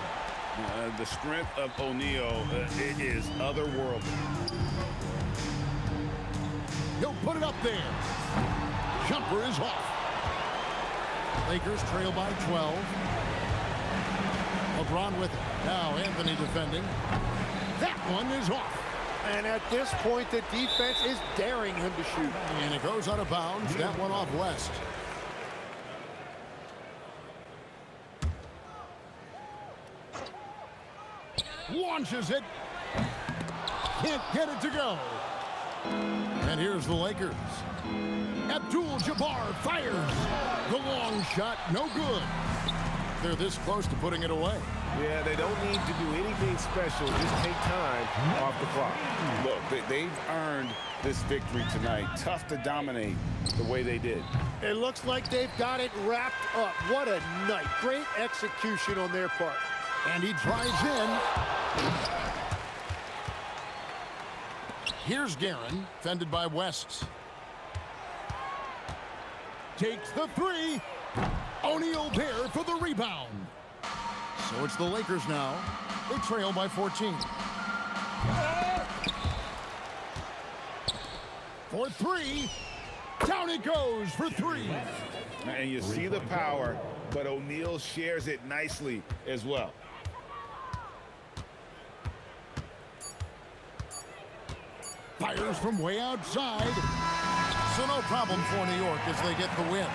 The strength of O'Neal it is otherworldly. He'll put it up there. Jumper is off. Lakers trail by 12. LeBron with it. Now Anthony defending. That one is off. And at this point, the defense is daring him to shoot. And it goes out of bounds. That one off West. Launches it. Can't get it to go. And here's the Lakers. Abdul-Jabbar fires. The long shot, no good. They're this close to putting it away. Yeah, they don't need to do anything special. Just take time off the clock. Look, they've earned this victory tonight. Tough to dominate the way they did. It looks like they've got it wrapped up. What a night. Great execution on their part. And he drives in. Here's Guerin, fended by West. Takes the three. O'Neal there for the rebound. So it's the Lakers now. They trail by 14. For three. Down it goes for three. And you see the power, but O'Neal shares it nicely as well. Fires from way outside. So no problem for New York as they get the win.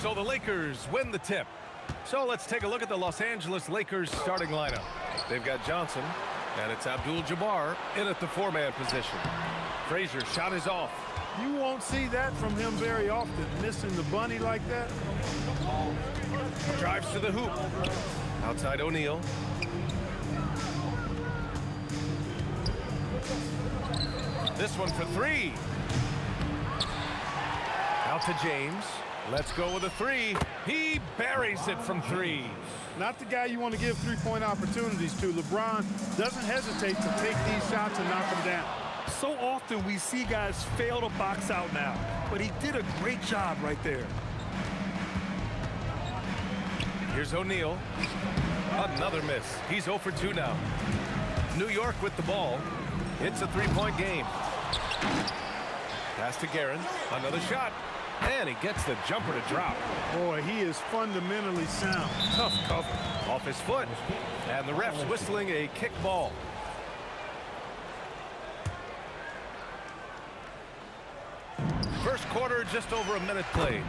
So the Lakers win the tip. So let's take a look at the Los Angeles Lakers starting lineup. They've got Johnson, and it's Abdul-Jabbar in at the four-man position. Frazier shot is off. You won't see that from him very often, missing the bunny like that. Drives to the hoop. Outside O'Neal. This one for three. Out to James. Let's go with a three. He buries it from three. Not the guy you want to give three-point opportunities to. LeBron doesn't hesitate to take these shots and knock them down. So often we see guys fail to box out now, but he did a great job right there. Here's O'Neal. Another miss. He's 0 for 2 now. New York with the ball. It's a three-point game. Pass to Guerin. Another shot. And he gets the jumper to drop. Boy, he is fundamentally sound. Tough cover. Off his foot. And the ref's whistling a kick ball. First quarter, just over a minute played.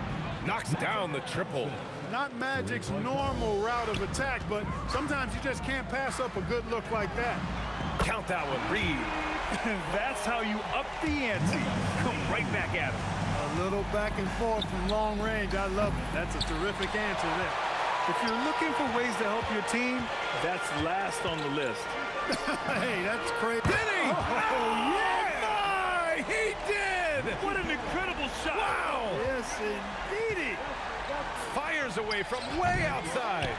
Knocks down the triple. Not Magic's normal route of attack, but sometimes you just can't pass up a good look like that. Count that one, Reed. That's how you up the ante. Come right back at him. A little back and forth from long range. I love it. That's a terrific answer there. If you're looking for ways to help your team, that's last on the list. Hey, that's crazy. Did he? Oh, yeah! My! He did! What an incredible shot. Wow! Yes, indeedy. Fires away from way outside.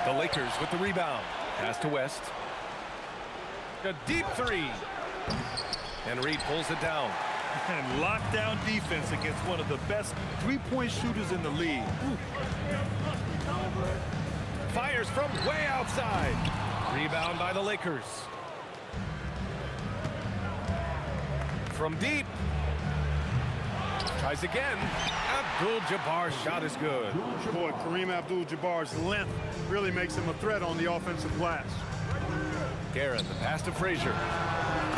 The Lakers with the rebound. Pass to West. A deep three. And Reed pulls it down. And lockdown defense against one of the best three-point shooters in the league. Fires from way outside. Rebound by the Lakers. From deep. Tries again. Abdul-Jabbar's shot is good. Boy, Kareem Abdul-Jabbar's length really makes him a threat on the offensive glass. Garrett, the pass to Frazier.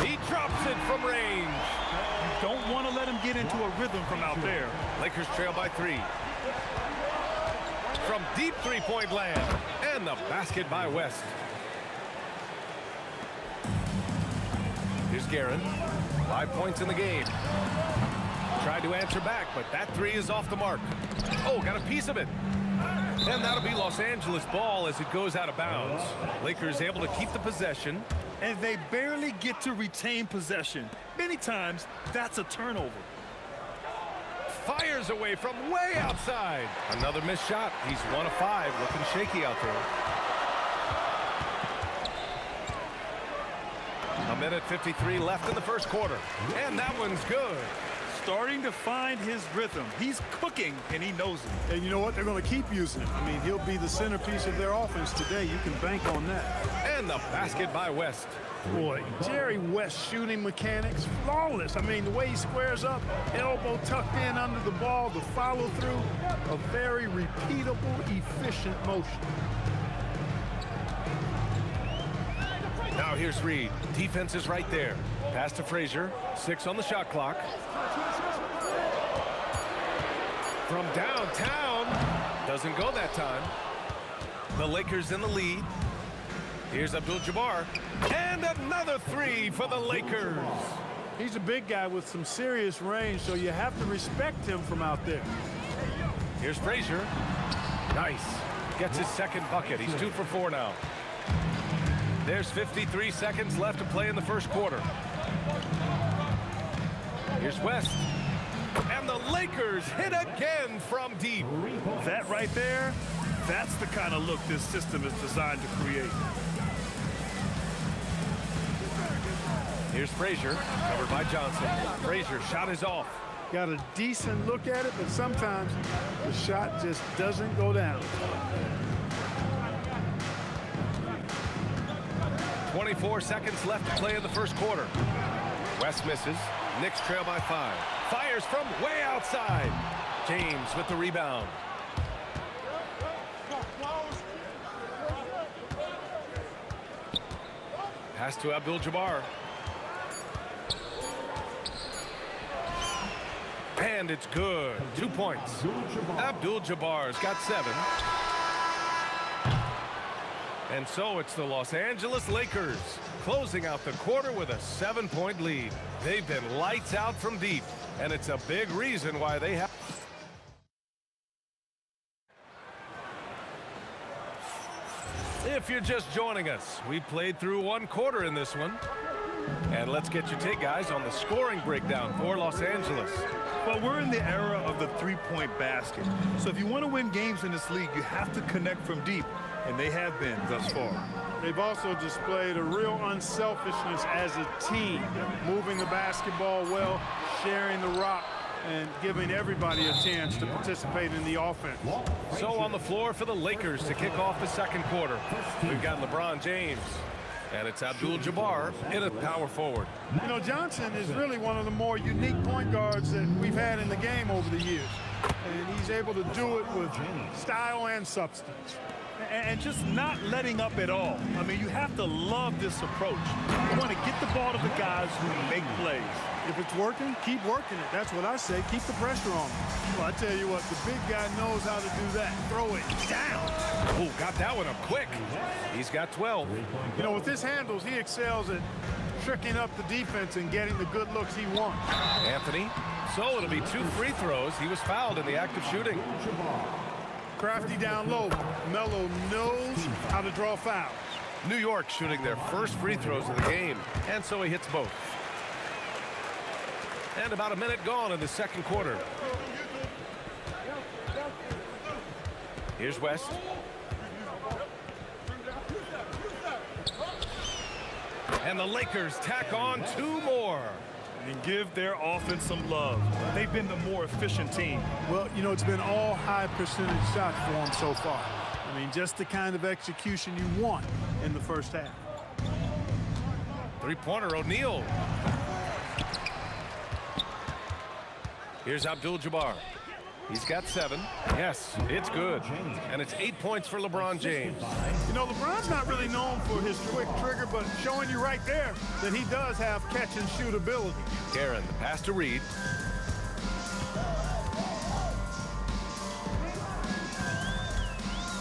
He drops it from range. You don't want to let him get into a rhythm from out there. Lakers trail by 3. From deep three-point land. And the basket by West. Here's Garrett. 5 points in the game. Tried to answer back, but that 3 is off the mark. Oh, got a piece of it. And that'll be Los Angeles ball as it goes out of bounds. Lakers able to keep the possession. And they barely get to retain possession. Many times, that's a turnover. Fires away from way outside. Another missed shot. He's 1 of 5, looking shaky out there. 1:53 left in the first quarter. And that one's good. Starting to find his rhythm. He's cooking, and he knows it. And you know what? They're going to keep using him. I mean, he'll be the centerpiece of their offense today. You can bank on that. And the basket by West. Boy, Jerry West shooting mechanics, flawless. I mean, the way he squares up, elbow tucked in under the ball, the follow through, a very repeatable, efficient motion. Now here's Reed. Defense is right there. Pass to Frazier. 6 on the shot clock. From downtown. Doesn't go that time. The Lakers in the lead. Here's Abdul-Jabbar. And another 3 for the Lakers. He's a big guy with some serious range, so you have to respect him from out there. Here's Frazier. Nice. Gets his second bucket. He's 2 for 4 now. There's 53 seconds left to play in the first quarter. Here's West. And the Lakers hit again from deep. That right there, that's the kind of look this system is designed to create. Here's Frazier, covered by Johnson. Frazier, shot is off. Got a decent look at it, but sometimes the shot just doesn't go down. 24 seconds left to play in the first quarter. West misses. Knicks trail by 5. Fires from way outside. James with the rebound. Pass to Abdul-Jabbar. And it's good. 2 points. Abdul-Jabbar's got 7. And so it's the Los Angeles Lakers closing out the quarter with a 7-point lead. They've been lights out from deep, and it's a big reason why they have. If you're just joining us, we played through 1 quarter in this one. And let's get your take, guys, on the scoring breakdown for Los Angeles. Well, we're in the era of the three-point basket. So if you want to win games in this league, you have to connect from deep. And they have been thus far. They've also displayed a real unselfishness as a team, moving the basketball well, sharing the rock, and giving everybody a chance to participate in the offense. So on the floor for the Lakers to kick off the second quarter, we've got LeBron James, and it's Abdul-Jabbar in a power forward. You know, Johnson is really one of the more unique point guards that we've had in the game over the years. And he's able to do it with style and substance. And just not letting up at all. I mean, you have to love this approach. You want to get the ball to the guys who make plays. If it's working, keep working it. That's what I say. Keep the pressure on him. Well, I tell you what, the big guy knows how to do that. Throw it down. Oh, got that one up quick. He's got 12. You know, with his handles, he excels at tricking up the defense and getting the good looks he wants. Anthony. So it'll be 2 free throws. He was fouled in the act of shooting. Crafty down low. Melo knows how to draw fouls. New York shooting their first free throws of the game, and so he hits both. And about a minute gone in the second quarter. Here's West. And the Lakers tack on 2 more. And give their offense some love. They've been the more efficient team. Well, you know, it's been all high percentage shots for them so far. I mean, just the kind of execution you want in the first half. Three-pointer, O'Neal. Here's Abdul-Jabbar. He's got 7. Yes, it's good. And it's 8 points for LeBron James. You know, LeBron's not really known for his quick trigger, but showing you right there that he does have catch-and-shoot ability. Guerin, the pass to Reed.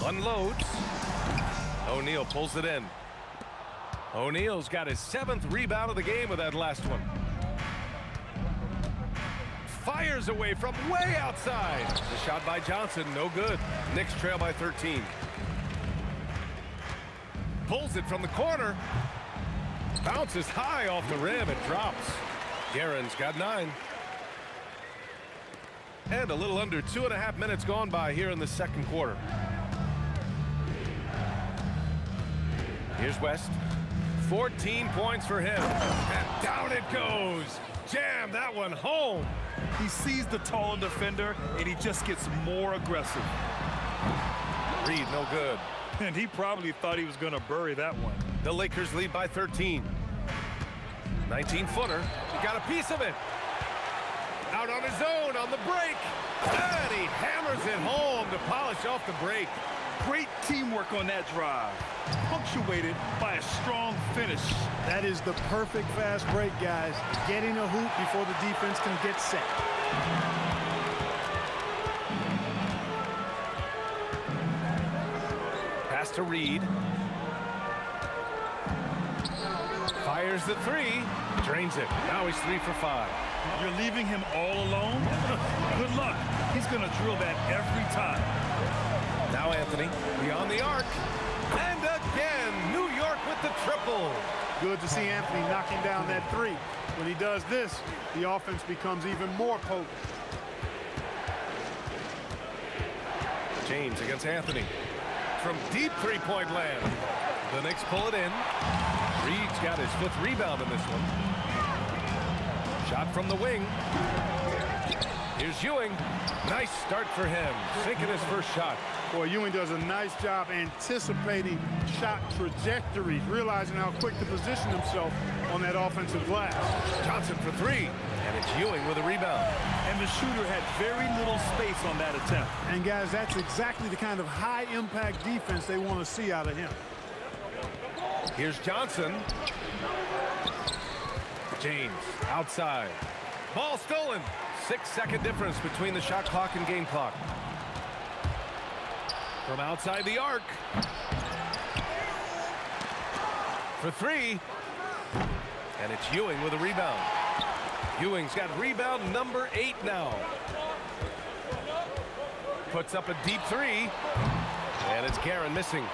Unloads. O'Neal pulls it in. O'Neal's got his 7th rebound of the game with that last one. Fires away from way outside. The shot by Johnson, no good. Knicks trail by 13. Pulls it from the corner. Bounces high off the rim and drops. Guerin's got 9. And a little under 2.5 minutes gone by here in the second quarter. Here's West. 14 points for him. And down it goes. Jam that one home. He sees the taller defender, and he just gets more aggressive. Reed, no good. And he probably thought he was going to bury that one. The Lakers lead by 13. 19-footer. He got a piece of it. Out on his own on the break. And he hammers it home to polish off the break. Great teamwork on that drive, punctuated by a strong finish. That is the perfect fast break, guys. Getting a hoop before the defense can get set. Pass to Reed. Fires the 3. Drains it. Now he's 3 for 5. You're leaving him all alone? Good luck. He's going to drill that every time. Now Anthony, beyond the arc. And again, New York with the triple. Good to see Anthony knocking down that 3. When he does this, the offense becomes even more potent. James against Anthony. From deep three-point land. The Knicks pull it in. Reed's got his 5th rebound in this one. Shot from the wing. Here's Ewing. Nice start for him. Sinking his first shot. Boy, Ewing does a nice job anticipating shot trajectories, realizing how quick to position himself on that offensive glass. Johnson for 3. And it's Ewing with a rebound. And the shooter had very little space on that attempt. And guys, that's exactly the kind of high-impact defense they want to see out of him. Here's Johnson. James outside. Ball stolen. 6-second difference between the shot clock and game clock. From outside the arc. For 3. And it's Ewing with a rebound. Ewing's got rebound number 8 now. Puts up a deep 3. And it's Guerin missing.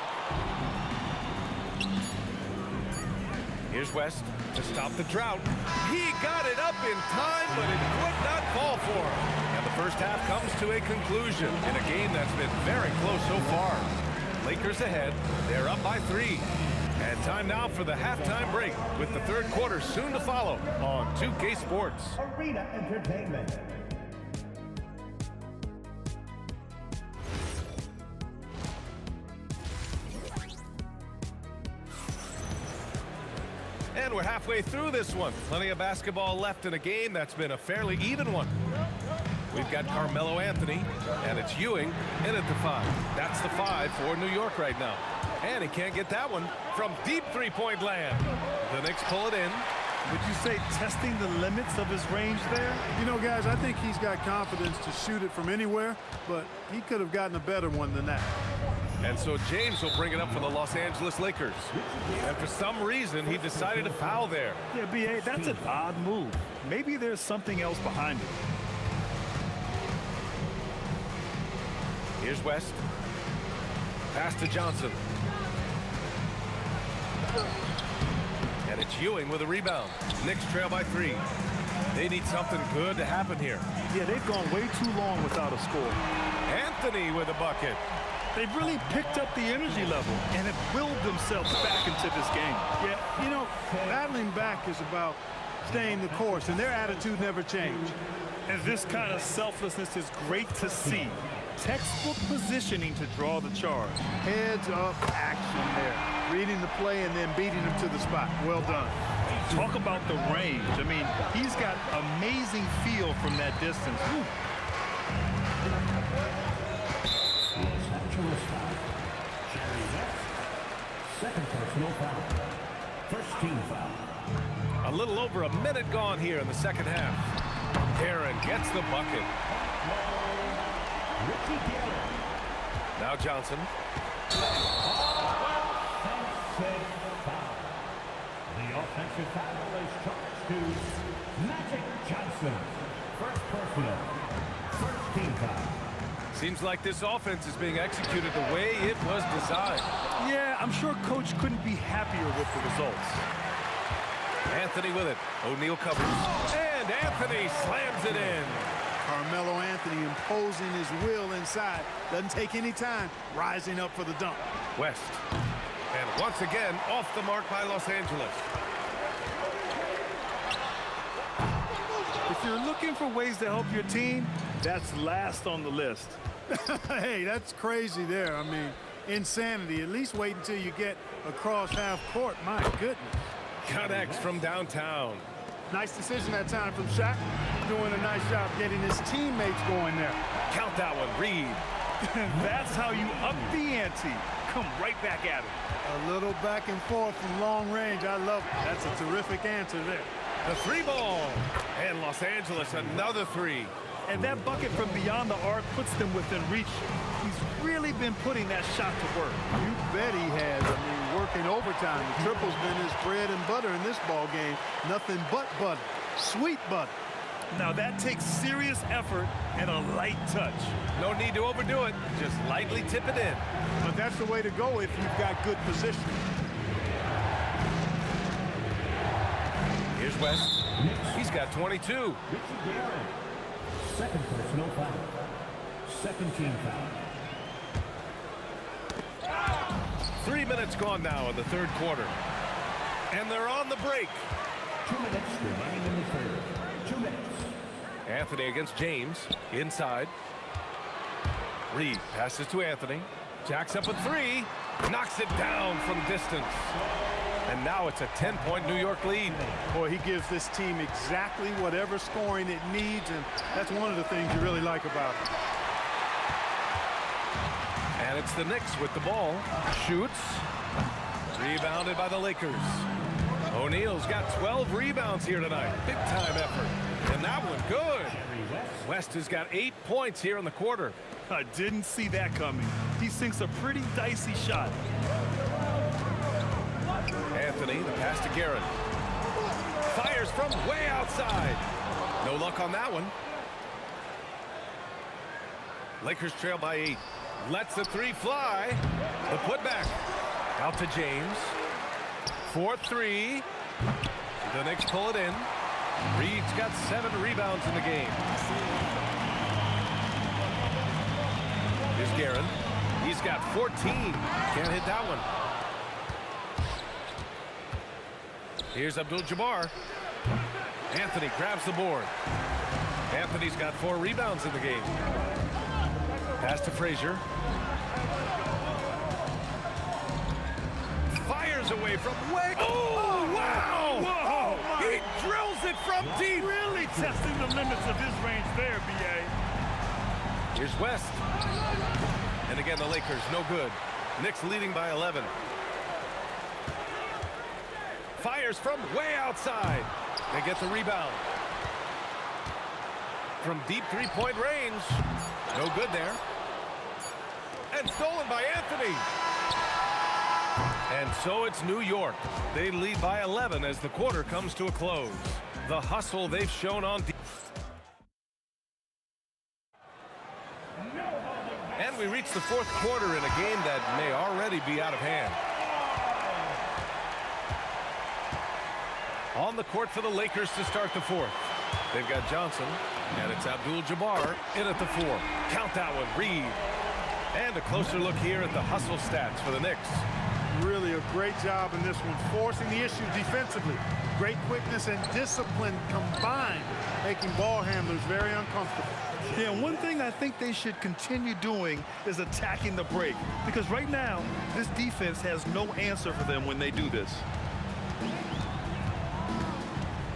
Here's West to stop the drought. He got it up in time, but it would not fall for him. And the first half comes to a conclusion in a game that's been very close so far. Lakers ahead. They're up by 3. And time now for the halftime break with the third quarter soon to follow on 2K Sports. Arena Entertainment. And we're halfway through this one. Plenty of basketball left in a game that's been a fairly even one. We've got Carmelo Anthony, and it's Ewing in at the 5. That's the 5 for New York right now. And he can't get that one from deep three-point land. The Knicks pull it in. Would you say testing the limits of his range there? You know, guys, I think he's got confidence to shoot it from anywhere, but he could have gotten a better one than that. And so James will bring it up for the Los Angeles Lakers. And for some reason, he decided to foul there. Yeah, B.A., that's an odd move. Maybe there's something else behind it. Here's West. Pass to Johnson. And it's Ewing with a rebound. Knicks trail by 3. They need something good to happen here. Yeah, they've gone way too long without a score. Anthony with a bucket. They've really picked up the energy level and have willed themselves back into this game. Yeah, you know, battling back is about staying the course, and their attitude never changed. And this kind of selflessness is great to see. Textbook positioning to draw the charge. Heads up action there. Reading the play and then beating them to the spot. Well done. Talk about the range. I mean, he's got amazing feel from that distance. Whew. Second personal foul. First team foul. A little over a minute gone here in the second half. Aaron gets the bucket. Now Johnson. The offensive foul is charged to Magic Johnson. First personal. First team foul. Seems like this offense is being executed the way it was designed. Yeah, I'm sure Coach couldn't be happier with the results. Anthony with it. O'Neal covers. And Anthony slams it in. Carmelo Anthony imposing his will inside. Doesn't take any time. Rising up for the dunk. West. And once again, off the mark by Los Angeles. If you're looking for ways to help your team, that's last on the list. Hey, that's crazy there. I mean, insanity. At least wait until you get across half court. My goodness. Connects from downtown. Nice decision that time from Shaq. Doing a nice job getting his teammates going there. Count that one, Reed. That's how you up the ante. Come right back at him. A little back and forth from long range. I love it. That's a terrific answer there. The three ball. And Los Angeles, another three. And that bucket from beyond the arc puts them within reach. He's really been putting that shot to work. You bet he has. I mean, working overtime. The triple's been his bread and butter in this ball game. Nothing but butter. Sweet butter. Now that takes serious effort and a light touch. No need to overdo it. Just lightly tip it in. But that's the way to go if you've got good position. Here's West. He's got 22. Second personal foul. Second team foul. 3 minutes gone now in the third quarter. And they're on the break. 2 minutes remaining in the third. 2 minutes. Anthony against James. Inside. Reed passes to Anthony. Jacks up a three. Knocks it down from distance. And now it's a 10-point New York lead. Boy, he gives this team exactly whatever scoring it needs, and that's one of the things you really like about him. And it's the Knicks with the ball. Shoots. Rebounded by the Lakers. O'Neal's got 12 rebounds here tonight. Big time effort. And that one good. West has got 8 points here in the quarter. I didn't see that coming. He sinks a pretty dicey shot. Anthony, the pass to Garrett. Fires from way outside. No luck on that one. Lakers trail by 8. Lets the three fly. The putback. Out to James. 4-3. The Knicks pull it in. Reed's got 7 rebounds in the game. Here's Garrett. He's got 14. Can't hit that one. Here's Abdul-Jabbar. Anthony grabs the board. Anthony's got 4 rebounds in the game. Pass to Frazier. Fires away from way. Oh, wow! Whoa! He drills it from deep. Really testing the limits of his range there, B.A. Here's West. And again, the Lakers, no good. Knicks leading by 11. Fires from way outside. They get the rebound. From deep three-point range. No good there. And stolen by Anthony. And so it's New York. They lead by 11 as the quarter comes to a close. The hustle they've shown on defense. And we reach the fourth quarter in a game that may already be out of hand. On the court for the Lakers to start the fourth. They've got Johnson, and it's Abdul-Jabbar in at the 4. Count that one, Reed. And a closer look here at the hustle stats for the Knicks. Really a great job in this one, forcing the issue defensively. Great quickness and discipline combined, making ball handlers very uncomfortable. Yeah, one thing I think they should continue doing is attacking the break, because right now, this defense has no answer for them when they do this.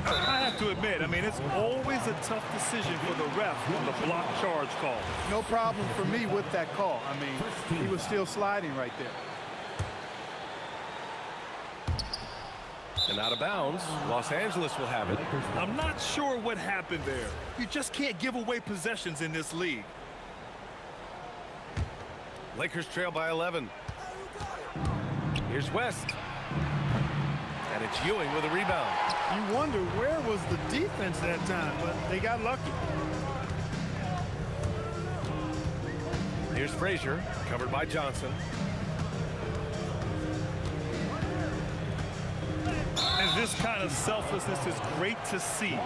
I have to admit, I mean, it's always a tough decision for the ref on the block charge call. No problem for me with that call. I mean, he was still sliding right there. And out of bounds, Los Angeles will have it. I'm not sure what happened there. You just can't give away possessions in this league. Lakers trail by 11. Here's West. And it's Ewing with a rebound. You wonder where was the defense that time, but they got lucky. Here's Frazier, covered by Johnson. And this kind of selflessness is great to see.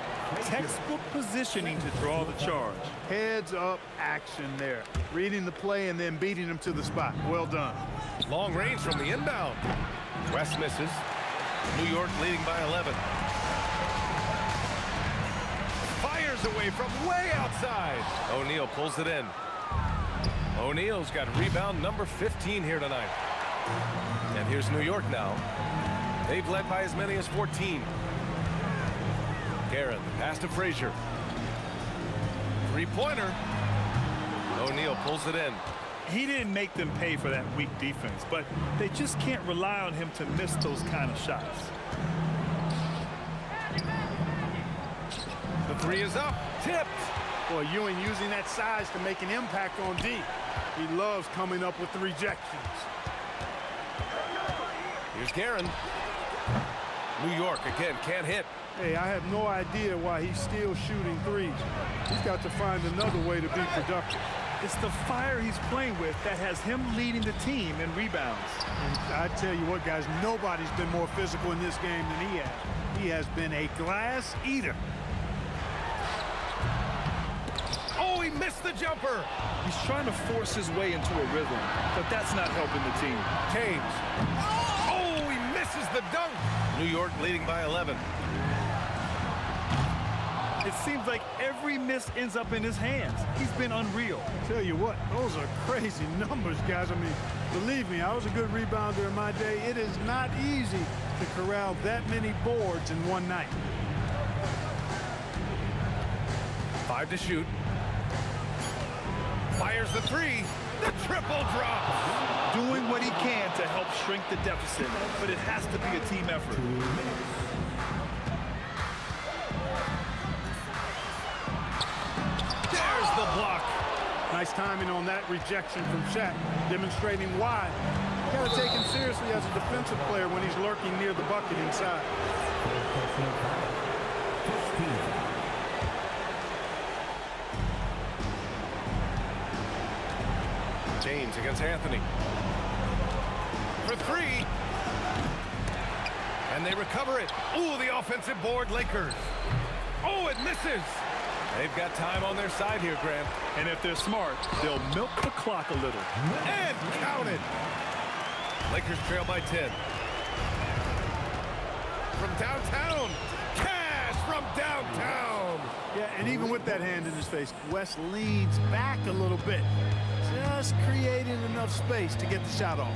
Textbook positioning to draw the charge. Heads up action there. Reading the play and then beating them to the spot. Well done. Long range from the inbound. West misses. New York leading by 11. Fires away from way outside. O'Neal pulls it in. O'Neal's got rebound number 15 here tonight. And here's New York now. They've led by as many as 14. Garrett, pass to Frazier. Three-pointer. O'Neal pulls it in. He didn't make them pay for that weak defense, but they just can't rely on him to miss those kind of shots. The three is up. Tipped. Boy, Ewing using that size to make an impact on D. He loves coming up with the rejections. Here's Guerin. New York again can't hit. Hey, I have no idea why he's still shooting threes. He's got to find another way to be productive. It's the fire he's playing with that has him leading the team in rebounds. And I tell you what, guys, nobody's been more physical in this game than he has. He has been a glass eater. Oh, he missed the jumper. He's trying to force his way into a rhythm, but that's not helping the team. James. Oh, he misses the dunk. New York leading by 11. It seems like every miss ends up in his hands. He's been unreal. Tell you what, those are crazy numbers, guys. I mean, believe me, I was a good rebounder in my day. It is not easy to corral that many boards in one night. 5 to shoot. Fires the three. The triple drop. Doing what he can to help shrink the deficit, but it has to be a team effort. There's the block. Nice timing on that rejection from Shaq, demonstrating why. You got to take him seriously as a defensive player when he's lurking near the bucket inside. James against Anthony. For three. And they recover it. Ooh, the offensive board, Lakers. Oh, it misses. They've got time on their side here, Grant. And if they're smart, they'll milk the clock a little. And counted. Lakers trail by 10. From downtown. Cash from downtown. Yeah, and even with that hand in his face, West leans back a little bit. Just creating enough space to get the shot off.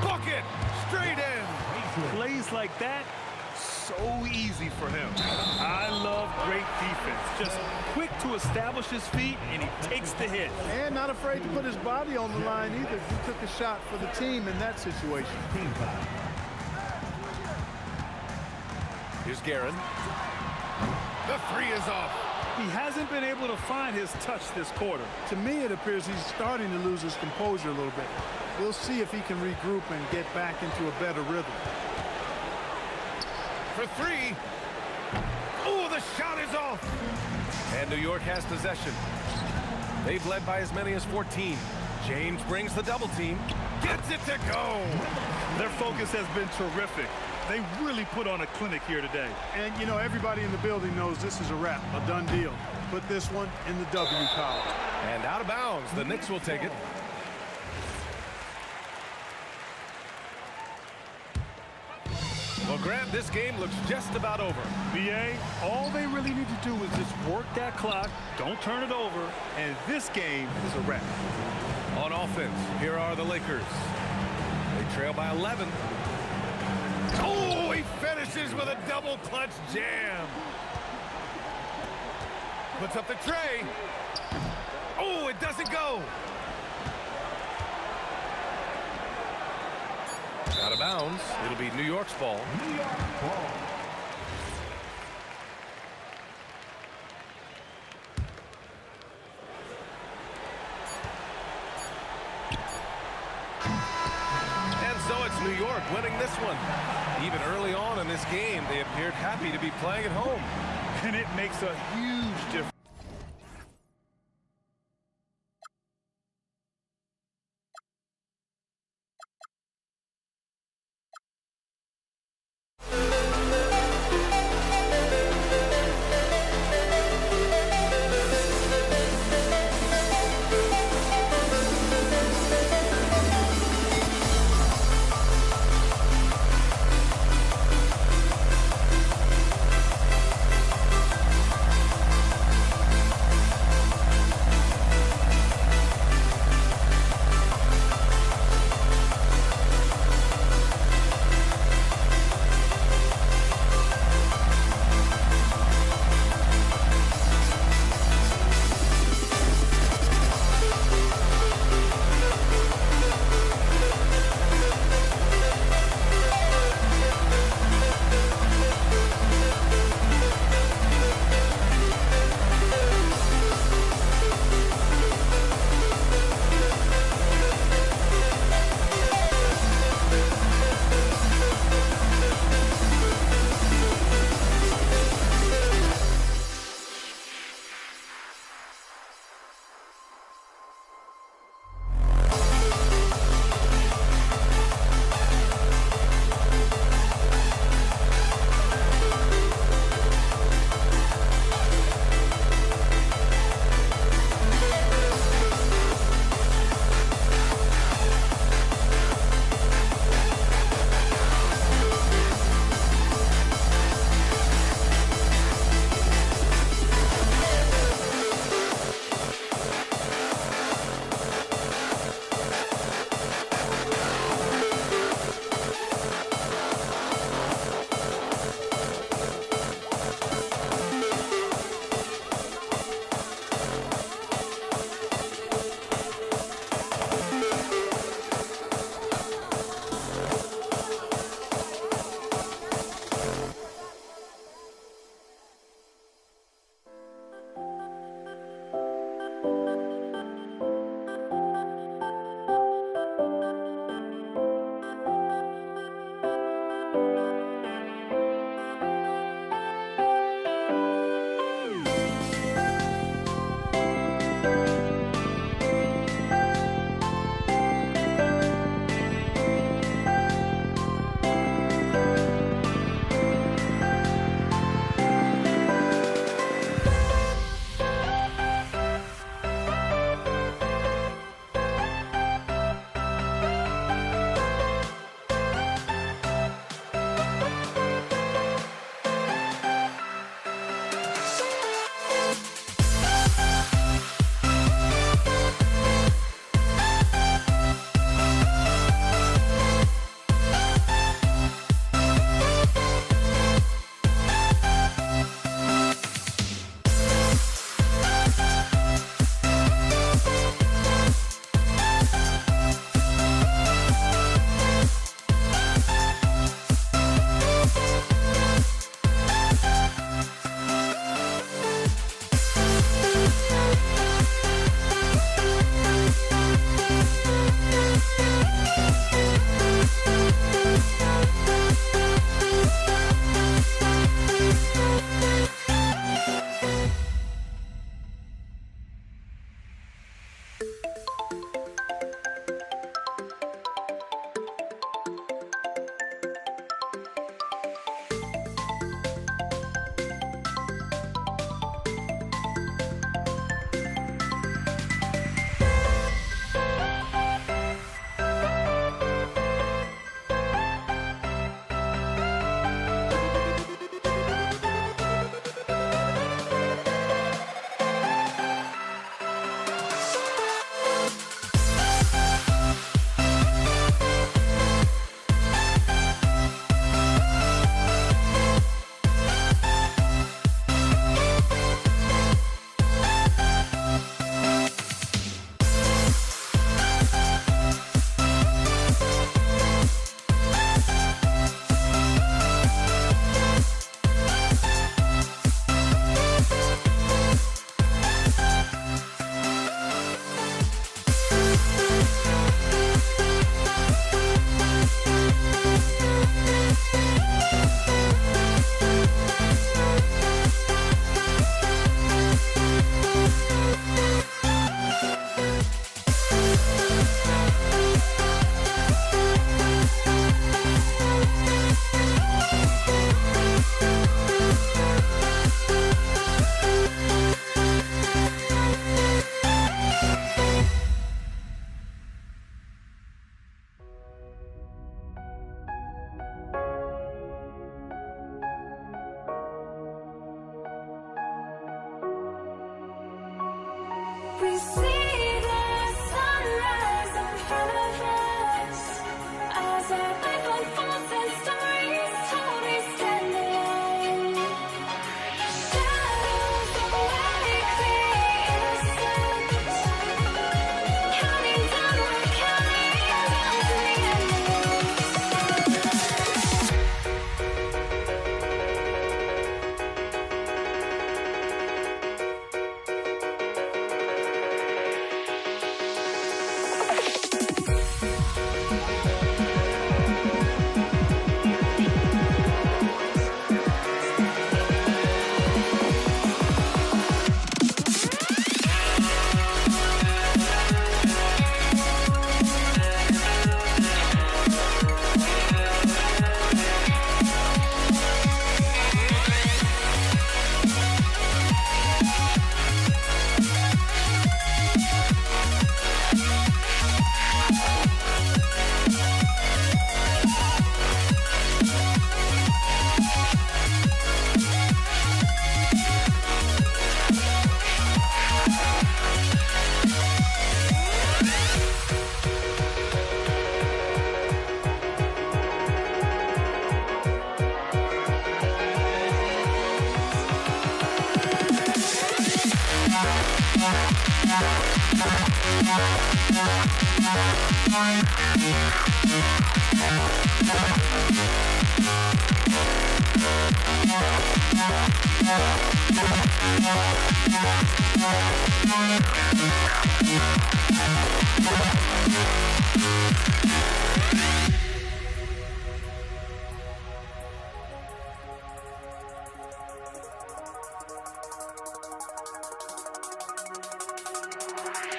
Bucket. Straight in. Plays like that, so easy for him. I love great defense. Just quick to establish his feet, and he takes the hit. And not afraid to put his body on the line either. He took a shot for the team in that situation. Here's Guerin. The three is off. He hasn't been able to find his touch this quarter. To me, it appears he's starting to lose his composure a little bit. We'll see if he can regroup and get back into a better rhythm. For three. Oh, the shot is off. And New York has possession. They've led by as many as 14. James brings the double team. Gets it to go. Their focus has been terrific. They really put on a clinic here today. And, you know, everybody in the building knows this is a wrap, a done deal. Put this one in the W column. And out of bounds, the Knicks will take it. Well, Grant, this game looks just about over. BA, all they really need to do is just work that clock, don't turn it over, and this game is a wrap. On offense, here are the Lakers. They trail by 11. Oh, he finishes with a double clutch jam. Puts up the tray. Oh, it doesn't go. Out of bounds. It'll be New York's ball. New York ball. And so it's New York winning this one. Even early on in this game, they appeared happy to be playing at home. And it makes a huge difference. see the sunrise in front of us as our life unfolds and stories told we stand alone. Shadows awake the innocent, counting down, we're counting down to the end.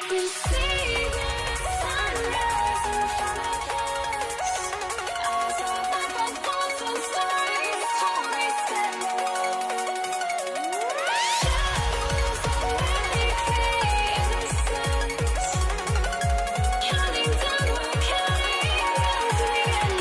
We see the sunrise in front of us as our life unfolds and stories told we stand alone. Shadows awake the innocent, counting down, we're counting down to the end.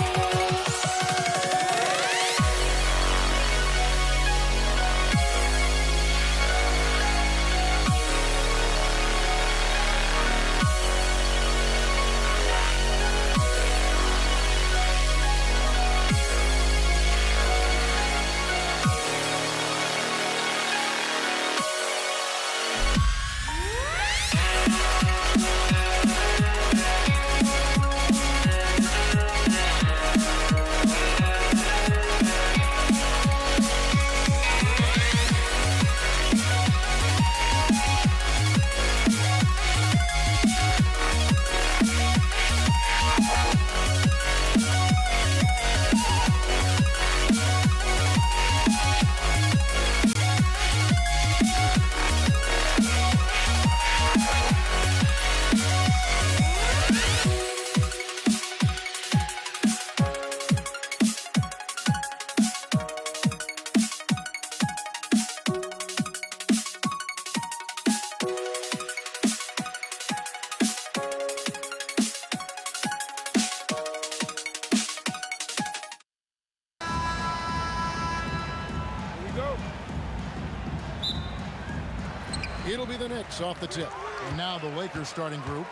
It'll be the Knicks off the tip. And now the Lakers starting group.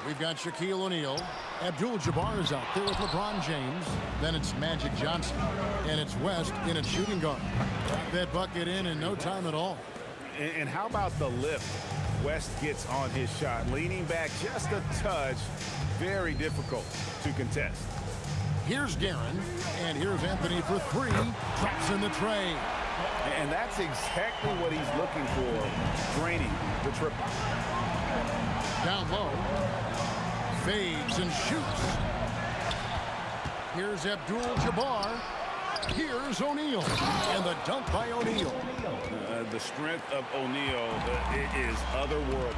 We've got Shaquille O'Neal. Abdul-Jabbar is out there with LeBron James. Then it's Magic Johnson. And it's West in at shooting guard. Got that bucket in no time at all. And how about the lift West gets on his shot? Leaning back just a touch. Very difficult to contest. Here's Guerin. And here's Anthony for three. Drops in the tray. And that's exactly what he's looking for, draining the triple. Down low. Fades and shoots. Here's Abdul-Jabbar. Here's O'Neal. And the dunk by O'Neal. The strength of O'Neal it is otherworldly.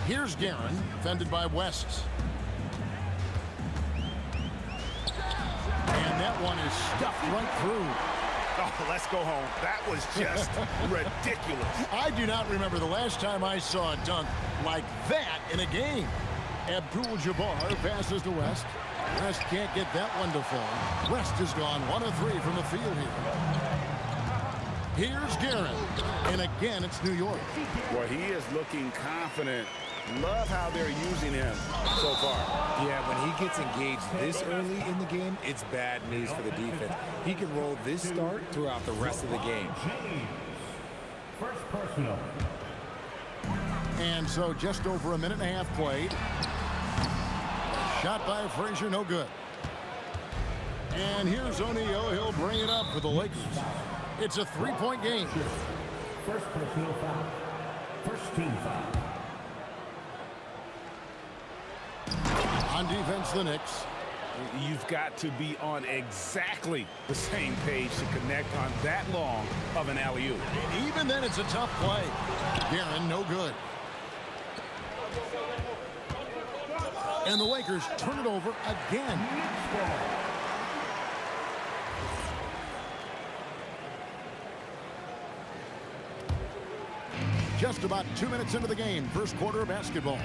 Here's Guerin, fended by West. And that one is stuffed right through. Oh, let's go home. That was just ridiculous. I do not remember the last time I saw a dunk like that in a game. Abdul-Jabbar passes to West. West can't get that one to fall. West has gone 1 of 3 from the field here. Here's Guerin. And again, it's New York. Well, he is looking confident. Love how they're using him so far. Yeah, when he gets engaged this early in the game, it's bad news for the defense. He can roll this start throughout the rest of the game. First personal. And so just over a minute and a half played. Shot by Frazier, no good. And here's O'Neal. He'll bring it up for the Lakers. It's a three-point game. First personal foul. First team foul. On defense, the Knicks. You've got to be on exactly the same page to connect on that long of an alley-oop. Even then, it's a tough play. Guerin, no good. And the Lakers turn it over again. Just about 2 minutes into the game, first quarter of basketball.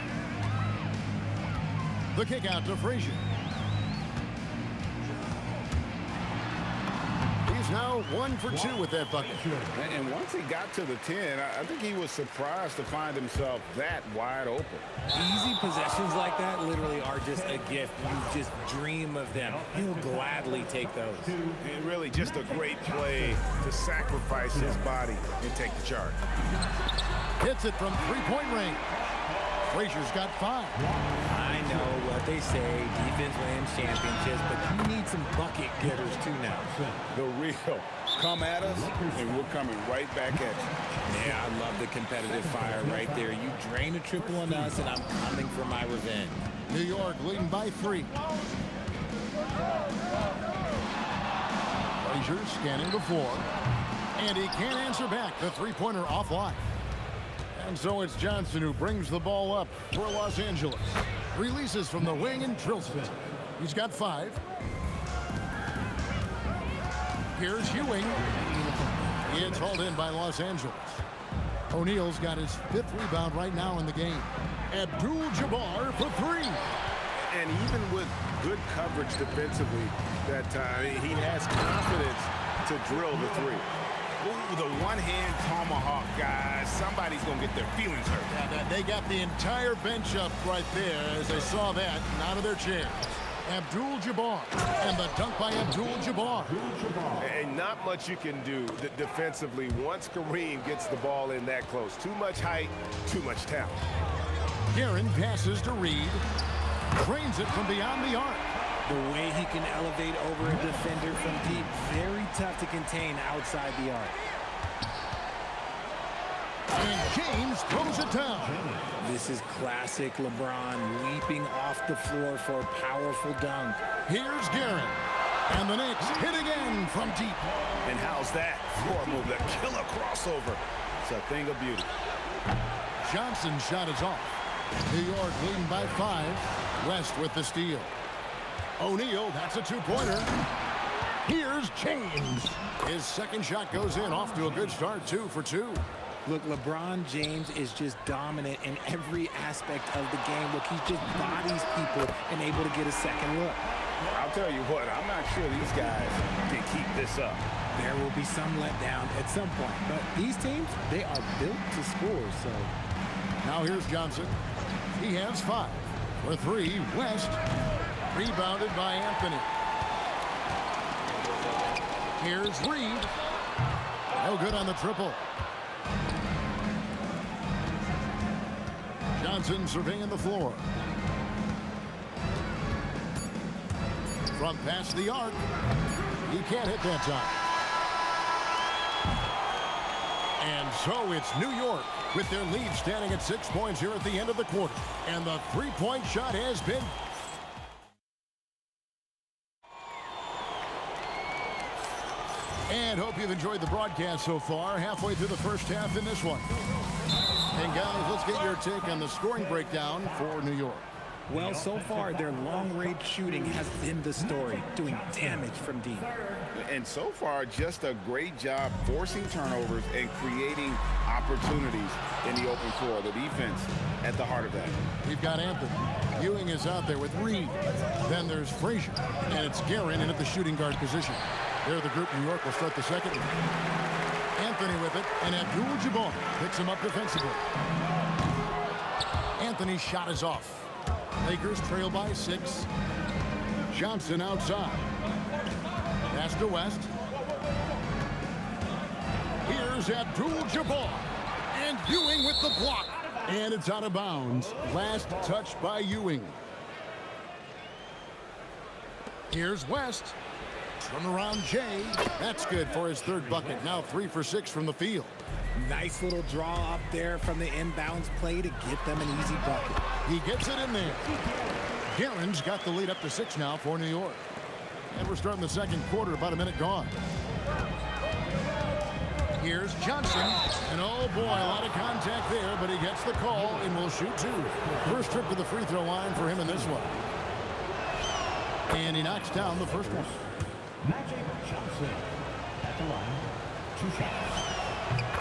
The kick out to Frazier. He's now 1 for 2 with that bucket. And once he got to the 10, I think he was surprised to find himself that wide open. Easy possessions like that literally are just a gift. You just dream of them. He'll gladly take those. And really just a great play to sacrifice his body and take the charge. Hits it from three-point range. Frazier's got 5. I know what they say, defense wins championships, but you need some bucket getters too now. The real come at us, and we're coming right back at you. Yeah, I love the competitive fire right there. You drain a triple on us, and I'm coming for my revenge. New York leading by 3. Frazier scanning the floor, and he can't answer back. The three-pointer offline. And so it's Johnson who brings the ball up for Los Angeles. Releases from the wing and drills it. He's got 5. Here's Ewing. It's hauled in by Los Angeles. O'Neal's got his 5th rebound right now in the game. Abdul-Jabbar for 3. And even with good coverage defensively that time, he has confidence to drill the 3. Ooh, the one-hand tomahawk, guys. Somebody's going to get their feelings hurt. Yeah, they got the entire bench up right there as they saw that and out of their chairs. Abdul-Jabbar, and the dunk by Abdul-Jabbar. And not much you can do defensively once Kareem gets the ball in that close. Too much height, too much talent. Guerin passes to Reed. Trains it from beyond the arc. The way he can elevate over a defender from deep, very tough to contain outside the arc. And James throws it down. This is classic LeBron leaping off the floor for a powerful dunk. Here's Guerin. And the Knicks hit again from deep. And how's that floor move? The killer crossover. It's a thing of beauty. Johnson's shot is off. New York leading by 5. West with the steal. O'Neal, that's a 2-pointer. Here's James. His second shot goes in, off to a good start, 2 for 2. Look, LeBron James is just dominant in every aspect of the game. Look, he just bodies people and able to get a second look. I'll tell you what, I'm not sure these guys can keep this up. There will be some letdown at some point, but these teams, they are built to score, so. Now here's Johnson. He has 5 for 3. West. Rebounded by Anthony. Here's Reed. No good on the triple. Johnson surveying the floor. From past the arc. He can't hit that time. And so it's New York with their lead standing at 6 points here at the end of the quarter. And the three-point shot has been and hope you've enjoyed the broadcast so far. Halfway through the first half in this one. And guys, let's get your take on the scoring breakdown for New York. Well, so far, their long-range shooting has been the story, doing damage from deep. And so far, just a great job forcing turnovers and creating opportunities in the open floor. The defense at the heart of that. We've got Anthony. Ewing is out there with Reed. Then there's Frazier. And it's Guerin in at the shooting guard position. They're the group. New York will start the second. Anthony with it, and Abdul-Jabbar picks him up defensively. Anthony's shot is off. Lakers trail by 6. Johnson outside. Pass to West. Here's Abdul-Jabbar. And Ewing with the block. And it's out of bounds. Last touch by Ewing. Here's West. Turnaround Jay. That's good for his 3rd bucket. Now 3 for 6 from the field. Nice little draw up there from the inbounds play to get them an easy bucket. He gets it in there. Guerin's got the lead up to 6 now for New York. And we're starting the 2nd quarter, about a minute gone. Here's Johnson. And oh boy, a lot of contact there, but he gets the call and will shoot 2. First trip to the free throw line for him in this one. And he knocks down the first one. Magic Johnson at the line. 2 shots.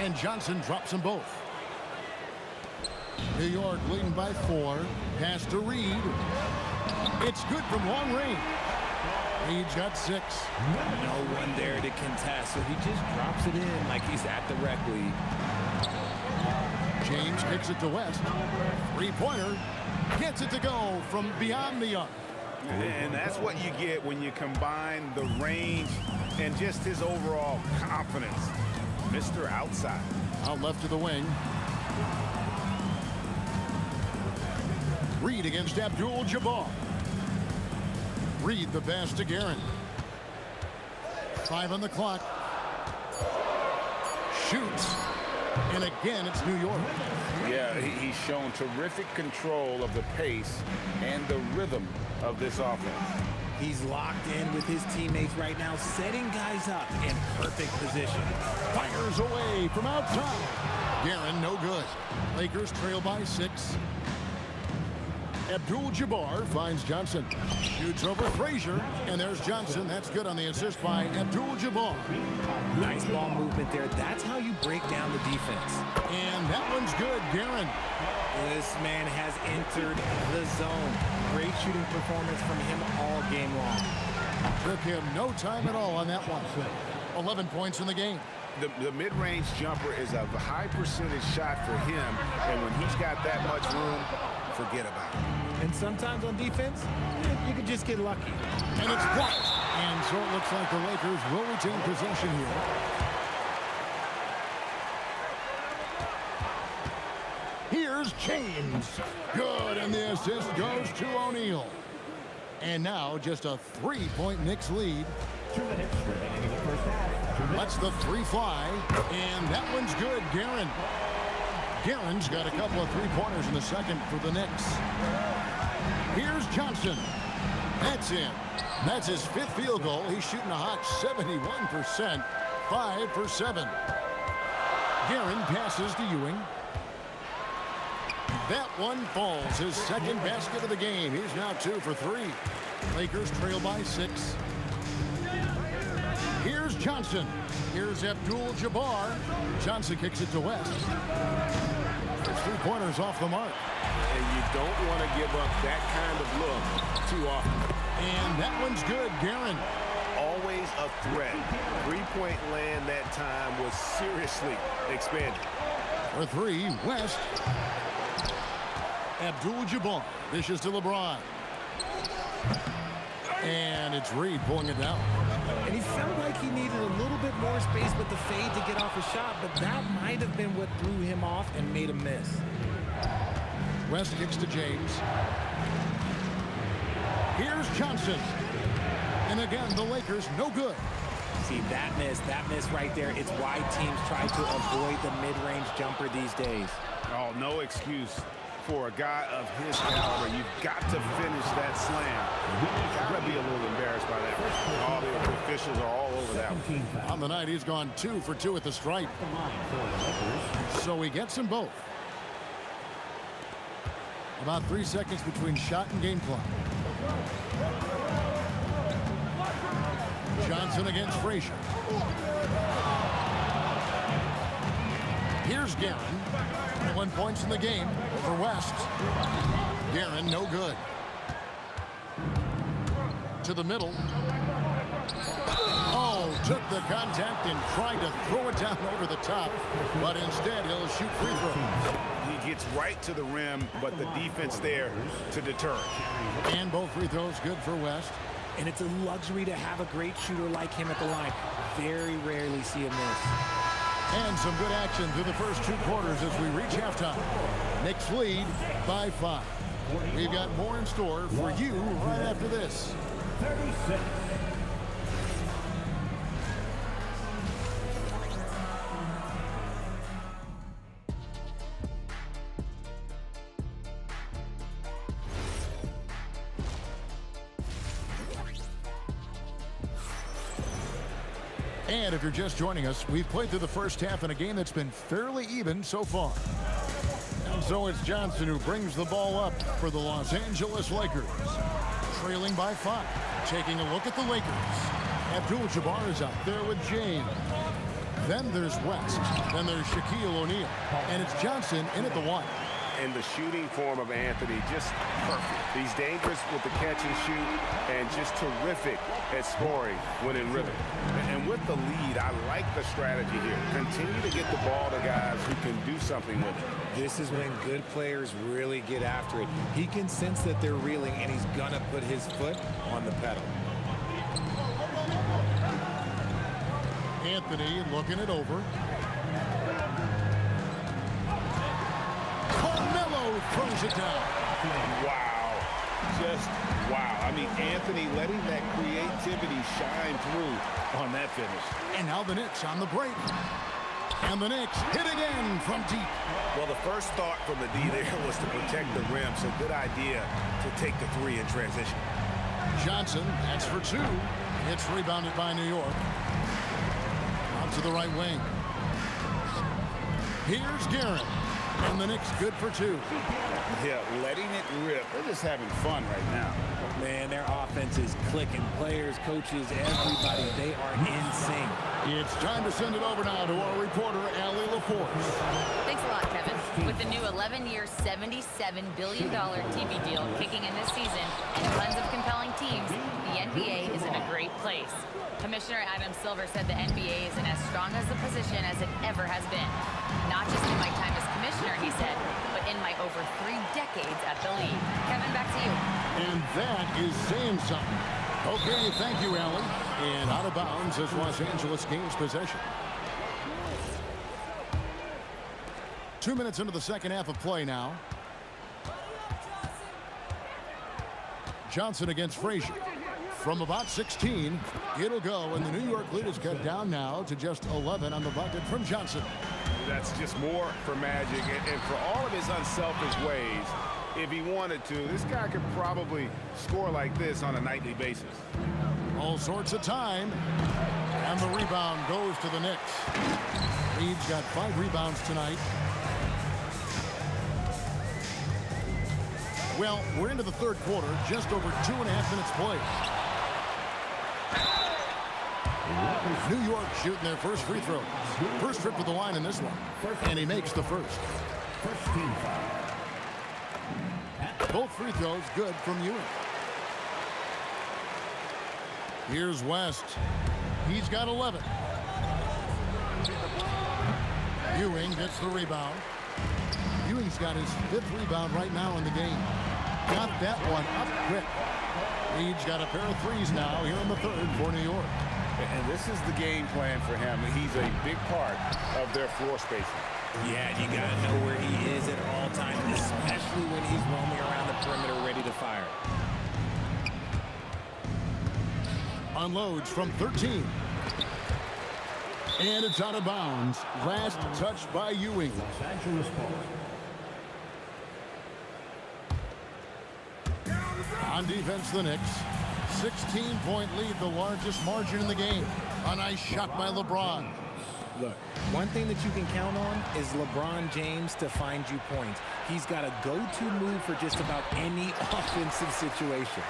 And Johnson drops them both. New York leading by 4. Pass to Reed. It's good from long range. Reed's got 6. No one there to contest, so he just drops it in like he's at the rec league. James kicks it to West. 3-pointer. Gets it to go from beyond the arc. And that's what you get when you combine the range and just his overall confidence. Mr. Outside. Out left to the wing. Reed against Abdul-Jabbar. Reed the pass to Guerin. 5 on the clock. Shoots. And again, it's New York. Yeah, he's shown terrific control of the pace and the rhythm of this offense. He's locked in with his teammates right now, setting guys up in perfect position. Fires away from outside. Guerin, no good. Lakers trail by 6. Abdul-Jabbar finds Johnson. Shoots over Frazier, and there's Johnson. That's good on the assist by Abdul-Jabbar. Nice ball movement there. That's how you break down the defense. And that one's good, Guerin. This man has entered the zone. Great shooting performance from him all game long. Took him no time at all on that one. 11 points in the game. The mid-range jumper is a high percentage shot for him, and when he's got that much room, forget about it. And sometimes on defense, you can just get lucky. And it's blocked. And so it looks like the Lakers will retain possession here. Here's James. Good, and the assist goes to O'Neal. And now just a 3-point Knicks lead. 2 minutes remaining in the first half. Lets the 3 fly, and that one's good, Guerin. Guerin's got a couple of 3-pointers in the second for the Knicks. Here's Johnson. That's in. That's his 5th field goal. He's shooting a hot 71%. 5 for 7. Guerin passes to Ewing. That one falls. His 2nd basket of the game. He's now 2 for 3. Lakers trail by 6. Here's Johnson. Here's Abdul-Jabbar. Johnson kicks it to West. His 3-pointers off the mark. And you don't want to give up that kind of look too often. And that one's good, Guerin. Always a threat. 3-point land that time was seriously expanded. For 3, West. Abdul-Jabbar dishes to LeBron. And it's Reed pulling it down. And he felt like he needed a little bit more space with the fade to get off a shot, but that might have been what threw him off and made him miss. West kicks to James. Here's Johnson. And again, the Lakers no good. See, that miss right there, it's why teams try to avoid the mid-range jumper these days. Oh, no excuse for a guy of his caliber. You've got to finish that slam. You've got to be a little embarrassed by that. All the officials are all over that one. On the night, he's gone 2 for 2 at the stripe. So he gets them both. About 3 seconds between shot and game clock. Johnson against Frazier. Here's Guerin. 1 point in the game for West. Guerin, no good. To the middle. Oh, took the contact and tried to throw it down over the top, but instead he'll shoot free throws. He gets right to the rim, but the defense there to deter it. And both free throws good for West. And it's a luxury to have a great shooter like him at the line. Very rarely see him miss. And some good action through the first 2 quarters as we reach halftime. Knicks lead by 5. We've got more in store for you right after this. 36. And if you're just joining us, we've played through the first half in a game that's been fairly even so far. And so it's Johnson who brings the ball up for the Los Angeles Lakers. Trailing by 5. Taking a look at the Lakers. Abdul-Jabbar is out there with James. Then there's West. Then there's Shaquille O'Neal. And it's Johnson in at the 1. And the shooting form of Anthony, just perfect. He's dangerous with the catch and shoot and just terrific at scoring when in rhythm. And with the lead, I like the strategy here. Continue to get the ball to guys who can do something with it. This is when good players really get after it. He can sense that they're reeling, and he's going to put his foot on the pedal. Anthony looking it over. Throws it down. Wow. Just wow. I mean, Anthony letting that creativity shine through on that finish. And now the Knicks on the break. And the Knicks hit again from deep. Well, the first thought from the D there was to protect the rim, so good idea to take the 3 in transition. Johnson, that's for 2. It's rebounded by New York. Out to the right wing. Here's Garrett. And the Knicks good for 2. Yeah, letting it rip. They're just having fun right now. Man, their offense is clicking. Players, coaches, everybody, they are in sync. It's time to send it over now to our reporter, Allie LaForce. Thanks a lot, Kevin. With the new 11-year, $77 billion TV deal kicking in this season and tons of compelling teams, the NBA is in a great place. Commissioner Adam Silver said the NBA is in as strong as a position as it ever has been. Not just in my time as commissioner, he said, but in my over 3 decades at the league. Kevin, back to you. And that is saying something. Okay, thank you, Allie. And out of bounds as Los Angeles gains possession. 2 minutes into the second half of play now. Johnson against Frazier. From about 16, it'll go, and the New York lead is cut down now to just 11 on the bucket from Johnson. That's just more for Magic, and for all of his unselfish ways, if he wanted to, this guy could probably score like this on a nightly basis. All sorts of time, and the rebound goes to the Knicks. Reed's got 5 rebounds tonight. Well, we're into the third quarter, just over 2.5 minutes played. New York shooting their first free throw. First trip to the line in this one. And he makes the first. First team foul. Both free throws good from Ewing. Here's West. He's got 11. Ewing gets the rebound. Ewing's got his 5th rebound right now in the game. Got that one up quick. Reed's got a pair of 3s now here in the third for New York. And this is the game plan for him. He's a big part of their floor spacing. Yeah, you got to know where he is at all times, especially when he's roaming around the perimeter ready to fire. Unloads from 13. And it's out of bounds. Last touch by Ewing. Los Angeles ball. On defense, the Knicks. 16-point lead, the largest margin in the game. A nice shot by LeBron. Look, one thing that you can count on is LeBron James to find you points. He's got a go-to move for just about any offensive situation.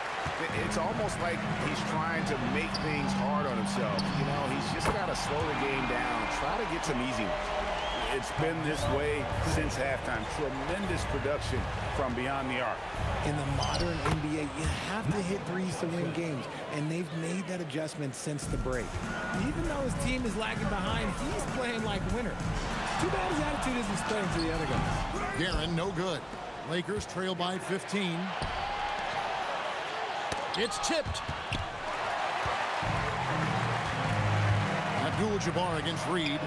It's almost like he's trying to make things hard on himself. You know, he's just got to slow the game down, try to get some easy ones. It's been this way since halftime. Tremendous production from beyond the arc. In the modern NBA, you have to hit threes to win games, and they've made that adjustment since the break. Even though his team is lagging behind, he's playing like a winner. Too bad his attitude isn't spreading to the other guys. Guerin, no good. Lakers trail by 15. It's tipped. Abdul-Jabbar against Reed.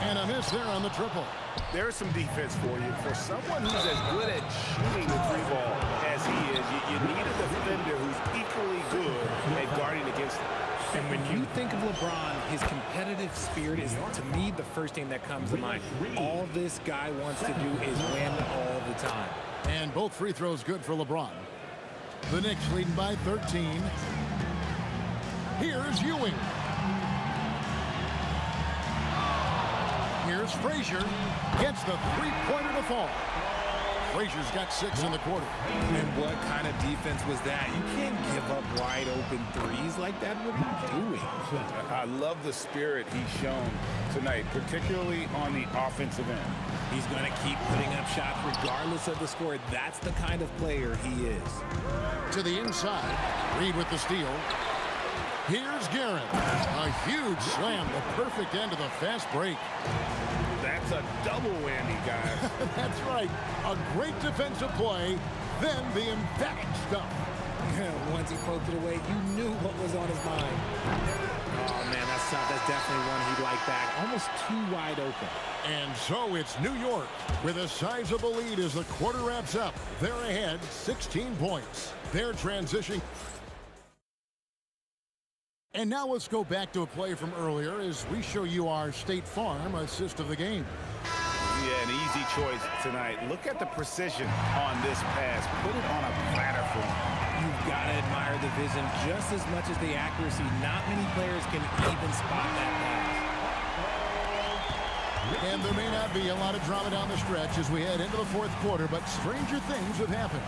And a miss there on the triple. There's some defense for you. For someone who's as good at shooting the three ball as he is, you need a defender who's equally good at guarding against him. And when you think of LeBron, his competitive spirit is, to me, the first thing that comes to mind. All this guy wants to do is win all the time. And both free throws good for LeBron. The Knicks leading by 13. Here's Ewing. Here's Frazier. Gets the three-pointer to fall. Frazier's got 6 in the quarter. And what kind of defense was that? You can't give up wide open threes like that. What are you doing? I love the spirit he's shown tonight, particularly on the offensive end. He's going to keep putting up shots regardless of the score. That's the kind of player he is. To the inside. Reed with the steal. Here's Guerin. A huge slam. The perfect end of the fast break. That's a double whammy, guys. That's right. A great defensive play, then the emphatic stuff. Once he poked it away, you knew what was on his mind. Oh, man, that's definitely one he'd like back. Almost too wide open. And so it's New York with a sizable lead as the quarter wraps up. They're ahead 16 points. They're transitioning. And now let's go back to a play from earlier as we show you our State Farm assist of the game. Yeah, an easy choice tonight. Look at the precision on this pass. Put it on a platter for him. You've got to admire the vision just as much as the accuracy. Not many players can even spot that pass. And there may not be a lot of drama down the stretch as we head into the fourth quarter, but stranger things have happened.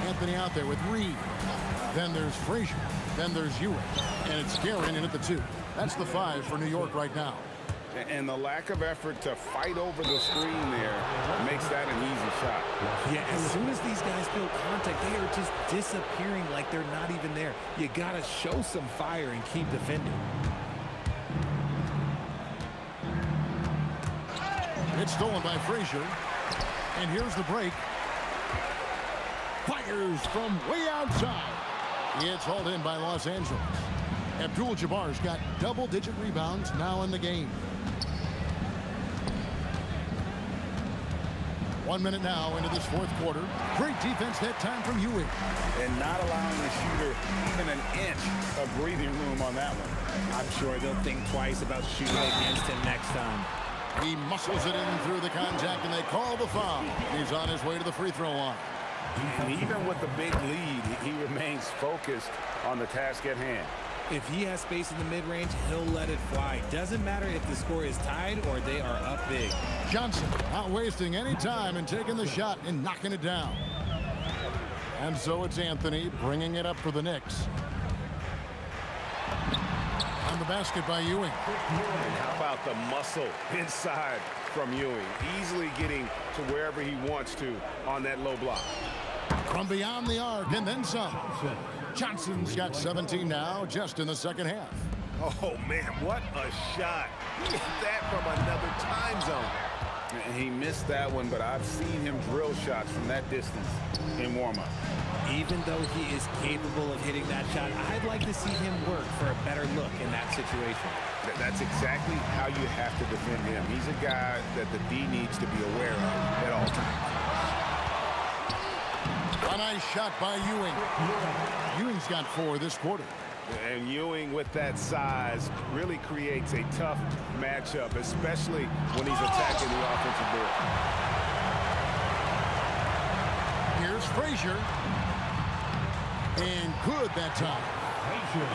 Anthony out there with Reed. Then there's Frazier. Then there's Ewing. And it's Guerin in at the 2. That's the 5 for New York right now. And the lack of effort to fight over the screen there makes that an easy shot. Yeah, as soon as these guys feel contact, they are just disappearing like they're not even there. You got to show some fire and keep defending. It's stolen by Frazier. And here's the break. Fires from way outside. It's hauled in by Los Angeles. Abdul-Jabbar's got double-digit rebounds now in the game. 1 minute now into this fourth quarter. Great defense that time from Ewing. And not allowing the shooter even an inch of breathing room on that one. I'm sure they'll think twice about shooting against him next time. He muscles it in through the contact, and they call the foul. He's on his way to the free throw line. And even with the big lead, he remains focused on the task at hand. If he has space in the mid-range, he'll let it fly. Doesn't matter if the score is tied or they are up big. Johnson not wasting any time and taking the shot and knocking it down. And so it's Anthony bringing it up for the Knicks. On the basket by Ewing. And how about the muscle inside from Ewing? Easily getting to wherever he wants to on that low block. From beyond the arc and then some. Johnson's got 17 now, just in the second half. Oh, man, what a shot. He hit that from another time zone. And he missed that one, but I've seen him drill shots from that distance in warm-up. Even though he is capable of hitting that shot, I'd like to see him work for a better look in that situation. That's exactly how you have to defend him. He's a guy that the D needs to be aware of at all times. A nice shot by Ewing. Ewing's got 4 this quarter. And Ewing with that size really creates a tough matchup, especially when he's attacking the offensive board. Here's Frazier. And good that time.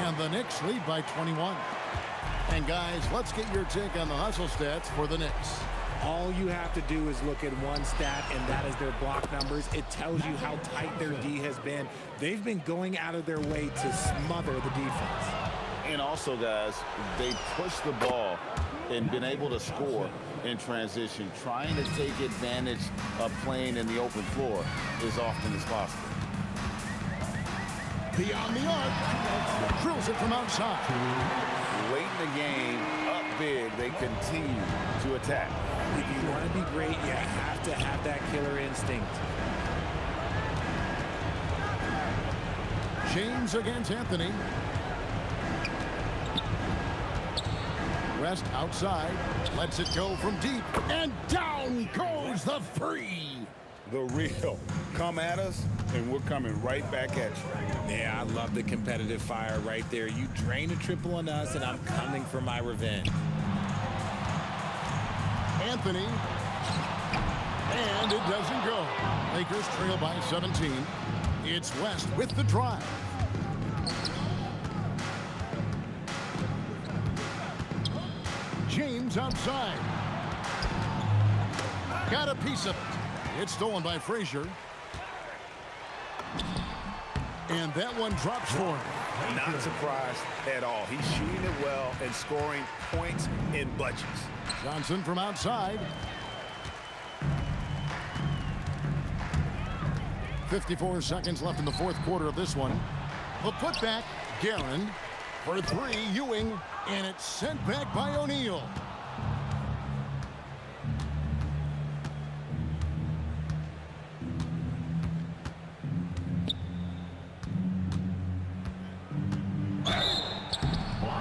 And the Knicks lead by 21. And guys, let's get your take on the hustle stats for the Knicks. All you have to do is look at one stat, and that is their block numbers. It tells you how tight their D has been. They've been going out of their way to smother the defense. And also, guys, they push the ball and been able to score in transition, trying to take advantage of playing in the open floor as often as possible. Beyond the arc, drills it from outside. Late in the game, up big, they continue to attack. If you want to be great, you have to have that killer instinct. James against Anthony. West outside, lets it go from deep, and down goes the three. The real. Come at us, and we're coming right back at you. Yeah, I love the competitive fire right there. You drain a triple on us, and I'm coming for my revenge. Anthony, and it doesn't go. Lakers trail by 17. It's West with the drive. James outside. Got a piece of it. It's stolen by Frazier. And that one drops for him. Not surprised at all. He's shooting it well and scoring points in bunches. Johnson from outside. 54 seconds left in the fourth quarter of this one. The putback, Guerin. For three, Ewing. And it's sent back by O'Neal.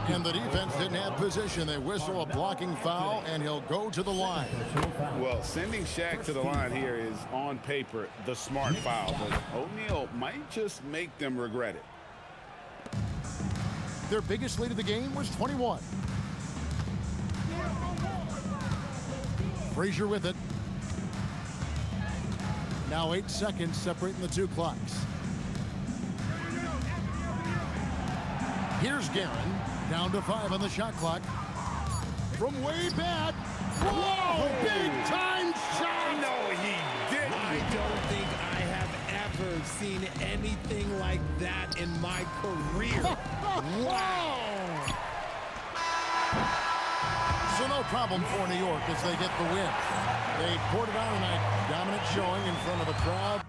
And the defense didn't have position. They whistle a blocking foul, and he'll go to the line. Well, sending Shaq to the line here is, on paper, the smart foul. But O'Neal might just make them regret it. Their biggest lead of the game was 21. Frazier with it. Now 8 seconds separating the two clocks. Here's Guerin. Down to 5 on the shot clock. From way back. Whoa! Big time shot! No, he didn't. I don't think I have ever seen anything like that in my career. Wow! So no problem for New York as they get the win. They poured it on tonight. Dominant showing in front of a crowd